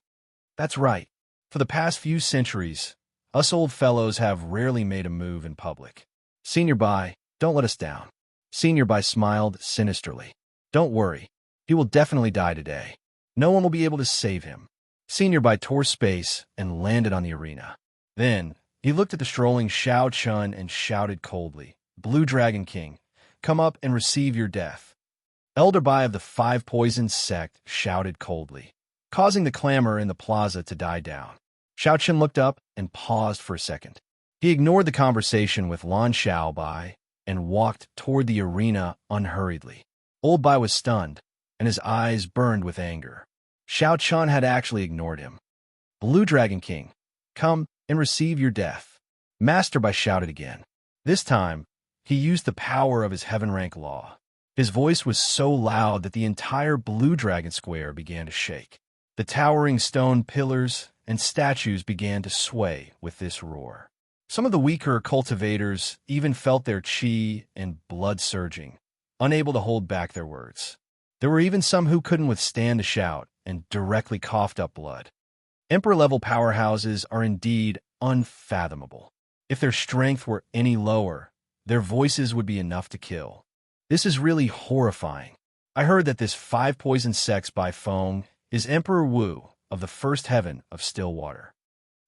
That's right. For the past few centuries, us old fellows have rarely made a move in public. Senior Bai, don't let us down. Senior Bai smiled sinisterly. Don't worry. He will definitely die today. No one will be able to save him. Senior Bai tore space and landed on the arena. Then, he looked at the strolling Xiaoqin and shouted coldly, Blue Dragon King, come up and receive your death. Elder Bai of the 5 Poison sect shouted coldly, causing the clamor in the plaza to die down. Xiaoqin looked up and paused for a second. He ignored the conversation with Lan Xiaobai and walked toward the arena unhurriedly. Old Bai was stunned, and his eyes burned with anger. Xiaoqin had actually ignored him. Blue Dragon King, come and receive your death. Master Bai shouted again. This time, he used the power of his heaven rank law. His voice was so loud that the entire Blue Dragon Square began to shake. The towering stone pillars and statues began to sway with this roar. Some of the weaker cultivators even felt their chi and blood surging, unable to hold back their words. There were even some who couldn't withstand the shout and directly coughed up blood. Emperor-level powerhouses are indeed unfathomable. If their strength were any lower, their voices would be enough to kill. This is really horrifying. I heard that this 5 poison sex by Feng is Emperor Wu of the first heaven of Stillwater.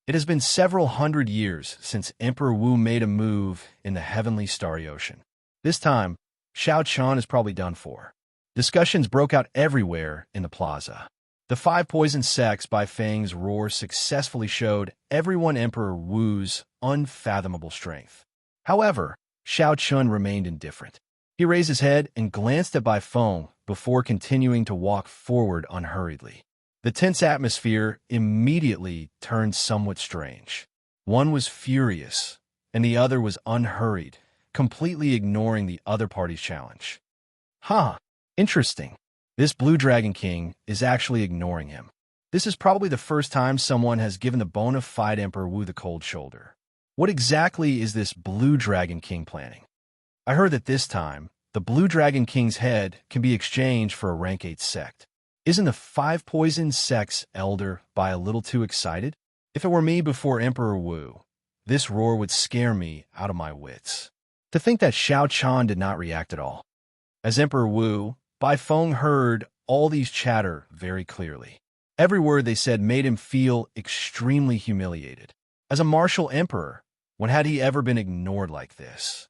It has been several hundred years since Emperor Wu made a move in the heavenly starry ocean. This time, Xiao Qian is probably done for. Discussions broke out everywhere in the plaza. The 5 poison sects by Feng's roar successfully showed everyone Emperor Wu's unfathomable strength. However, Xiao Qian remained indifferent. He raised his head and glanced at Bai Feng before continuing to walk forward unhurriedly. The tense atmosphere immediately turned somewhat strange. One was furious, and the other was unhurried, completely ignoring the other party's challenge. Interesting. This Blue Dragon King is actually ignoring him. This is probably the first time someone has given the bona fide Emperor Wu the cold shoulder. What exactly is this Blue Dragon King planning? I heard that this time, the Blue Dragon King's head can be exchanged for a rank 8 sect. Isn't the 5 poison sect's elder by a little too excited? If it were me before Emperor Wu, this roar would scare me out of my wits. To think that Xiao Qian did not react at all. As Emperor Wu, Bai Feng heard all these chatter very clearly. Every word they said made him feel extremely humiliated. As a martial emperor, when had he ever been ignored like this?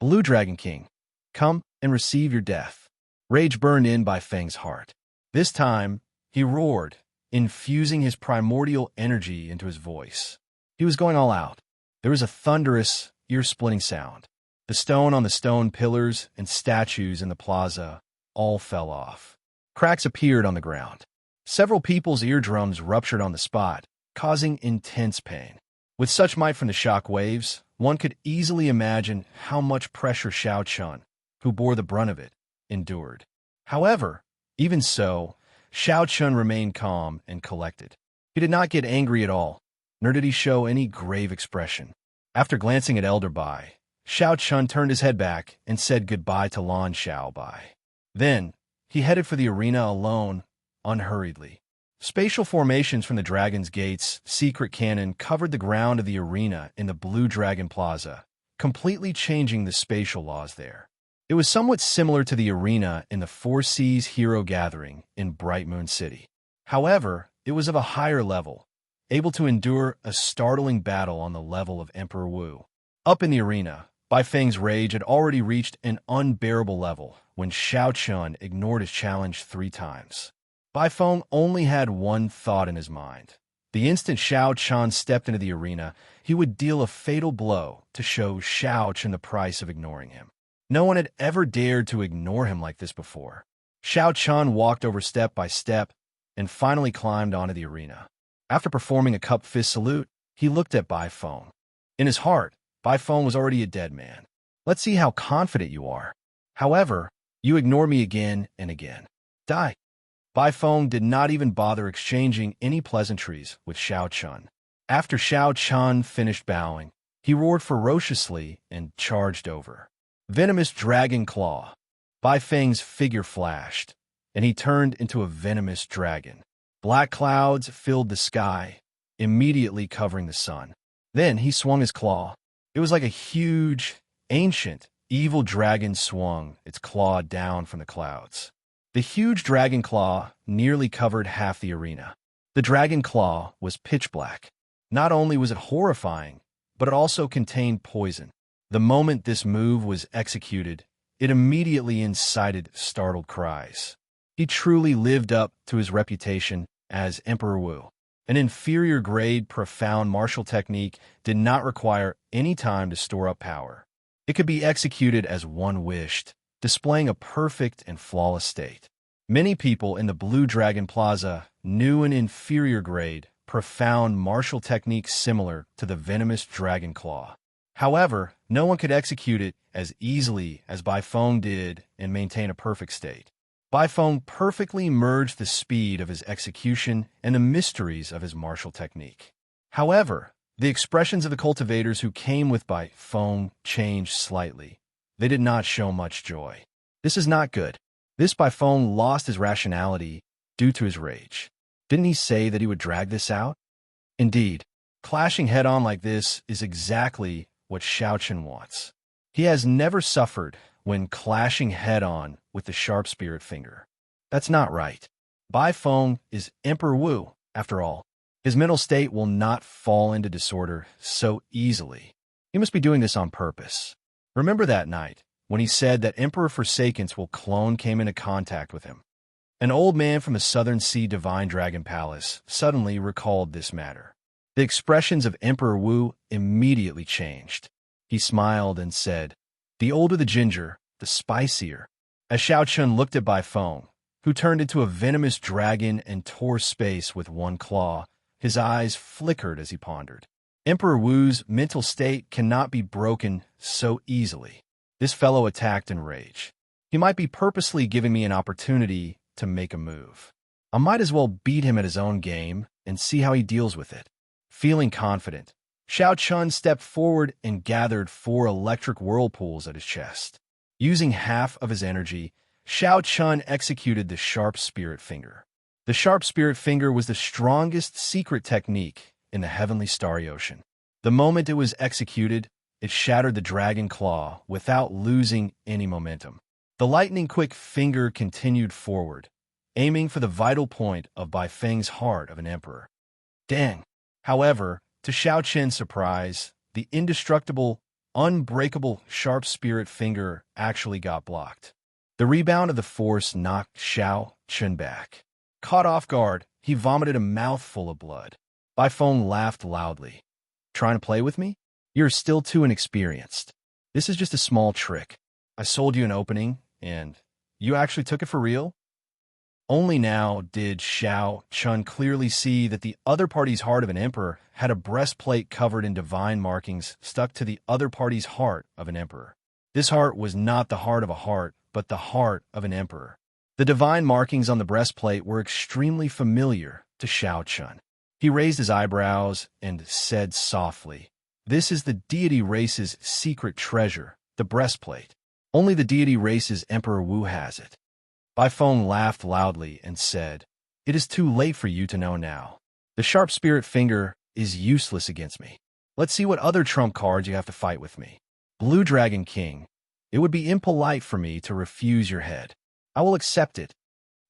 Blue Dragon King, come and receive your death. Rage burned in Bai Feng's heart. This time, he roared, infusing his primordial energy into his voice. He was going all out. There was a thunderous, ear-splitting sound. The stone on the stone pillars and statues in the plaza all fell off. Cracks appeared on the ground. Several people's eardrums ruptured on the spot, causing intense pain. With such might from the shock waves, one could easily imagine how much pressure Xiao Qian, who bore the brunt of it, endured. However, even so, Xiao Qian remained calm and collected. He did not get angry at all, nor did he show any grave expression. After glancing at Elder Bai, Xiao Qian turned his head back and said goodbye to Lan Xiao Bai. Then, he headed for the arena alone, unhurriedly. Spatial formations from the Dragon's Gate's secret cannon covered the ground of the arena in the Blue Dragon Plaza, completely changing the spatial laws there. It was somewhat similar to the arena in the Four Seas Hero Gathering in Bright Moon City. However, it was of a higher level, able to endure a startling battle on the level of Emperor Wu. Up in the arena, Bai Feng's rage had already reached an unbearable level when Xiao Qian ignored his challenge 3 times. Bai Feng only had one thought in his mind. The instant Xiao Qian stepped into the arena, he would deal a fatal blow to show Xiao Qian the price of ignoring him. No one had ever dared to ignore him like this before. Xiao Qian walked over step by step and finally climbed onto the arena. After performing a cup fist salute, he looked at Bai Feng. In his heart, Bai Feng was already a dead man. Let's see how confident you are. However, you ignore me again and again. Die. Bai Feng did not even bother exchanging any pleasantries with Xiao Qian. After Xiao Qian finished bowing, he roared ferociously and charged over. Venomous Dragon Claw. Bai Feng's figure flashed, and he turned into a venomous dragon. Black clouds filled the sky, immediately covering the sun. Then he swung his claw. It was like a huge, ancient, evil dragon swung its claw down from the clouds. The huge dragon claw nearly covered half the arena. The dragon claw was pitch black. Not only was it horrifying, but it also contained poison. The moment this move was executed, it immediately incited startled cries. He truly lived up to his reputation as Emperor Wu. An inferior grade profound martial technique did not require any time to store up power. It could be executed as one wished, displaying a perfect and flawless state. Many people in the Blue Dragon Plaza knew an inferior grade, profound martial technique similar to the venomous dragon claw. However, no one could execute it as easily as Bai Feng did and maintain a perfect state. Bai Feng perfectly merged the speed of his execution and the mysteries of his martial technique. However, the expressions of the cultivators who came with Bai Feng changed slightly. They did not show much joy. This is not good. This Bai Feng lost his rationality due to his rage. Didn't he say that he would drag this out? Indeed, Clashing head-on like this is exactly what Xiaochen wants. He has never suffered when clashing head-on with the sharp spirit finger. That's not right. Bai Feng is Emperor Wu, after all. His mental state will not fall into disorder so easily. He must be doing this on purpose. Remember that night when he said that Emperor Forsaken's will clone came into contact with him. An old man from the Southern Sea Divine Dragon Palace suddenly recalled this matter. The expressions of Emperor Wu immediately changed. He smiled and said, "The older the ginger, the spicier." As Xiaochen looked at Bai Feng, who turned into a venomous dragon and tore space with one claw, his eyes flickered as he pondered. Emperor Wu's mental state cannot be broken so easily. This fellow attacked in rage. He might be purposely giving me an opportunity to make a move. I might as well beat him at his own game and see how he deals with it. Feeling confident, Xiaochen stepped forward and gathered 4 electric whirlpools at his chest. Using half of his energy, Xiaochen executed the sharp spirit finger. The sharp spirit finger was the strongest secret technique in the heavenly starry ocean. The moment it was executed, it shattered the dragon claw without losing any momentum. The lightning-quick finger continued forward, aiming for the vital point of Bai Feng's heart of an emperor. Dang! However, to Xiaochen's surprise, the indestructible, unbreakable sharp spirit finger actually got blocked. The rebound of the force knocked Xiaochen back. Caught off guard, he vomited a mouthful of blood. Bai Feng laughed loudly. "Trying to play with me? You're still too inexperienced. This is just a small trick. I sold you an opening, and you actually took it for real?" Only now did Xiaochen clearly see that the other party's heart of an emperor had a breastplate covered in divine markings stuck to the other party's heart of an emperor. This heart was not the heart of a heart, but the heart of an emperor. The divine markings on the breastplate were extremely familiar to Xiaochen. He raised his eyebrows and said softly, "This is the deity race's secret treasure, the breastplate. Only the deity race's Emperor Wu has it." Bai Feng laughed loudly and said, "It is too late for you to know now. The sharp spirit finger is useless against me. Let's see what other trump cards you have to fight with me. Blue Dragon King, it would be impolite for me to refuse your head. I will accept it."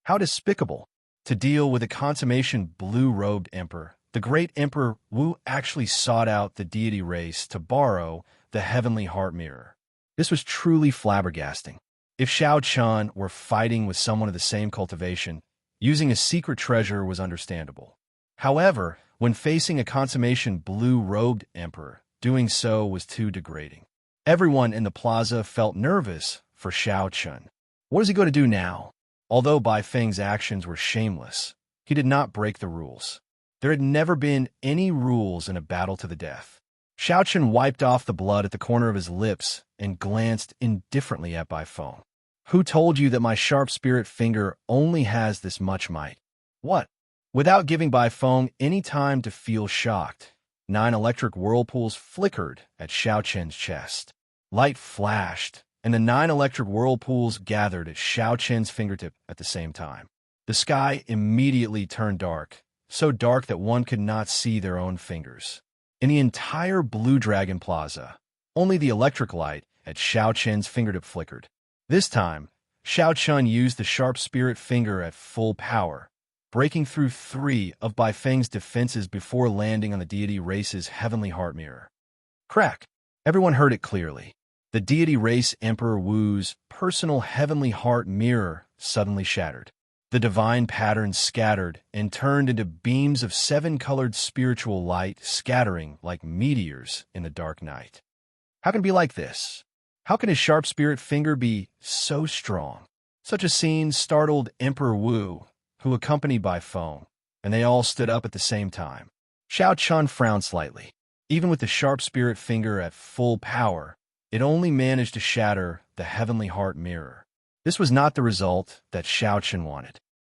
How despicable! To deal with a consummation blue-robed emperor, the great Emperor Wu actually sought out the deity race to borrow the heavenly heart mirror. This was truly flabbergasting. If Xiaochen were fighting with someone of the same cultivation, using a secret treasure was understandable. However, when facing a consummation blue-robed emperor, doing so was too degrading. Everyone in the plaza felt nervous for Xiaochen. What is he going to do now? Although Bai Feng's actions were shameless, he did not break the rules. There had never been any rules in a battle to the death. Xiaochen wiped off the blood at the corner of his lips and glanced indifferently at Bai Feng. "Who told you that my sharp spirit finger only has this much might?" "What?" Without giving Bai Feng any time to feel shocked, 9 electric whirlpools flickered at Xiaochen's chest. Light flashed, and the 9 electric whirlpools gathered at Xiaochen's fingertip at the same time. The sky immediately turned dark, so dark that one could not see their own fingers. In the entire Blue Dragon Plaza, only the electric light at Xiaochen's fingertip flickered. This time, Xiaochen used the sharp spirit finger at full power, breaking through 3 of Bai Feng's defenses before landing on the deity race's heavenly heart mirror. Crack! Everyone heard it clearly. The deity race Emperor Wu's personal heavenly heart mirror suddenly shattered. The divine patterns scattered and turned into beams of 7-colored spiritual light scattering like meteors in the dark night. How can it be like this? How can his sharp spirit finger be so strong? Such a scene startled Emperor Wu, who accompanied Bai Feng, and they all stood up at the same time. Xiaochen frowned slightly. Even with the sharp spirit finger at full power, it only managed to shatter the heavenly heart mirror. This was not the result that Xiaochen wanted.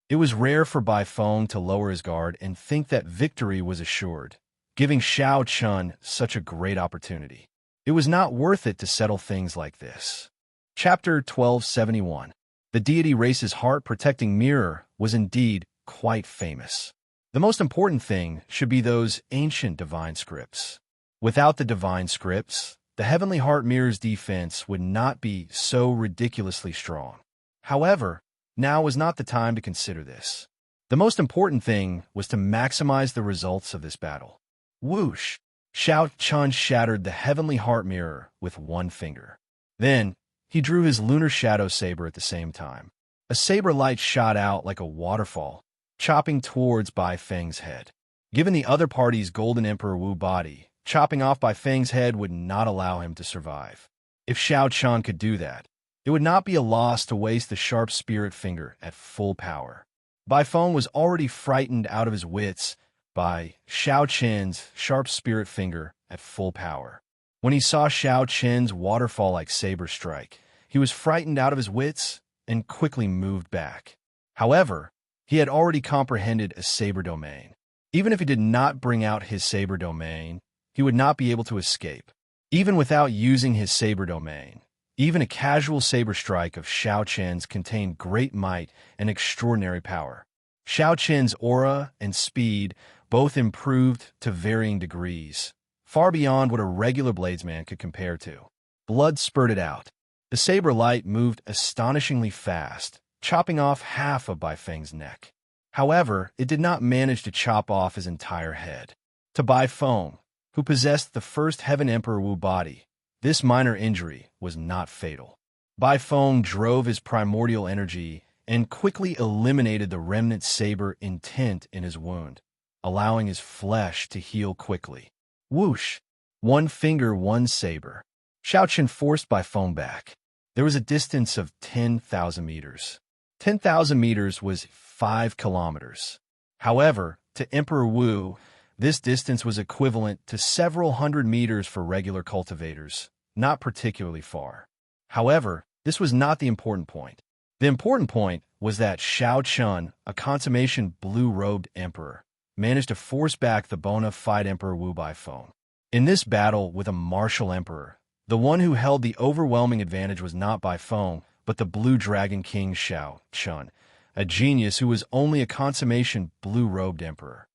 It was rare for Bai Feng to lower his guard and think that victory was assured, giving Xiaochen such a great opportunity. It was not worth it to settle things like this. Chapter 1271. The deity race's heart-protecting mirror was indeed quite famous. The most important thing should be those ancient divine scripts. Without the divine scripts, the Heavenly Heart Mirror's defense would not be so ridiculously strong. However, now was not the time to consider this. The most important thing was to maximize the results of this battle. Whoosh! Xianxia shattered the Heavenly Heart Mirror with one finger. Then, he drew his lunar shadow saber at the same time. A saber light shot out like a waterfall, chopping towards Bai Feng's head. Given the other party's Golden Emperor Wu body, chopping off Bai Feng's head would not allow him to survive. If Xianxia could do that, it would not be a loss to waste the sharp spirit finger at full power. Bai Feng was already frightened out of his wits by Xianxia's sharp spirit finger at full power. When he saw Xianxia's waterfall-like saber strike, he was frightened out of his wits and quickly moved back. However, he had already comprehended a saber domain. Even if he did not bring out his saber domain, he would not be able to escape. Even without using his saber domain, even a casual saber strike of Xianxia's contained great might and extraordinary power. Xianxia's aura and speed both improved to varying degrees, far beyond what a regular bladesman could compare to. Blood spurted out. The saber light moved astonishingly fast, chopping off half of Bai Feng's neck. However, it did not manage to chop off his entire head. To Bai Feng, who possessed the first Heaven Emperor Wu body, this minor injury was not fatal. Bai Feng drove his primordial energy and quickly eliminated the remnant saber intent in his wound, allowing his flesh to heal quickly. Whoosh! One finger, one saber. Xianxia forced Bai Feng back. There was a distance of 10,000 meters. 10,000 meters was 5 kilometers. However, to Emperor Wu, this distance was equivalent to several hundred meters for regular cultivators, not particularly far. However, this was not the important point. The important point was that Xianxia, a consummation blue-robed emperor, managed to force back the bona fide Emperor Wu Bai Feng. In this battle with a martial emperor, the one who held the overwhelming advantage was not Bai Feng, but the Blue Dragon King Xianxia, a genius who was only a consummation blue-robed emperor.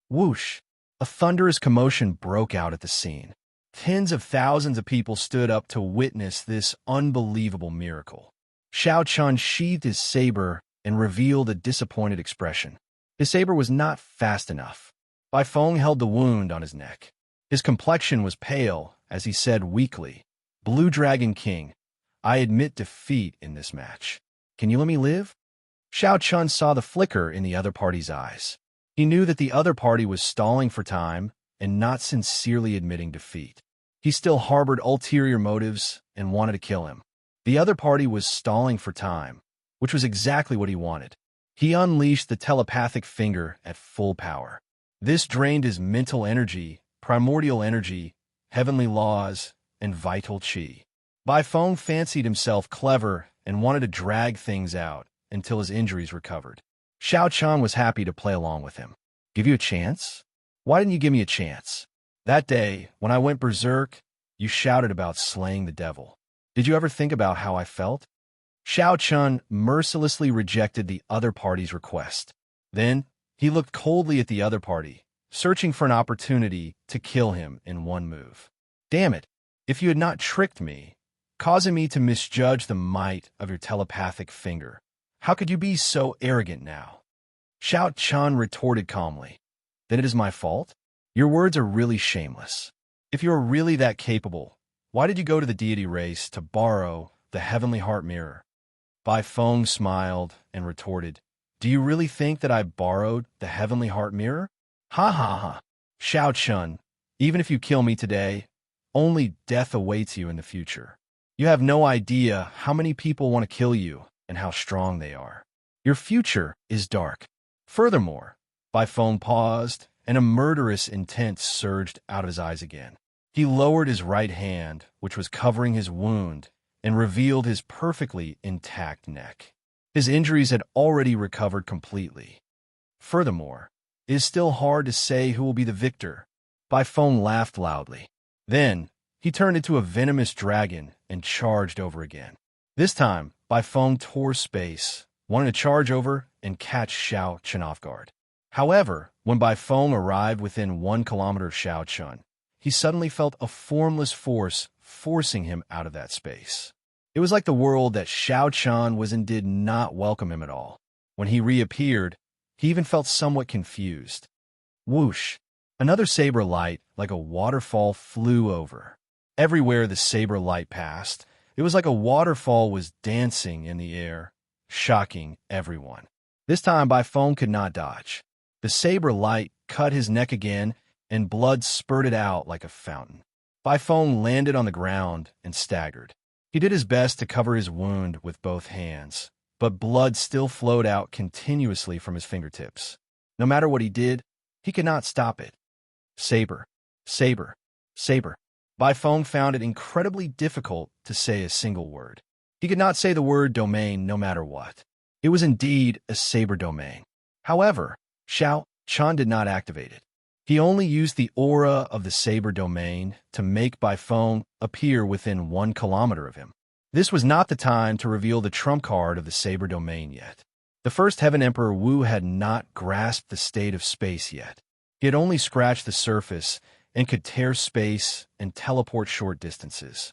Whoosh! A thunderous commotion broke out at the scene. Tens of thousands of people stood up to witness this unbelievable miracle. Xianxia sheathed his saber and revealed a disappointed expression. His saber was not fast enough. Bai Feng held the wound on his neck. His complexion was pale as he said weakly, "Blue Dragon King, I admit defeat in this match. Can you let me live?" Xianxia saw the flicker in the other party's eyes. He knew that the other party was stalling for time and not sincerely admitting defeat. He still harbored ulterior motives and wanted to kill him. The other party was stalling for time, which was exactly what he wanted. He unleashed the telepathic finger at full power. This drained his mental energy, primordial energy, heavenly laws, and vital qi. Bai Feng fancied himself clever and wanted to drag things out until his injuries recovered. Xianxia was happy to play along with him. "Give you a chance? Why didn't you give me a chance? That day, when I went berserk, you shouted about slaying the devil. Did you ever think about how I felt?" Xianxia mercilessly rejected the other party's request. Then, he looked coldly at the other party, searching for an opportunity to kill him in one move. "Damn it, if you had not tricked me, causing me to misjudge the might of your telepathic finger, how could you be so arrogant now?" Xianxia retorted calmly, "Then it is my fault? Your words are really shameless. If you are really that capable, why did you go to the deity race to borrow the Heavenly Heart Mirror?" Bai Feng smiled and retorted, "Do you really think that I borrowed the Heavenly Heart Mirror? Ha ha ha. Xianxia, even if you kill me today, only death awaits you in the future. You have no idea how many people want to kill you and how strong they are. Your future is dark." Furthermore, Bai Feng paused, and a murderous intent surged out of his eyes again. He lowered his right hand, which was covering his wound, and revealed his perfectly intact neck. His injuries had already recovered completely. Furthermore, it is still hard to say who will be the victor. Bai Feng laughed loudly. Then, he turned into a venomous dragon and charged over again. This time, Bai Feng tore space, wanting to charge over and catch Xianxia off guard. However, When Bai Feng arrived within 1 kilometer of Xiaochun, he suddenly felt a formless force forcing him out of that space. It was like the world that Xiaochun was in did not welcome him at all. When he reappeared, he even felt somewhat confused. Whoosh! Another saber light, like a waterfall, flew over. Everywhere the saber light passed, it was like a waterfall was dancing in the air, shocking everyone. This time, Bai Feng could not dodge. The saber light cut his neck again, and blood spurted out like a fountain. Bai Feng landed on the ground and staggered. He did his best to cover his wound with both hands, but blood still flowed out continuously from his fingertips. No matter what he did, he could not stop it. Saber, saber, saber. Bai Feng found it incredibly difficult to say a single word. He could not say the word domain no matter what. It was indeed a saber domain. However, Xiaochun did not activate it. He only used the aura of the saber domain to make Bai Feng appear within 1 kilometer of him. This was not the time to reveal the trump card of the saber domain yet. The first Heaven Emperor Wu had not grasped the state of space yet. He had only scratched the surface and could tear space and teleport short distances.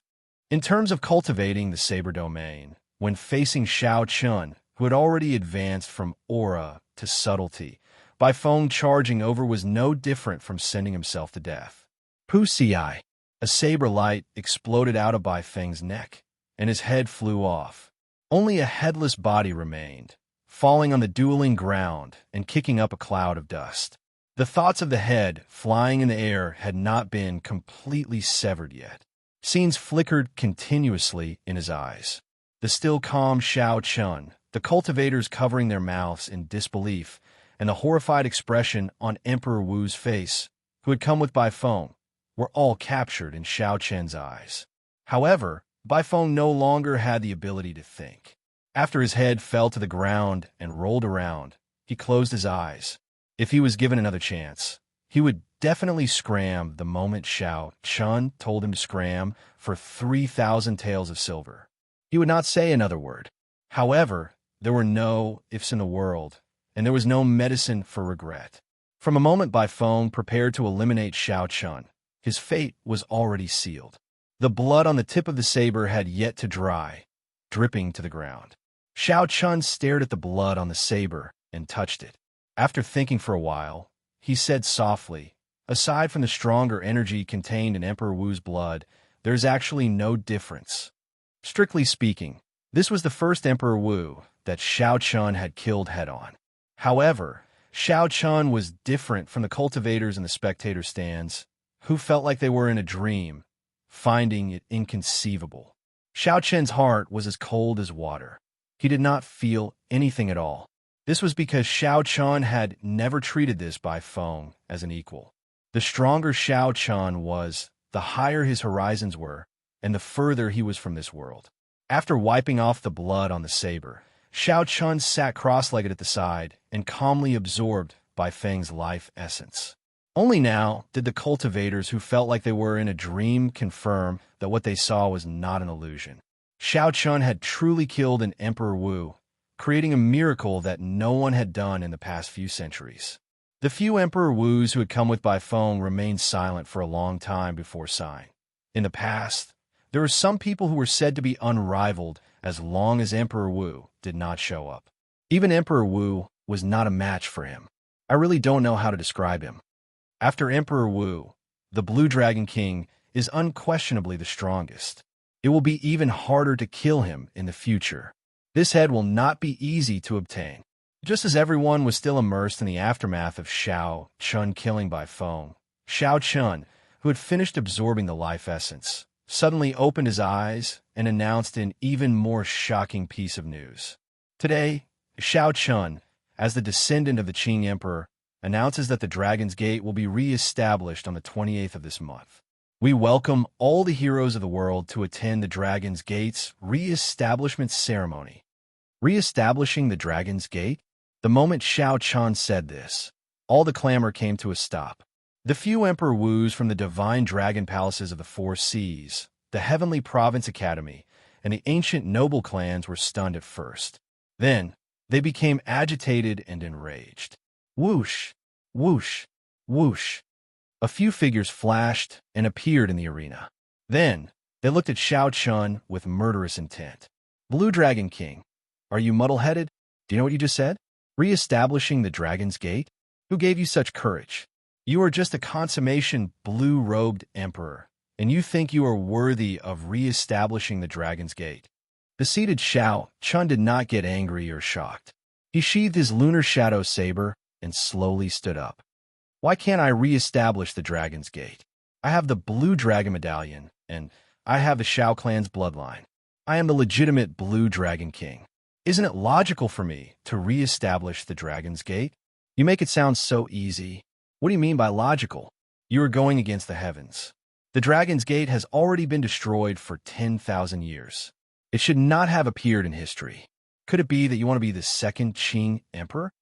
In terms of cultivating the saber domain, when facing Xiaochun, who had already advanced from aura to subtlety, Bai Feng charging over was no different from sending himself to death. Wuxia! A saber light exploded out of Bai Feng's neck, and his head flew off. Only a headless body remained, falling on the dueling ground and kicking up a cloud of dust. The thoughts of the head flying in the air had not been completely severed yet. Scenes flickered continuously in his eyes. The still calm Xiaochun, the cultivators covering their mouths in disbelief, and the horrified expression on Emperor Wu's face, who had come with Bai Feng, were all captured in Xiaochun's eyes. However, Bai Feng no longer had the ability to think. After his head fell to the ground and rolled around, he closed his eyes. If he was given another chance, he would definitely scram the moment Xiaochun told him to scram for 3,000 taels of silver. He would not say another word. However, there were no ifs in the world, and there was no medicine for regret. From a moment Bai Feng prepared to eliminate Xiaochun, his fate was already sealed. The blood on the tip of the saber had yet to dry, dripping to the ground. Xiaochun stared at the blood on the saber and touched it. After thinking for a while, he said softly, "Aside from the stronger energy contained in Emperor Wu's blood, there is actually no difference." Strictly speaking, this was the first Emperor Wu that Xiaochun had killed head-on. However, Xiaochun was different from the cultivators in the spectator stands, who felt like they were in a dream, finding it inconceivable. Xiaochun's heart was as cold as water. He did not feel anything at all. This was because Xiaochun had never treated this Bai Feng as an equal. The stronger Xiaochun was, the higher his horizons were, and the further he was from this world. After wiping off the blood on the saber, Xiaochun sat cross-legged at the side and calmly absorbed Bai Feng's life essence. Only now did the cultivators who felt like they were in a dream confirm that what they saw was not an illusion. Xiaochun had truly killed an Emperor Wu, creating a miracle that no one had done in the past few centuries. The few Emperor Wus who had come with Bai Feng remained silent for a long time before sighing. In the past, there were some people who were said to be unrivaled as long as Emperor Wu did not show up. Even Emperor Wu was not a match for him. I really don't know how to describe him. After Emperor Wu, the Blue Dragon King is unquestionably the strongest. It will be even harder to kill him in the future. This head will not be easy to obtain. Just as everyone was still immersed in the aftermath of Xiaochun killing Bai Feng, Xiaochun, who had finished absorbing the life essence, suddenly opened his eyes and announced an even more shocking piece of news. Today, Xiaochun, as the descendant of the Qing Emperor, announces that the Dragon's Gate will be re-established on the 28th of this month. We welcome all the heroes of the world to attend the Dragon's Gate's re-establishment ceremony. Re-establishing the Dragon's Gate? The moment Xiaochun said this, all the clamor came to a stop. The few Emperor Wus from the divine dragon palaces of the Four Seas, the Heavenly Province Academy, and the ancient noble clans were stunned at first. Then, they became agitated and enraged. Whoosh! Whoosh, whoosh. A few figures flashed and appeared in the arena. Then, they looked at Xianxia with murderous intent. Blue Dragon King, are you muddle-headed? Do you know what you just said? Re-establishing the Dragon's Gate? Who gave you such courage? You are just a consummation blue-robed emperor, and you think you are worthy of re-establishing the Dragon's Gate. The seated Xianxia did not get angry or shocked. He sheathed his lunar shadow saber and slowly stood up. Why can't I re-establish the Dragon's Gate? I have the Blue Dragon Medallion, and I have the Xiao clan's bloodline. I am the legitimate Blue Dragon King. Isn't it logical for me to re-establish the Dragon's Gate? You make it sound so easy. What do you mean by logical? You are going against the heavens. The Dragon's Gate has already been destroyed for 10,000 years. It should not have appeared in history. Could it be that you want to be the second Qing emperor?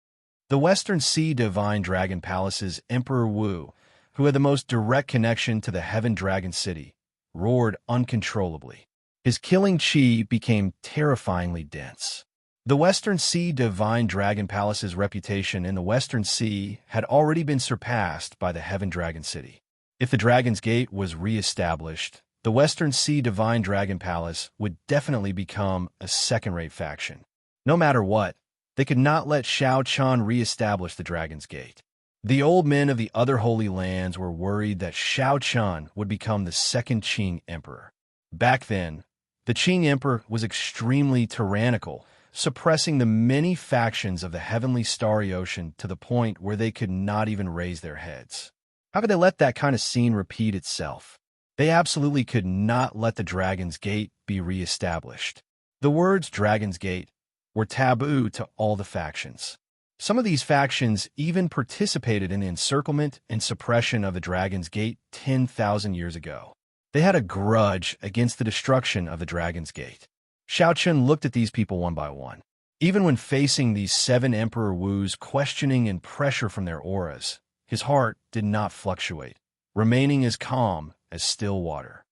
The Western Sea Divine Dragon Palace's Emperor Wu, who had the most direct connection to the Heaven Dragon City, roared uncontrollably. His killing qi became terrifyingly dense. The Western Sea Divine Dragon Palace's reputation in the Western Sea had already been surpassed by the Heaven Dragon City. If the Dragon's Gate was re-established, the Western Sea Divine Dragon Palace would definitely become a second-rate faction. No matter what, they could not let Xianxia re-establish the Dragon's Gate. The old men of the other Holy Lands were worried that Xianxia would become the second Qing emperor. Back then, the Qing emperor was extremely tyrannical, suppressing the many factions of the heavenly starry ocean to the point where they could not even raise their heads. How could they let that kind of scene repeat itself? They absolutely could not let the Dragon's Gate be re-established. The words Dragon's Gate were taboo to all the factions. Some of these factions even participated in the encirclement and suppression of the Dragon's Gate 10,000 years ago. They had a grudge against the destruction of the Dragon's Gate. Xianxia looked at these people one by one. Even when facing these 7 Emperor Wu's questioning and pressure from their auras, his heart did not fluctuate, remaining as calm as still water.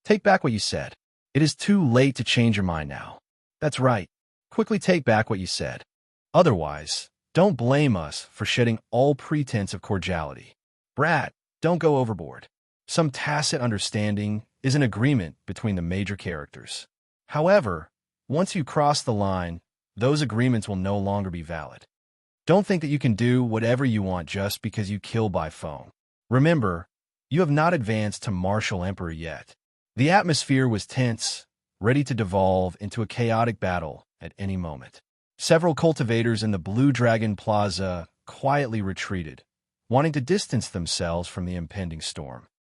Take back what you said. It is too late to change your mind now. That's right. Quickly take back what you said. Otherwise, don't blame us for shedding all pretense of cordiality. Brat, don't go overboard. Some tacit understanding is an agreement between the major characters. However, once you cross the line, those agreements will no longer be valid. Don't think that you can do whatever you want just because you kill by phone. Remember, you have not advanced to Martial Emperor yet. The atmosphere was tense, ready to devolve into a chaotic battle at any moment. Several cultivators in the Blue Dragon Plaza quietly retreated, wanting to distance themselves from the impending storm.